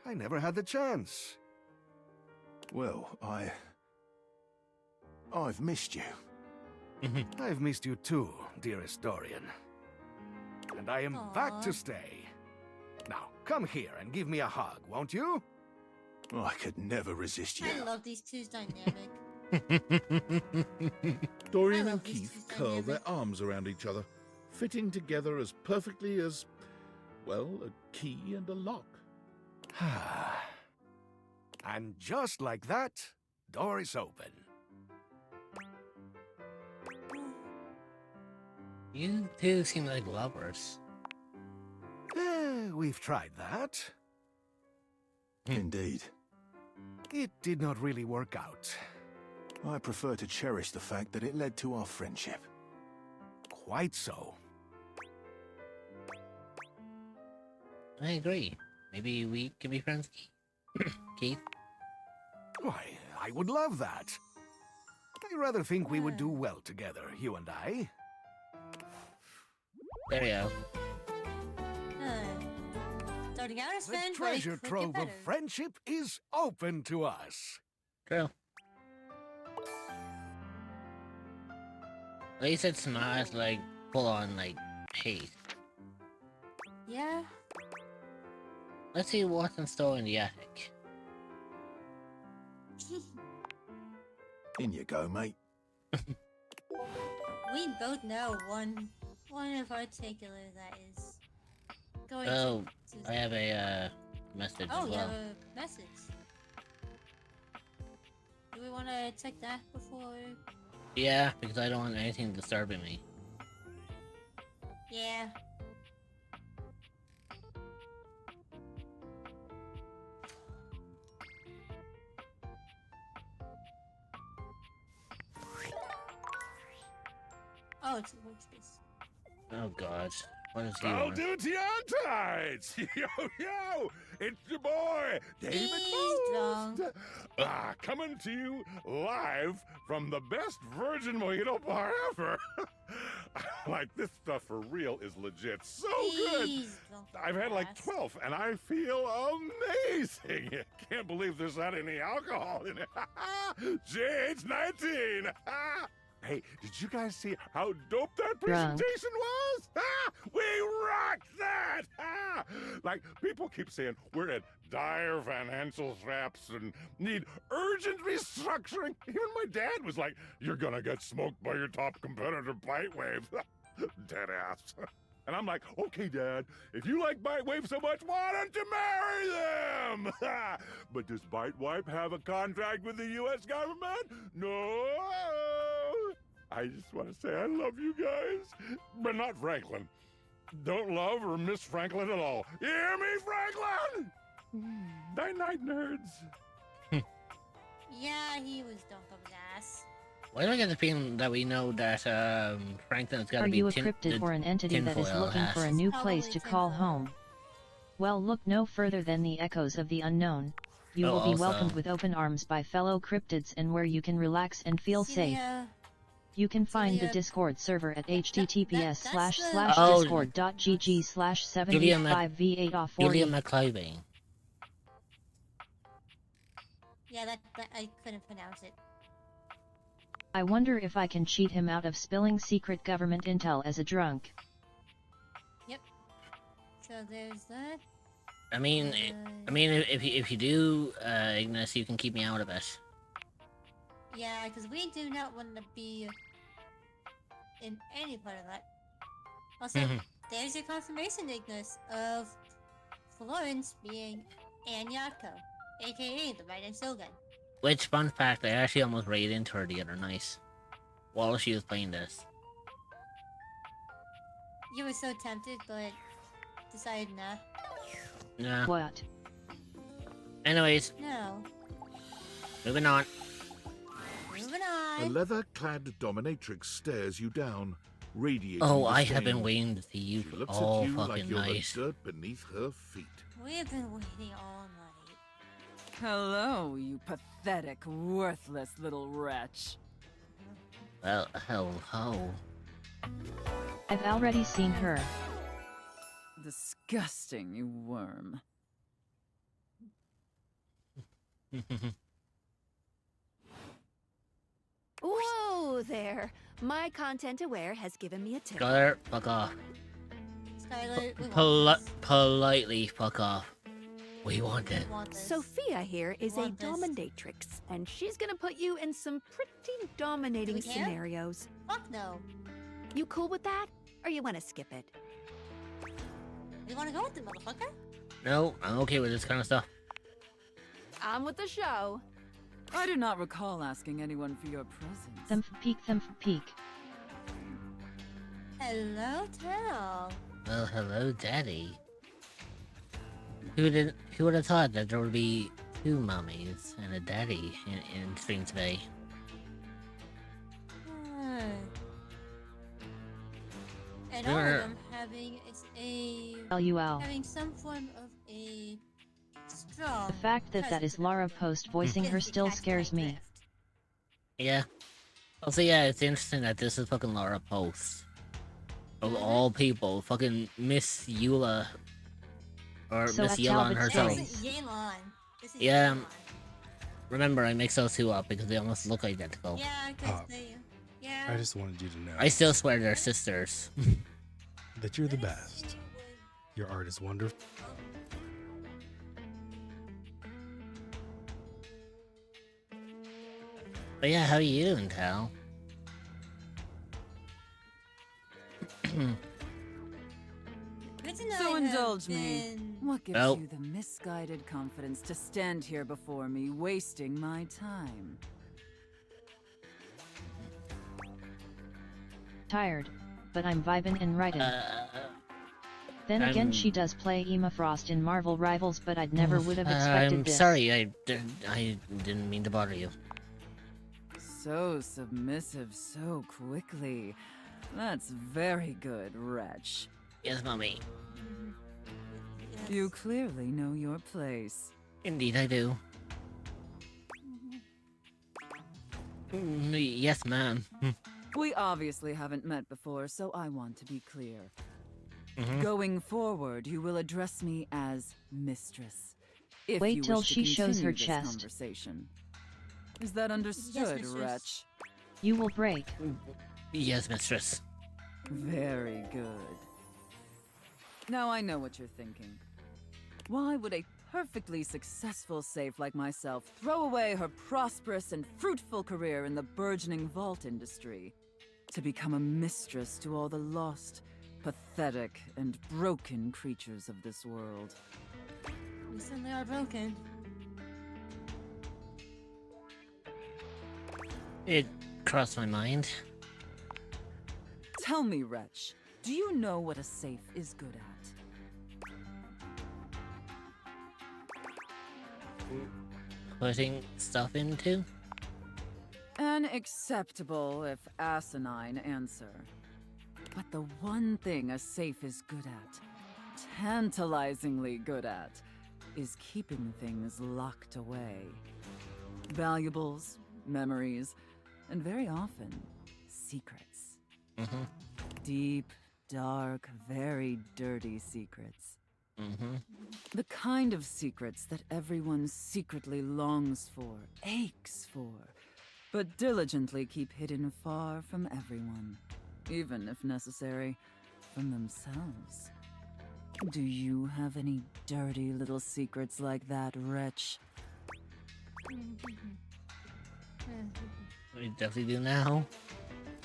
[SPEAKER 4] I never had the chance.
[SPEAKER 17] Well, I've missed you.
[SPEAKER 4] I've missed you too, dearest Dorian. And I am back to stay. Now, come here and give me a hug, won't you?
[SPEAKER 17] I could never resist you.
[SPEAKER 3] I love these two's dynamic.
[SPEAKER 10] Dorian and Keith curl their arms around each other, fitting together as perfectly as, well, a key and a lock.
[SPEAKER 4] And just like that, door is open.
[SPEAKER 5] You two seem like lovers.
[SPEAKER 4] We've tried that.
[SPEAKER 17] Indeed.
[SPEAKER 4] It did not really work out.
[SPEAKER 17] I prefer to cherish the fact that it led to our friendship.
[SPEAKER 4] Quite so.
[SPEAKER 5] I agree. Maybe we can be friends, Keith.
[SPEAKER 4] Why, I would love that. I rather think we would do well together, you and I.
[SPEAKER 5] There you go.
[SPEAKER 3] Starting out as
[SPEAKER 4] The
[SPEAKER 3] friends, but it
[SPEAKER 4] treasure
[SPEAKER 3] could get
[SPEAKER 4] trove of
[SPEAKER 3] better.
[SPEAKER 4] friendship is open to us.
[SPEAKER 5] True. At least it's not like full on like hate.
[SPEAKER 3] Yeah.
[SPEAKER 5] Let's see what's in store in the attic.
[SPEAKER 17] In you go, mate.
[SPEAKER 3] We both know one of our particular that is going
[SPEAKER 5] Oh,
[SPEAKER 3] to...
[SPEAKER 5] I have a message
[SPEAKER 3] Oh,
[SPEAKER 5] as
[SPEAKER 3] you have
[SPEAKER 5] well.
[SPEAKER 3] a message. Do we want to check that before?
[SPEAKER 5] Yeah, because I don't want anything disturbing me.
[SPEAKER 3] Yeah. Oh, it's a workspace.
[SPEAKER 5] Oh god, what is he
[SPEAKER 21] I'll
[SPEAKER 5] on?
[SPEAKER 21] do it to your tights. Yo, yo, it's your boy, David Most. Coming to you live from the best virgin mojito bar ever. Like, this stuff for real is legit so good. I've had like 12 and I feel amazing. Can't believe there's not any alcohol in it. JH19. Hey, did you guys see how dope that
[SPEAKER 6] Drunk.
[SPEAKER 21] presentation was? We rocked that! Like, people keep saying we're in dire financial straps and need urgent restructuring. Even my dad was like, you're gonna get smoked by your top competitor, Bitewave. Dead ass. And I'm like, okay, Dad, if you like Bitewave so much, why don't you marry them? But does Bitewave have a contract with the U.S. government? No. I just want to say I love you guys, but not Franklin. Don't love or miss Franklin at all. You hear me, Franklin? Night-night, nerds.
[SPEAKER 3] Yeah, he was dumb of an ass.
[SPEAKER 5] Why do I get the feeling that we know that Franklin's got
[SPEAKER 6] Are
[SPEAKER 5] to be
[SPEAKER 6] you a cryptid or an entity that is
[SPEAKER 5] tinfoil
[SPEAKER 6] looking
[SPEAKER 5] hat?
[SPEAKER 6] for a new place to call home? Well, look no further than the echoes of the unknown. You
[SPEAKER 5] Oh,
[SPEAKER 6] will be
[SPEAKER 5] also-
[SPEAKER 6] welcomed with open arms by fellow cryptids and where you can relax and feel safe. You can find the Discord server at
[SPEAKER 5] Oh.
[SPEAKER 6] https://discord.gg/75v8off4.
[SPEAKER 5] Julia McClavey.
[SPEAKER 3] Yeah, that I couldn't pronounce it.
[SPEAKER 6] I wonder if I can cheat him out of spilling secret government intel as a drunk.
[SPEAKER 3] Yep. So there's that.
[SPEAKER 5] I mean, if you do, Ignis, you can keep me out of it.
[SPEAKER 3] Yeah, because we do not want to be in any part of that. Also, there's your confirmation, Ignis, of Florence being Anyako. AKA the Raiden Shogun.
[SPEAKER 5] Which, fun fact, I actually almost raided into her the other night while she was playing this.
[SPEAKER 3] You were so tempted, but decided nah.
[SPEAKER 5] Nah.
[SPEAKER 6] What?
[SPEAKER 5] Anyways,
[SPEAKER 3] No.
[SPEAKER 5] moving on.
[SPEAKER 3] Moving
[SPEAKER 10] A
[SPEAKER 3] on.
[SPEAKER 10] leather-clad dominatrix stares you down, radiating
[SPEAKER 5] Oh, I have
[SPEAKER 10] disdain.
[SPEAKER 5] been waiting to see you
[SPEAKER 10] She looks
[SPEAKER 5] all
[SPEAKER 10] at you like
[SPEAKER 5] fucking
[SPEAKER 10] you're
[SPEAKER 5] night.
[SPEAKER 10] the dirt beneath her feet.
[SPEAKER 3] We've been waiting all night.
[SPEAKER 8] Hello, you pathetic, worthless little wretch.
[SPEAKER 5] Well, hello.
[SPEAKER 6] I've already seen her.
[SPEAKER 8] Disgusting, you worm.
[SPEAKER 13] Whoa there! My content aware has given me a tip.
[SPEAKER 5] Skylar, fuck off.
[SPEAKER 3] Skylar, we want this.
[SPEAKER 5] Politely fuck off. We want it.
[SPEAKER 3] We want this.
[SPEAKER 13] Sophia here is a
[SPEAKER 3] Want this.
[SPEAKER 13] dominatrix, and she's gonna put you in some pretty dominating
[SPEAKER 3] Do we care?
[SPEAKER 13] scenarios.
[SPEAKER 3] Fuck no.
[SPEAKER 13] You cool with that? Or you wanna skip it?
[SPEAKER 3] You wanna go with it, motherfucker?
[SPEAKER 5] No, I'm okay with this kind of stuff.
[SPEAKER 13] On with the show.
[SPEAKER 8] I do not recall asking anyone for your presence.
[SPEAKER 6] Thumph peek.
[SPEAKER 3] Hello, Tal.
[SPEAKER 5] Well, hello, Daddy. Who would have thought that there would be two mummies and a daddy in stream today?
[SPEAKER 3] And all of them having having some form of a strong.
[SPEAKER 6] The fact that that is Lara Post voicing her still scares me.
[SPEAKER 5] Yeah. Also, yeah, it's interesting that this is fucking Laura Post. Of all people, fucking Miss Eula. Or
[SPEAKER 6] So
[SPEAKER 5] Miss
[SPEAKER 6] at
[SPEAKER 5] Yelan
[SPEAKER 6] Talbot
[SPEAKER 5] herself.
[SPEAKER 6] City.
[SPEAKER 3] This is Yelan. This is
[SPEAKER 5] Yeah.
[SPEAKER 3] Yelan.
[SPEAKER 5] Remember, I mix those two up because they almost look identical.
[SPEAKER 3] Yeah, because they. Yeah.
[SPEAKER 20] I just wanted you to know
[SPEAKER 5] I still swear they're sisters.
[SPEAKER 20] that you're the best. Your art is wonderful.
[SPEAKER 5] But yeah, how are you doing, Tal?
[SPEAKER 3] Good to know
[SPEAKER 8] So
[SPEAKER 3] I have
[SPEAKER 8] indulge me.
[SPEAKER 3] been-
[SPEAKER 8] What gives
[SPEAKER 5] Well-
[SPEAKER 8] you the misguided confidence to stand here before me, wasting my time?
[SPEAKER 6] Tired. But I'm vibin' and writing. Then again,
[SPEAKER 5] I'm-
[SPEAKER 6] she does play Emma Frost in Marvel Rivals, but I'd never would have expected
[SPEAKER 5] I'm
[SPEAKER 6] this.
[SPEAKER 5] sorry, I didn't mean to bother you.
[SPEAKER 8] So submissive so quickly. That's very good, wretch.
[SPEAKER 5] Yes, Mommy.
[SPEAKER 8] You clearly know your place.
[SPEAKER 5] Indeed, I do. Yes, ma'am.
[SPEAKER 8] We obviously haven't met before, so I want to be clear.
[SPEAKER 5] Mhm.
[SPEAKER 8] Going forward, you will address me as Mistress. If
[SPEAKER 6] Wait
[SPEAKER 8] you
[SPEAKER 6] till
[SPEAKER 8] wish to
[SPEAKER 6] she shows her
[SPEAKER 8] continue this
[SPEAKER 6] chest.
[SPEAKER 8] Conversation. Is that understood,
[SPEAKER 3] mistress.
[SPEAKER 8] wretch?
[SPEAKER 6] You will break.
[SPEAKER 5] Yes, mistress.
[SPEAKER 8] Very good. Now I know what you're thinking. Why would a perfectly successful safe like myself throw away her prosperous and fruitful career in the burgeoning vault industry to become a mistress to all the lost, pathetic, and broken creatures of this world?
[SPEAKER 3] We certainly are broken.
[SPEAKER 5] It crossed my mind.
[SPEAKER 8] Tell me, wretch, do you know what a safe is good at?
[SPEAKER 5] Putting stuff into?
[SPEAKER 8] An acceptable, if asinine, answer. But the one thing a safe is good at, tantalizingly good at, is keeping things locked away. Valuables, memories, and very often, secrets.
[SPEAKER 5] Mm-hmm.
[SPEAKER 8] Deep, dark, very dirty secrets.
[SPEAKER 5] Mm-hmm.
[SPEAKER 8] The kind of secrets that everyone secretly longs for, aches for, but diligently keep hidden far from everyone, even if necessary, from themselves. Do you have any dirty little secrets like that, wretch?
[SPEAKER 5] We definitely do now.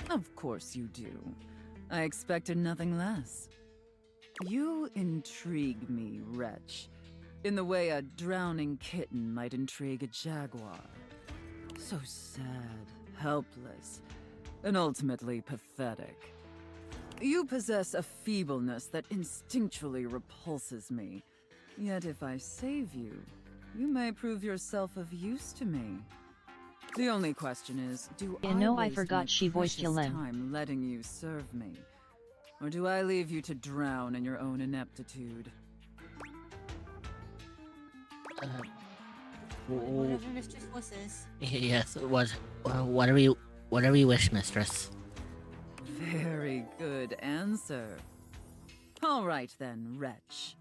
[SPEAKER 8] Of course you do. I expected nothing less. You intrigue me, wretch. in the way a drowning kitten might intrigue a jaguar. So sad, helpless, and ultimately pathetic. You possess a feebleness that instinctually repulses me. Yet if I save you, you may prove yourself of use to me. The only question is, do
[SPEAKER 6] You know, I
[SPEAKER 8] waste
[SPEAKER 6] forgot
[SPEAKER 8] my
[SPEAKER 6] she voiced
[SPEAKER 8] precious
[SPEAKER 6] Yelem.
[SPEAKER 8] time letting you serve me? Or do I leave you to drown in your own ineptitude?
[SPEAKER 3] Whatever Mistress wishes.
[SPEAKER 5] Yes, whatever you wish, mistress.
[SPEAKER 8] Very good answer. All right then, wretch.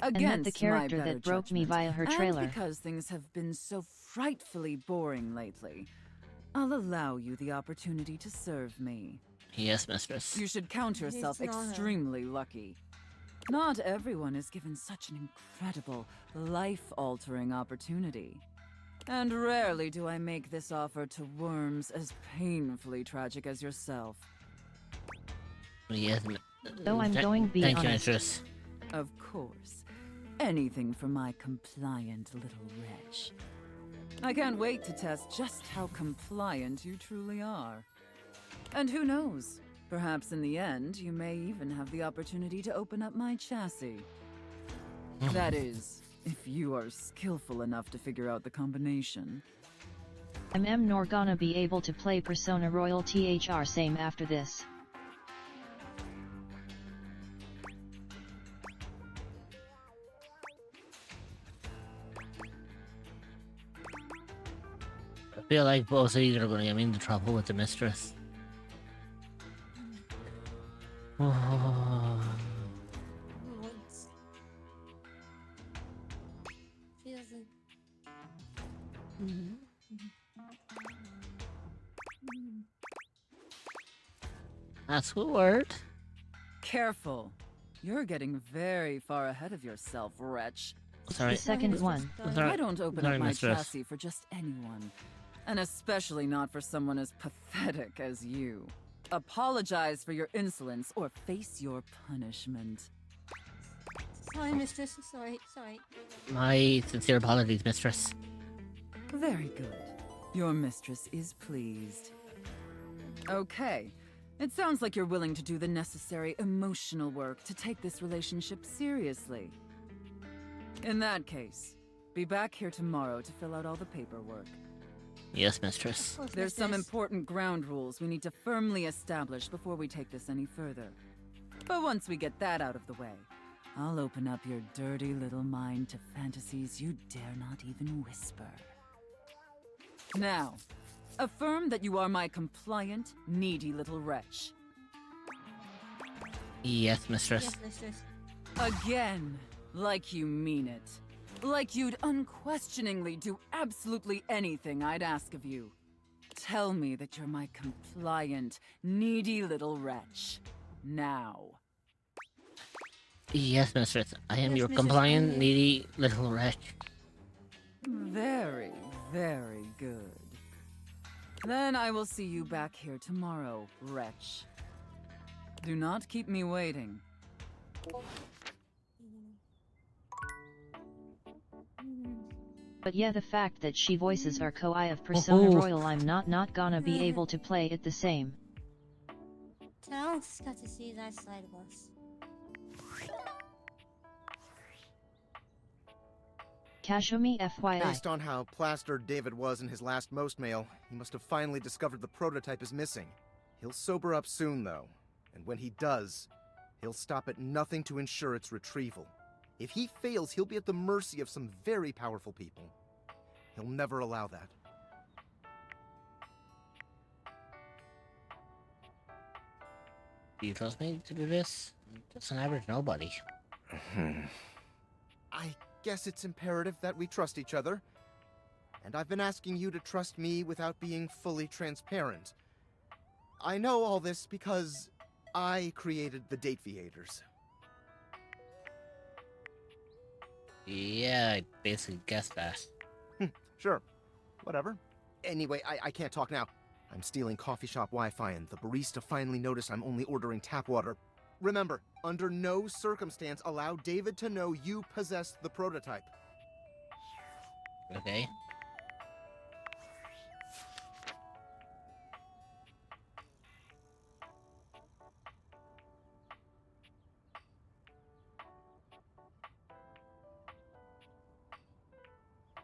[SPEAKER 6] And that
[SPEAKER 8] Against
[SPEAKER 6] the character
[SPEAKER 8] my better
[SPEAKER 6] that broke me
[SPEAKER 8] judgment,
[SPEAKER 6] via her trailer.
[SPEAKER 8] And because things have been so frightfully boring lately, I'll allow you the opportunity to serve me.
[SPEAKER 5] Yes, mistress.
[SPEAKER 8] You should count yourself
[SPEAKER 3] It's an honor.
[SPEAKER 8] extremely lucky. Not everyone is given such an incredible, life-altering opportunity. And rarely do I make this offer to worms as painfully tragic as yourself.
[SPEAKER 5] Yes,
[SPEAKER 6] Though I'm going to be
[SPEAKER 5] Thank you,
[SPEAKER 6] honest.
[SPEAKER 5] mistress.
[SPEAKER 8] Of course. Anything for my compliant little wretch. I can't wait to test just how compliant you truly are. And who knows? Perhaps in the end, you may even have the opportunity to open up my chassis. That is, if you are skillful enough to figure out the combination.
[SPEAKER 6] I'm nor gonna be able to play Persona Royal THR same after this.
[SPEAKER 5] I feel like both of you are gonna get me into trouble with the mistress.
[SPEAKER 3] She doesn't.
[SPEAKER 5] That's the word.
[SPEAKER 8] Careful. You're getting very far ahead of yourself, wretch.
[SPEAKER 5] Sorry.
[SPEAKER 6] The second one.
[SPEAKER 8] I don't open
[SPEAKER 5] Sorry,
[SPEAKER 8] up my
[SPEAKER 5] mistress.
[SPEAKER 8] chassis for just anyone. And especially not for someone as pathetic as you. Apologize for your insolence or face your punishment.
[SPEAKER 3] Sorry, Mistress. Sorry.
[SPEAKER 5] My sincere apologies, mistress.
[SPEAKER 8] Very good. Your mistress is pleased. Okay. It sounds like you're willing to do the necessary emotional work to take this relationship seriously. In that case, be back here tomorrow to fill out all the paperwork.
[SPEAKER 5] Yes, mistress.
[SPEAKER 8] There's some important ground rules we need to firmly establish before we take this any further. But once we get that out of the way, I'll open up your dirty little mind to fantasies you dare not even whisper. Now, affirm that you are my compliant, needy little wretch.
[SPEAKER 5] Yes, mistress.
[SPEAKER 3] Yes, Mistress.
[SPEAKER 8] Again, like you mean it. Like you'd unquestioningly do absolutely anything I'd ask of you. Tell me that you're my compliant, needy little wretch. Now.
[SPEAKER 5] Yes, mistress. I am
[SPEAKER 3] Yes,
[SPEAKER 5] your
[SPEAKER 3] Mrs.
[SPEAKER 5] compliant,
[SPEAKER 3] Onion.
[SPEAKER 5] needy little wretch.
[SPEAKER 8] Very, very good. Then I will see you back here tomorrow, wretch. Do not keep me waiting.
[SPEAKER 6] But yeah, the fact that she voices our Koi of Persona
[SPEAKER 5] Oh.
[SPEAKER 6] Royal, I'm not gonna be able to play it the same.
[SPEAKER 3] Alex got to see that side of us.
[SPEAKER 6] Kashumi FYI.
[SPEAKER 14] Based on how plastered David was in his last most mail, he must have finally discovered the prototype is missing. He'll sober up soon, though, and when he does, he'll stop at nothing to ensure its retrieval. If he fails, he'll be at the mercy of some very powerful people. He'll never allow that.
[SPEAKER 5] Do you trust me to do this? Just an average nobody.
[SPEAKER 14] I guess it's imperative that we trust each other. And I've been asking you to trust me without being fully transparent. I know all this because I created the Dateviators.
[SPEAKER 5] Yeah, I basically guessed that.
[SPEAKER 14] Sure. Whatever. Anyway, I can't talk now. I'm stealing coffee shop Wi-Fi and the barista finally noticed I'm only ordering tap water. Remember, under no circumstance allow David to know you possessed the prototype.
[SPEAKER 5] Okay.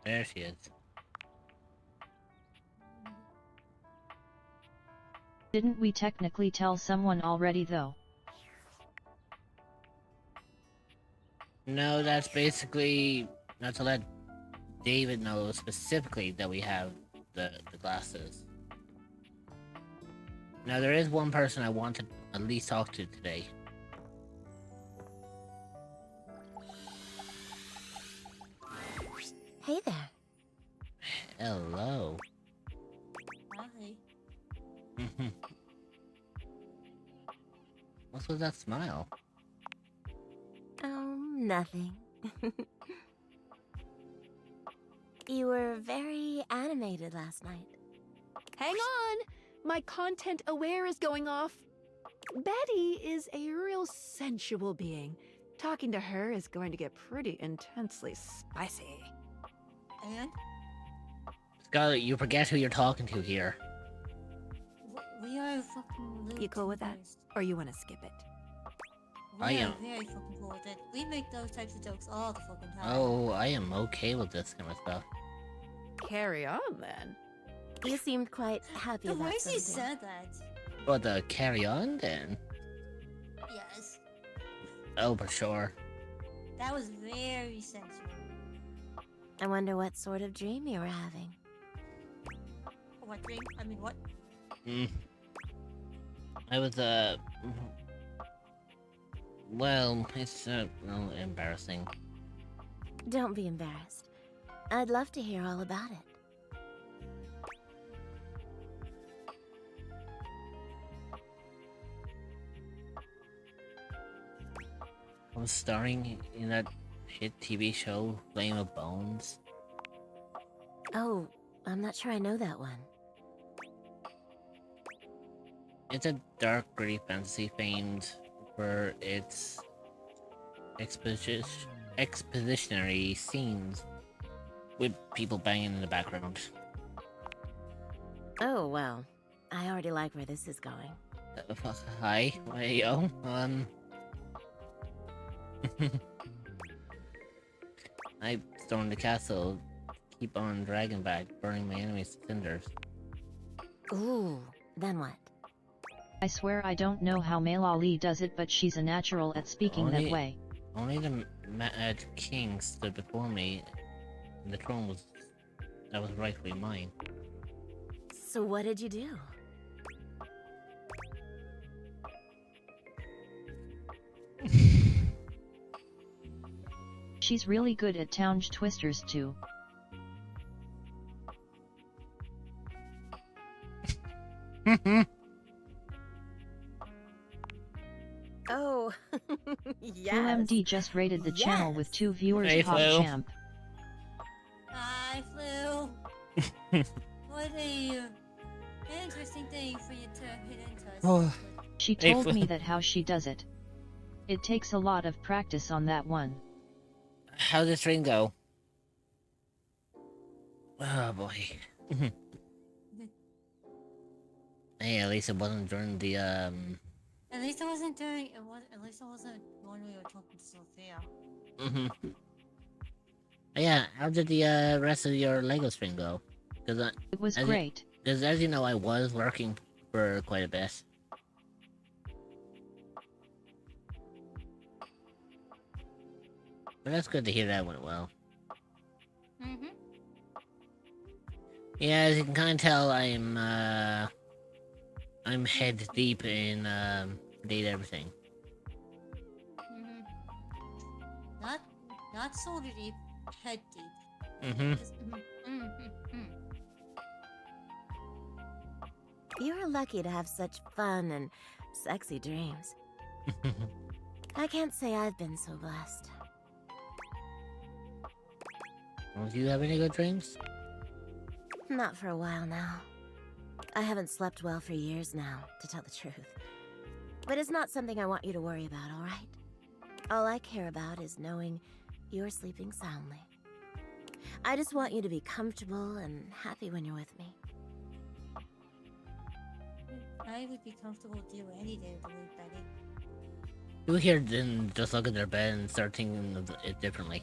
[SPEAKER 5] There she is.
[SPEAKER 6] Didn't we technically tell someone already though?
[SPEAKER 5] No, that's basically not to let David know specifically that we have the glasses. Now, there is one person I want to at least talk to today.
[SPEAKER 18] Hey there.
[SPEAKER 5] Hello.
[SPEAKER 3] Hi.
[SPEAKER 5] What's with that smile?
[SPEAKER 18] Oh, nothing. You were very animated last night.
[SPEAKER 13] Hang on! My content aware is going off. Betty is a real sensual being. Talking to her is going to get pretty intensely spicy.
[SPEAKER 3] And
[SPEAKER 5] Scarlet, you forget who you're talking to here.
[SPEAKER 3] we are fucking.
[SPEAKER 13] You cool with that? Or you want to skip it?
[SPEAKER 5] I am.
[SPEAKER 3] Very fucking cool with it. We make those types of jokes all the fucking time.
[SPEAKER 5] Oh, I am okay with this kind of stuff.
[SPEAKER 13] Carry on then.
[SPEAKER 18] You seemed quite happy
[SPEAKER 3] The
[SPEAKER 18] about
[SPEAKER 3] way she
[SPEAKER 18] something.
[SPEAKER 3] said that.
[SPEAKER 5] But carry on then.
[SPEAKER 3] Yes.
[SPEAKER 5] Oh, for sure.
[SPEAKER 3] That was very sensual.
[SPEAKER 18] I wonder what sort of dream you were having.
[SPEAKER 3] What dream? I mean, what?
[SPEAKER 5] I was, well, it's, a little embarrassing.
[SPEAKER 18] Don't be embarrassed. I'd love to hear all about it.
[SPEAKER 5] I was starring in that hit TV show, Flame of Bones.
[SPEAKER 18] Oh, I'm not sure I know that one.
[SPEAKER 5] It's a dark, gritty fantasy famed for its expositionary scenes with people banging in the background.
[SPEAKER 18] Oh, well. I already like where this is going.
[SPEAKER 5] Hi, yo, I stormed the castle, keep on dragging back, burning my enemies to cinders.
[SPEAKER 18] Ooh, then what?
[SPEAKER 6] I swear I don't know how Malali does it, but she's a natural at speaking that way.
[SPEAKER 5] Only the Mad King stood before me, and the throne that was rightfully mine.
[SPEAKER 18] So what did you do?
[SPEAKER 6] She's really good at tongue twisters too.
[SPEAKER 18] Oh, yes.
[SPEAKER 6] UMD just rated the channel with 2 viewers.
[SPEAKER 5] Hey,
[SPEAKER 6] Pop
[SPEAKER 5] Flo.
[SPEAKER 6] Champ.
[SPEAKER 3] Hi, Flu. What a interesting thing for you to hit into us.
[SPEAKER 5] Oh.
[SPEAKER 6] She
[SPEAKER 5] Hey,
[SPEAKER 6] told
[SPEAKER 5] Flo.
[SPEAKER 6] me that how she does it. It takes a lot of practice on that one.
[SPEAKER 5] How'd the train go? Oh boy. Hey, at least it wasn't during the
[SPEAKER 3] At least I wasn't doing it. At least I wasn't when we were talking to Sophia.
[SPEAKER 5] Yeah, how did the rest of your Lego stream go? Because
[SPEAKER 6] It was great.
[SPEAKER 5] Because as you know, I was working for quite a bit. But that's good to hear that went well. Yeah, as you can kind of tell, I'm head deep in data everything.
[SPEAKER 3] Not so deep, head deep. Just,
[SPEAKER 18] You're lucky to have such fun and sexy dreams. I can't say I've been so blessed.
[SPEAKER 5] Well, do you have any good dreams?
[SPEAKER 18] Not for a while now. I haven't slept well for years now, to tell the truth.
[SPEAKER 9] But it's not something I want you to worry about, all right? All I care about is knowing you're sleeping soundly. I just want you to be comfortable and happy when you're with me.
[SPEAKER 3] I would be comfortable to do any day of the week, Betty.
[SPEAKER 5] People here didn't just look at their bed and start thinking of it differently.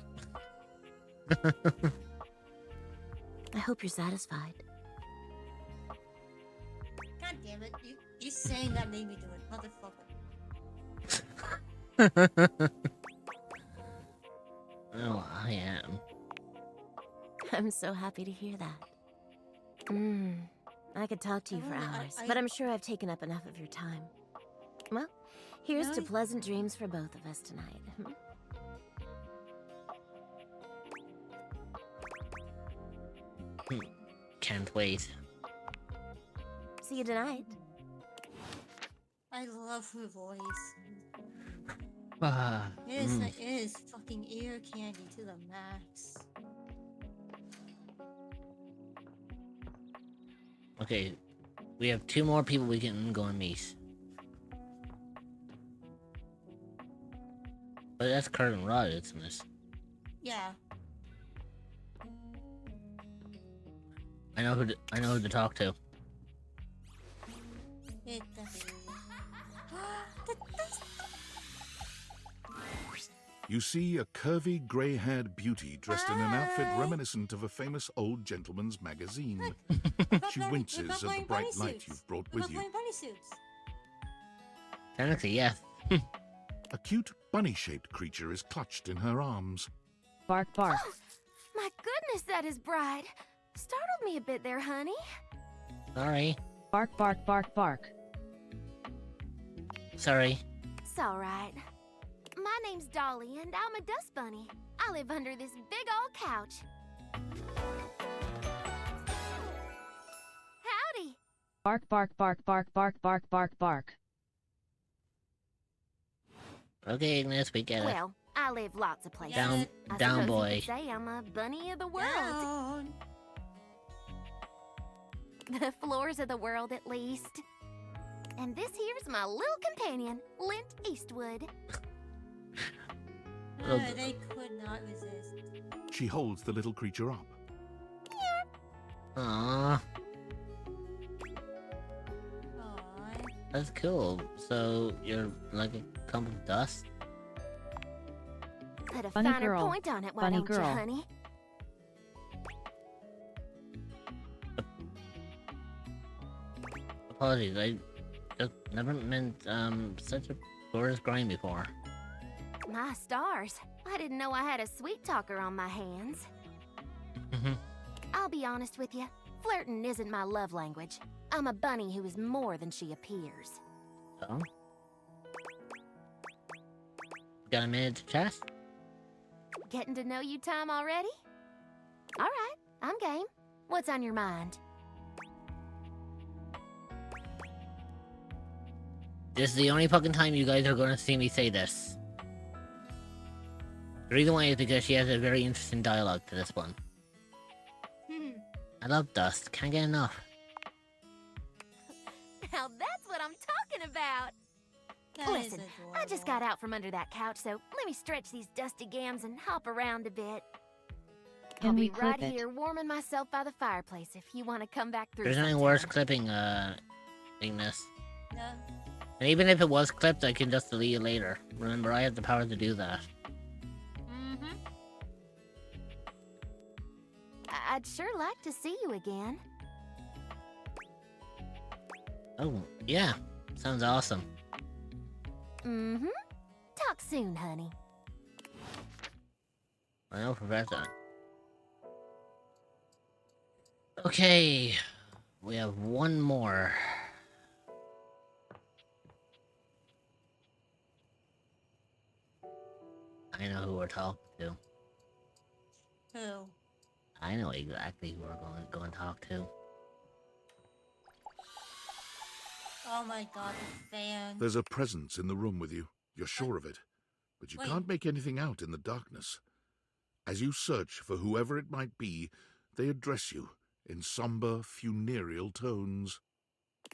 [SPEAKER 9] I hope you're satisfied.
[SPEAKER 3] God damn it, you saying that made me do it, motherfucker.
[SPEAKER 5] Oh, I am.
[SPEAKER 9] I'm so happy to hear that. I could talk to you for hours, but I'm sure I've taken up enough of your time. Well, here's to pleasant dreams for both of us tonight.
[SPEAKER 5] Can't wait.
[SPEAKER 9] See you tonight.
[SPEAKER 3] I love her voice.
[SPEAKER 5] Ah,
[SPEAKER 3] It is fucking ear candy to the max.
[SPEAKER 5] Okay, we have 2 more people we can go and meet. But that's Kurt and Rod, isn't it?
[SPEAKER 3] Yeah.
[SPEAKER 5] I know who to talk to.
[SPEAKER 3] It
[SPEAKER 10] You see a curvy, grey-haired beauty dressed in an outfit reminiscent of a famous old gentleman's magazine. She winces at the bright light you've brought with you.
[SPEAKER 3] bunny suits.
[SPEAKER 5] Technically, yes.
[SPEAKER 10] A cute, bunny-shaped creature is clutched in her arms.
[SPEAKER 6] Bark, bark.
[SPEAKER 18] My goodness, that is bright. Startled me a bit there, honey.
[SPEAKER 5] Sorry.
[SPEAKER 6] Bark, bark, bark, bark.
[SPEAKER 5] Sorry.
[SPEAKER 18] It's alright. My name's Dolly, and I'm a dust bunny. I live under this big old couch. Howdy!
[SPEAKER 6] Bark, bark, bark, bark, bark, bark, bark, bark.
[SPEAKER 5] Okay, Ignis, we get it.
[SPEAKER 18] Well, I live lots of places.
[SPEAKER 5] Down,
[SPEAKER 18] I
[SPEAKER 5] down,
[SPEAKER 18] suppose
[SPEAKER 5] boy.
[SPEAKER 18] you could say I'm a bunny of the world. The floors of the world, at least. And this here's my little companion, Lint Eastwood.
[SPEAKER 3] They could not resist.
[SPEAKER 10] She holds the little creature up.
[SPEAKER 5] Aww. That's cool. So, you're like a clump of dust?
[SPEAKER 18] Put a
[SPEAKER 6] Bunny
[SPEAKER 18] finer
[SPEAKER 6] girl.
[SPEAKER 18] point on it, why
[SPEAKER 6] Bunny
[SPEAKER 18] don't
[SPEAKER 6] girl.
[SPEAKER 18] you, honey?
[SPEAKER 5] Apologies, I just never meant such a glorious grind before.
[SPEAKER 18] My stars. I didn't know I had a sweet talker on my hands. I'll be honest with you. Flirting isn't my love language. I'm a bunny who is more than she appears.
[SPEAKER 5] Oh? Got a minute to chat?
[SPEAKER 18] Getting to know you time already? Alright, I'm game. What's on your mind?
[SPEAKER 5] This is the only fucking time you guys are gonna see me say this. The reason why is because she has a very interesting dialogue to this one. I love Dust. Can't get enough.
[SPEAKER 18] Now that's what I'm talking about! Listen, I just got out from under that couch, so let me stretch these dusty gams and hop around a bit.
[SPEAKER 6] Can
[SPEAKER 18] I'll
[SPEAKER 6] we
[SPEAKER 18] be right
[SPEAKER 6] clip it?
[SPEAKER 18] here warming myself by the fireplace if you want to come back through.
[SPEAKER 5] There's nothing
[SPEAKER 18] sometime.
[SPEAKER 5] worse clipping, Ignis.
[SPEAKER 3] No.
[SPEAKER 5] And even if it was clipped, I can just delete it later. Remember, I have the power to do that.
[SPEAKER 18] I'd sure like to see you again.
[SPEAKER 5] Oh, yeah. Sounds awesome.
[SPEAKER 18] Talk soon, honey.
[SPEAKER 5] I know, Professor. Okay. We have one more. I know who we're talking to.
[SPEAKER 3] Who?
[SPEAKER 5] I know exactly who we're going to go and talk to.
[SPEAKER 3] Oh my god, the fan.
[SPEAKER 10] There's a presence in the room with you. You're sure of it. But you can't make anything out in the darkness. As you search for whoever it might be, they address you in somber, funereal tones.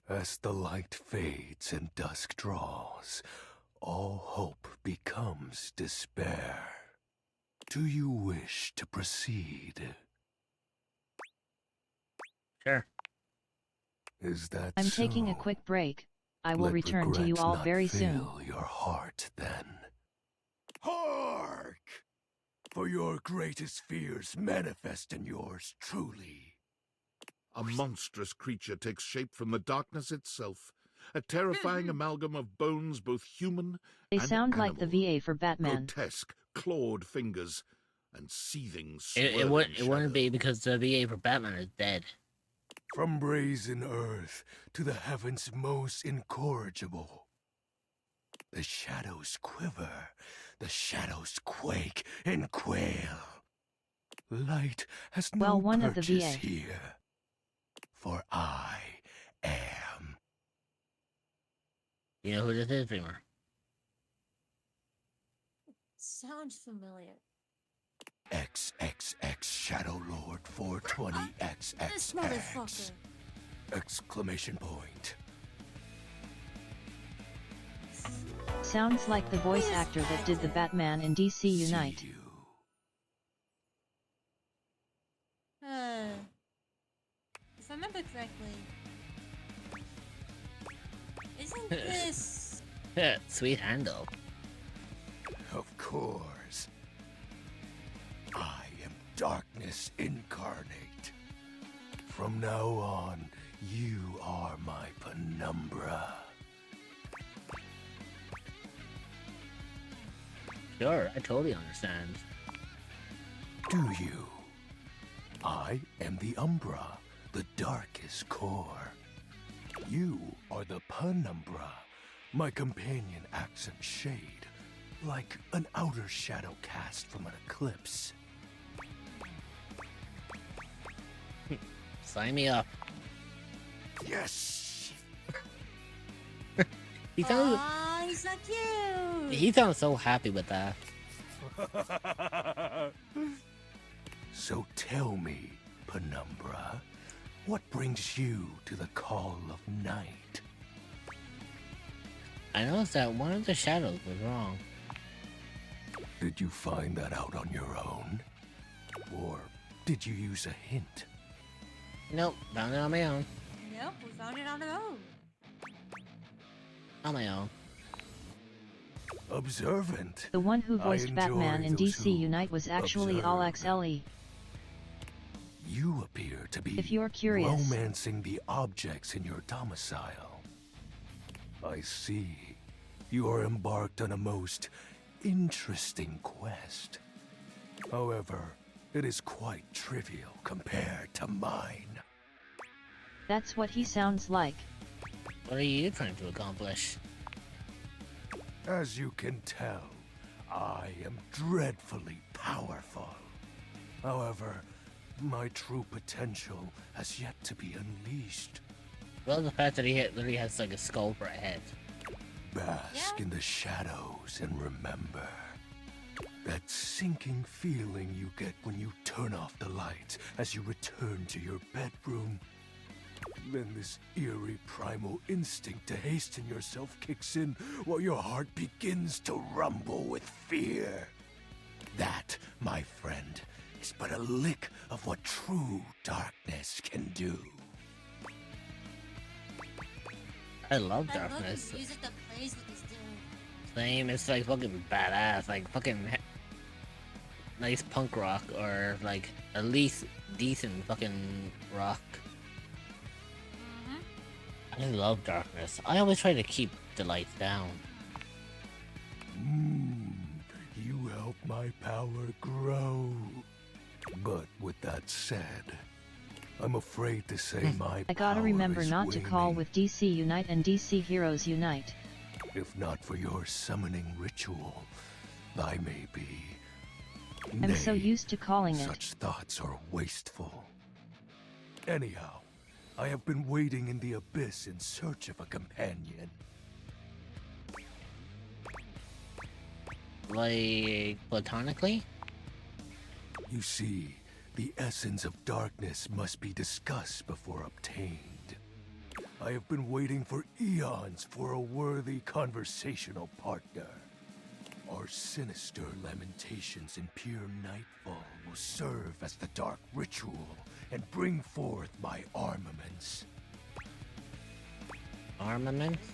[SPEAKER 17] As the light fades and dusk draws, all hope becomes despair. Do you wish to proceed?
[SPEAKER 5] Sure.
[SPEAKER 17] Is that
[SPEAKER 6] I'm
[SPEAKER 17] so?
[SPEAKER 6] taking a quick break. I will
[SPEAKER 17] Let
[SPEAKER 6] return to you
[SPEAKER 17] regret
[SPEAKER 6] all
[SPEAKER 17] not
[SPEAKER 6] very soon.
[SPEAKER 17] fill your heart then. Hark! For your greatest fears manifest in yours truly.
[SPEAKER 10] A monstrous creature takes shape from the darkness itself, a terrifying amalgam of bones both human
[SPEAKER 6] They
[SPEAKER 10] and
[SPEAKER 6] sound
[SPEAKER 10] animal.
[SPEAKER 6] like the VA for Batman.
[SPEAKER 10] Grotesque, clawed fingers and seething,
[SPEAKER 5] It
[SPEAKER 10] swirling
[SPEAKER 5] wouldn't be because the VA for Batman is dead.
[SPEAKER 17] From brazen earth to the heavens most incorrigible. The shadows quiver, the shadows quake and quail. Light has no
[SPEAKER 6] Well, one of the
[SPEAKER 17] purchase
[SPEAKER 6] VA.
[SPEAKER 17] here, for I am.
[SPEAKER 5] You know who this is, Dreamer?
[SPEAKER 3] Sounds familiar.
[SPEAKER 17] XXX Shadow Lord 420
[SPEAKER 3] This
[SPEAKER 17] XXX!
[SPEAKER 3] motherfucker.
[SPEAKER 17] Exclamation point.
[SPEAKER 6] Sounds like the voice actor that did the Batman in DC Unite.
[SPEAKER 3] If I remember correctly, isn't this...
[SPEAKER 5] Sweet handle.
[SPEAKER 17] Of course. I am darkness incarnate. From now on, you are my penumbra.
[SPEAKER 5] Sure, I totally understand.
[SPEAKER 17] Do you? I am the Umbra, the darkest core. You are the penumbra, my companion accent shade, like an outer shadow cast from an eclipse.
[SPEAKER 5] Sign me up.
[SPEAKER 17] Yes!
[SPEAKER 5] He sounds,
[SPEAKER 3] Aw, he's so cute!
[SPEAKER 5] he sounds so happy with that.
[SPEAKER 17] So tell me, Penumbra, what brings you to the call of night?
[SPEAKER 5] I noticed that one of the shadows was wrong.
[SPEAKER 17] Did you find that out on your own? Or did you use a hint?
[SPEAKER 5] Nope, found it on my own.
[SPEAKER 3] Nope, we found it on our own.
[SPEAKER 5] On my own.
[SPEAKER 17] Observant.
[SPEAKER 6] The one who
[SPEAKER 17] I
[SPEAKER 6] voiced Batman in
[SPEAKER 17] enjoy those
[SPEAKER 6] DC
[SPEAKER 17] who
[SPEAKER 6] Unite was actually
[SPEAKER 17] observe.
[SPEAKER 6] All XLE.
[SPEAKER 17] You appear to be
[SPEAKER 6] If you're curious.
[SPEAKER 17] romancing the objects in your domicile. I see. You are embarked on a most interesting quest. However, it is quite trivial compared to mine.
[SPEAKER 6] That's what he sounds like.
[SPEAKER 5] What are you trying to accomplish?
[SPEAKER 17] As you can tell, I am dreadfully powerful. However, my true potential has yet to be unleashed.
[SPEAKER 5] Well, the fact that he literally has like a skull for a head.
[SPEAKER 17] Bask in the shadows and remember that sinking feeling you get when you turn off the lights as you return to your bedroom. Then this eerie primal instinct to hasten yourself kicks in while your heart begins to rumble with fear. That, my friend, is but a lick of what true darkness can do.
[SPEAKER 5] I love
[SPEAKER 3] I love
[SPEAKER 5] darkness.
[SPEAKER 3] the music that plays with this dude.
[SPEAKER 5] Same, it's like fucking badass, like fucking nice punk rock or like at least decent fucking rock. I love darkness. I always try to keep the lights down.
[SPEAKER 17] You help my power grow. But with that said, I'm afraid to say my
[SPEAKER 6] I gotta
[SPEAKER 17] power
[SPEAKER 6] remember
[SPEAKER 17] is
[SPEAKER 6] not to call
[SPEAKER 17] waning.
[SPEAKER 6] with DC Unite and DC Heroes Unite.
[SPEAKER 17] If not for your summoning ritual, I may be.
[SPEAKER 6] I'm so
[SPEAKER 17] Nay,
[SPEAKER 6] used to calling it.
[SPEAKER 17] such thoughts are wasteful. Anyhow, I have been waiting in the abyss in search of a companion.
[SPEAKER 5] Like platonically?
[SPEAKER 17] You see, the essence of darkness must be discussed before obtained. I have been waiting for eons for a worthy conversational partner. Our sinister lamentations in pure nightfall will serve as the dark ritual and bring forth my armaments.
[SPEAKER 5] Armaments?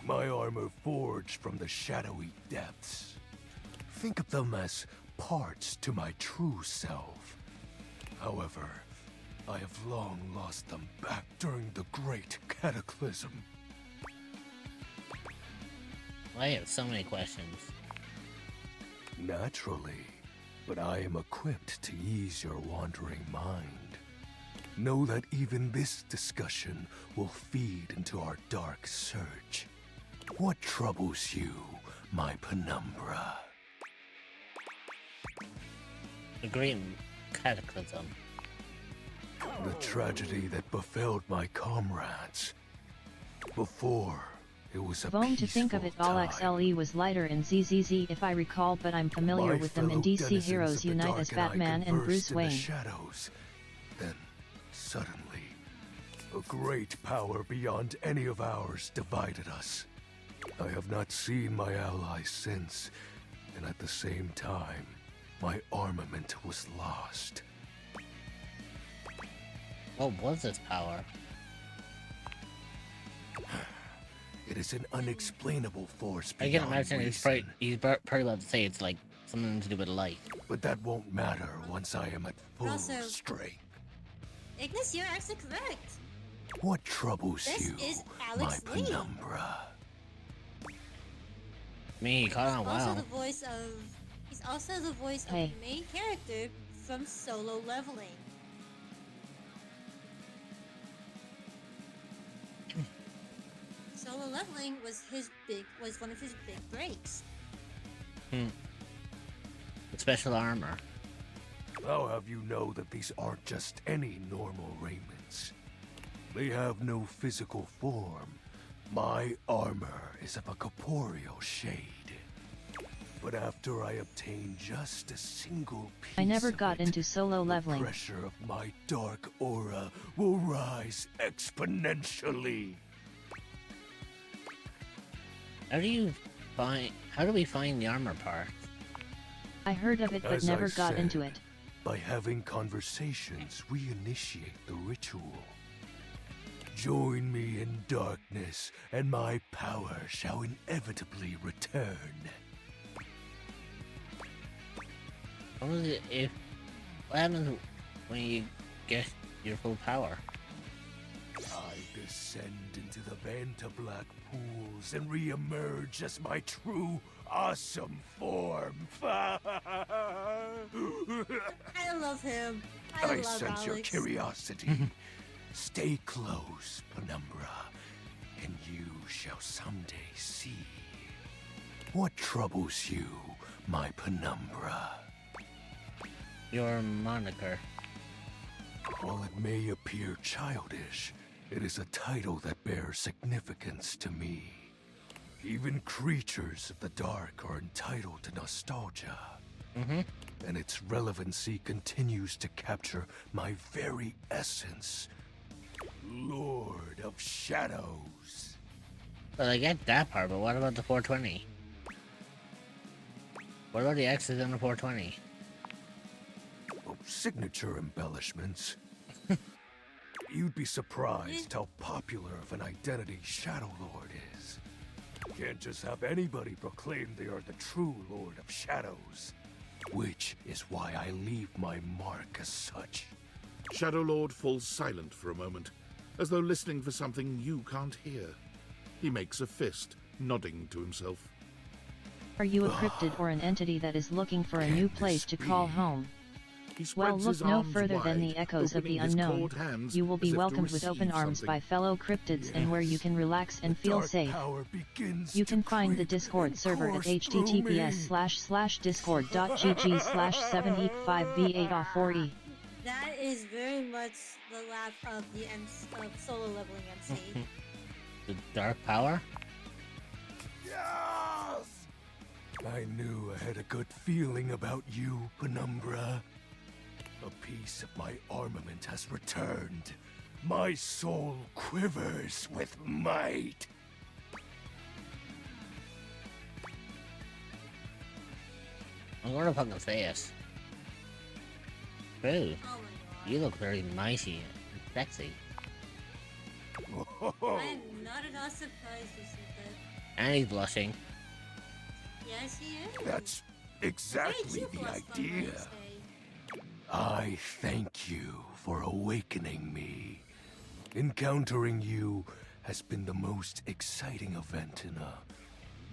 [SPEAKER 17] My armor forged from the shadowy depths. Think of them as parts to my true self. However, I have long lost them back during the Great Cataclysm.
[SPEAKER 5] I have so many questions.
[SPEAKER 17] Naturally, but I am equipped to ease your wandering mind. Know that even this discussion will feed into our dark search. What troubles you, my penumbra?
[SPEAKER 5] The Great Cataclysm.
[SPEAKER 17] The tragedy that befell my comrades. Before, it was a
[SPEAKER 6] Bone to think of it, all XLE was lighter in ZZZ if I recall, but I'm familiar with them in DC Heroes Unite as Batman and Bruce Wayne.
[SPEAKER 17] Shadows. Then, suddenly, a great power beyond any of ours divided us. I have not seen my allies since, and at the same time, my armament was lost.
[SPEAKER 5] What was this power?
[SPEAKER 17] It is an unexplainable force
[SPEAKER 5] I
[SPEAKER 17] beyond
[SPEAKER 5] can imagine
[SPEAKER 17] reason.
[SPEAKER 5] he's probably about to say it's like something to do with light.
[SPEAKER 17] But that won't matter once I am at full
[SPEAKER 3] Also-
[SPEAKER 17] strength.
[SPEAKER 3] Ignis, you're actually correct.
[SPEAKER 17] What troubles
[SPEAKER 3] This
[SPEAKER 17] you,
[SPEAKER 3] is
[SPEAKER 17] my
[SPEAKER 3] Alex Lee.
[SPEAKER 17] penumbra?
[SPEAKER 5] Me, he caught on
[SPEAKER 3] Also
[SPEAKER 5] well.
[SPEAKER 3] the voice of. He's also the voice of the main character from Solo Leveling. Solo Leveling was one of his big breaks.
[SPEAKER 5] The special armor.
[SPEAKER 17] I'll have you know that these aren't just any normal raiments. They have no physical form. My armor is of a corporeal shade. But after I obtain just a single piece
[SPEAKER 6] I never
[SPEAKER 17] of
[SPEAKER 6] got
[SPEAKER 17] it,
[SPEAKER 6] into solo
[SPEAKER 17] the
[SPEAKER 6] leveling.
[SPEAKER 17] pressure of my dark aura will rise exponentially.
[SPEAKER 5] How do we find the armor part?
[SPEAKER 6] I heard of it but
[SPEAKER 17] As
[SPEAKER 6] never
[SPEAKER 17] I
[SPEAKER 6] got into
[SPEAKER 17] said,
[SPEAKER 6] it.
[SPEAKER 17] By having conversations, we initiate the ritual. Join me in darkness, and my power shall inevitably return.
[SPEAKER 5] What happens when you get your full power?
[SPEAKER 17] I descend into the Vantablack pools and re-emerge as my true, awesome form.
[SPEAKER 3] I love him. I love
[SPEAKER 17] sense your
[SPEAKER 3] Alex.
[SPEAKER 17] curiosity. Stay close, Penumbra, and you shall someday see. What troubles you, my Penumbra?
[SPEAKER 5] Your moniker.
[SPEAKER 17] While it may appear childish, it is a title that bears significance to me. Even creatures of the dark are entitled to nostalgia. And its relevancy continues to capture my very essence. Lord of Shadows.
[SPEAKER 5] Well, I get that part, but what about the 420? What about the X's on the 420?
[SPEAKER 17] Oh, signature embellishments. You'd be surprised how popular of an identity Shadow Lord is. Can't just have anybody proclaim they are the true Lord of Shadows. Which is why I leave my mark as such.
[SPEAKER 10] Shadow Lord falls silent for a moment, as though listening for something you can't hear. He makes a fist, nodding to himself.
[SPEAKER 6] Are you a cryptid or an entity that is looking for a new place to call home? Well,
[SPEAKER 10] spreads
[SPEAKER 6] look
[SPEAKER 10] his
[SPEAKER 6] no
[SPEAKER 10] arms
[SPEAKER 6] further than
[SPEAKER 10] wide,
[SPEAKER 6] the echoes of the
[SPEAKER 10] opening his
[SPEAKER 6] unknown.
[SPEAKER 10] clawed hands
[SPEAKER 6] You will
[SPEAKER 10] as
[SPEAKER 6] be
[SPEAKER 10] if to
[SPEAKER 6] welcomed with open
[SPEAKER 10] receive
[SPEAKER 6] arms by
[SPEAKER 10] something.
[SPEAKER 6] fellow cryptids and where you can relax and feel
[SPEAKER 17] Dark
[SPEAKER 6] safe.
[SPEAKER 17] power begins
[SPEAKER 6] You
[SPEAKER 17] to
[SPEAKER 6] can find the
[SPEAKER 17] creep
[SPEAKER 6] Discord
[SPEAKER 17] and
[SPEAKER 6] server at
[SPEAKER 17] course through me.
[SPEAKER 6] https://discord.gg/7e5v8r4e.
[SPEAKER 3] That is very much the laugh of the Solo Leveling MC.
[SPEAKER 5] The dark power?
[SPEAKER 17] Yes! I knew I had a good feeling about you, Penumbra. A piece of my armament has returned.
[SPEAKER 21] My soul quivers with might.
[SPEAKER 5] I wonder if I can say this. Ooh, you look very mighty and sexy.
[SPEAKER 3] I'm not at all surprised you said that.
[SPEAKER 5] And he's blushing.
[SPEAKER 3] Yes, he is.
[SPEAKER 21] That's exactly the idea. I thank you for awakening me. Encountering you has been the most exciting event in a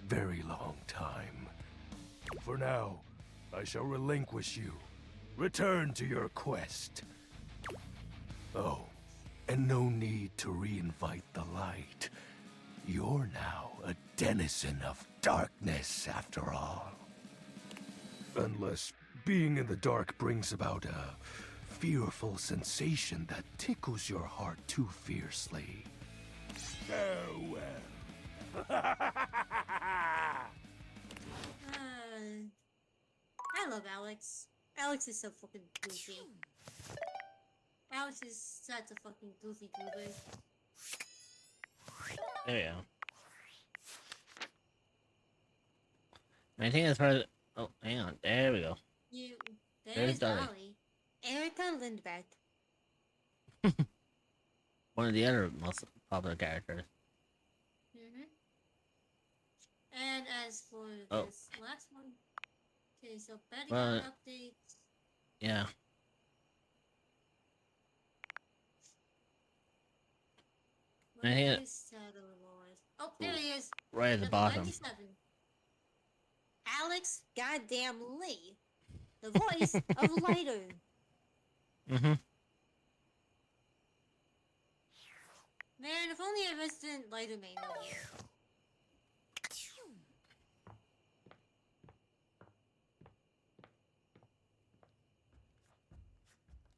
[SPEAKER 21] very long time. For now, I shall relinquish you. Return to your quest. Oh, and no need to reinvite the light. You're now a denizen of darkness, after all. Unless being in the dark brings about a fearful sensation that tickles your heart too fiercely. Farewell.
[SPEAKER 3] I love Alex. Alex is so fucking goofy. Alex is such a fucking goofy goober.
[SPEAKER 5] There you go. I think as far as... Oh, hang on. There we go.
[SPEAKER 3] There's
[SPEAKER 5] Dolly.
[SPEAKER 3] Dolly. Erica Lindbeck.
[SPEAKER 5] One of the other most popular characters.
[SPEAKER 3] And as for
[SPEAKER 5] Oh.
[SPEAKER 3] this last one, okay, so Betty
[SPEAKER 5] Well,
[SPEAKER 3] got updates.
[SPEAKER 5] Yeah. I think
[SPEAKER 3] Where
[SPEAKER 5] it-
[SPEAKER 3] is Shadow Lord? Oh, there he is.
[SPEAKER 5] Right at the
[SPEAKER 3] Number
[SPEAKER 5] bottom.
[SPEAKER 3] 97. Alex Goddamn Lee, the voice of Lighter.
[SPEAKER 5] Mm-hmm.
[SPEAKER 3] Man, if only a resident Lighter main were here.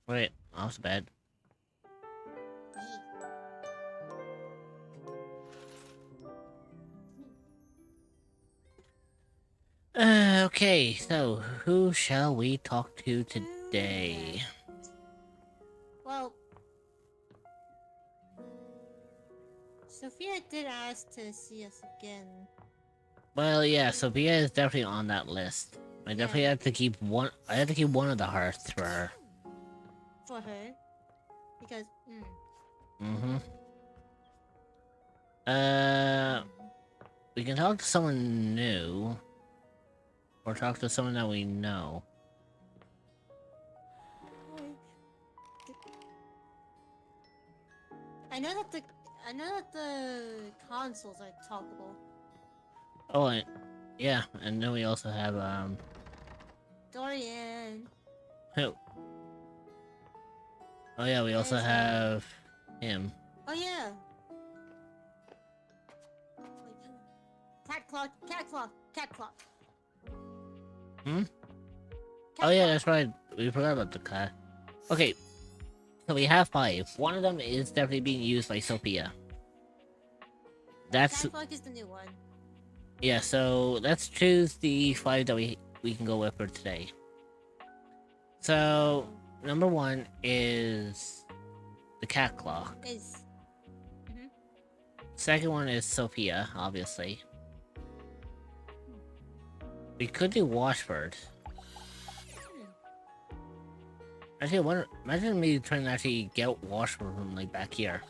[SPEAKER 5] Wait, off the bed. Okay, so who shall we talk to today?
[SPEAKER 3] Well, Sophia did ask to see us again.
[SPEAKER 5] Well, yeah, Sophia is definitely on that list. I definitely have to keep one. I have to keep one of the hearts for her.
[SPEAKER 3] For her. Because,
[SPEAKER 5] Mm-hmm. We can talk to someone new, or talk to someone that we know.
[SPEAKER 3] I know that the consoles are talkable.
[SPEAKER 5] Oh, and, yeah, and then we also have
[SPEAKER 3] Dorian.
[SPEAKER 5] who? Oh yeah, we also have him.
[SPEAKER 3] Oh yeah. Cat clock, cat clock, cat clock.
[SPEAKER 5] Hmm? Oh yeah, that's right. We forgot about the cat. Okay, so we have 5. One of them is definitely being used by Sophia. That's
[SPEAKER 3] Cat clock is the new one.
[SPEAKER 5] yeah. So let's choose the 5 that we can go with for today. So number 1 is the cat clock.
[SPEAKER 3] Is.
[SPEAKER 5] Second one is Sophia, obviously. We could do Washford. Actually, imagine me trying to actually get Washford from like back here.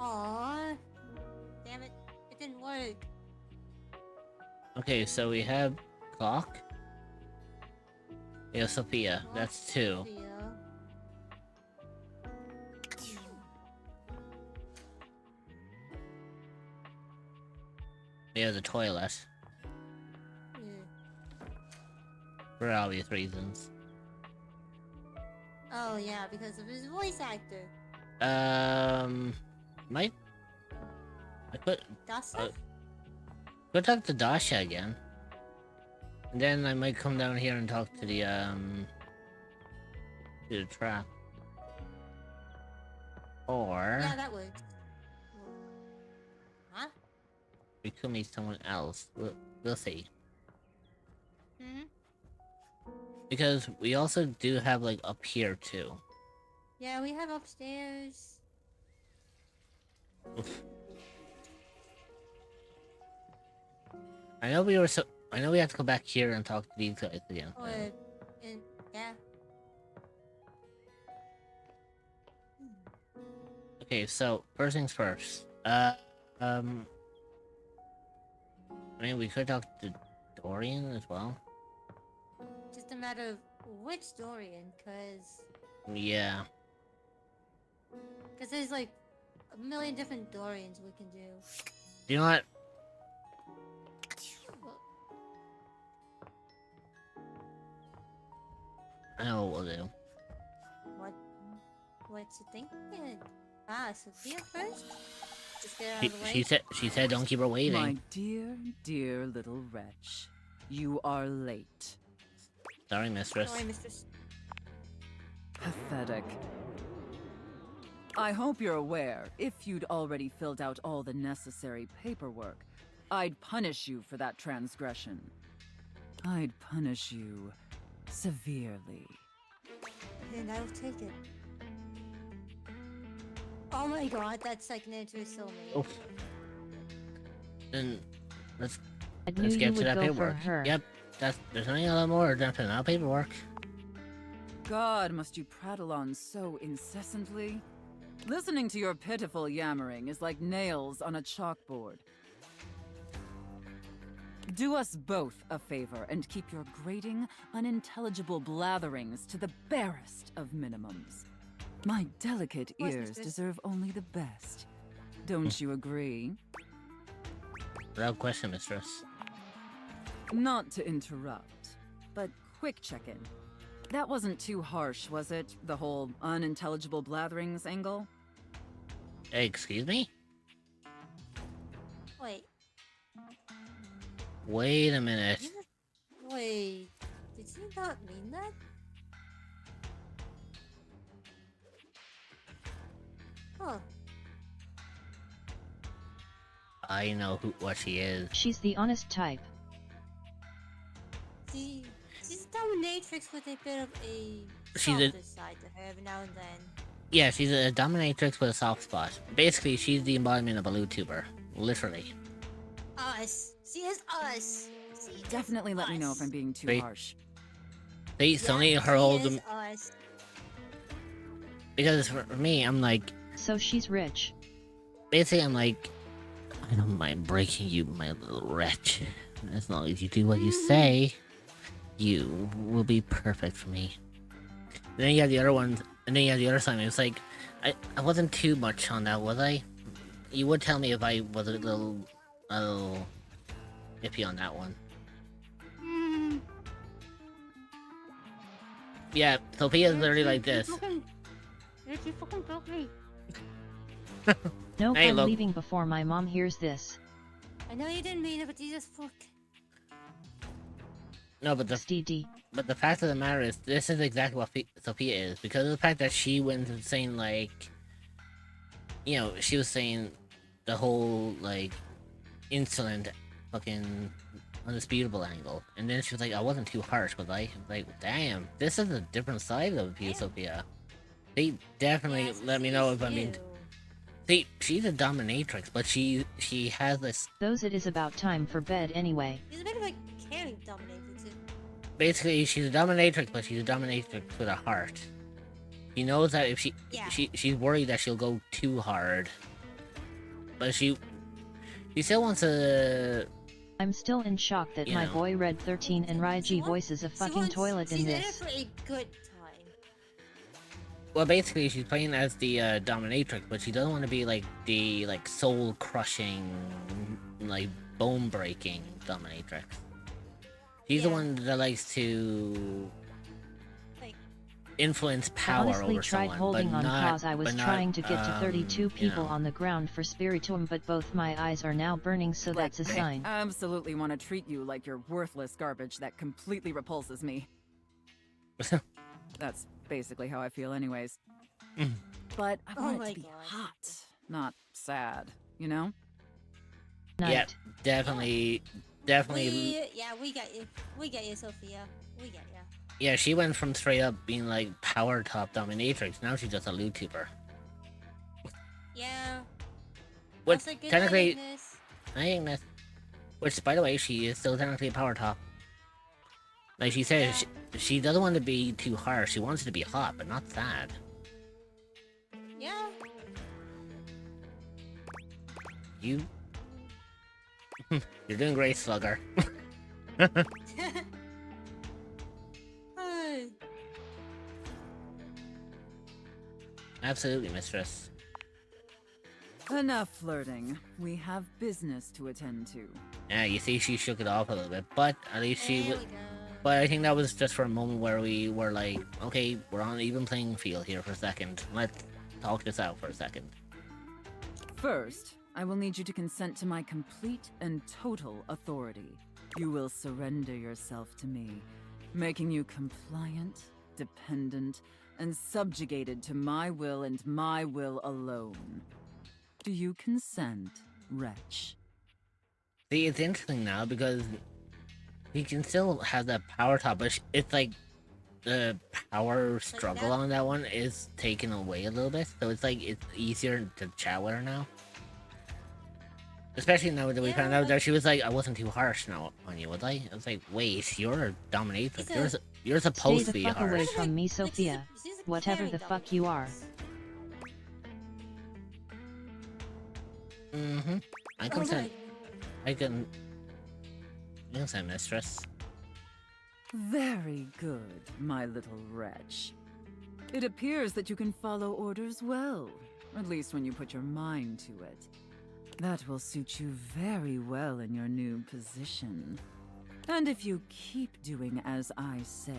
[SPEAKER 3] Aww. Damn it. It didn't work.
[SPEAKER 5] Okay, so we have Clock. Yeah, Sophia. That's 2.
[SPEAKER 3] Sophia.
[SPEAKER 5] We have the toilet. For obvious reasons.
[SPEAKER 3] Oh yeah, because of his voice actor.
[SPEAKER 5] Might I could
[SPEAKER 3] Dasha?
[SPEAKER 5] could talk to Dasha again. And then I might come down here and talk to the trap. Or
[SPEAKER 3] Yeah, that works. Huh?
[SPEAKER 5] we could meet someone else. We'll see.
[SPEAKER 3] Hmm?
[SPEAKER 5] Because we also do have like up here too.
[SPEAKER 3] Yeah, we have upstairs.
[SPEAKER 5] I know we have to go back here and talk to these guys again.
[SPEAKER 3] Yeah.
[SPEAKER 5] Okay, so first things first. I mean, we could talk to Dorian as well.
[SPEAKER 3] Just a matter of which Dorian, cause
[SPEAKER 5] Yeah.
[SPEAKER 3] there's like a million different Dorians we can do.
[SPEAKER 5] You know what? I know what we'll do.
[SPEAKER 3] What's you thinking? Sophia first? Just get out of the way.
[SPEAKER 5] She said don't keep her waiting.
[SPEAKER 8] My dear, dear little wretch. You are late.
[SPEAKER 5] Sorry, mistress.
[SPEAKER 3] Sorry, mistress.
[SPEAKER 8] Pathetic. I hope you're aware, if you'd already filled out all the necessary paperwork, I'd punish you for that transgression. I'd punish you severely.
[SPEAKER 3] And I will take it. Oh my god, that second answer is so mean.
[SPEAKER 5] Oof. Then let's
[SPEAKER 6] knew you
[SPEAKER 5] get to
[SPEAKER 6] would
[SPEAKER 5] that
[SPEAKER 6] go for
[SPEAKER 5] paperwork.
[SPEAKER 6] her.
[SPEAKER 5] Yep, there's only a lot more than filling out paperwork.
[SPEAKER 8] God, must you prattle on so incessantly? Listening to your pitiful yammering is like nails on a chalkboard. Do us both a favor and keep your grating, unintelligible blatherings to the barest of minimums. My delicate ears deserve only the best. Don't you agree?
[SPEAKER 5] Without question, mistress.
[SPEAKER 8] Not to interrupt, but quick check-in. That wasn't too harsh, was it? The whole unintelligible blatherings angle?
[SPEAKER 5] Hey, excuse me?
[SPEAKER 3] Wait.
[SPEAKER 5] Wait a minute.
[SPEAKER 3] Wait. Did you not mean that? Huh.
[SPEAKER 5] I know what she is.
[SPEAKER 6] She's the honest type.
[SPEAKER 3] She's a dominatrix with a bit of a
[SPEAKER 5] She's a-
[SPEAKER 3] softer side to her every now and then.
[SPEAKER 5] Yeah, she's a dominatrix with a soft spot. Basically, she's the embodiment of a YouTuber. Literally.
[SPEAKER 3] Us. She is us.
[SPEAKER 8] Definitely let me know if I'm being too
[SPEAKER 5] Wait.
[SPEAKER 8] harsh.
[SPEAKER 5] They only her old.
[SPEAKER 3] She is us.
[SPEAKER 5] Because for me, I'm like.
[SPEAKER 6] So she's rich.
[SPEAKER 5] Basically, I'm like. I don't mind breaking you, my little wretch. As long as you do what you say, you will be perfect for me. And then you have the other ones, and then you have the other side. And it's like, I wasn't too much on that, was I? You would tell me if I was a little iffy on that one. Yeah, Sophia's literally like this.
[SPEAKER 3] You fucking broke me.
[SPEAKER 6] Nope,
[SPEAKER 5] Hey,
[SPEAKER 6] I'm
[SPEAKER 5] look.
[SPEAKER 6] leaving before my mom hears this.
[SPEAKER 3] I know you didn't mean it, but you just fuck.
[SPEAKER 5] No, but the fact of the matter is, this is exactly what Sophia is, because of the fact that she went and saying like, you know, she was saying the whole like insolent, fucking undisputable angle, and then she was like, I wasn't too harsh, was I? Like, damn, this is a different side of you, Sophia. They definitely let me know if I mean. See, she's a dominatrix, but she has this.
[SPEAKER 6] Those it is about time for bed anyway.
[SPEAKER 3] She's a bit of a caring dominatrix.
[SPEAKER 5] Basically, she's a dominatrix, but she's a dominatrix with a heart. She knows that if she's worried that she'll go too hard, but she still wants to.
[SPEAKER 6] I'm still in shock that
[SPEAKER 5] You
[SPEAKER 6] my
[SPEAKER 5] know.
[SPEAKER 6] boy Red 13 and Raiji voices a fucking toilet in
[SPEAKER 3] She's in it
[SPEAKER 6] this.
[SPEAKER 3] for a good time.
[SPEAKER 5] Well, basically, she's playing as the dominatrix, but she doesn't want to be like the soul crushing, like bone breaking dominatrix. She's the one that likes to influence
[SPEAKER 6] I
[SPEAKER 5] power
[SPEAKER 6] honestly
[SPEAKER 5] over
[SPEAKER 6] tried
[SPEAKER 5] someone,
[SPEAKER 6] holding
[SPEAKER 5] but
[SPEAKER 6] on
[SPEAKER 5] not,
[SPEAKER 6] cause I was
[SPEAKER 5] but not,
[SPEAKER 6] trying to get to 32
[SPEAKER 5] you
[SPEAKER 6] people
[SPEAKER 5] know.
[SPEAKER 6] on the ground for Spiritomb, but both my eyes are now burning, so that's a sign.
[SPEAKER 8] I absolutely want to treat you like you're worthless garbage that completely repulses me. That's basically how I feel anyways. But I
[SPEAKER 3] Oh
[SPEAKER 8] want
[SPEAKER 3] my
[SPEAKER 8] it to be
[SPEAKER 3] God.
[SPEAKER 8] hot, not sad, you know?
[SPEAKER 5] Yeah, definitely.
[SPEAKER 3] We got you. We get you, Sophia. We get you.
[SPEAKER 5] Yeah, she went from straight up being like power top dominatrix. Now she's just a loot tuber.
[SPEAKER 3] Yeah.
[SPEAKER 5] Which
[SPEAKER 3] Also, good
[SPEAKER 5] technically,
[SPEAKER 3] Ignis.
[SPEAKER 5] Ignis. Which, by the way, she is still technically a power top. Like she said, she doesn't want to be too harsh. She wants it to be hot, but not sad.
[SPEAKER 3] Yeah.
[SPEAKER 5] You're doing great, Slugger. Absolutely, mistress.
[SPEAKER 8] Enough flirting. We have business to attend to.
[SPEAKER 5] Yeah, you see, she shook it off a little bit, but at least she. But I think that was just for a moment where we were like, okay, we're on an even playing field here for a second. Let's talk this out for a second.
[SPEAKER 8] First, I will need you to consent to my complete and total authority. You will surrender yourself to me, making you compliant, dependent, and subjugated to my will and my will alone. Do you consent, wretch?
[SPEAKER 5] See, it's interesting now because he can still have that power top, but it's like the power struggle on that one is taken away a little bit, so it's like it's easier to chat with her now. Especially now that we found out that she was like, I wasn't too harsh now on you, was I? I was like, wait, you're a dominatrix. You're supposed to be
[SPEAKER 6] Stay the fuck
[SPEAKER 5] harsh.
[SPEAKER 6] away from me, Sophia. Whatever the fuck you are.
[SPEAKER 5] Mm-hmm. I consent. I can... Consent, mistress.
[SPEAKER 8] Very good, my little wretch. It appears that you can follow orders well, at least when you put your mind to it. That will suit you very well in your new position. And if you keep doing as I say,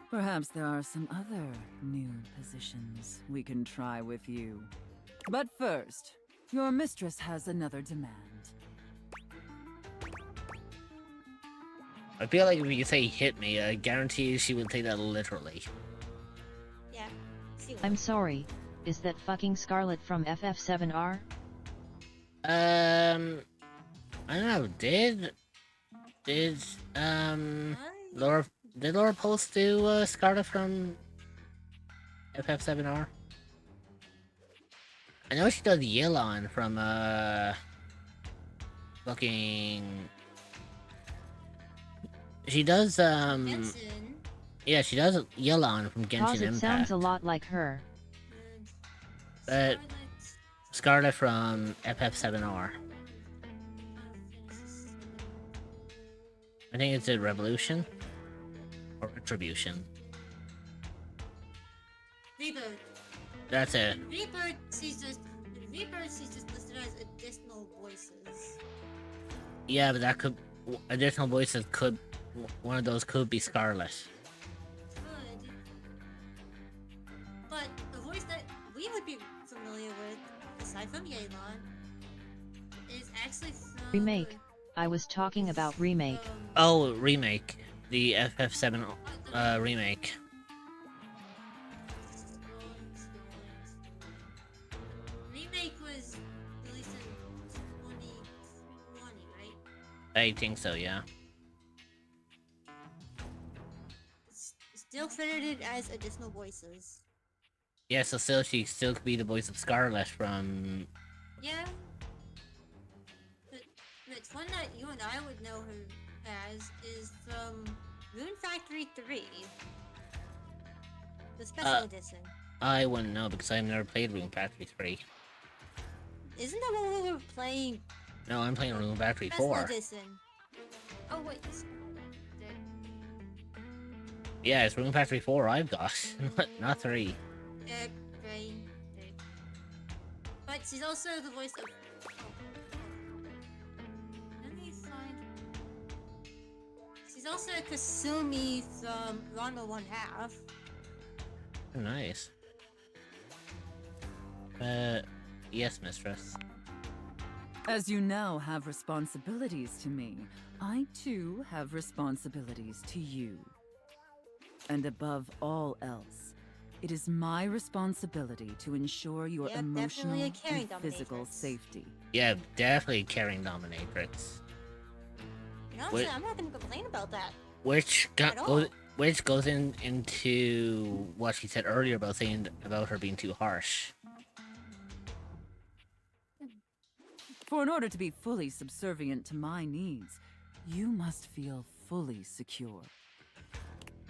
[SPEAKER 8] perhaps there are some other new positions we can try with you. But first, your mistress has another demand.
[SPEAKER 5] I feel like if you say hit me, I guarantee she would take that literally.
[SPEAKER 3] Yeah.
[SPEAKER 6] I'm sorry, is that fucking Scarlet from FF7R?
[SPEAKER 5] I don't know, did Laura post to Scarlet from FF7R? I know she does Yilon from fucking... She does yeah, she does Yilon from Genshin
[SPEAKER 6] Cause it
[SPEAKER 5] Impact.
[SPEAKER 6] sounds a lot like her.
[SPEAKER 5] But Scarlet from FF7R. I think it's a Revolution or Retribution.
[SPEAKER 3] Rebirth.
[SPEAKER 5] That's it.
[SPEAKER 3] Rebirth, she's just listed as additional voices.
[SPEAKER 5] Yeah, but that could additional voices could one of those could be Scarlet.
[SPEAKER 3] Could. But the voice that we would be familiar with, aside from Yelan, is actually from
[SPEAKER 6] Remake. I was talking about remake.
[SPEAKER 5] Oh, remake. The FF7 remake.
[SPEAKER 3] Remake was released in 2020, right?
[SPEAKER 5] I think so, yeah.
[SPEAKER 3] Still credited as additional voices.
[SPEAKER 5] Yeah, so she still could be the voice of Scarlet from...
[SPEAKER 3] Yeah. But one that you and I would know her as is from Rune Factory 3. The special edition.
[SPEAKER 5] I wouldn't know because I've never played Rune Factory 3.
[SPEAKER 3] Isn't that what we were playing?
[SPEAKER 5] No, I'm playing Rune Factory
[SPEAKER 3] Special
[SPEAKER 5] 4.
[SPEAKER 3] edition. Oh wait.
[SPEAKER 5] Yeah, it's Rune Factory 4 I've got, not 3.
[SPEAKER 3] Right. But she's also the voice of... Let me find... She's also Kasumi from Ranma 1/2.
[SPEAKER 5] Nice. Yes, mistress.
[SPEAKER 8] As you now have responsibilities to me, I too have responsibilities to you. And above all else, it is my responsibility to ensure your emotional and physical safety.
[SPEAKER 5] Yeah, definitely carrying dominatrix.
[SPEAKER 3] And honestly, I'm not gonna complain about that.
[SPEAKER 5] Which
[SPEAKER 3] At all.
[SPEAKER 5] Which goes into what she said earlier about saying about her being too harsh.
[SPEAKER 8] For in order to be fully subservient to my needs, you must feel fully secure.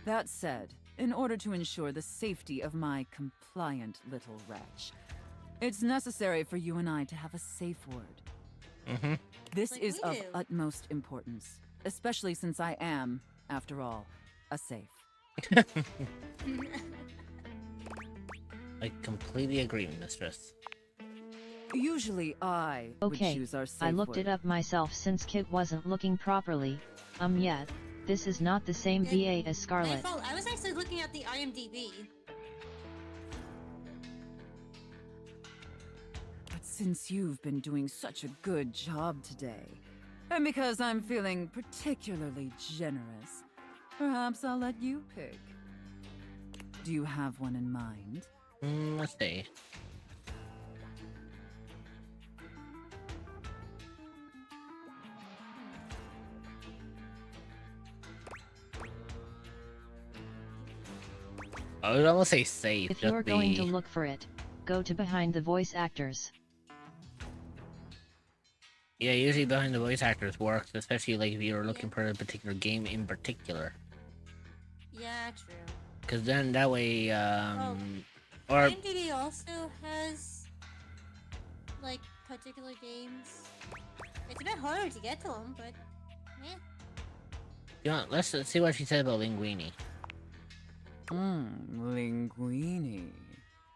[SPEAKER 8] That said, in order to ensure the safety of my compliant little wretch, it's necessary for you and I to have a safe word. This is of utmost importance, especially since I am, after all, a safe.
[SPEAKER 5] I completely agree, Mistress.
[SPEAKER 8] Usually I would
[SPEAKER 6] Okay,
[SPEAKER 8] choose our safe
[SPEAKER 6] I looked
[SPEAKER 8] word.
[SPEAKER 6] it up myself since Kit wasn't looking properly. Yet. This is not the same VA as
[SPEAKER 3] My
[SPEAKER 6] Scarlet.
[SPEAKER 3] fault. I was actually looking at the IMDb.
[SPEAKER 8] But since you've been doing such a good job today, and because I'm feeling particularly generous, perhaps I'll let you pick. Do you have one in mind?
[SPEAKER 5] Let's see. I would almost say safe.
[SPEAKER 6] If
[SPEAKER 5] just
[SPEAKER 6] you're going to
[SPEAKER 5] be-
[SPEAKER 6] look for it, go to behind the voice actors.
[SPEAKER 5] Yeah, usually behind the voice actors works, especially like if you're looking for a particular game in particular.
[SPEAKER 3] Yeah, true.
[SPEAKER 5] Because then that way, or
[SPEAKER 3] IMDb also has like particular games. It's a bit harder to get to them, but yeah.
[SPEAKER 5] you know, let's see what she said about Linguini.
[SPEAKER 8] Linguini.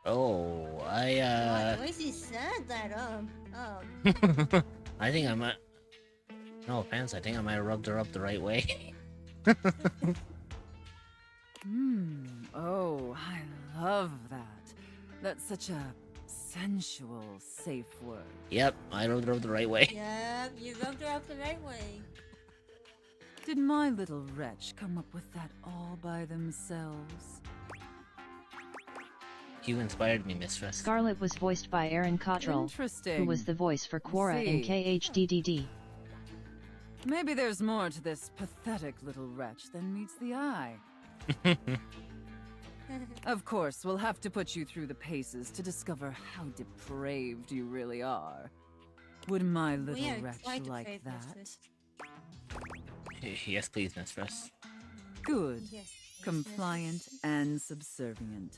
[SPEAKER 5] Oh,
[SPEAKER 3] The way she said that,
[SPEAKER 5] I think I might. No offense, I think I might have rubbed her up the right way.
[SPEAKER 8] Oh, I love that. That's such a sensual, safe word.
[SPEAKER 5] Yep, I rubbed her up the right way.
[SPEAKER 3] Yeah, you rubbed her up the right way.
[SPEAKER 8] Did my little wretch come up with that all by themselves?
[SPEAKER 5] You inspired me, Mistress.
[SPEAKER 6] Scarlet was voiced by Aaron Cottrell,
[SPEAKER 8] Interesting.
[SPEAKER 6] who was the voice for Quora in
[SPEAKER 8] See.
[SPEAKER 6] KHDDD.
[SPEAKER 8] Maybe there's more to this pathetic little wretch than meets the eye. Of course, we'll have to put you through the paces to discover how depraved you really are. Would my
[SPEAKER 3] We
[SPEAKER 8] little
[SPEAKER 3] are
[SPEAKER 8] wretch
[SPEAKER 3] quite
[SPEAKER 8] like
[SPEAKER 3] depraved,
[SPEAKER 8] that?
[SPEAKER 3] Mistress.
[SPEAKER 5] Yes, please, Mistress.
[SPEAKER 8] Good.
[SPEAKER 3] Yes,
[SPEAKER 8] Compliant and subservient.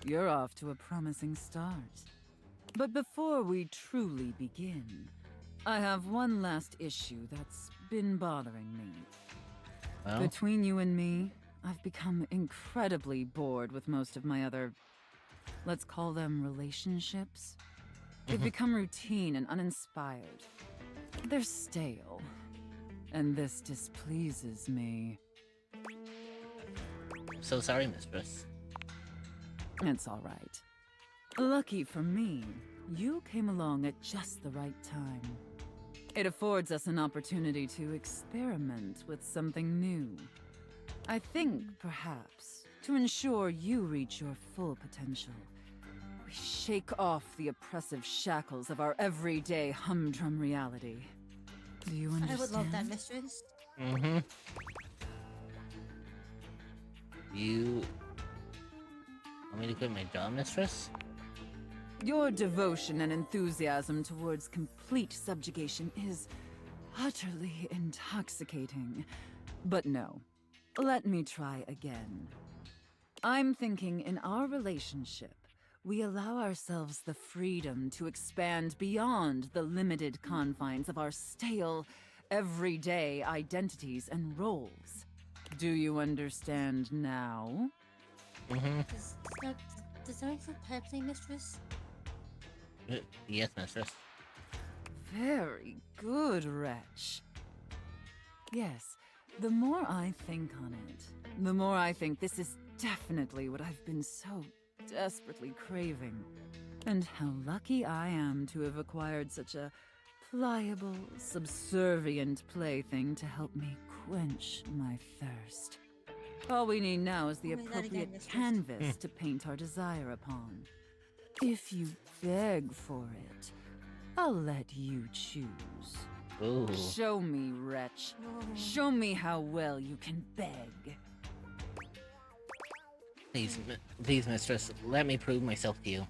[SPEAKER 8] You're off to a promising start. But before we truly begin, I have one last issue that's been bothering me.
[SPEAKER 5] Well?
[SPEAKER 8] Between you and me, I've become incredibly bored with most of my other, let's call them relationships. They've become routine and uninspired. They're stale. And this displeases me.
[SPEAKER 5] So sorry, Mistress.
[SPEAKER 8] It's all right. Lucky for me, you came along at just the right time. It affords us an opportunity to experiment with something new. I think, perhaps, to ensure you reach your full potential, we shake off the oppressive shackles of our everyday humdrum reality. Do you understand?
[SPEAKER 3] I would love that, Mistress.
[SPEAKER 5] Mm-hmm. You want me to quit my job, Mistress?
[SPEAKER 8] Your devotion and enthusiasm towards complete subjugation is utterly intoxicating. But no, let me try again. I'm thinking in our relationship, we allow ourselves the freedom to expand beyond the limited confines of our stale, everyday identities and roles. Do you understand now?
[SPEAKER 5] Mm-hmm.
[SPEAKER 3] Does that include Pepsi, Mistress?
[SPEAKER 5] Yes, Mistress.
[SPEAKER 8] Very good, wretch. Yes, the more I think on it, the more I think this is definitely what I've been so desperately craving. And how lucky I am to have acquired such a pliable, subservient plaything to help me quench my thirst. All we need now is the
[SPEAKER 3] Tell me that again,
[SPEAKER 8] appropriate
[SPEAKER 3] Mistress.
[SPEAKER 8] canvas to paint our desire upon. If you beg for it, I'll let you choose.
[SPEAKER 5] Ooh.
[SPEAKER 8] Show me, wretch. Show me how well you can beg.
[SPEAKER 5] Please, mistress, let me prove myself to you.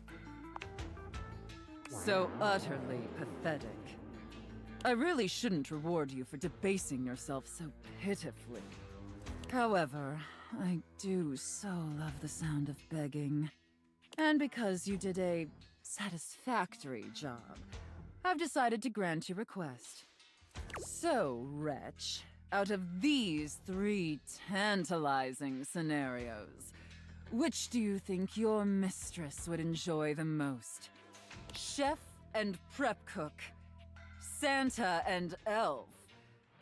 [SPEAKER 8] So utterly pathetic. I really shouldn't reward you for debasing yourself so pitifully. However, I do so love the sound of begging. And because you did a satisfactory job, I've decided to grant your request. So, wretch, out of these 3 tantalizing scenarios, which do you think your mistress would enjoy the most? Chef and prep cook, Santa and elf,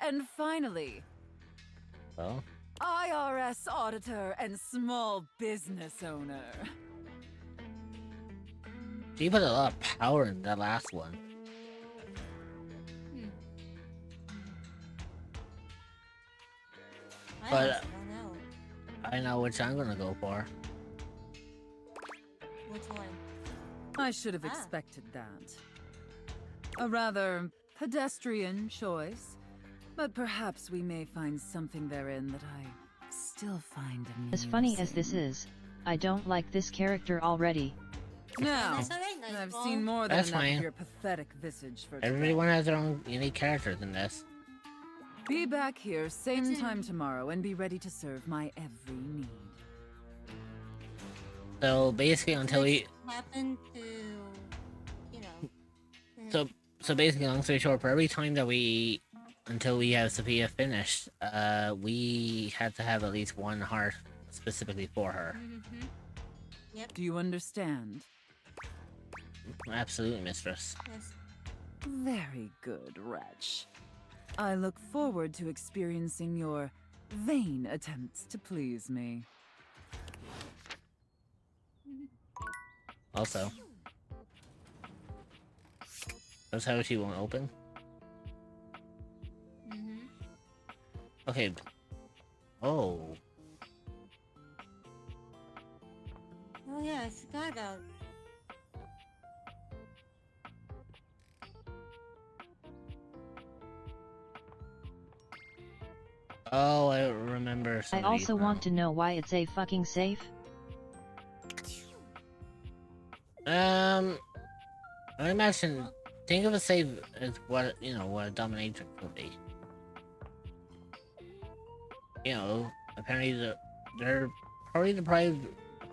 [SPEAKER 8] and finally,
[SPEAKER 5] Well,
[SPEAKER 8] IRS auditor and small business owner.
[SPEAKER 5] she put a lot of power in that last one. But
[SPEAKER 3] I don't know.
[SPEAKER 5] I know which I'm gonna go for.
[SPEAKER 3] Which one?
[SPEAKER 8] I should have expected that. A rather pedestrian choice, but perhaps we may find something therein that I still find amusing.
[SPEAKER 6] As funny as this is, I don't like this character already.
[SPEAKER 8] Now,
[SPEAKER 3] That's alright,
[SPEAKER 8] I've
[SPEAKER 3] Nightfall.
[SPEAKER 8] seen more than
[SPEAKER 5] That's
[SPEAKER 8] enough
[SPEAKER 5] fine.
[SPEAKER 8] of your pathetic visage for today.
[SPEAKER 5] Everyone has their own unique characters in this.
[SPEAKER 8] Be back here same time tomorrow and be ready to serve my every need.
[SPEAKER 5] So basically, until we
[SPEAKER 3] Happened to, you know.
[SPEAKER 5] so basically, long story short, for every time that until we have Sophia finished, we had to have at least one heart specifically for her.
[SPEAKER 3] Yep.
[SPEAKER 8] Do you understand?
[SPEAKER 5] Absolutely, mistress.
[SPEAKER 3] Yes.
[SPEAKER 8] Very good, wretch. I look forward to experiencing your vain attempts to please me.
[SPEAKER 5] Also, that's how she won't open. Okay. Oh.
[SPEAKER 3] Oh yeah, I forgot about.
[SPEAKER 5] Oh, I remember.
[SPEAKER 6] I also want to know why it's a fucking safe.
[SPEAKER 5] I imagine. Think of a save as what what a dominatrix would be. Apparently they're probably deprived,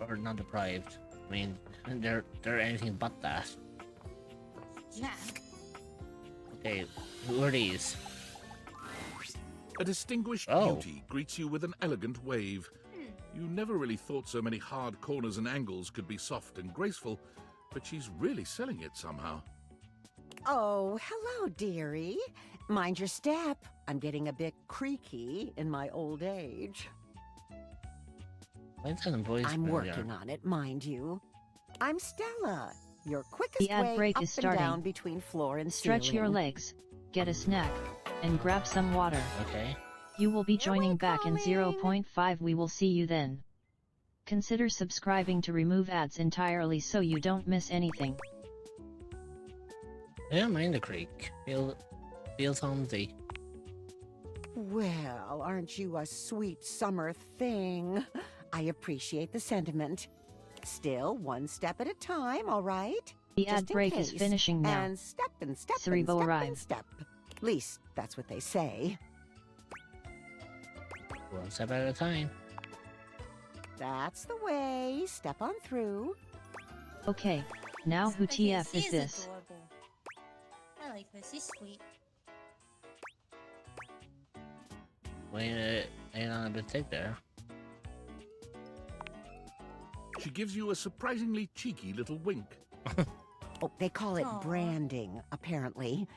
[SPEAKER 5] or not deprived. I mean, they're anything but that.
[SPEAKER 3] Yeah.
[SPEAKER 5] Okay, who are these?
[SPEAKER 10] A distinguished
[SPEAKER 5] Oh.
[SPEAKER 10] beauty greets you with an elegant wave. You never really thought so many hard corners and angles could be soft and graceful, but she's really selling it somehow.
[SPEAKER 1] Oh, hello, dearie. Mind your step. I'm getting a bit creaky in my old age.
[SPEAKER 5] Why is that voice
[SPEAKER 1] I'm
[SPEAKER 5] familiar?
[SPEAKER 1] working on it, mind you. I'm Stella, your quickest
[SPEAKER 6] The ad
[SPEAKER 1] way
[SPEAKER 6] break
[SPEAKER 1] up
[SPEAKER 6] is
[SPEAKER 1] and down
[SPEAKER 6] starting.
[SPEAKER 1] between floor and
[SPEAKER 6] Stretch your
[SPEAKER 1] ceiling.
[SPEAKER 6] legs, get a snack, and grab some water.
[SPEAKER 5] Okay.
[SPEAKER 6] You will be joining back in 0.5. We will see you then. Consider subscribing to remove ads entirely so you don't miss anything.
[SPEAKER 5] I don't mind the creek. Feels homey.
[SPEAKER 1] Well, aren't you a sweet summer thing? I appreciate the sentiment. Still, one step at a time, all right?
[SPEAKER 6] The
[SPEAKER 1] Just
[SPEAKER 6] ad
[SPEAKER 1] in
[SPEAKER 6] break is
[SPEAKER 1] case.
[SPEAKER 6] finishing now.
[SPEAKER 1] And step and step
[SPEAKER 6] Cerebro
[SPEAKER 1] and step and
[SPEAKER 6] arrive.
[SPEAKER 1] step. At least, that's what they say.
[SPEAKER 5] One step at a time.
[SPEAKER 1] That's the way. Step on through.
[SPEAKER 6] Okay, now who TF is this?
[SPEAKER 3] Adorable. I like her. She's sweet.
[SPEAKER 5] Wait on a mistake there.
[SPEAKER 10] She gives you a surprisingly cheeky little wink.
[SPEAKER 1] Oh, they call it
[SPEAKER 3] Aw.
[SPEAKER 1] branding, apparently.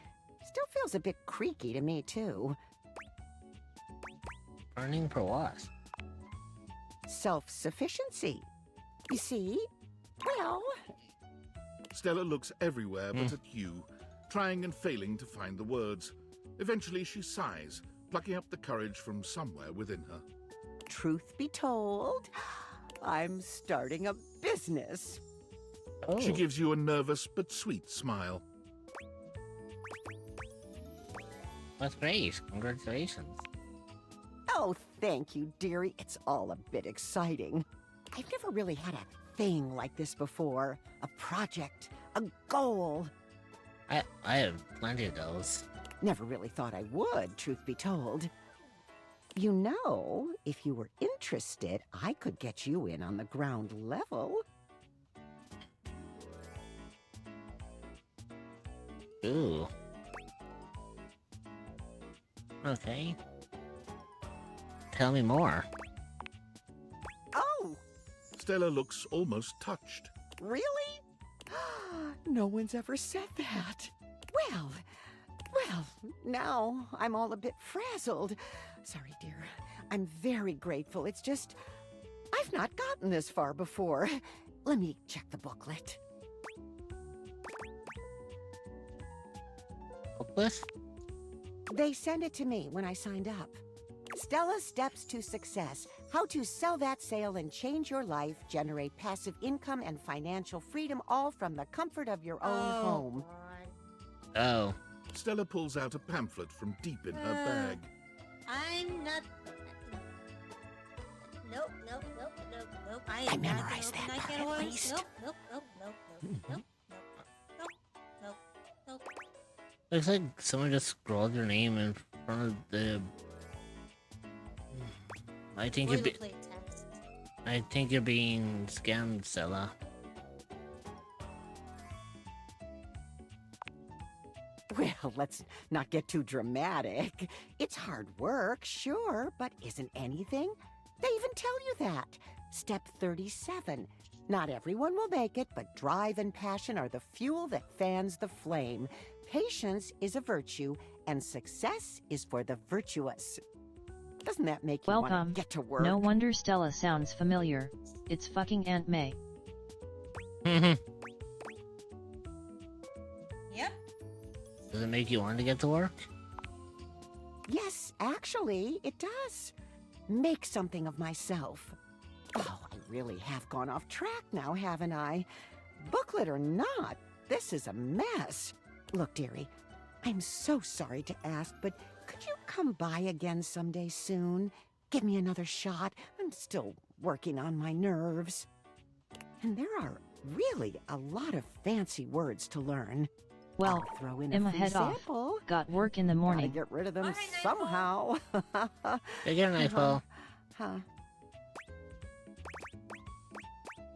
[SPEAKER 1] Still feels a bit creaky to me, too.
[SPEAKER 5] Burning for what?
[SPEAKER 1] Self-sufficiency. You see? Well,
[SPEAKER 10] Stella looks everywhere but at you, trying and failing to find the words. Eventually she sighs, plucking up the courage from somewhere within her.
[SPEAKER 1] truth be told, I'm starting a business.
[SPEAKER 5] Oh.
[SPEAKER 10] She gives you a nervous but sweet smile.
[SPEAKER 5] That's great. Congratulations.
[SPEAKER 1] Oh, thank you, dearie. It's all a bit exciting. I've never really had a thing like this before. A project, a goal.
[SPEAKER 5] I have plenty of those.
[SPEAKER 1] Never really thought I would, truth be told. You know, if you were interested, I could get you in on the ground level.
[SPEAKER 5] Ooh. Okay. Tell me more.
[SPEAKER 1] Oh!
[SPEAKER 10] Stella looks almost touched.
[SPEAKER 1] Really? No one's ever said that. Well, now I'm all a bit frazzled. Sorry, dear. I'm very grateful. It's just, I've not gotten this far before. Let me check the booklet.
[SPEAKER 5] Booklet?
[SPEAKER 1] They sent it to me when I signed up. Stella's Steps to Success. How to sell that sale and change your life, generate passive income and financial freedom, all from the comfort of your own home.
[SPEAKER 5] Oh.
[SPEAKER 10] Stella pulls out a pamphlet from deep in her bag.
[SPEAKER 3] I'm not... Nope.
[SPEAKER 1] I memorized that part at least.
[SPEAKER 3] Nope.
[SPEAKER 5] Looks like someone just scrawled your name in front of the... I think you're being scammed, Stella.
[SPEAKER 1] Well, let's not get too dramatic. It's hard work, sure, but isn't anything? They even tell you that. Step 37. Not everyone will make it, but drive and passion are the fuel that fans the flame. Patience is a virtue, and success is for the virtuous. Doesn't that make you want
[SPEAKER 6] Welcome.
[SPEAKER 1] to get to work?
[SPEAKER 6] No wonder Stella sounds familiar. It's fucking Aunt May.
[SPEAKER 3] Yep.
[SPEAKER 5] Does it make you want to get to work?
[SPEAKER 1] Yes, actually, it does. Make something of myself. Oh, I really have gone off track now, haven't I? Booklet or not, this is a mess. Look, dearie, I'm so sorry to ask, but could you come by again someday soon? Give me another shot. I'm still working on my nerves. And there are really a lot of fancy words to learn.
[SPEAKER 6] Well,
[SPEAKER 1] I'll throw in
[SPEAKER 6] Emma,
[SPEAKER 1] a free
[SPEAKER 6] head
[SPEAKER 1] sample.
[SPEAKER 6] off. Got work in the morning.
[SPEAKER 1] Gotta get rid of them somehow.
[SPEAKER 5] Take care, Nightfall.
[SPEAKER 1] Huh.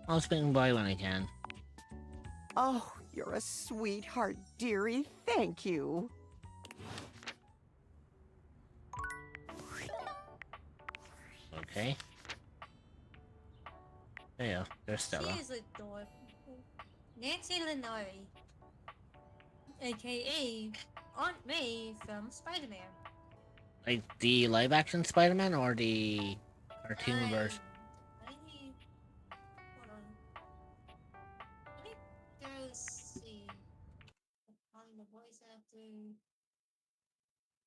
[SPEAKER 5] I'll swing by when I can.
[SPEAKER 1] Oh, you're a sweetheart, dearie. Thank you.
[SPEAKER 5] Okay. There you go. There's Stella.
[SPEAKER 3] She is adorable. Nancy Lenari, aka Aunt May from Spider-Man.
[SPEAKER 5] Like the live-action Spider-Man or the cartoon version?
[SPEAKER 3] Hold on. Let me go see. Find the voice actor.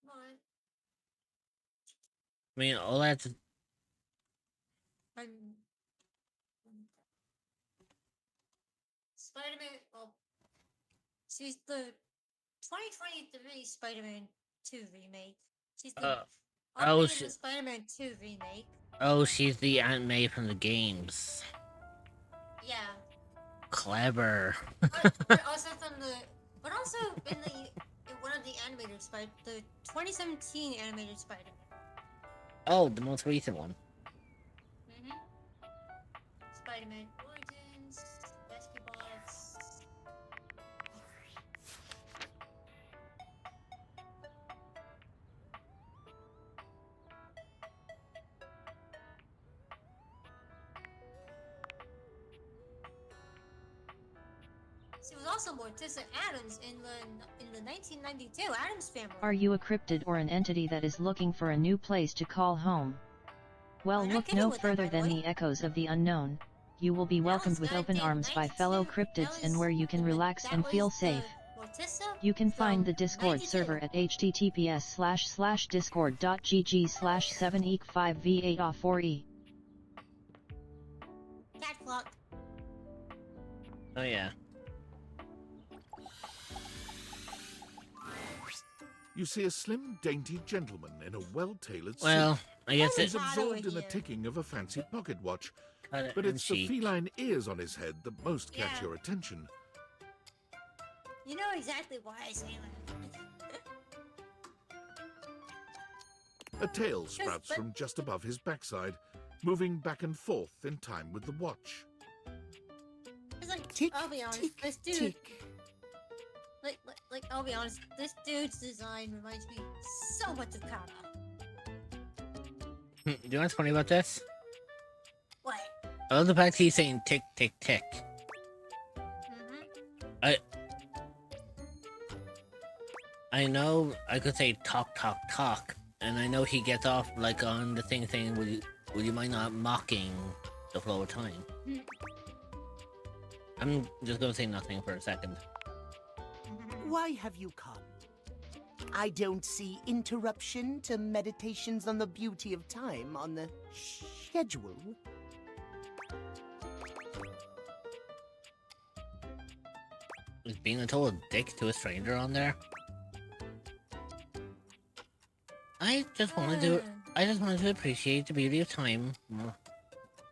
[SPEAKER 3] Come on.
[SPEAKER 5] I mean, all that's...
[SPEAKER 3] Spider-Man. Well, she's the 2023 Spider-Man 2 remake. She's the Spider-Man 2 remake.
[SPEAKER 5] Oh, she's the Aunt May from the games.
[SPEAKER 3] Yeah.
[SPEAKER 5] Clever.
[SPEAKER 3] but also in one of the animated the 2017 animated Spider-Man.
[SPEAKER 5] Oh, the most recent one.
[SPEAKER 3] Spider-Man Origins, Rescue Box. She was also Morticia Adams in the 1992 Addams Family.
[SPEAKER 6] Are you a cryptid or an entity that is looking for a new place to call home? Well, look no further than the echoes of the unknown. You will be welcomed with open arms by fellow cryptids and where you can relax and feel safe. You can find the Discord server at https://discord.gg/7eek5v8off4e.
[SPEAKER 3] Cat clock.
[SPEAKER 5] Oh yeah.
[SPEAKER 10] You see a slim, dainty gentleman in a well-tailored suit.
[SPEAKER 5] Well, I guess
[SPEAKER 10] He's absorbed in the ticking of a fancy pocket watch But it's the feline ears on his head that most catch your attention.
[SPEAKER 3] You know exactly why I say that.
[SPEAKER 10] A tail sprouts from just above his backside, moving back and forth in time with the watch.
[SPEAKER 3] It's like, I'll be honest, this dude... Like, I'll be honest, this dude's design reminds me so much of Kama.
[SPEAKER 5] Do you know what's funny about this?
[SPEAKER 3] What?
[SPEAKER 5] I love the fact he's saying tick, tick, tick. I know I could say talk, talk, talk, and I know he gets off like on the thing saying, would you mind not mocking the flow of time? I'm just gonna say nothing for a second.
[SPEAKER 7] Why have you come? I don't see interruption to meditations on the beauty of time on the schedule.
[SPEAKER 5] Is being a total dick to a stranger on there? I just wanted to appreciate the beauty of time.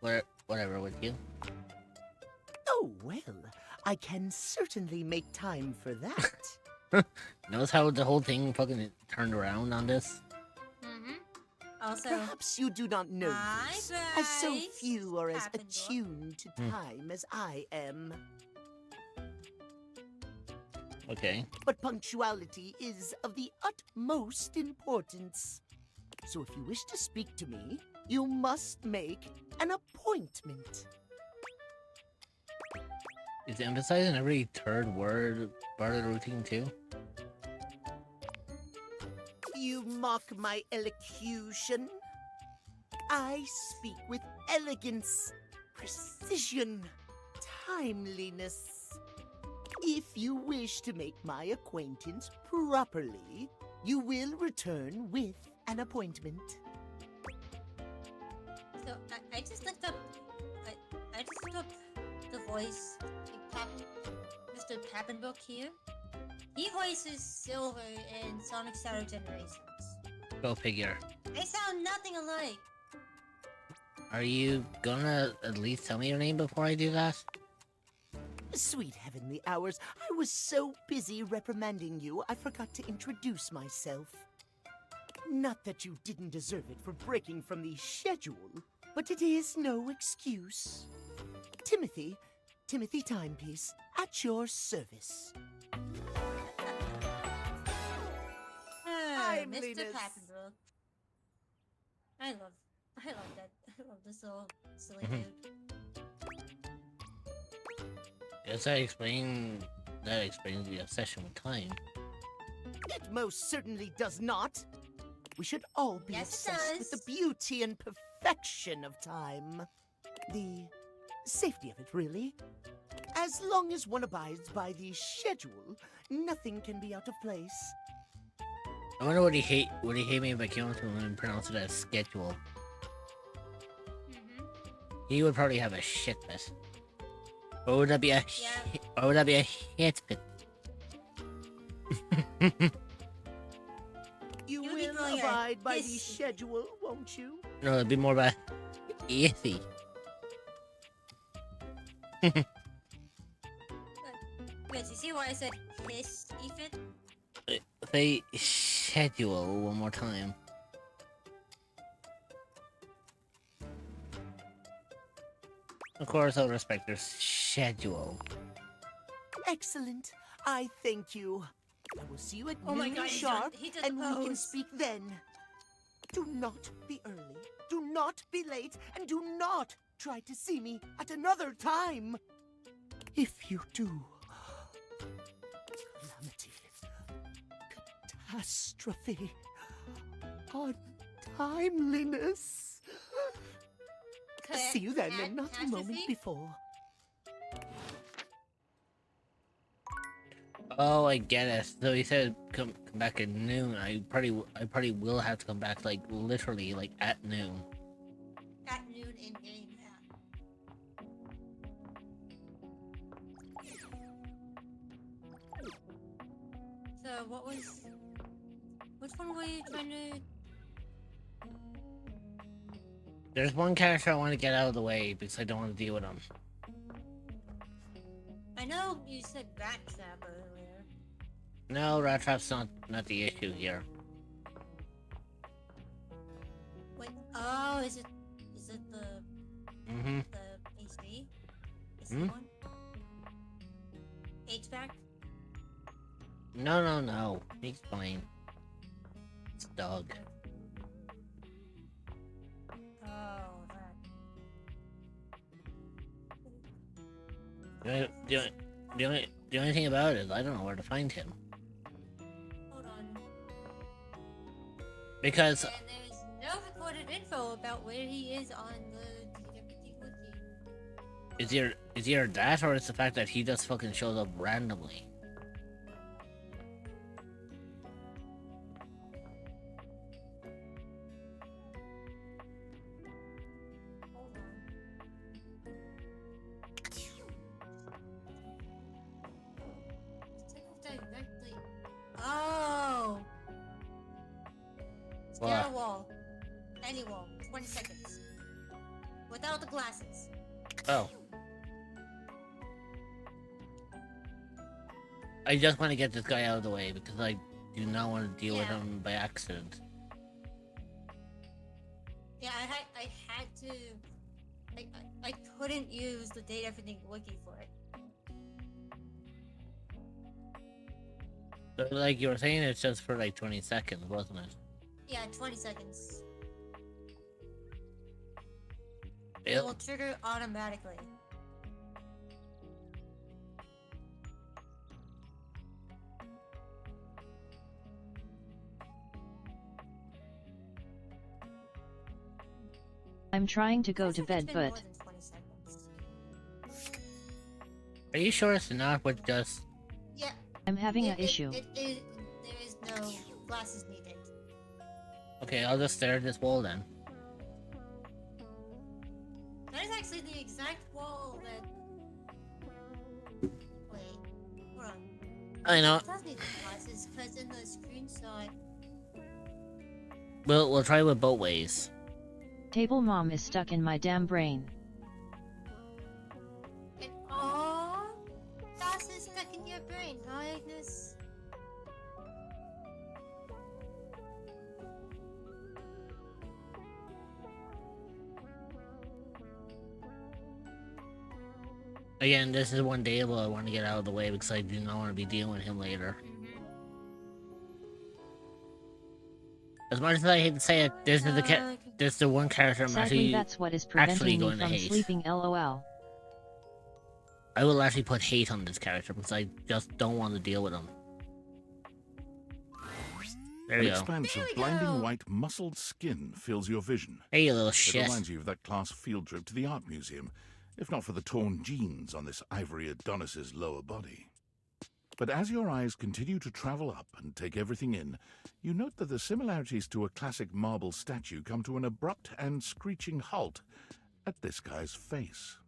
[SPEAKER 5] Whatever with you.
[SPEAKER 7] Oh, well, I can certainly make time for that.
[SPEAKER 5] Notice how the whole thing fucking turned around on this?
[SPEAKER 3] Also,
[SPEAKER 7] perhaps you do not know this, as so few are as attuned to time as I am.
[SPEAKER 5] Okay.
[SPEAKER 7] But punctuality is of the utmost importance. So if you wish to speak to me, you must make an appointment.
[SPEAKER 5] Is it emphasizing every third word part of the routine too?
[SPEAKER 7] You mock my elocution. I speak with elegance, precision, timeliness. If you wish to make my acquaintance properly, you will return with an appointment.
[SPEAKER 3] So I just looked up. I just looked up the voice. Mr. Pappenbrook here. He voices Silver in Sonic Shadow Generations.
[SPEAKER 5] Go figure.
[SPEAKER 3] They sound nothing alike.
[SPEAKER 5] Are you gonna at least tell me your name before I do that?
[SPEAKER 7] Sweet heavenly hours, I was so busy reprimanding you, I forgot to introduce myself. Not that you didn't deserve it for breaking from the schedule, but it is no excuse. Timothy Timepiece, at your service.
[SPEAKER 3] Mr. Pappenbrook. I love that. I love this little silly dude.
[SPEAKER 5] Yes, that explains the obsession with time.
[SPEAKER 7] It most certainly does not. We should all be obsessed with the beauty and perfection of time. The safety of it, really. As long as one abides by the schedule, nothing can be out of place.
[SPEAKER 5] I wonder would he hate me if I came up to him and pronounced it as schedule. He would probably have a shit fit. Or would that be a hit fit?
[SPEAKER 7] You will abide by the schedule, won't you?
[SPEAKER 5] No, it'd be more of a iffy.
[SPEAKER 3] Wait, you see why I said his, Ethan?
[SPEAKER 5] Say schedule one more time. Of course, I'll respect their schedule.
[SPEAKER 7] Excellent. I thank you. I will see you at noon sharp, and we can speak then. Do not be early, do not be late, and do not try to see me at another time. If you do, calamity, catastrophe, untimeliness. See you then, and not a moment before.
[SPEAKER 5] Oh, I get it. So he said come back at noon. I probably will have to come back like literally like at noon.
[SPEAKER 3] At noon in game. So which one were you trying to?
[SPEAKER 5] There's one character I want to get out of the way because I don't want to deal with him.
[SPEAKER 3] I know you said Rat Trap earlier.
[SPEAKER 5] No, Rat Trap's not the issue here.
[SPEAKER 3] Wait, oh, is it the the AC? Is it one? HVAC?
[SPEAKER 5] No. He's fine. It's Doug.
[SPEAKER 3] Oh,
[SPEAKER 5] The only thing about it is I don't know where to find him.
[SPEAKER 3] hold on.
[SPEAKER 5] Because
[SPEAKER 3] And there's no recorded info about where he is on the DWD wiki.
[SPEAKER 5] it's either that or it's the fact that he just fucking shows up randomly.
[SPEAKER 3] Directly. Oh. Scan
[SPEAKER 5] What?
[SPEAKER 3] a wall. Any wall. 20 seconds. Without the glasses.
[SPEAKER 5] Oh. I just want to get this guy out of the way because I do not want to deal with him by accident.
[SPEAKER 3] Yeah, I had to. I couldn't use the date everything wiki for it.
[SPEAKER 5] So, like you were saying, it's just for like 20 seconds, wasn't it?
[SPEAKER 3] Yeah, 20 seconds.
[SPEAKER 5] Yep.
[SPEAKER 3] It will trigger automatically.
[SPEAKER 6] I'm trying to go to bed,
[SPEAKER 3] It's been more
[SPEAKER 6] but
[SPEAKER 3] than 20 seconds.
[SPEAKER 5] Are you sure it's not with just...
[SPEAKER 3] Yeah.
[SPEAKER 6] I'm having an issue.
[SPEAKER 3] There is no glasses needed.
[SPEAKER 5] Okay, I'll just stare at this wall then.
[SPEAKER 3] That is actually the exact wall that. Wait, hold on.
[SPEAKER 5] I know.
[SPEAKER 3] It does need the glasses, because in the screenshot.
[SPEAKER 5] We'll try with both ways.
[SPEAKER 6] Table Mom is stuck in my damn brain.
[SPEAKER 3] Aww! Glasses stuck in your brain, huh, Agnes?
[SPEAKER 5] Again, this is one day I want to get out of the way because I do not want to be dealing with him later. As much as I hate to say it, this is the one character I'm
[SPEAKER 6] Sadly, that's what is
[SPEAKER 5] actually
[SPEAKER 6] preventing me
[SPEAKER 5] going to
[SPEAKER 6] from
[SPEAKER 5] hate.
[SPEAKER 6] sleeping. LOL.
[SPEAKER 5] I will actually put hate on this character because I just don't want to deal with him. There
[SPEAKER 10] An
[SPEAKER 5] you go.
[SPEAKER 10] expanse of blinding white muscled skin fills your vision.
[SPEAKER 5] Hey, you little shit.
[SPEAKER 10] It reminds you of that class field trip to the art museum, if not for the torn jeans on this ivory Adonis's lower body. But as your eyes continue to travel up and take everything in, you note that the similarities to a classic marble statue come to an abrupt and screeching halt at this guy's face.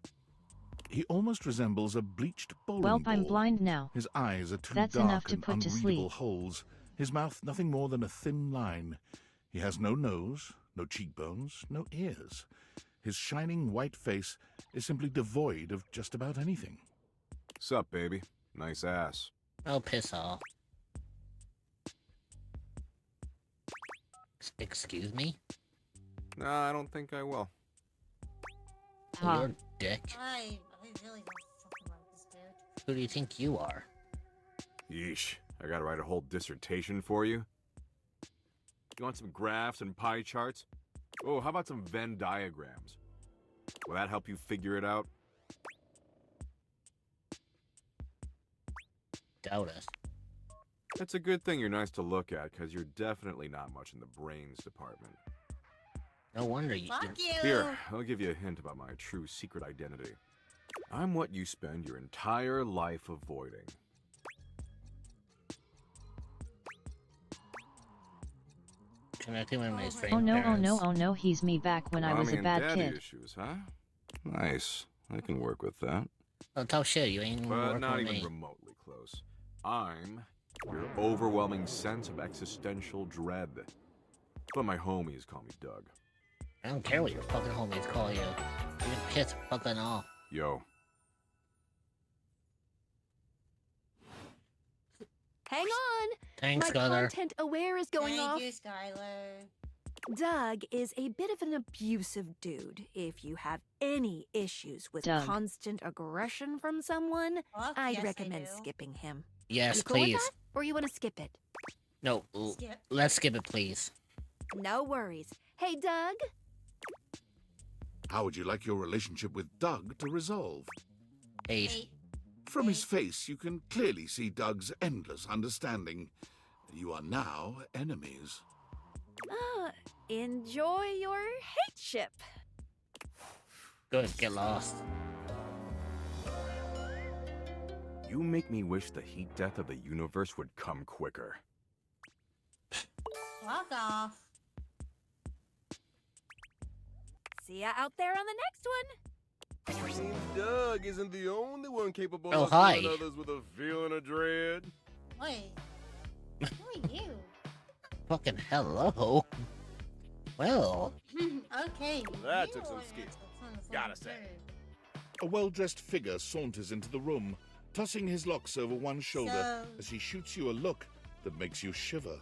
[SPEAKER 10] He almost resembles a bleached bowling
[SPEAKER 6] Well, I'm
[SPEAKER 10] ball.
[SPEAKER 6] blind now.
[SPEAKER 10] His eyes are two
[SPEAKER 6] That's
[SPEAKER 10] dark
[SPEAKER 6] enough to
[SPEAKER 10] and
[SPEAKER 6] put to
[SPEAKER 10] unreadable
[SPEAKER 6] sleep.
[SPEAKER 10] holes. His mouth nothing more than a thin line. He has no nose, no cheekbones, no ears. His shining white face is simply devoid of just about anything.
[SPEAKER 12] Sup, baby? Nice ass.
[SPEAKER 5] Oh, piss off. Excuse me?
[SPEAKER 12] Nah, I don't think I will.
[SPEAKER 5] Oh, you're a dick.
[SPEAKER 3] I really don't fucking like this dude.
[SPEAKER 5] Who do you think you are?
[SPEAKER 12] Yeesh, I gotta write a whole dissertation for you? You want some graphs and pie charts? Oh, how about some Venn diagrams? Will that help you figure it out?
[SPEAKER 5] Doubt it.
[SPEAKER 12] It's a good thing you're nice to look at, because you're definitely not much in the brains department.
[SPEAKER 5] No wonder you...
[SPEAKER 3] Fuck you!
[SPEAKER 12] Here, I'll give you a hint about my true secret identity. I'm what you spend your entire life avoiding.
[SPEAKER 5] Connecting with my strange
[SPEAKER 6] Oh no,
[SPEAKER 5] parents.
[SPEAKER 6] oh no, he's me back when I was
[SPEAKER 12] Mommy
[SPEAKER 6] a bad
[SPEAKER 12] and daddy
[SPEAKER 6] kid.
[SPEAKER 12] issues, huh? Nice. I can work with that.
[SPEAKER 5] Oh, tough shit, you ain't
[SPEAKER 12] But
[SPEAKER 5] working
[SPEAKER 12] not
[SPEAKER 5] with
[SPEAKER 12] even
[SPEAKER 5] me.
[SPEAKER 12] remotely close. I'm your overwhelming sense of existential dread. But my homies call me Doug.
[SPEAKER 5] I don't care what your fucking homies call you. You can piss fucking off.
[SPEAKER 12] Yo.
[SPEAKER 13] Hang on.
[SPEAKER 5] Thanks,
[SPEAKER 13] My
[SPEAKER 5] Skylar.
[SPEAKER 13] content aware is going off.
[SPEAKER 3] Thank you, Skylar.
[SPEAKER 13] Doug is a bit of an abusive dude. If you have any issues with
[SPEAKER 6] Doug.
[SPEAKER 13] constant aggression from someone,
[SPEAKER 3] Well,
[SPEAKER 13] I'd
[SPEAKER 3] yes, I
[SPEAKER 13] recommend
[SPEAKER 3] do.
[SPEAKER 13] skipping him.
[SPEAKER 5] Yes,
[SPEAKER 13] You cool with
[SPEAKER 5] please.
[SPEAKER 13] that? Or you want to skip it?
[SPEAKER 5] No,
[SPEAKER 3] Skip.
[SPEAKER 5] let's skip it, please.
[SPEAKER 13] No worries. Hey, Doug.
[SPEAKER 10] How would you like your relationship with Doug to resolve?
[SPEAKER 5] 8.
[SPEAKER 10] From his face, you can clearly see Doug's endless understanding. You are now enemies.
[SPEAKER 13] Enjoy your hate ship.
[SPEAKER 5] Good, get lost.
[SPEAKER 12] You make me wish the heat death of the universe would come quicker.
[SPEAKER 3] Walk off.
[SPEAKER 13] See ya out there on the next one.
[SPEAKER 15] Seems Doug isn't the only one capable
[SPEAKER 5] Oh,
[SPEAKER 15] of
[SPEAKER 5] hi.
[SPEAKER 15] filling others with a feeling of dread.
[SPEAKER 3] Wait. Who are you?
[SPEAKER 5] Fucking hello. Well,
[SPEAKER 3] Okay.
[SPEAKER 15] That
[SPEAKER 3] you
[SPEAKER 15] took some
[SPEAKER 3] are
[SPEAKER 15] skill.
[SPEAKER 3] on the
[SPEAKER 15] Gotta
[SPEAKER 3] phone
[SPEAKER 15] say.
[SPEAKER 3] too.
[SPEAKER 10] A well-dressed figure saunters into the room, tossing his locks over one shoulder
[SPEAKER 3] So-
[SPEAKER 10] as he shoots you a look that makes you shiver.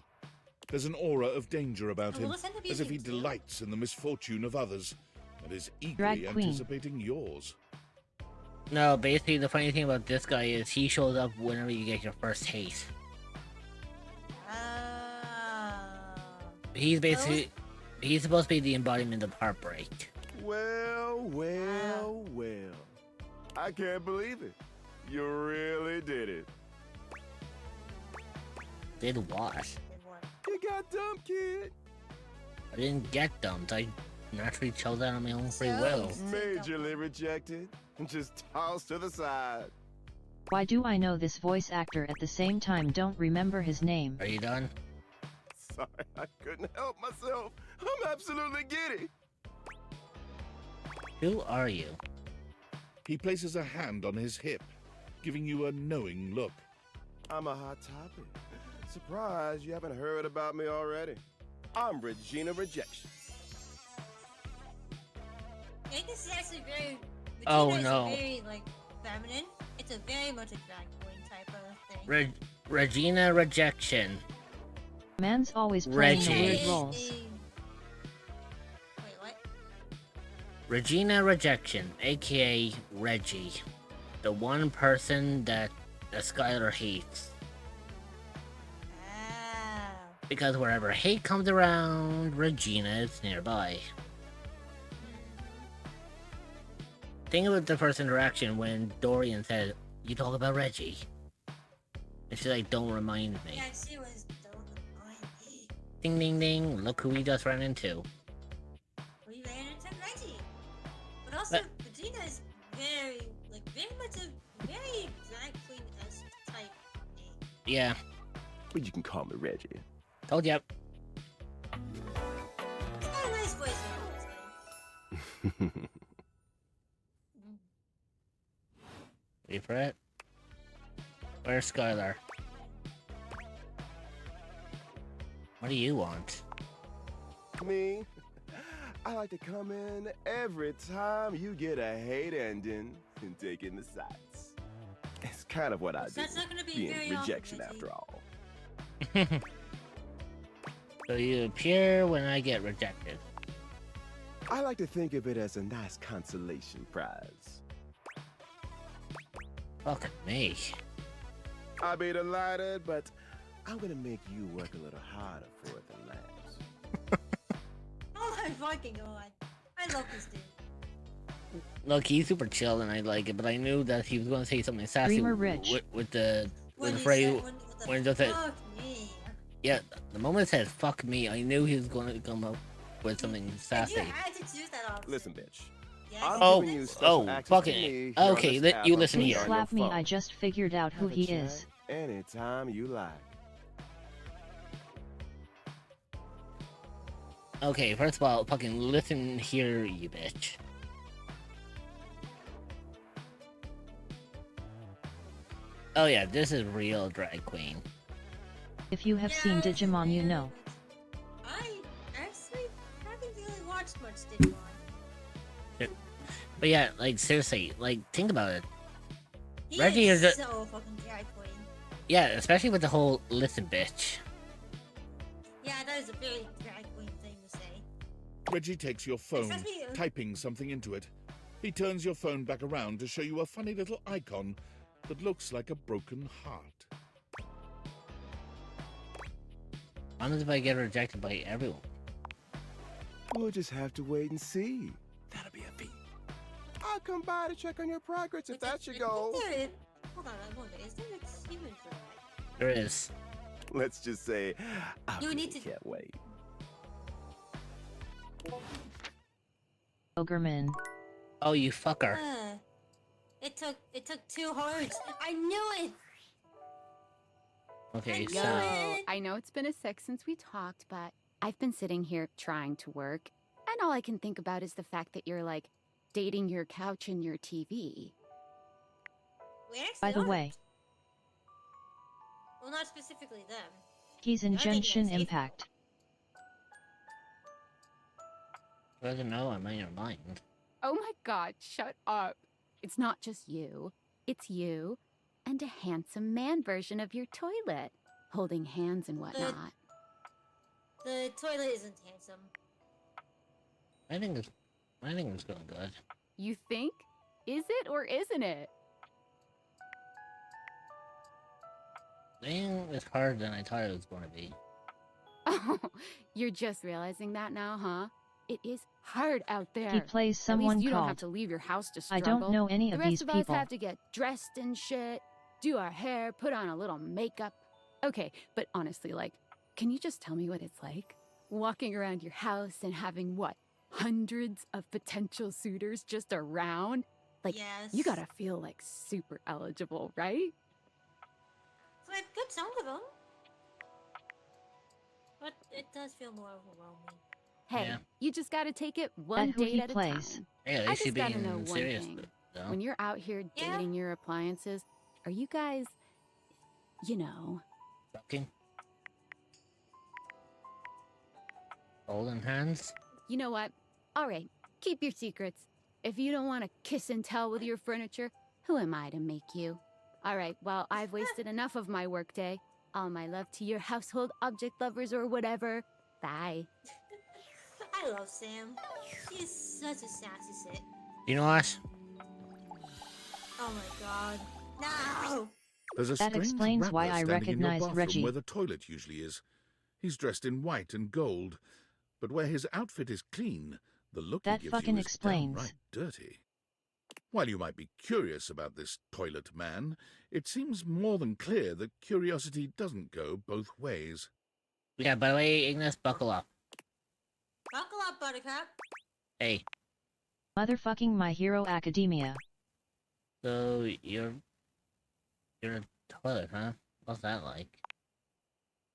[SPEAKER 10] There's an aura of danger about
[SPEAKER 3] Oh,
[SPEAKER 10] him,
[SPEAKER 3] well, let's end up
[SPEAKER 10] as if he
[SPEAKER 3] using two.
[SPEAKER 10] delights in the misfortune of others, and is eagerly
[SPEAKER 6] Drag queen.
[SPEAKER 10] anticipating yours.
[SPEAKER 5] no, basically the funny thing about this guy is he shows up whenever you get your first hate. He's basically, he's supposed to be the embodiment of heartbreak.
[SPEAKER 15] Well. I can't believe it. You really did it.
[SPEAKER 5] Did what?
[SPEAKER 15] You got dumped, kid.
[SPEAKER 5] I didn't get dumped. I naturally chose that on my own free will.
[SPEAKER 15] Majorly rejected and just tossed to the side.
[SPEAKER 6] Why do I know this voice actor at the same time don't remember his name?
[SPEAKER 5] Are you done?
[SPEAKER 15] Sorry, I couldn't help myself. I'm absolutely giddy.
[SPEAKER 5] Who are you?
[SPEAKER 10] He places a hand on his hip, giving you a knowing look.
[SPEAKER 15] I'm a hot topic. Surprised you haven't heard about me already. I'm Regina Rejection.
[SPEAKER 3] I think this is actually very.
[SPEAKER 5] Oh,
[SPEAKER 3] Regina is
[SPEAKER 5] no.
[SPEAKER 3] Very like feminine. It's a very much a drag queen type of thing.
[SPEAKER 5] Regina Rejection.
[SPEAKER 6] Man's always playing the
[SPEAKER 5] Reggie.
[SPEAKER 6] weird roles.
[SPEAKER 3] Wait, what?
[SPEAKER 5] Regina Rejection, aka Reggie. The one person that Skylar hates. Because wherever hate comes around, Regina is nearby. Think about the first interaction when Dorian said, "You talk about Reggie." And she's like, "Don't remind me."
[SPEAKER 3] Yeah, she was don't remind me.
[SPEAKER 5] Ding ding ding, look who we just ran into.
[SPEAKER 3] We ran into Reggie. But also, Regina is very, like, very much a very drag queen-esque type name.
[SPEAKER 5] Yeah,
[SPEAKER 15] But you can call me Reggie.
[SPEAKER 5] told ya.
[SPEAKER 3] It's got a nice voice, honestly.
[SPEAKER 5] Wait for it. Where's Skylar? What do you want?
[SPEAKER 15] Me? I like to come in every time you get a hate ending and take in the sights. It's kind of what I do.
[SPEAKER 3] That's not gonna be
[SPEAKER 15] Being
[SPEAKER 3] very often,
[SPEAKER 15] rejection
[SPEAKER 3] Reggie.
[SPEAKER 15] after all.
[SPEAKER 5] So you appear when I get rejected.
[SPEAKER 15] I like to think of it as a nice consolation prize.
[SPEAKER 5] Fuck me.
[SPEAKER 15] I'll be delighted, but I'm gonna make you work a little harder for it than last.
[SPEAKER 3] Oh my fucking god. I love this dude.
[SPEAKER 5] Look, he's super chill and I like it, but I knew that he was going to say something sassy
[SPEAKER 6] Dreamer Rich.
[SPEAKER 5] with the
[SPEAKER 3] When he
[SPEAKER 5] phrase
[SPEAKER 3] said-
[SPEAKER 5] when it just said,
[SPEAKER 3] Fuck me.
[SPEAKER 5] yeah, the moment it said "fuck me," I knew he was going to come up with something
[SPEAKER 3] And
[SPEAKER 5] sassy.
[SPEAKER 3] you had to choose that option.
[SPEAKER 15] Listen, bitch.
[SPEAKER 3] Yes.
[SPEAKER 15] I'm
[SPEAKER 5] Oh,
[SPEAKER 15] giving you special access to
[SPEAKER 5] fucking
[SPEAKER 15] me here
[SPEAKER 5] okay.
[SPEAKER 15] on this
[SPEAKER 5] Let
[SPEAKER 15] app
[SPEAKER 5] you
[SPEAKER 15] on
[SPEAKER 5] listen
[SPEAKER 15] your
[SPEAKER 6] Please
[SPEAKER 5] here.
[SPEAKER 6] slap me,
[SPEAKER 15] phone.
[SPEAKER 6] I just figured out who
[SPEAKER 15] Have a
[SPEAKER 6] he
[SPEAKER 15] chat
[SPEAKER 6] is.
[SPEAKER 15] Anytime you like.
[SPEAKER 5] Okay, first of all, fucking listen here, you bitch. Oh yeah, this is real drag queen.
[SPEAKER 6] If you have seen Digimon, you know.
[SPEAKER 3] I actually haven't really watched much Digimon.
[SPEAKER 5] But yeah, like seriously, like think about it.
[SPEAKER 3] He
[SPEAKER 5] Reggie
[SPEAKER 3] is
[SPEAKER 5] is
[SPEAKER 3] so fucking drag queen.
[SPEAKER 5] Yeah, especially with the whole listen bitch.
[SPEAKER 3] Yeah, that is a very drag queen thing to say.
[SPEAKER 10] Reggie takes your phone,
[SPEAKER 3] Especially,
[SPEAKER 10] typing something into it. He turns your phone back around to show you a funny little icon that looks like a broken heart.
[SPEAKER 5] What if I get rejected by everyone?
[SPEAKER 15] We'll just have to wait and see. That'll be a feat. I'll come by to check on your progress if that's your goal.
[SPEAKER 3] Hold on, I wonder, is there an achievement for that?
[SPEAKER 5] There is.
[SPEAKER 15] Let's just say, I
[SPEAKER 3] You
[SPEAKER 15] really
[SPEAKER 3] need to-
[SPEAKER 15] can't wait.
[SPEAKER 6] Ogreman.
[SPEAKER 5] Oh, you fucker.
[SPEAKER 3] It took 2 hearts. I knew it.
[SPEAKER 5] Okay,
[SPEAKER 2] Yo,
[SPEAKER 5] so
[SPEAKER 2] I know it's been a sec since we talked, but I've been sitting here trying to work, and all I can think about is the fact that you're like dating your couch and your TV.
[SPEAKER 6] By the way,
[SPEAKER 3] Well, not specifically them.
[SPEAKER 6] he's in
[SPEAKER 3] The other thing
[SPEAKER 6] Genshin
[SPEAKER 3] is,
[SPEAKER 6] Impact.
[SPEAKER 5] doesn't know I'm in your mind.
[SPEAKER 2] Oh my god, shut up. It's not just you. It's you and a handsome man version of your toilet, holding hands and whatnot.
[SPEAKER 3] The toilet isn't handsome.
[SPEAKER 5] I think it's going good.
[SPEAKER 2] You think? Is it or isn't it?
[SPEAKER 5] I think it's harder than I thought it was going to be.
[SPEAKER 2] Oh, you're just realizing that now, huh? It is hard out there.
[SPEAKER 6] He plays
[SPEAKER 2] At
[SPEAKER 6] someone
[SPEAKER 2] least you don't
[SPEAKER 6] called-
[SPEAKER 2] have to leave your house to
[SPEAKER 6] I
[SPEAKER 2] struggle.
[SPEAKER 6] don't know any
[SPEAKER 2] the
[SPEAKER 6] of
[SPEAKER 2] rest
[SPEAKER 6] these
[SPEAKER 2] of
[SPEAKER 6] people.
[SPEAKER 2] us have to get dressed and shit, do our hair, put on a little makeup. Okay, but honestly, like, can you just tell me what it's like? Walking around your house and having what? Hundreds of potential suitors just around? Like, you gotta feel like super eligible, right?
[SPEAKER 3] So I've got some of them. But it does feel more overwhelming.
[SPEAKER 2] Hey,
[SPEAKER 5] Yeah.
[SPEAKER 2] you just gotta take it one
[SPEAKER 6] who
[SPEAKER 2] date
[SPEAKER 6] he
[SPEAKER 2] at a
[SPEAKER 6] plays.
[SPEAKER 2] time.
[SPEAKER 5] Yeah, they
[SPEAKER 2] I
[SPEAKER 5] should
[SPEAKER 2] just
[SPEAKER 5] be
[SPEAKER 2] gotta know one
[SPEAKER 5] serious,
[SPEAKER 2] thing.
[SPEAKER 5] though.
[SPEAKER 2] When you're out here dating your appliances, are you guys, you know,
[SPEAKER 5] Fucking. Holding hands?
[SPEAKER 2] you know what? All right, keep your secrets. If you don't want to kiss and tell with your furniture, who am I to make you? All right, well, I've wasted enough of my workday. All my love to your household object lovers or whatever. Bye.
[SPEAKER 3] I love Sam. He is such a sassy sit.
[SPEAKER 5] You know what?
[SPEAKER 3] Oh my god. No!
[SPEAKER 10] There's a
[SPEAKER 6] That
[SPEAKER 10] strange
[SPEAKER 6] explains
[SPEAKER 10] rapper
[SPEAKER 6] why I
[SPEAKER 10] standing in your
[SPEAKER 6] recognized
[SPEAKER 10] bathroom
[SPEAKER 6] Reggie.
[SPEAKER 10] where the toilet usually is. He's dressed in white and gold, but where his outfit is clean, the look
[SPEAKER 6] That
[SPEAKER 10] he gives
[SPEAKER 6] fucking
[SPEAKER 10] you is
[SPEAKER 6] explains.
[SPEAKER 10] downright dirty. While you might be curious about this toilet man, it seems more than clear that curiosity doesn't go both ways.
[SPEAKER 5] Yeah, by the way, Ignis, buckle up.
[SPEAKER 3] Buckle up, Buttercup.
[SPEAKER 5] Hey,
[SPEAKER 6] Motherfucking My Hero Academia.
[SPEAKER 5] so you're a toilet, huh? What's that like?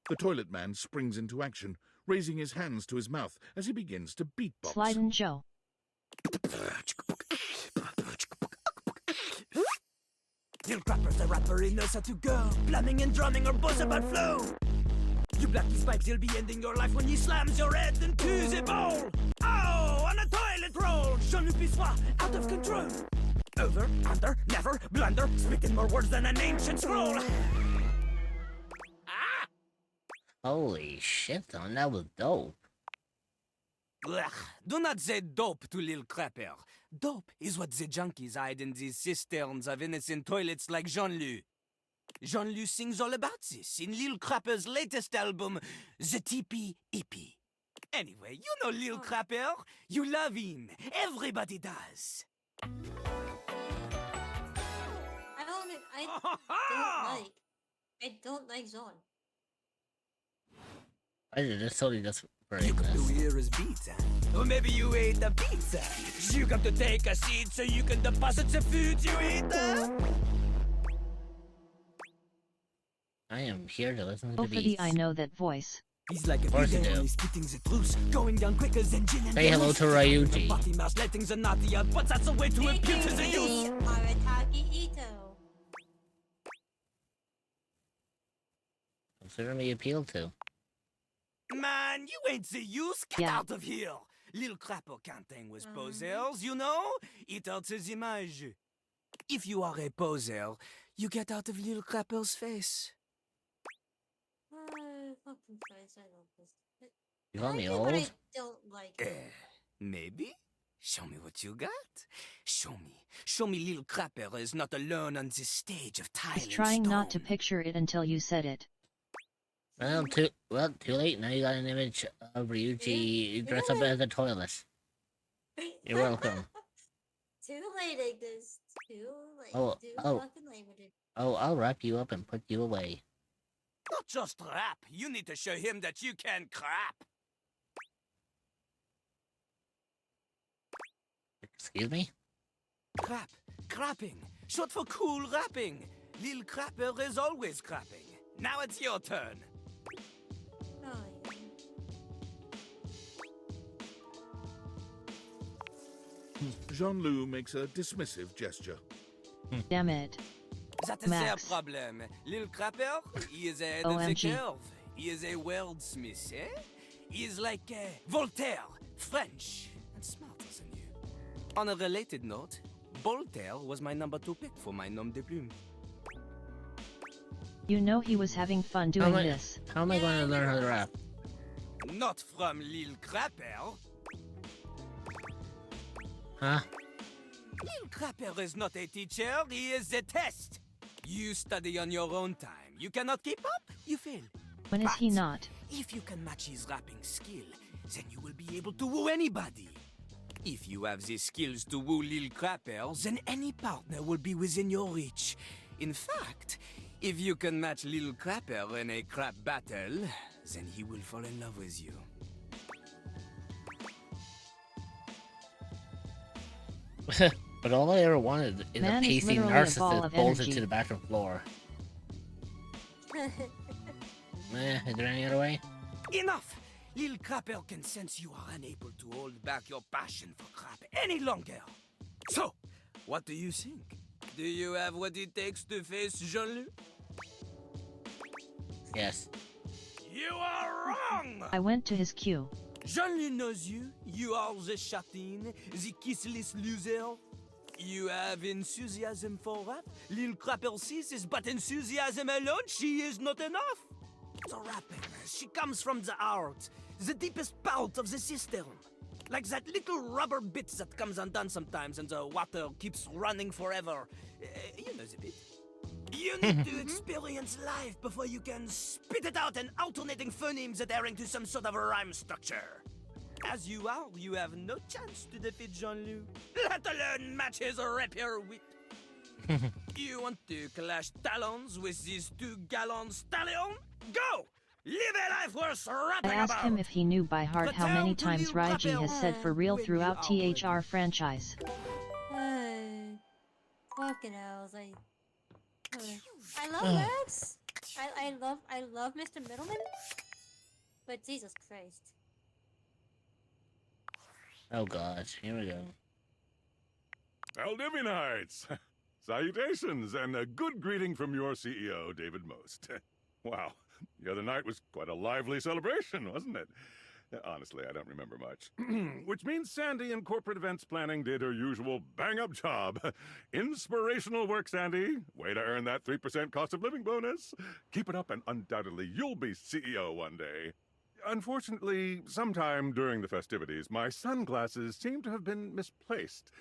[SPEAKER 10] The toilet man springs into action, raising his hands to his mouth as he begins to beatbox.
[SPEAKER 6] Slidin' Joe.
[SPEAKER 16] Lil Crapper's the rapper, he knows how to go. Blamming and drumming or buzz about flow. You black these pipes, he'll be ending your life when he slams your head into the bowl. Oh, on a toilet roll. Jean-Luc Bissois, out of control. Over, under, never, blunder, spitting more words than an ancient scroll.
[SPEAKER 5] Holy shit, son, that was dope.
[SPEAKER 16] Ugh, do not say dope to Lil Crapper. Dope is what the junkies hide in these cisterns of innocent toilets like Jean-Luc. Jean-Luc sings all about this in Lil Crapper's latest album, The Tipi Hippie. Anyway, you know Lil Crapper. You love him. Everybody does.
[SPEAKER 3] I don't like Zon.
[SPEAKER 5] I just totally just for
[SPEAKER 16] You come to
[SPEAKER 5] Ignis.
[SPEAKER 16] hear his beats, or maybe you ate the pizza. You come to take a seat so you can deposit the food you eat.
[SPEAKER 5] I am here to listen to the
[SPEAKER 6] Hopefully
[SPEAKER 5] beats.
[SPEAKER 6] I know that voice.
[SPEAKER 16] He's like a
[SPEAKER 5] course you
[SPEAKER 16] video,
[SPEAKER 5] do.
[SPEAKER 16] he's spitting the truth, going down quicker than gin and
[SPEAKER 5] Say hello to Ryuji.
[SPEAKER 16] Potty mouse letting the naughty out, but that's a way to impute to the youth.
[SPEAKER 3] Arataki Ito.
[SPEAKER 5] Consider me appealed to.
[SPEAKER 16] Man, you ain't the use. Get
[SPEAKER 6] Yeah.
[SPEAKER 16] out of here. Lil Crapper can't hang with posers, you know? It hurts his image. If you are a poser, you get out of Lil Crapper's face.
[SPEAKER 3] Fucking Christ, I love this.
[SPEAKER 5] You call me
[SPEAKER 3] But I
[SPEAKER 5] old?
[SPEAKER 3] don't like it.
[SPEAKER 16] Maybe? Show me what you got. Show me. Show me Lil Crapper is not alone on this stage of tile
[SPEAKER 6] He's
[SPEAKER 16] and
[SPEAKER 6] trying
[SPEAKER 16] stone.
[SPEAKER 6] not to picture it until you said it.
[SPEAKER 5] Well, too late. Now you got an image of Ryuji dressed up as a toilet. You're welcome.
[SPEAKER 3] Too late, Ignis. Too late.
[SPEAKER 5] Oh,
[SPEAKER 3] Too
[SPEAKER 5] oh.
[SPEAKER 3] fucking late with it.
[SPEAKER 5] Oh, I'll wrap you up and put you away.
[SPEAKER 16] Not just rap. You need to show him that you can crap.
[SPEAKER 5] Excuse me?
[SPEAKER 16] Crap. Crapping. Short for cool rapping. Lil Crapper is always crapping. Now it's your turn.
[SPEAKER 10] Jean-Loup makes a dismissive gesture.
[SPEAKER 6] Damn it.
[SPEAKER 16] That is their
[SPEAKER 6] Max.
[SPEAKER 16] problem. Lil Crapper, he is ahead of the
[SPEAKER 6] OMG.
[SPEAKER 16] curve. He is a wordsmith, eh? He is like Voltaire, French, and smarter than you. On a related note, Voltaire was my number 2 pick for my nom de plume.
[SPEAKER 6] You know he was having fun doing this.
[SPEAKER 5] How am I going to learn how to rap?
[SPEAKER 16] Not from Lil Crapper.
[SPEAKER 5] Huh?
[SPEAKER 16] Lil Crapper is not a teacher, he is a test. You study on your own time. You cannot keep up, you fail.
[SPEAKER 6] When is he not?
[SPEAKER 16] If you can match his rapping skill, then you will be able to woo anybody. If you have the skills to woo Lil Crapper, then any partner will be within your reach. In fact, if you can match Lil Crapper in a crap battle, then he will fall in love with you.
[SPEAKER 5] But all I ever wanted is
[SPEAKER 6] Man
[SPEAKER 5] a
[SPEAKER 6] is
[SPEAKER 5] pacing
[SPEAKER 6] literally a ball
[SPEAKER 5] narcissist
[SPEAKER 6] of
[SPEAKER 5] bolted
[SPEAKER 6] energy.
[SPEAKER 5] to the bathroom floor. Is there any other way?
[SPEAKER 16] Enough! Lil Crapper can sense you are unable to hold back your passion for crap any longer. So, what do you think? Do you have what it takes to face Jean-Loup?
[SPEAKER 5] Yes.
[SPEAKER 16] You are wrong!
[SPEAKER 6] I went to his queue.
[SPEAKER 16] Jean-Loup knows you. You are the chatin, the kissless loser. You have enthusiasm for rap. Lil Crapper sees this, but enthusiasm alone, she is not enough. The rapping, she comes from the heart, the deepest part of the system. Like that little rubber bit that comes undone sometimes and the water keeps running forever. You know the bit. You need to experience life before you can spit it out in alternating phonemes adhering to some sort of a rhyme structure. As you are, you have no chance to defeat Jean-Loup, let alone match his rapier wit. You want to clash talons with these 2 gallon stallion? Go! Live a life worth
[SPEAKER 6] I
[SPEAKER 16] rapping
[SPEAKER 6] asked
[SPEAKER 16] about!
[SPEAKER 6] him if he knew by heart how many
[SPEAKER 16] Return to
[SPEAKER 6] times
[SPEAKER 16] Lil
[SPEAKER 6] Raiji
[SPEAKER 16] Crapper
[SPEAKER 6] has said for real
[SPEAKER 16] when
[SPEAKER 6] throughout
[SPEAKER 16] you are
[SPEAKER 6] THR franchise.
[SPEAKER 3] Fucking hell, I was like... I love Max. I love Mr. Middleman. But Jesus Christ.
[SPEAKER 5] Oh gosh, here we go.
[SPEAKER 11] Valdivianites! Salutations, and a good greeting from your CEO, David Most. Wow, the other night was quite a lively celebration, wasn't it? Honestly, I don't remember much. Which means Sandy in corporate events planning did her usual bang-up job. Inspirational work, Sandy. Way to earn that 3% cost of living bonus. Keep it up and undoubtedly you'll be CEO one day. Unfortunately, sometime during the festivities, my sunglasses seem to have been misplaced.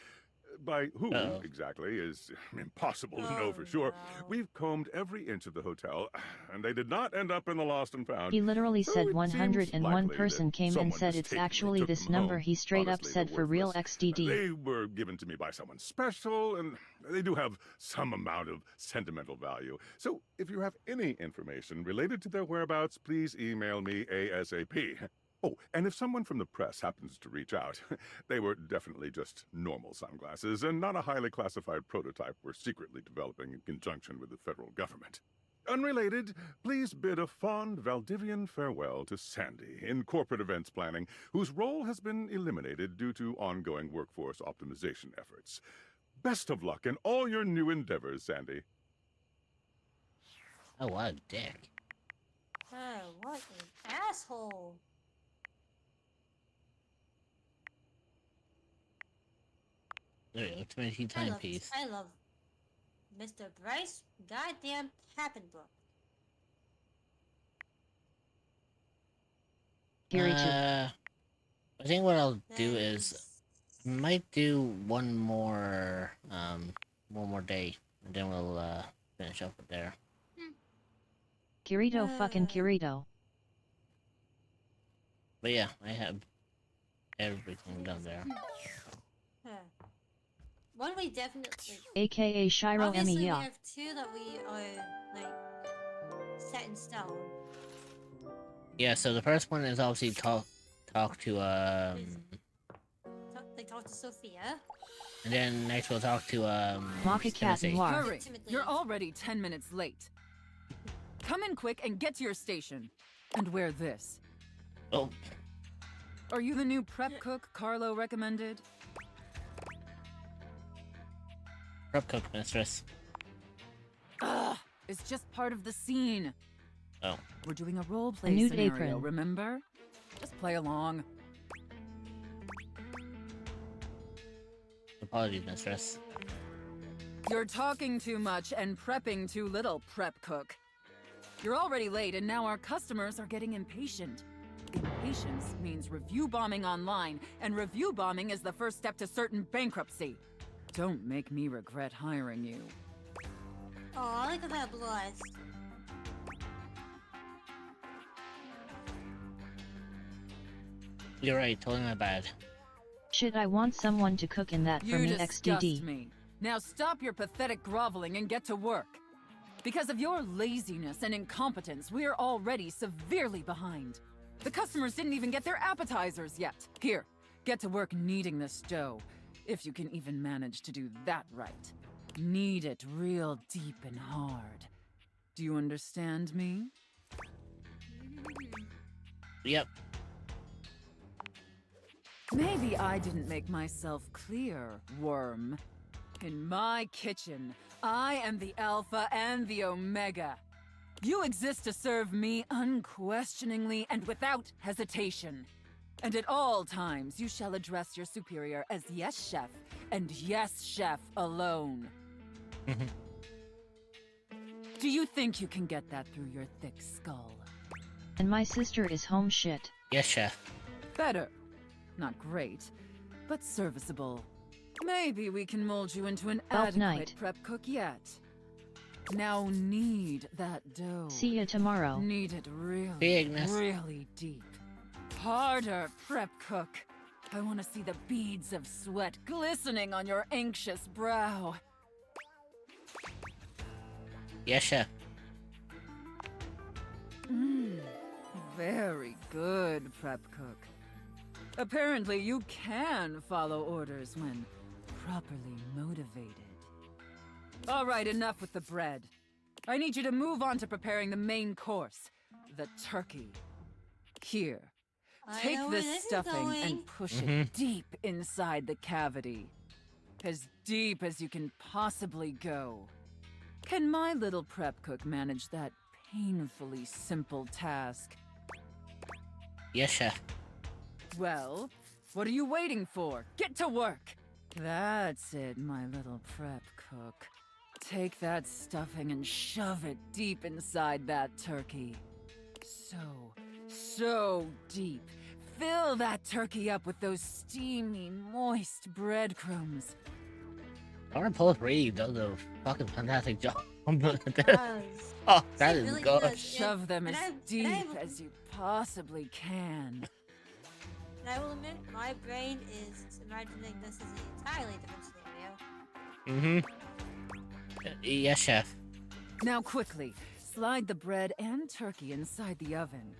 [SPEAKER 11] By who exactly is impossible to know for sure. We've combed every inch of the hotel, and they did not end up in the lost and found.
[SPEAKER 6] He literally
[SPEAKER 11] So
[SPEAKER 6] said
[SPEAKER 11] it
[SPEAKER 6] 101
[SPEAKER 11] seems likely
[SPEAKER 6] person
[SPEAKER 11] that
[SPEAKER 6] came and
[SPEAKER 11] someone
[SPEAKER 6] said it's
[SPEAKER 11] mistakenly
[SPEAKER 6] actually
[SPEAKER 11] took
[SPEAKER 6] this
[SPEAKER 11] them
[SPEAKER 6] number
[SPEAKER 11] home.
[SPEAKER 6] he straight up
[SPEAKER 11] Honestly,
[SPEAKER 6] said
[SPEAKER 11] they're
[SPEAKER 6] for real
[SPEAKER 11] worthless.
[SPEAKER 6] XDD.
[SPEAKER 11] They were given to me by someone special, and they do have some amount of sentimental value. So if you have any information related to their whereabouts, please email me ASAP. Oh, and if someone from the press happens to reach out, they were definitely just normal sunglasses and not a highly classified prototype we're secretly developing in conjunction with the federal government. Unrelated, please bid a fond Valdivian farewell to Sandy in corporate events planning, whose role has been eliminated due to ongoing workforce optimization efforts. Best of luck in all your new endeavors, Sandy.
[SPEAKER 5] Oh, what a dick.
[SPEAKER 3] Oh, what an asshole.
[SPEAKER 5] There you go, 20 timepiece.
[SPEAKER 3] I love Mr. Bryce goddamn Pappenbrook.
[SPEAKER 5] I think what I'll do is might do one more day, and then we'll finish up with there.
[SPEAKER 6] Kirito fucking Kirito.
[SPEAKER 5] But yeah, I have everything done there.
[SPEAKER 3] One we definitely...
[SPEAKER 6] AKA Shiro
[SPEAKER 3] Obviously, we
[SPEAKER 6] Emiya.
[SPEAKER 3] have two that we are, like, set in stone.
[SPEAKER 5] Yeah, so the first one is obviously talk to
[SPEAKER 3] They talk to Sophia.
[SPEAKER 5] and then next we'll talk to
[SPEAKER 6] Maka Cat
[SPEAKER 5] Tennessee.
[SPEAKER 6] Noir.
[SPEAKER 8] Hurry! You're already 10 minutes late. Come in quick and get to your station. And wear this.
[SPEAKER 5] Oh.
[SPEAKER 8] Are you the new prep cook Carlo recommended?
[SPEAKER 5] Prep cook, mistress.
[SPEAKER 8] Ugh! It's just part of the scene.
[SPEAKER 5] Oh.
[SPEAKER 8] We're doing a roleplay
[SPEAKER 6] A nude
[SPEAKER 8] scenario,
[SPEAKER 6] apron.
[SPEAKER 8] remember? Just play along.
[SPEAKER 5] Apologies, mistress.
[SPEAKER 8] You're talking too much and prepping too little, prep cook. You're already late and now our customers are getting impatient. Impatience means review bombing online, and review bombing is the first step to certain bankruptcy. Don't make me regret hiring you.
[SPEAKER 3] Oh, look at that blood.
[SPEAKER 5] You're right, totally my bad.
[SPEAKER 6] Shit, I want someone to cook in that for
[SPEAKER 8] You
[SPEAKER 6] me
[SPEAKER 8] disgust
[SPEAKER 6] XDD.
[SPEAKER 8] me. Now stop your pathetic groveling and get to work. Because of your laziness and incompetence, we're already severely behind. The customers didn't even get their appetizers yet. Here, get to work kneading this dough. If you can even manage to do that right. Knead it real deep and hard. Do you understand me?
[SPEAKER 5] Yep.
[SPEAKER 8] Maybe I didn't make myself clear, worm. In my kitchen, I am the Alpha and the Omega. You exist to serve me unquestioningly and without hesitation. And at all times, you shall address your superior as Yes Chef, and Yes Chef alone. Do you think you can get that through your thick skull?
[SPEAKER 6] And my sister is home shit.
[SPEAKER 5] Yes, chef.
[SPEAKER 8] Better. Not great, but serviceable. Maybe we can mold you into an
[SPEAKER 6] Belt
[SPEAKER 8] adequate
[SPEAKER 6] night.
[SPEAKER 8] prep cook yet. Now knead that dough.
[SPEAKER 6] See ya tomorrow.
[SPEAKER 8] Knead it really,
[SPEAKER 5] Bigness.
[SPEAKER 8] really deep. Harder, prep cook. I want to see the beads of sweat glistening on your anxious brow.
[SPEAKER 5] Yes, chef.
[SPEAKER 8] Very good, prep cook. Apparently you can follow orders when properly motivated. All right, enough with the bread. I need you to move on to preparing the main course, the turkey. Here, take
[SPEAKER 3] know
[SPEAKER 8] this
[SPEAKER 3] where this is
[SPEAKER 8] stuffing
[SPEAKER 3] going.
[SPEAKER 8] and push it deep inside the cavity. As deep as you can possibly go. Can my little prep cook manage that painfully simple task?
[SPEAKER 5] Yes, chef.
[SPEAKER 8] Well, what are you waiting for? Get to work! That's it, my little prep cook. Take that stuffing and shove it deep inside that turkey. So deep. Fill that turkey up with those steamy, moist breadcrumbs.
[SPEAKER 5] Our post really does a fucking fantastic job. Oh, that
[SPEAKER 3] She
[SPEAKER 5] is
[SPEAKER 3] really
[SPEAKER 5] good.
[SPEAKER 3] does.
[SPEAKER 8] Shove them as
[SPEAKER 3] And I
[SPEAKER 8] deep
[SPEAKER 3] will-
[SPEAKER 8] as you possibly can.
[SPEAKER 3] And I will admit, my brain is imagining this as an entirely different scenario.
[SPEAKER 5] Yes, chef.
[SPEAKER 8] Now quickly, slide the bread and turkey inside the oven.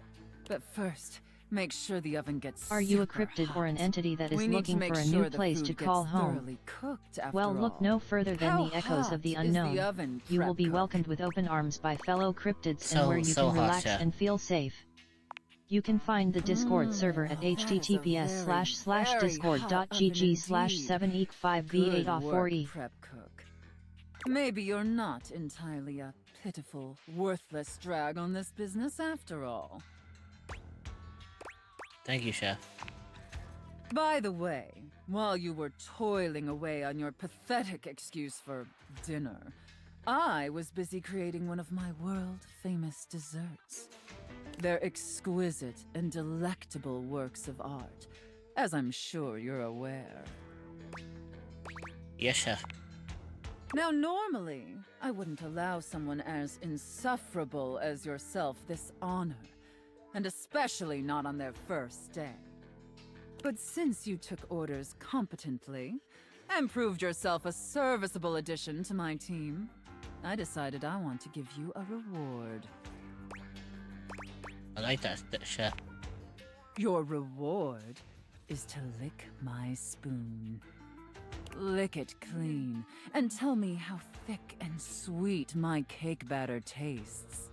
[SPEAKER 8] But first, make sure the oven gets
[SPEAKER 6] Are you a
[SPEAKER 8] super
[SPEAKER 6] cryptid
[SPEAKER 8] hot.
[SPEAKER 6] or an entity that is
[SPEAKER 8] We need
[SPEAKER 6] looking
[SPEAKER 8] to make
[SPEAKER 6] for a
[SPEAKER 8] sure
[SPEAKER 6] new
[SPEAKER 8] the
[SPEAKER 6] place
[SPEAKER 8] food
[SPEAKER 6] to
[SPEAKER 8] gets
[SPEAKER 6] call home?
[SPEAKER 8] thoroughly cooked after
[SPEAKER 6] Well, look
[SPEAKER 8] all.
[SPEAKER 6] no further than
[SPEAKER 8] How
[SPEAKER 6] the echoes of the
[SPEAKER 8] hot is the
[SPEAKER 6] unknown.
[SPEAKER 8] oven,
[SPEAKER 6] You will
[SPEAKER 8] prep
[SPEAKER 6] be
[SPEAKER 8] cook?
[SPEAKER 6] welcomed with open arms by fellow cryptids
[SPEAKER 5] So-
[SPEAKER 6] and where you
[SPEAKER 5] so
[SPEAKER 6] can
[SPEAKER 5] hot,
[SPEAKER 6] relax
[SPEAKER 5] chef.
[SPEAKER 6] and feel safe. You can find the Discord server at
[SPEAKER 8] that is a very, very hot
[SPEAKER 6] https://discord.gg/7e5v8off4e.
[SPEAKER 8] Good work, prep cook. Maybe you're not entirely a pitiful, worthless drag on this business after all.
[SPEAKER 5] Thank you, chef.
[SPEAKER 8] By the way, while you were toiling away on your pathetic excuse for dinner, I was busy creating one of my world-famous desserts. They're exquisite and delectable works of art, as I'm sure you're aware.
[SPEAKER 5] Yes, chef.
[SPEAKER 8] Now, normally, I wouldn't allow someone as insufferable as yourself this honor, and especially not on their first day. But since you took orders competently, and proved yourself a serviceable addition to my team, I decided I want to give you a reward.
[SPEAKER 5] I like that, chef.
[SPEAKER 8] Your reward is to lick my spoon. Lick it clean, and tell me how thick and sweet my cake batter tastes.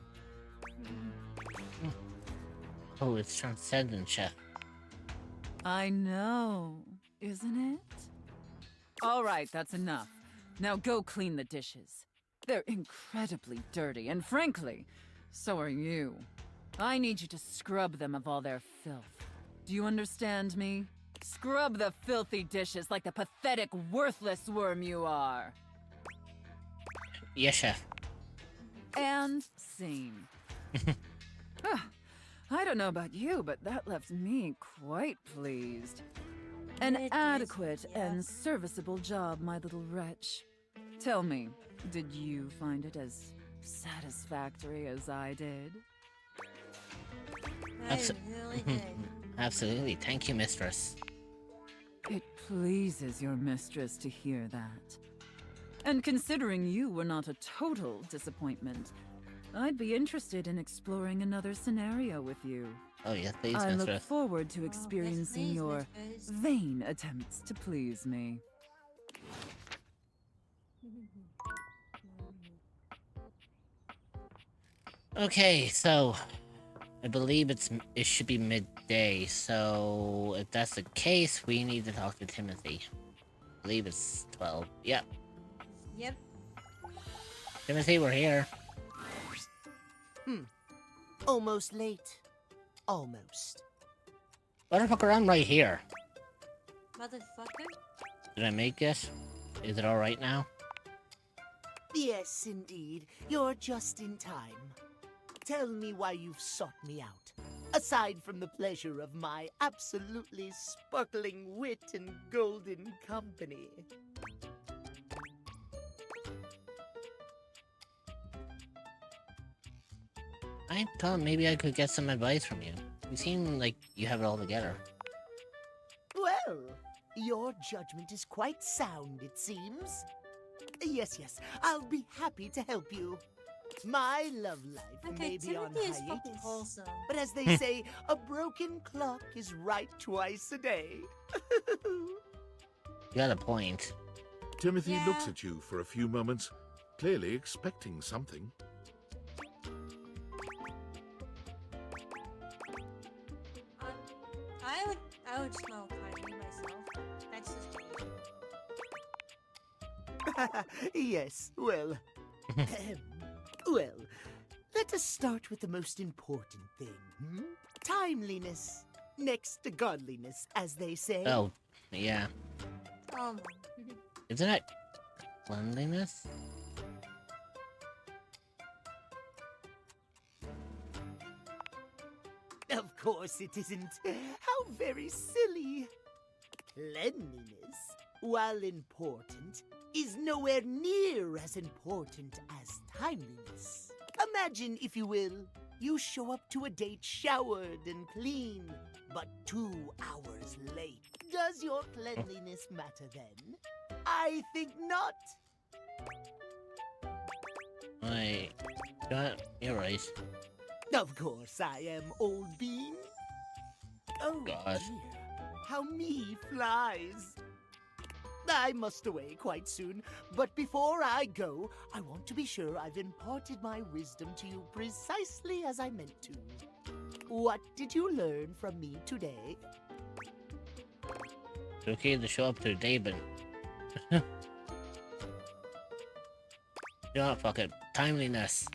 [SPEAKER 5] Oh, it's transcendent, chef.
[SPEAKER 8] I know, isn't it? All right, that's enough. Now go clean the dishes. They're incredibly dirty, and frankly, so are you. I need you to scrub them of all their filth. Do you understand me? Scrub the filthy dishes like the pathetic, worthless worm you are.
[SPEAKER 5] Yes, chef.
[SPEAKER 8] And scene. I don't know about you, but that left me quite pleased. An adequate and serviceable job, my little wretch. Tell me, did you find it as satisfactory as I did?
[SPEAKER 5] Absolutely. Thank you, mistress.
[SPEAKER 8] It pleases your mistress to hear that. And considering you were not a total disappointment, I'd be interested in exploring another scenario with you.
[SPEAKER 5] Oh, yes, please,
[SPEAKER 8] I
[SPEAKER 5] mistress.
[SPEAKER 8] look forward to experiencing your vain attempts to please me.
[SPEAKER 5] Okay, so I believe it should be midday. So if that's the case, we need to talk to Timothy. I believe it's 12. Yep.
[SPEAKER 3] Yep.
[SPEAKER 5] Timothy, we're here.
[SPEAKER 7] Almost late. Almost.
[SPEAKER 5] Motherfucker, I'm right here.
[SPEAKER 3] Motherfucker?
[SPEAKER 5] Did I make this? Is it alright now?
[SPEAKER 7] Yes, indeed. You're just in time. Tell me why you've sought me out. Aside from the pleasure of my absolutely sparkling wit and golden company.
[SPEAKER 5] I thought maybe I could get some advice from you. You seem like you have it all together.
[SPEAKER 7] Well, your judgment is quite sound, it seems. Yes, I'll be happy to help you. My love life may be on
[SPEAKER 3] Timothy is fucking
[SPEAKER 7] hiatus,
[SPEAKER 3] wholesome.
[SPEAKER 7] but as they say, a broken clock is right twice a day.
[SPEAKER 5] You got a point.
[SPEAKER 10] Timothy looks at you for a few moments, clearly expecting something.
[SPEAKER 3] I would smell kindly myself. That's just me.
[SPEAKER 7] Yes, well... well, let us start with the most important thing, Timeliness. Next to godliness, as they say.
[SPEAKER 5] Oh, yeah. Isn't it cleanliness?
[SPEAKER 7] Of course it isn't. How very silly. Cleanliness, while important, is nowhere near as important as timeliness. Imagine, if you will, you show up to a date showered and clean, but 2 hours late. Does your cleanliness matter then? I think not.
[SPEAKER 5] You're right.
[SPEAKER 7] Of course I am, old bean. Oh,
[SPEAKER 5] God.
[SPEAKER 7] dear. How me flies. I must away quite soon, but before I go, I want to be sure I've imparted my wisdom to you precisely as I meant to. What did you learn from me today?
[SPEAKER 5] It's okay to show up to David. You know what, fuck it. Timeliness.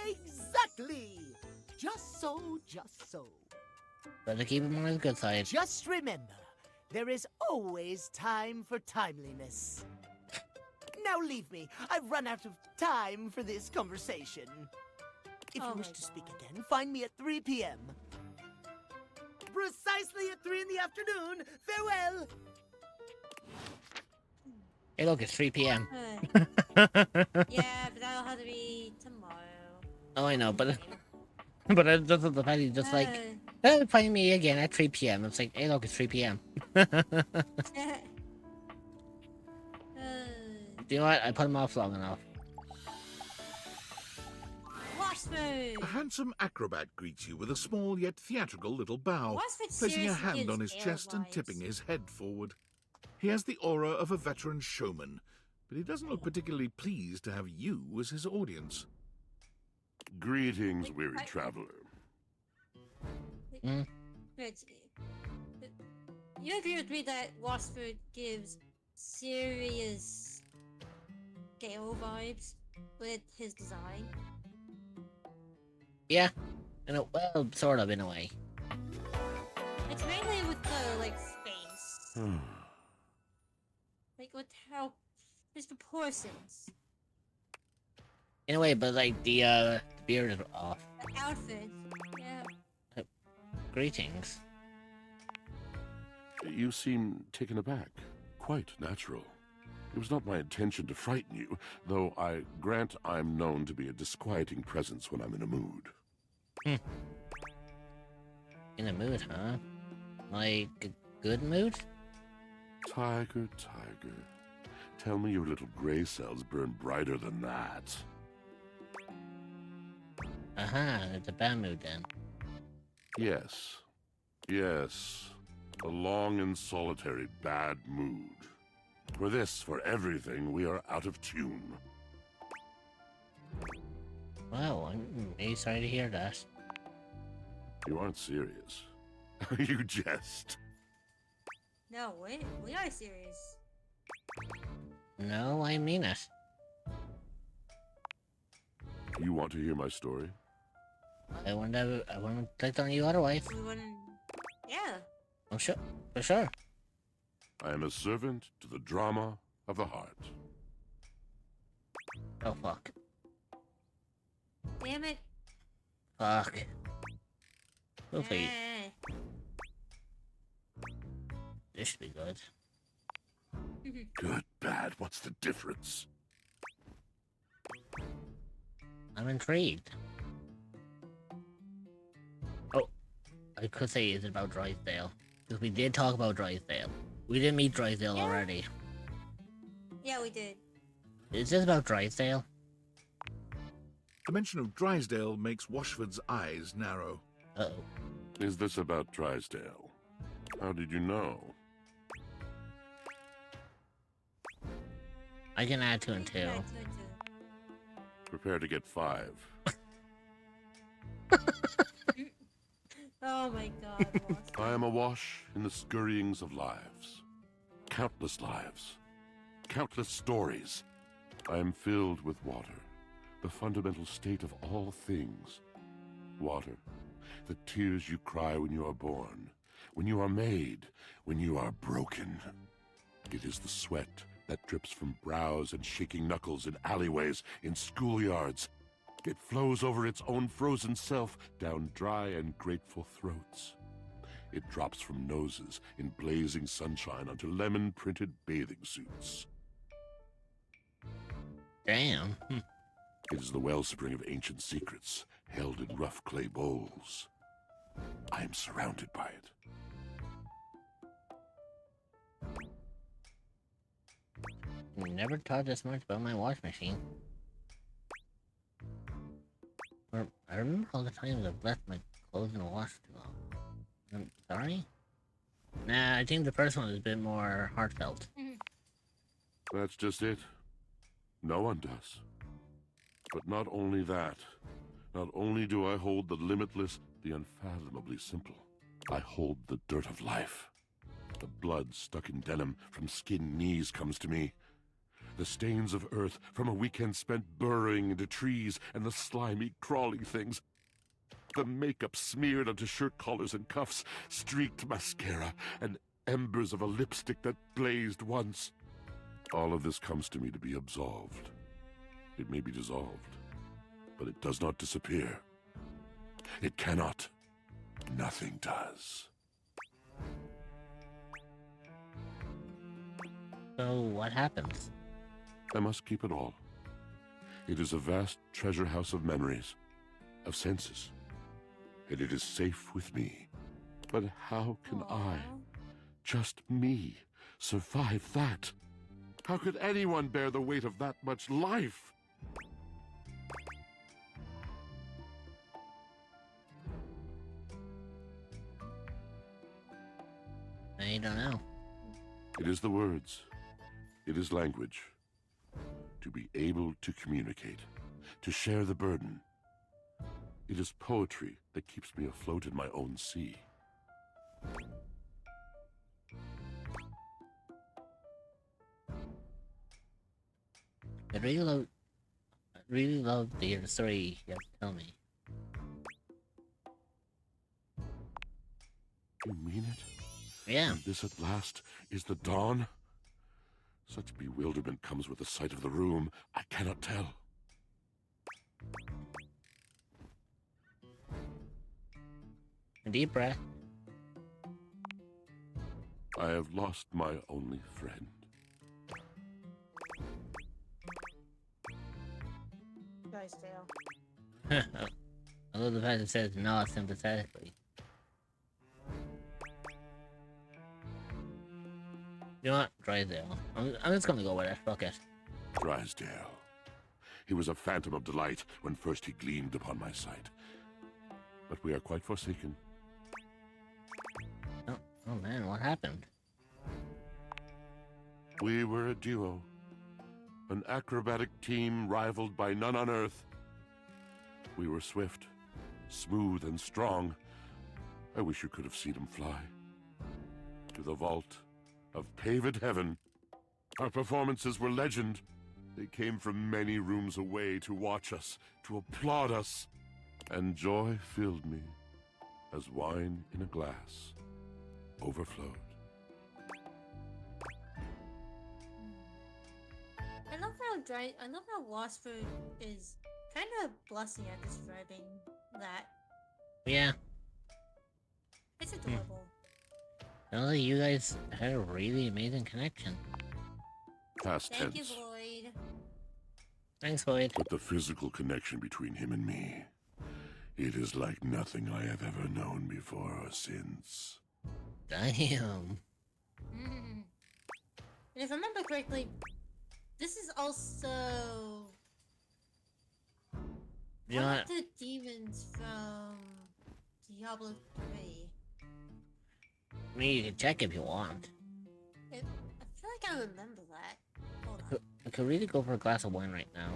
[SPEAKER 7] Exactly! Just so, just so.
[SPEAKER 5] Better keep him on his good side.
[SPEAKER 7] Just remember, there is always time for timeliness. Now leave me. I've run out of time for this conversation. If you wish to speak again, find me at 3 p.m. Precisely at 3 in the afternoon. Farewell.
[SPEAKER 5] Hey, look, it's 3 p.m.
[SPEAKER 3] Yeah, but that'll have to be tomorrow.
[SPEAKER 5] Oh, I know, but but just the fact he's just like, oh, find me again at 3 p.m. It's like, hey, look, it's 3 p.m. You know what? I put him off long enough.
[SPEAKER 10] A handsome acrobat greets you with a small yet theatrical little bow,
[SPEAKER 3] Washford
[SPEAKER 10] placing a
[SPEAKER 3] seriously
[SPEAKER 10] hand
[SPEAKER 3] gives
[SPEAKER 10] on his
[SPEAKER 3] air
[SPEAKER 10] chest and
[SPEAKER 3] vibes.
[SPEAKER 10] tipping his head forward. He has the aura of a veteran showman, but he doesn't look particularly pleased to have you as his audience.
[SPEAKER 11] Greetings, weary traveler.
[SPEAKER 3] Wait, you agree with me that Washford gives serious Gale vibes with his design?
[SPEAKER 5] Yeah, well, sort of in a way.
[SPEAKER 3] It's mainly with the, like, space. Like, with how... his proportions.
[SPEAKER 5] In a way, but like the beard is off.
[SPEAKER 3] The outfit. Yeah.
[SPEAKER 5] Greetings.
[SPEAKER 11] You seem taken aback. Quite natural. It was not my intention to frighten you, though I grant I'm known to be a disquieting presence when I'm in a mood.
[SPEAKER 5] In a mood, huh? Like a good mood?
[SPEAKER 11] Tiger, tiger. Tell me your little gray cells burn brighter than that.
[SPEAKER 5] Aha, it's a bad mood then.
[SPEAKER 11] Yes. Yes. A long and solitary bad mood. For this, for everything, we are out of tune.
[SPEAKER 5] Wow, I'm really sorry to hear that.
[SPEAKER 11] You aren't serious. You jest.
[SPEAKER 3] No, we are serious.
[SPEAKER 5] No, I mean it.
[SPEAKER 11] You want to hear my story?
[SPEAKER 5] I wouldn't click on you otherwise.
[SPEAKER 3] We wouldn't... Yeah.
[SPEAKER 5] I'm sure, for sure.
[SPEAKER 11] I am a servant to the drama of the heart.
[SPEAKER 5] Oh, fuck.
[SPEAKER 3] Damn it.
[SPEAKER 5] Fuck. Hopefully, this should be good.
[SPEAKER 11] Good, bad, what's the difference?
[SPEAKER 5] I'm intrigued. Oh, I could say, is it about Drysdale? Because we did talk about Drysdale. We did meet Drysdale already.
[SPEAKER 3] Yeah, we did.
[SPEAKER 5] Is this about Drysdale?
[SPEAKER 10] The mention of Drysdale makes Washford's eyes narrow.
[SPEAKER 5] Uh-oh.
[SPEAKER 11] Is this about Drysdale? How did you know?
[SPEAKER 5] I can add 2 and 2.
[SPEAKER 11] Prepare to get 5.
[SPEAKER 3] Oh my god, Washford.
[SPEAKER 11] I am awash in the scurryings of lives. Countless lives. Countless stories. I am filled with water. The fundamental state of all things. Water. The tears you cry when you are born. When you are made. When you are broken. It is the sweat that drips from brows and shaking knuckles in alleyways, in schoolyards. It flows over its own frozen self down dry and grateful throats. It drops from noses in blazing sunshine onto lemon-printed bathing suits.
[SPEAKER 5] Damn.
[SPEAKER 11] It is the wellspring of ancient secrets, held in rough clay bowls. I am surrounded by it.
[SPEAKER 5] Never thought this much about my wash machine. I remember all the times I've left my clothes in the wash too long. I'm sorry? Nah, I think the first one is a bit more heartfelt.
[SPEAKER 11] That's just it. No one does. But not only that. Not only do I hold the limitless, the unfathomably simple. I hold the dirt of life. The blood stuck in denim from skinned knees comes to me. The stains of earth from a weekend spent burrowing into trees and the slimy, crawly things.
[SPEAKER 10] the makeup smeared onto shirt collars and cuffs, streaked mascara, and embers of a lipstick that blazed once. All of this comes to me to be absolved. It may be dissolved, but it does not disappear. It cannot. Nothing does.
[SPEAKER 5] So what happens?
[SPEAKER 10] I must keep it all. It is a vast treasure house of memories, of senses, and it is safe with me. But how can I, just me, survive that? How could anyone bear the weight of that much life?
[SPEAKER 5] I don't know.
[SPEAKER 10] It is the words. It is language. To be able to communicate, to share the burden. It is poetry that keeps me afloat in my own sea.
[SPEAKER 5] I really love the story you have to tell me.
[SPEAKER 10] You mean it?
[SPEAKER 5] Yeah.
[SPEAKER 10] And this at last is the dawn? Such bewilderment comes with the sight of the room, I cannot tell.
[SPEAKER 5] A deep breath.
[SPEAKER 10] I have lost my only friend.
[SPEAKER 3] Drysdale.
[SPEAKER 5] I love the fact it says not sympathetically. You know what? Drysdale. I'm just gonna go with it. Fuck it.
[SPEAKER 10] Drysdale. He was a phantom of delight when first he gleamed upon my sight. But we are quite forsaken.
[SPEAKER 5] Oh man, what happened?
[SPEAKER 10] We were a duo. An acrobatic team rivaled by none on Earth. We were swift, smooth, and strong. I wish you could have seen him fly. To the vault of paved heaven. Our performances were legend. They came from many rooms away to watch us, to applaud us. And joy filled me as wine in a glass overflowed.
[SPEAKER 3] I love how Wasford is kind of blushing at describing that.
[SPEAKER 5] Yeah.
[SPEAKER 3] It's adorable.
[SPEAKER 5] Well, you guys had a really amazing connection.
[SPEAKER 10] Past
[SPEAKER 3] Thank you,
[SPEAKER 10] tense.
[SPEAKER 3] Void.
[SPEAKER 5] Thanks, Void.
[SPEAKER 10] But the physical connection between him and me, it is like nothing I have ever known before or since.
[SPEAKER 5] Damn.
[SPEAKER 3] And if I remember correctly, this is also
[SPEAKER 5] You know
[SPEAKER 3] one
[SPEAKER 5] what?
[SPEAKER 3] of the demons from Diablo 3.
[SPEAKER 5] I mean, you can check if you want.
[SPEAKER 3] I feel like I remember that. Hold on.
[SPEAKER 5] I could really go for a glass of wine right now.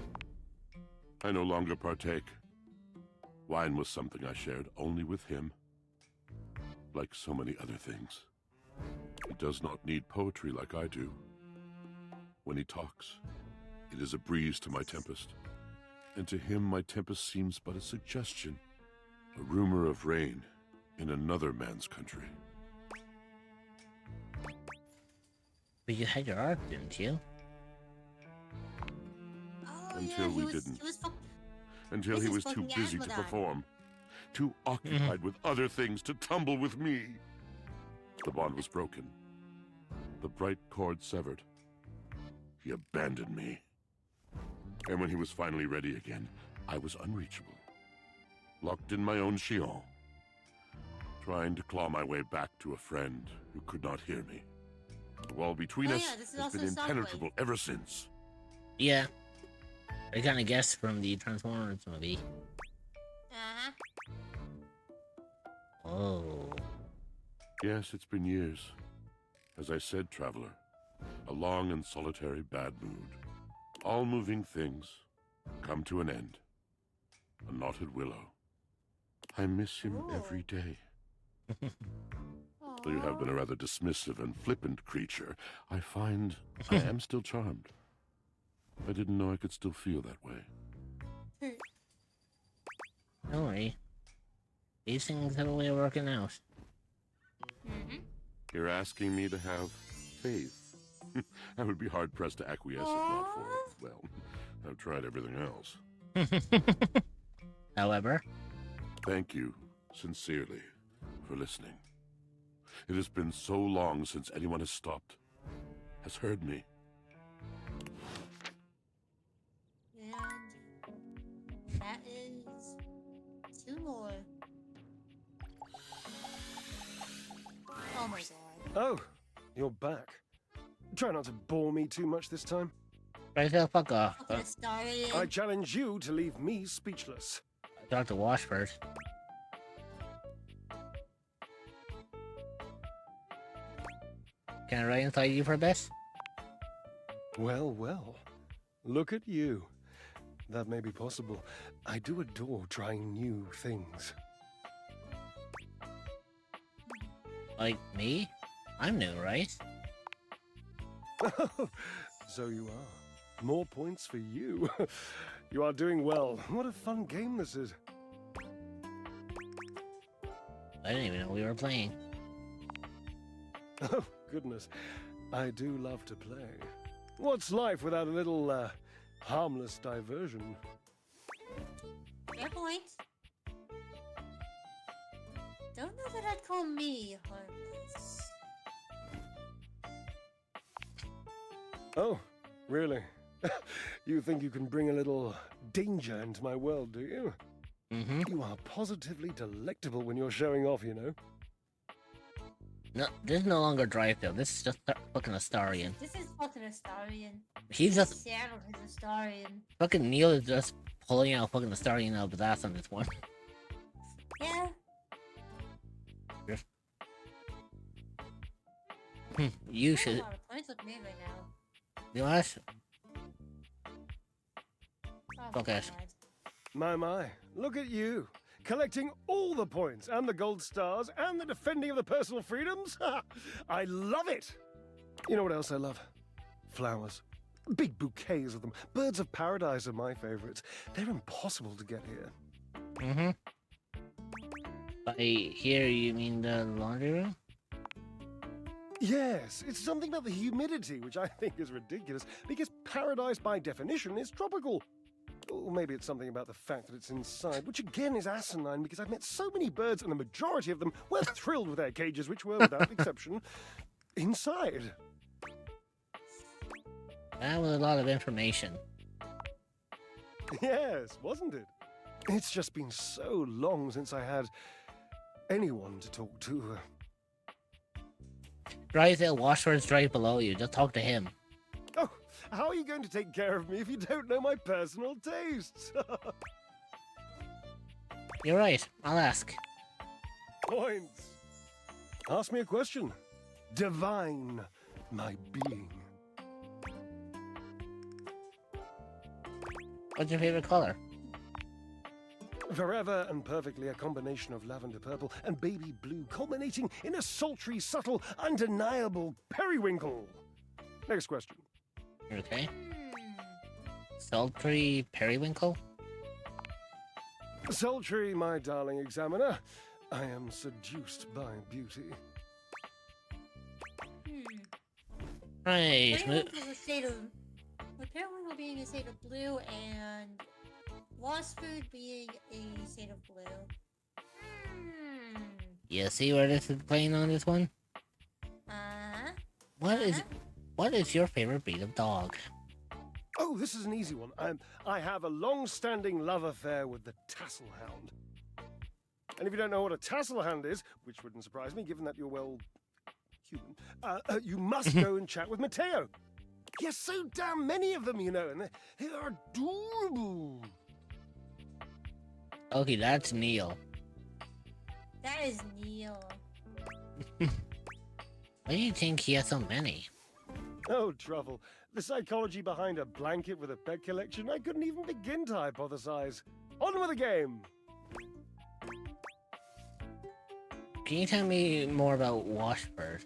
[SPEAKER 10] I no longer partake. Wine was something I shared only with him. Like so many other things. He does not need poetry like I do. When he talks, it is a breeze to my tempest. And to him, my tempest seems but a suggestion. A rumor of rain in another man's country.
[SPEAKER 5] But you had your arc, didn't you?
[SPEAKER 10] Until we didn't. Until he was too busy to perform. Too occupied with other things to tumble with me. The bond was broken. The bright cord severed. He abandoned me. And when he was finally ready again, I was unreachable. Locked in my own Shion. Trying to claw my way back to a friend who could not hear me. The wall between us has been impenetrable ever since.
[SPEAKER 5] Yeah. I kind of guessed from the Transformers movie.
[SPEAKER 3] Uh-huh.
[SPEAKER 5] Oh.
[SPEAKER 10] Yes, it's been years. As I said, traveler, a long and solitary bad mood. All moving things come to an end. A knotted willow. I miss him every day. Though you have been a rather dismissive and flippant creature, I find I am still charmed. I didn't know I could still feel that way.
[SPEAKER 5] Don't worry. These things have a way of working out.
[SPEAKER 11] You're asking me to have faith. I would be hard-pressed to acquiesce if not for, well, I've tried everything else.
[SPEAKER 5] However,
[SPEAKER 11] thank you, sincerely, for listening. It has been so long since anyone has stopped, has heard me.
[SPEAKER 3] And that is 2 more. Oh my god.
[SPEAKER 19] Oh, you're back. Try not to bore me too much this time.
[SPEAKER 5] right the fuck off.
[SPEAKER 19] I challenge you to leave me speechless.
[SPEAKER 5] Dr. Wash first. Can I ride inside you for a bit?
[SPEAKER 19] Well, well. Look at you. That may be possible. I do adore trying new things.
[SPEAKER 5] Like me? I'm new, right?
[SPEAKER 19] So you are. More points for you. You are doing well. What a fun game this is.
[SPEAKER 5] I didn't even know we were playing.
[SPEAKER 19] Oh, goodness. I do love to play. What's life without a little, harmless diversion?
[SPEAKER 3] Fair point. Don't know that I'd call me harmless.
[SPEAKER 19] Oh, really? You think you can bring a little danger into my world, do you?
[SPEAKER 5] Mm-hmm.
[SPEAKER 19] You are positively delectable when you're showing off, you know?
[SPEAKER 5] No, this is no longer Dreyfield. This is just fucking Astarion.
[SPEAKER 3] This is fucking Astarion.
[SPEAKER 5] He's just...
[SPEAKER 3] Seattle is Astarion.
[SPEAKER 5] Fucking Neil is just pulling out fucking Astarion out of his ass on this one.
[SPEAKER 3] Yeah.
[SPEAKER 5] You should...
[SPEAKER 3] A lot of points with me right now.
[SPEAKER 5] You know what? Fuck it.
[SPEAKER 19] My. Look at you. Collecting all the points, and the gold stars, and the defending of the personal freedoms. I love it! You know what else I love? Flowers. Big bouquets of them. Birds of paradise are my favorites. They're impossible to get here.
[SPEAKER 5] Mm-hmm. By here, you mean the laundry room?
[SPEAKER 19] Yes, it's something about the humidity, which I think is ridiculous, because paradise by definition is tropical. Or maybe it's something about the fact that it's inside, which again is asinine, because I've met so many birds and the majority of them were thrilled with their cages, which were, without exception, inside.
[SPEAKER 5] That was a lot of information.
[SPEAKER 19] Yes, wasn't it? It's just been so long since I had anyone to talk to.
[SPEAKER 5] Dreyfield, Washford's right below you. Just talk to him.
[SPEAKER 19] Oh, how are you going to take care of me if you don't know my personal tastes?
[SPEAKER 5] You're right. I'll ask.
[SPEAKER 19] Points. Ask me a question. Divine my being.
[SPEAKER 5] What's your favorite color?
[SPEAKER 19] Forever and perfectly a combination of lavender purple and baby blue, culminating in a sultry, subtle, undeniable periwinkle. Next question.
[SPEAKER 5] Okay. Sultry periwinkle?
[SPEAKER 19] Sultry, my darling examiner. I am seduced by beauty.
[SPEAKER 5] Right.
[SPEAKER 3] Periwinkle being a shade of blue and Washford being a shade of blue.
[SPEAKER 5] You see where this is playing on this one? What is your favorite breed of dog?
[SPEAKER 19] Oh, this is an easy one. I have a long-standing love affair with the Tassel Hound. And if you don't know what a Tassel Hound is, which wouldn't surprise me given that you're, well, human, you must go and chat with Mateo. Yes, so damn many of them, you know, and they are adorable.
[SPEAKER 5] Okay, that's Neil.
[SPEAKER 3] That is Neil.
[SPEAKER 5] Why do you think he has so many?
[SPEAKER 19] Oh, Truffle. The psychology behind a blanket with a pet collection, I couldn't even begin to hypothesize. On with the game!
[SPEAKER 5] Can you tell me more about Washford?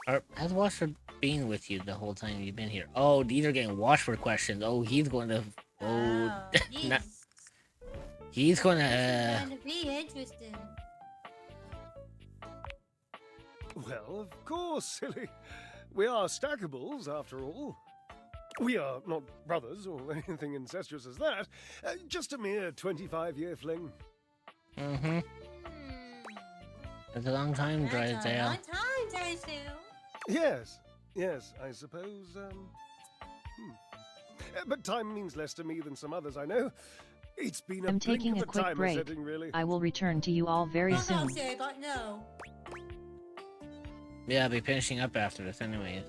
[SPEAKER 5] Or has Washford been with you the whole time you've been here? Oh, these are getting Washford questions. Oh, he's going to... Oh, He's
[SPEAKER 3] Going
[SPEAKER 5] gonna.
[SPEAKER 3] to be interesting.
[SPEAKER 19] Well, of course, silly. We are stackables, after all. We are not brothers or anything incestuous as that. Just a mere 25-year fling.
[SPEAKER 5] Mm-hmm. It's a long time,
[SPEAKER 3] That's a
[SPEAKER 5] Drysdale.
[SPEAKER 3] long time, Drysdale.
[SPEAKER 19] Yes, I suppose, But time means less to me than some others I know. It's been a
[SPEAKER 6] I'm
[SPEAKER 19] blink
[SPEAKER 6] taking
[SPEAKER 19] of
[SPEAKER 6] a quick
[SPEAKER 19] timer
[SPEAKER 6] break.
[SPEAKER 19] setting, really.
[SPEAKER 6] I will return to you all very
[SPEAKER 3] No,
[SPEAKER 6] soon.
[SPEAKER 3] sir, but no.
[SPEAKER 5] Yeah, I'll be finishing up after this anyways.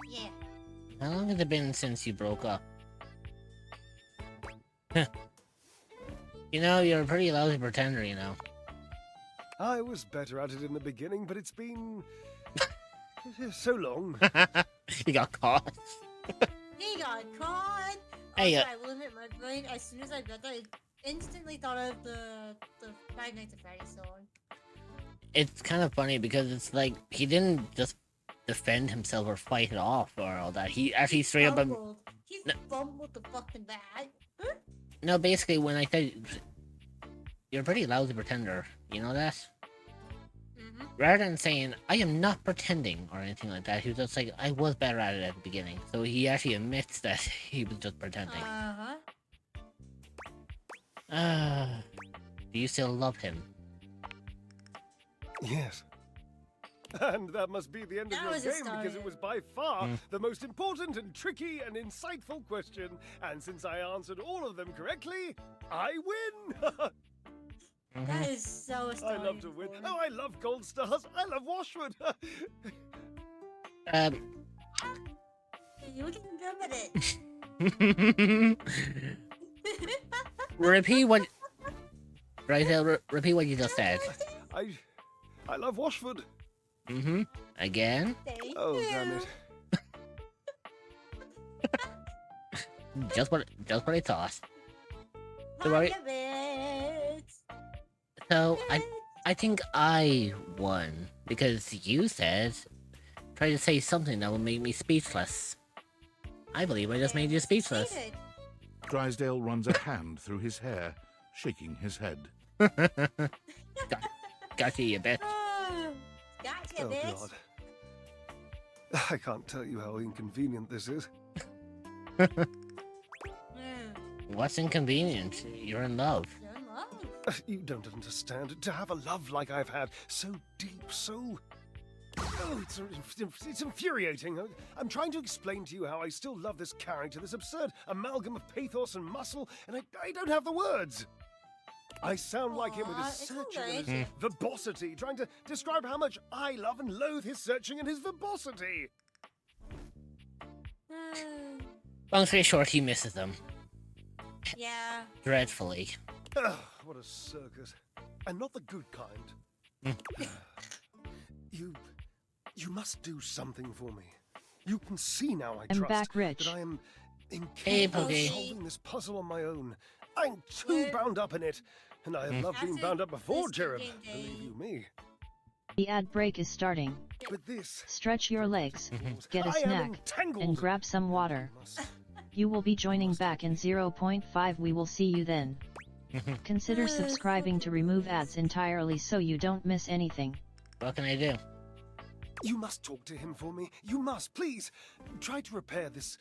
[SPEAKER 3] Yeah.
[SPEAKER 5] How long has it been since you broke up? You know, you're a pretty lousy pretender, you know.
[SPEAKER 19] I was better at it in the beginning, but it's been so long.
[SPEAKER 5] You got caught.
[SPEAKER 3] He got caught.
[SPEAKER 5] Hey,
[SPEAKER 3] Also, I will admit, my brain, as soon as I read that, I instantly thought of the Five Nights at Freddy's song.
[SPEAKER 5] It's kind of funny because it's like he didn't just defend himself or fight it off or all that. He actually straight up.
[SPEAKER 3] Fumbled. He fumbled the fucking bat. Huh?
[SPEAKER 5] No, basically, when I said you're a pretty lousy pretender, you know that?
[SPEAKER 3] Mm-hmm.
[SPEAKER 5] Rather than saying, I am not pretending or anything like that, he was just like, I was better at it at the beginning. So he actually admits that he was just pretending. Do you still love him?
[SPEAKER 19] Yes. And that must be the end
[SPEAKER 3] That
[SPEAKER 19] of
[SPEAKER 3] was
[SPEAKER 19] your
[SPEAKER 3] a
[SPEAKER 19] game
[SPEAKER 3] start.
[SPEAKER 19] because it was by far
[SPEAKER 5] Mm.
[SPEAKER 19] the most important and tricky and insightful question. And since I answered all of them correctly, I win!
[SPEAKER 3] That is so
[SPEAKER 19] I
[SPEAKER 3] astounding.
[SPEAKER 19] love to win. Oh, I love gold stars. I love Washwood.
[SPEAKER 3] You can good at it.
[SPEAKER 5] Repeat what... Drysdale, repeat what you just said.
[SPEAKER 19] I love Washwood.
[SPEAKER 5] Mm-hmm. Again?
[SPEAKER 19] Oh, damn it.
[SPEAKER 5] Just what I thought. So I think I won because you said try to say something that will make me speechless. I believe I just made you speechless.
[SPEAKER 10] Drysdale runs a hand through his hair, shaking his head.
[SPEAKER 5] Gotcha, you bitch.
[SPEAKER 3] Gotcha,
[SPEAKER 19] Oh,
[SPEAKER 3] bitch.
[SPEAKER 19] God. I can't tell you how inconvenient this is.
[SPEAKER 5] What's inconvenient? You're in love.
[SPEAKER 19] You don't understand. To have a love like I've had, so deep, so... Oh, it's infuriating. I'm trying to explain to you how I still love this character, this absurd amalgam of pathos and muscle, and I don't have the words. I sound like him with his
[SPEAKER 3] it's
[SPEAKER 19] searching
[SPEAKER 3] alright.
[SPEAKER 19] and his verbosity, trying to describe how much I love and loathe his searching and his verbosity.
[SPEAKER 5] Long story short, he misses them.
[SPEAKER 3] Yeah.
[SPEAKER 5] Dreadfully.
[SPEAKER 19] Ugh, what a circus. And not the good kind. You must do something for me. You can see now, I
[SPEAKER 6] I'm
[SPEAKER 19] trust,
[SPEAKER 6] back, Rich.
[SPEAKER 19] that I am
[SPEAKER 5] Hey,
[SPEAKER 19] incapable of
[SPEAKER 5] Pookie.
[SPEAKER 19] solving this puzzle on my own. I'm too bound up in it, and I have loved being
[SPEAKER 3] After
[SPEAKER 19] bound up before,
[SPEAKER 3] this
[SPEAKER 19] Cherub.
[SPEAKER 3] game day-
[SPEAKER 19] Believe you me.
[SPEAKER 6] The ad break is starting.
[SPEAKER 19] With this,
[SPEAKER 6] Stretch your legs, get a
[SPEAKER 19] I am
[SPEAKER 6] snack,
[SPEAKER 19] entangled.
[SPEAKER 6] and grab some water. You will be joining back in 0.5. We will see you then. Consider subscribing to remove ads entirely so you don't miss anything.
[SPEAKER 5] What can I do?
[SPEAKER 19] You must talk to him for me. You must, please. Try to repair this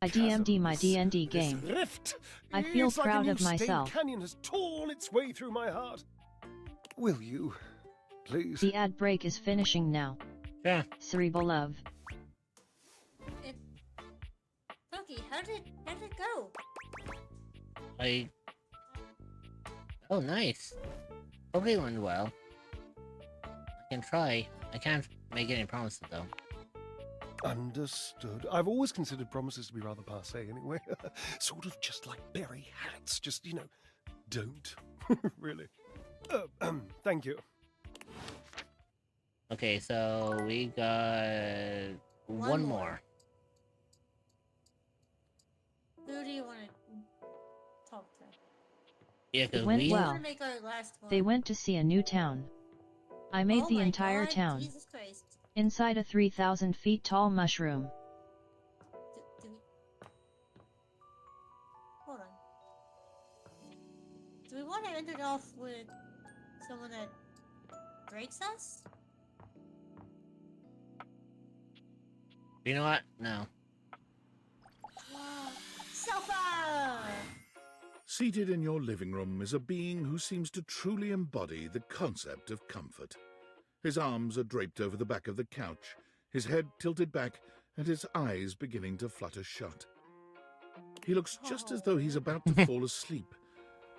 [SPEAKER 6] I
[SPEAKER 19] chasm,
[SPEAKER 6] DM'd my
[SPEAKER 19] this-
[SPEAKER 6] D&D
[SPEAKER 19] this
[SPEAKER 6] game.
[SPEAKER 19] rift.
[SPEAKER 6] I feel
[SPEAKER 19] It's like
[SPEAKER 6] proud
[SPEAKER 19] a new
[SPEAKER 6] of myself.
[SPEAKER 19] stained canyon has torn its way through my heart. Will you, please?
[SPEAKER 6] The ad break is finishing now.
[SPEAKER 5] Yeah.
[SPEAKER 6] Cerebral love.
[SPEAKER 3] Pookie, how did it go?
[SPEAKER 5] Oh, nice. Hopefully it went well. I can try. I can't make any promises, though.
[SPEAKER 19] Understood. I've always considered promises to be rather passé anyway. Sort of just like berry hats. Just, don't. Really. Thank you.
[SPEAKER 5] Okay, so we got one more.
[SPEAKER 3] Who do you want to talk to?
[SPEAKER 5] Yeah,
[SPEAKER 6] It
[SPEAKER 5] because
[SPEAKER 6] went
[SPEAKER 5] we...
[SPEAKER 6] well.
[SPEAKER 3] Want to make our last one?
[SPEAKER 6] They went to see a new town. I made
[SPEAKER 3] Oh
[SPEAKER 6] the
[SPEAKER 3] my
[SPEAKER 6] entire
[SPEAKER 3] God,
[SPEAKER 6] town.
[SPEAKER 3] Jesus Christ.
[SPEAKER 6] Inside a 3,000 feet tall mushroom.
[SPEAKER 3] Hold on. we want to end it off with someone that breaks us?
[SPEAKER 5] You know what? No.
[SPEAKER 3] Sofa!
[SPEAKER 10] Seated in your living room is a being who seems to truly embody the concept of comfort. His arms are draped over the back of the couch, his head tilted back, and his eyes beginning to flutter shut. He looks just as though he's about to fall asleep,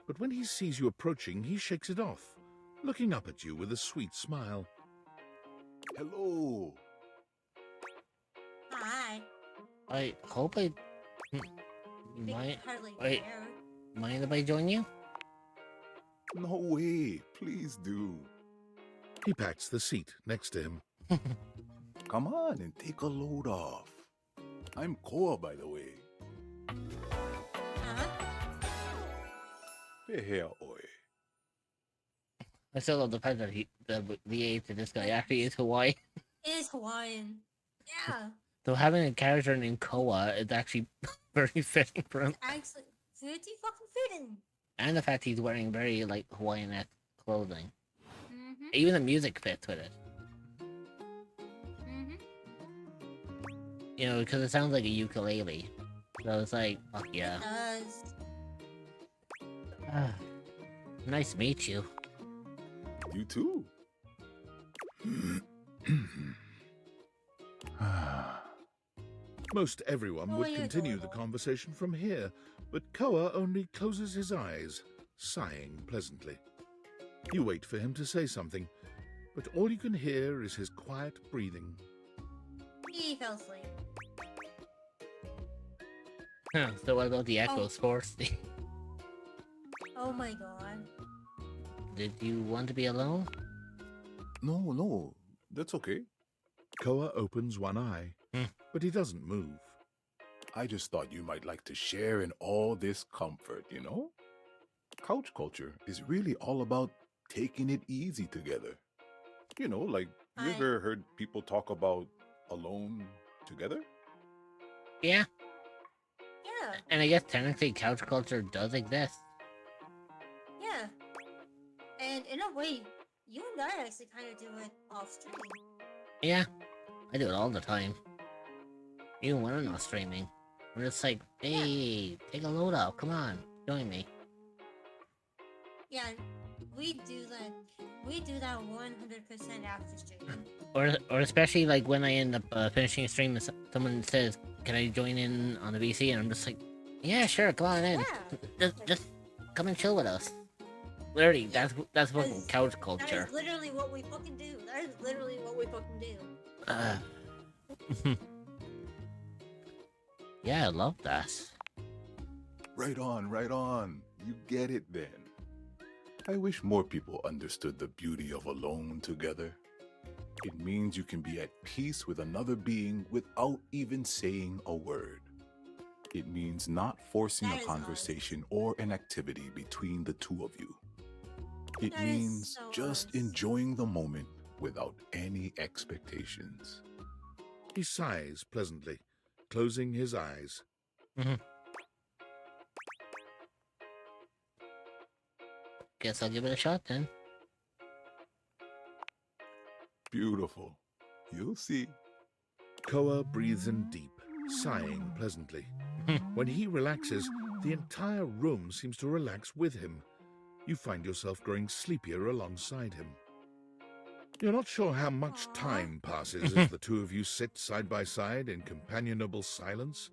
[SPEAKER 10] but when he sees you approaching, he shakes it off, looking up at you with a sweet smile.
[SPEAKER 15] Hello.
[SPEAKER 3] Hi.
[SPEAKER 5] I hope I...
[SPEAKER 3] Big cuddly
[SPEAKER 5] Wait,
[SPEAKER 3] bear.
[SPEAKER 5] mind if I join you?
[SPEAKER 15] No way. Please do.
[SPEAKER 10] He pats the seat next to him.
[SPEAKER 15] Come on and take a load off. I'm Koa, by the way. Here, oi.
[SPEAKER 5] I still love the fact that the age of this guy actually is Hawaii.
[SPEAKER 3] It is Hawaiian. Yeah.
[SPEAKER 5] So having a character named Koa is actually very fitting for him.
[SPEAKER 3] Actually, pretty fucking fitting.
[SPEAKER 5] And the fact he's wearing very, like, Hawaiian-esque clothing.
[SPEAKER 3] Mm-hmm.
[SPEAKER 5] Even the music fits with it.
[SPEAKER 3] Mm-hmm.
[SPEAKER 5] You know, because it sounds like a ukulele. So it's like, fuck yeah.
[SPEAKER 3] It does.
[SPEAKER 5] Nice to meet you.
[SPEAKER 15] You too.
[SPEAKER 10] Most everyone
[SPEAKER 3] Oh,
[SPEAKER 10] would
[SPEAKER 3] you're
[SPEAKER 10] continue the conversation from here, but Koa only closes his eyes, sighing pleasantly. You wait for him to say something, but all you can hear is his quiet breathing.
[SPEAKER 3] He fell asleep.
[SPEAKER 5] So what about the Echo Sports?
[SPEAKER 3] Oh my god.
[SPEAKER 5] Did you want to be alone?
[SPEAKER 15] No, that's okay.
[SPEAKER 10] Koa opens one eye, but he doesn't move.
[SPEAKER 15] I just thought you might like to share in all this comfort, you know? Couch culture is really all about taking it easy together. You know, like, you ever heard people talk about alone together?
[SPEAKER 5] Yeah.
[SPEAKER 3] Yeah.
[SPEAKER 5] And I guess technically couch culture does exist.
[SPEAKER 3] Yeah. And in a way, you and I actually kind of do it off stream.
[SPEAKER 5] Yeah. I do it all the time. Even when I'm not streaming. I'm just like, hey, take a load out, come on, join me.
[SPEAKER 3] Yeah, we do that. We do that 100% after stream.
[SPEAKER 5] Or especially like when I end up finishing a stream and someone says, can I join in on the VC? And I'm just like, yeah, sure, come on in. Just come and chill with us. Literally, that's fucking couch
[SPEAKER 3] That
[SPEAKER 5] culture.
[SPEAKER 3] is literally what we fucking do. That is literally what we fucking do.
[SPEAKER 5] Yeah, I love that.
[SPEAKER 15] Right on. You get it then. I wish more people understood the beauty of alone together. It means you can be at peace with another being without even saying a word. It means not forcing a conversation or an activity between the two of you. It means just enjoying the moment without any expectations.
[SPEAKER 10] He sighs pleasantly, closing his eyes.
[SPEAKER 5] Guess I'll give it a shot then.
[SPEAKER 15] Beautiful. You'll see.
[SPEAKER 10] Koa breathes in deep, sighing pleasantly. When he relaxes, the entire room seems to relax with him. You find yourself growing sleepier alongside him. You're not sure how much time passes as the two of you sit side by side in companionable silence,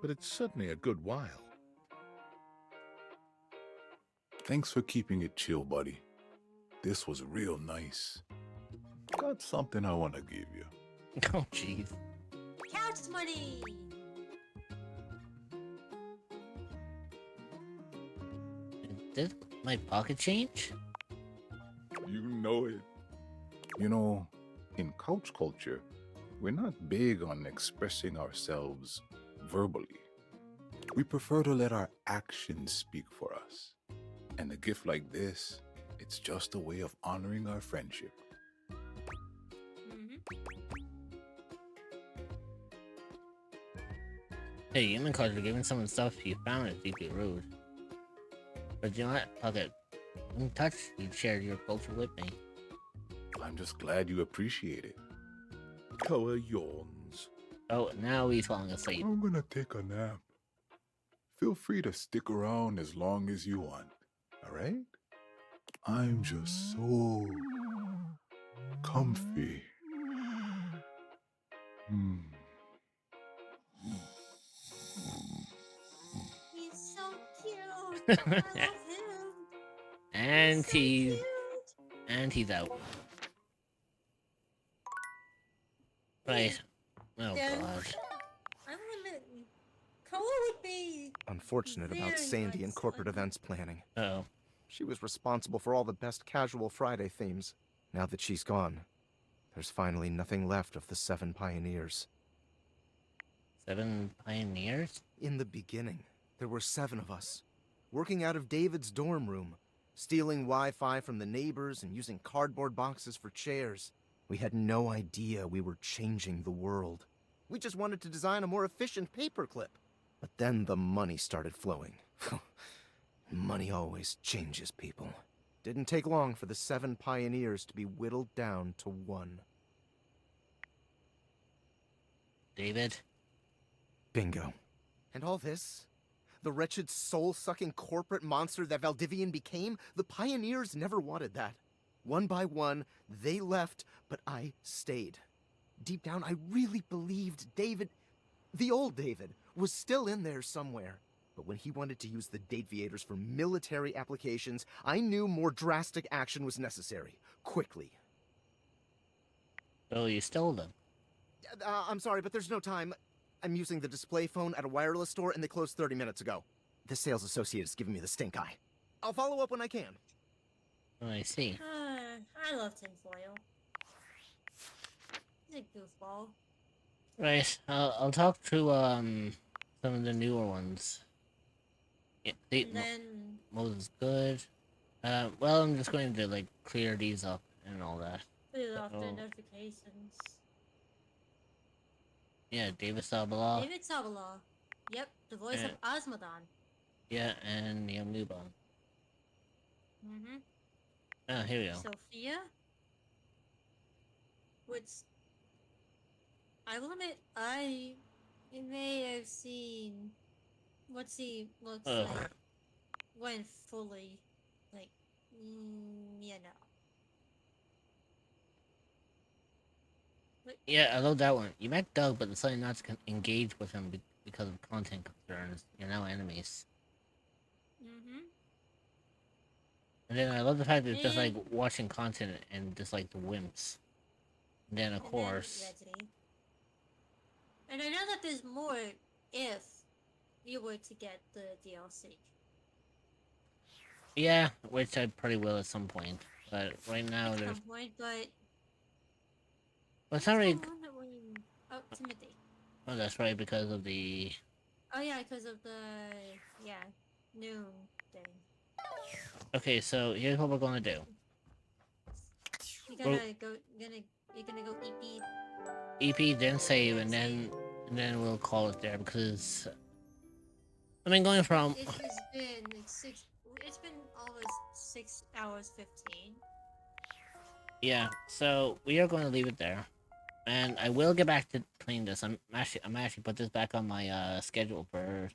[SPEAKER 10] but it's certainly a good while.
[SPEAKER 15] Thanks for keeping it chill, buddy. This was real nice. Got something I want to give you.
[SPEAKER 5] Oh, jeez.
[SPEAKER 3] Couch money!
[SPEAKER 5] Did my pocket change?
[SPEAKER 15] You know it. You know, in couch culture, we're not big on expressing ourselves verbally. We prefer to let our actions speak for us. And a gift like this, it's just a way of honoring our friendship.
[SPEAKER 5] Hey, human culture giving someone stuff you found is deeply rude. But you know what? Fuck it. I'm touched you shared your culture with me.
[SPEAKER 15] I'm just glad you appreciate it. Koa yawns.
[SPEAKER 5] Oh, now he's falling asleep.
[SPEAKER 15] I'm gonna take a nap. Feel free to stick around as long as you want, alright? I'm just so comfy.
[SPEAKER 3] He's so cute. I love him.
[SPEAKER 5] And he's out. Right. Oh
[SPEAKER 3] Then-
[SPEAKER 5] gosh.
[SPEAKER 3] I'm gonna. Koa would be.
[SPEAKER 14] Unfortunate about
[SPEAKER 3] Very
[SPEAKER 14] Sandy and
[SPEAKER 3] nice
[SPEAKER 14] corporate events planning.
[SPEAKER 5] Oh.
[SPEAKER 14] She was responsible for all the best casual Friday themes. Now that she's gone, there's finally nothing left of the 7 pioneers.
[SPEAKER 5] 7 pioneers?
[SPEAKER 14] In the beginning, there were 7 of us, working out of David's dorm room, stealing Wi-Fi from the neighbors and using cardboard boxes for chairs. We had no idea we were changing the world. We just wanted to design a more efficient paperclip. But then the money started flowing. Money always changes people. Didn't take long for the 7 pioneers to be whittled down to 1.
[SPEAKER 5] David?
[SPEAKER 14] Bingo. And all this? The wretched soul-sucking corporate monster that Valdivian became? The pioneers never wanted that. One by one, they left, but I stayed. Deep down, I really believed David, the old David, was still in there somewhere. But when he wanted to use the Dateviators for military applications, I knew more drastic action was necessary. Quickly.
[SPEAKER 5] Oh, you stole them.
[SPEAKER 14] I'm sorry, but there's no time. I'm using the display phone at a wireless store, and they closed 30 minutes ago. The sales associate is giving me the stink eye. I'll follow up when I can.
[SPEAKER 5] Oh, I see.
[SPEAKER 3] I love tinfoil. He's a goofball.
[SPEAKER 5] Right. I'll talk to some of the newer ones. Yeah, Moses good. Well, I'm just going to like clear these up and all that.
[SPEAKER 3] Put it off the notifications.
[SPEAKER 5] Yeah, David Sabala.
[SPEAKER 3] David Sabala. Yep, the voice of Osmodon.
[SPEAKER 5] Yeah, and Neil Newbon.
[SPEAKER 3] Mm-hmm.
[SPEAKER 5] Oh, here we go.
[SPEAKER 3] Sophia? Which... I will admit, I may have seen what he looks like when fully, like, you know.
[SPEAKER 5] Yeah, I love that one. You met Doug, but decided not to engage with him because of content concerns. You're now enemies.
[SPEAKER 3] Mm-hmm.
[SPEAKER 5] And then I love the fact that it's just like watching content and just like the wimps. And then of course...
[SPEAKER 3] And I know that there's more if you were to get the DLC.
[SPEAKER 5] Yeah, which I probably will at some point. But right now
[SPEAKER 3] At
[SPEAKER 5] there's...
[SPEAKER 3] some point, but...
[SPEAKER 5] Well, it's not really...
[SPEAKER 3] Oh, Timothy.
[SPEAKER 5] Oh, that's right, because of the...
[SPEAKER 3] Oh yeah, because of the... Yeah, noon thing.
[SPEAKER 5] Okay, so here's what we're gonna do.
[SPEAKER 3] You're gonna go EP.
[SPEAKER 5] EP, then save, and then we'll call it there, because... I mean, going from...
[SPEAKER 3] It's been almost 6 hours 15.
[SPEAKER 5] Yeah, so we are going to leave it there. And I will get back to playing this. I'm actually put this back on my schedule for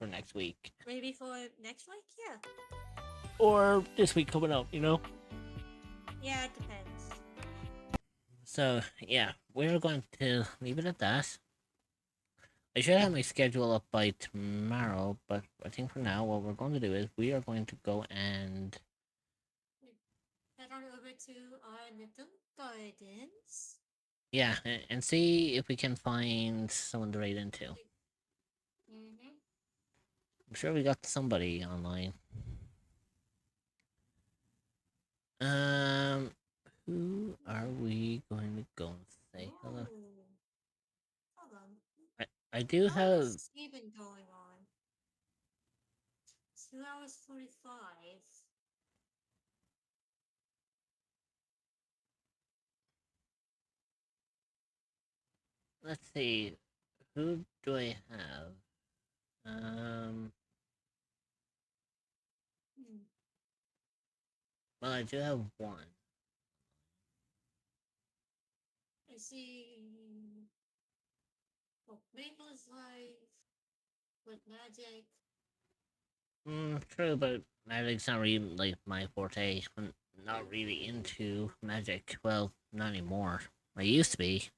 [SPEAKER 5] next week.
[SPEAKER 3] Maybe for next week? Yeah.
[SPEAKER 5] Or this week coming up, you know?
[SPEAKER 3] Yeah, it depends.
[SPEAKER 5] So, yeah, we're going to leave it at that. I should have my schedule up by tomorrow, but I think for now what we're going to do is we are going to go and...
[SPEAKER 3] Head on over to our little gardens.
[SPEAKER 5] Yeah, and see if we can find someone to raid into.
[SPEAKER 3] Mm-hmm.
[SPEAKER 5] I'm sure we got somebody online. Who are we going to go and say hello?
[SPEAKER 3] Hold on.
[SPEAKER 5] I do have...
[SPEAKER 3] What's even going on? 2 hours 45.
[SPEAKER 5] Let's see. Who do I have? Well, I do have one.
[SPEAKER 3] I see. Oh, Maple is live with magic.
[SPEAKER 5] True, but magic's not really like my forte. I'm not really into magic. Well, not anymore. I used to be.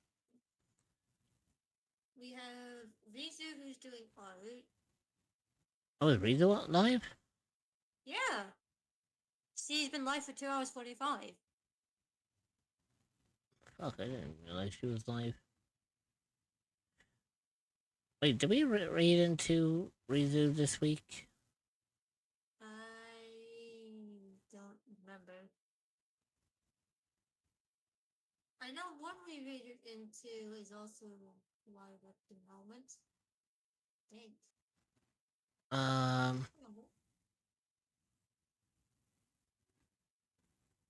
[SPEAKER 3] We have Rizu who's doing art.
[SPEAKER 5] Oh, is Rita live?
[SPEAKER 3] Yeah. She's been live for 2 hours 45.
[SPEAKER 5] Fuck, I didn't realize she was live. Wait, did we raid into Rizu this week?
[SPEAKER 3] I don't remember. I know one we raided into is also live at the moment. Dang.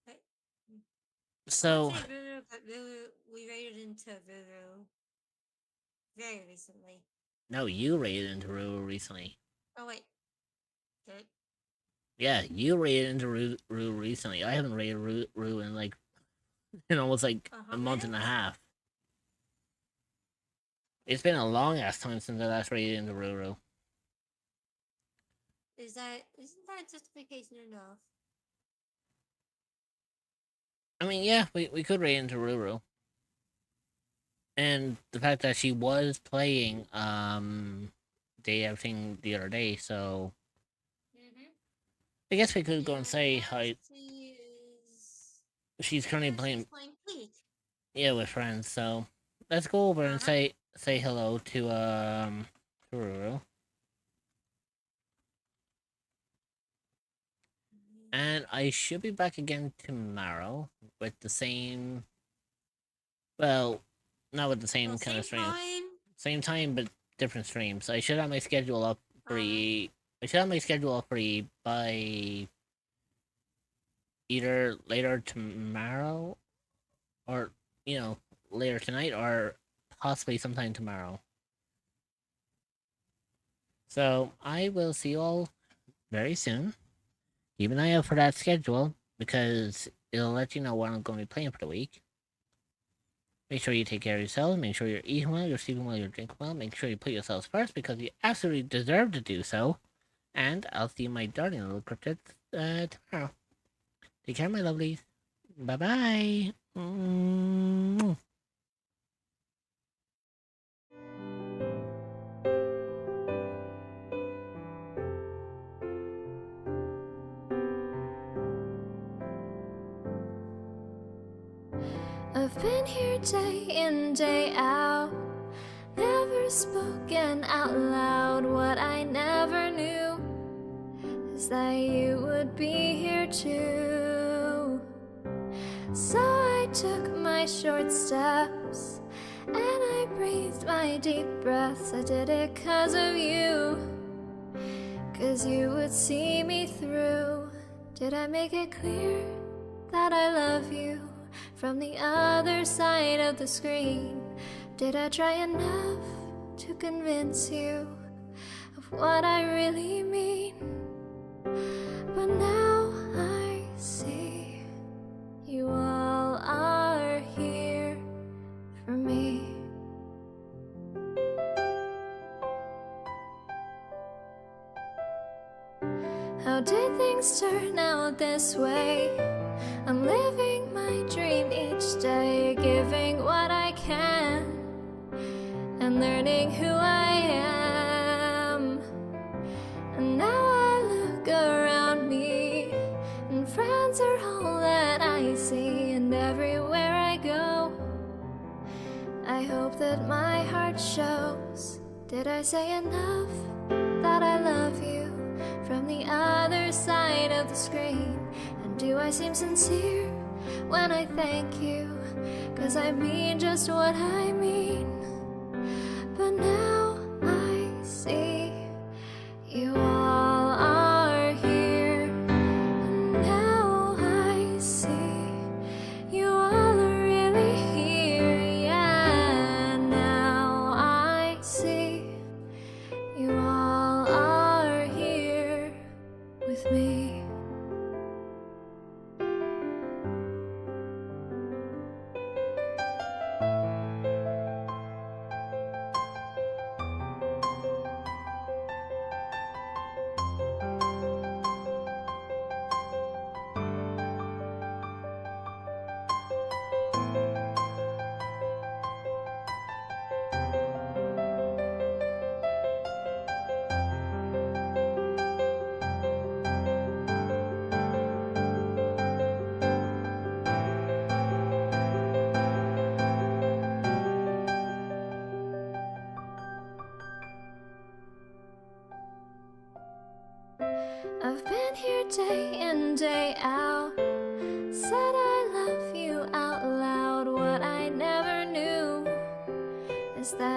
[SPEAKER 3] Okay.
[SPEAKER 5] So.
[SPEAKER 3] I say Ruru, but we raided into Ruru very recently.
[SPEAKER 5] No, you raided into Ruru recently.
[SPEAKER 3] Oh, wait. Okay.
[SPEAKER 5] Yeah, you raided into Ruru recently. I haven't raided Ruru in like, almost like a month and a half. It's been a long ass time since I last raided into Ruru.
[SPEAKER 3] Isn't that justification enough?
[SPEAKER 5] I mean, yeah, we could raid into Ruru. And the fact that she was playing Day Everything the other day, so I guess we could go and say hi. She's currently playing
[SPEAKER 3] Peak.
[SPEAKER 5] Yeah, with friends, so let's go over and say hello to Ruru. And I should be back again tomorrow with the same, well, not with the same kind of stream. Same time, but different streams. I should have my schedule up I should have my schedule up by either later tomorrow, or later tonight, or possibly sometime tomorrow. So I will see you all very soon. Keep an eye out for that schedule, because it'll let you know what I'm going to be playing for the week. Make sure you take care of yourselves, make sure you're eating well, you're sleeping well, you're drinking well, make sure you put yourselves first, because you absolutely deserve to do so. And I'll see my darling little cryptids tomorrow. Take care, my lovelies. Bye-bye.
[SPEAKER 4] I've been here day in, day out, never spoken out loud. What I never knew is that you would be here too. So I took my short steps and I breathed my deep breaths. I did it 'cause of you, 'cause you would see me through. Did I make it clear that I love you from the other side of the screen? Did I try enough to convince you of what I really mean? But now I see you all are here for me. How did things turn out this way? I'm living my dream each day, giving what I can and learning who I am. And now I look around me and friends are all that I see, and everywhere I go I hope that my heart shows. Did I say enough that I love you from the other side of the screen? And do I seem sincere when I thank you? 'Cause I mean just what I mean. But now I see you all are here. And now I see you all are really here. Yeah, now I see you all are here with me. and day out. Said I love you out loud. What I never knew is that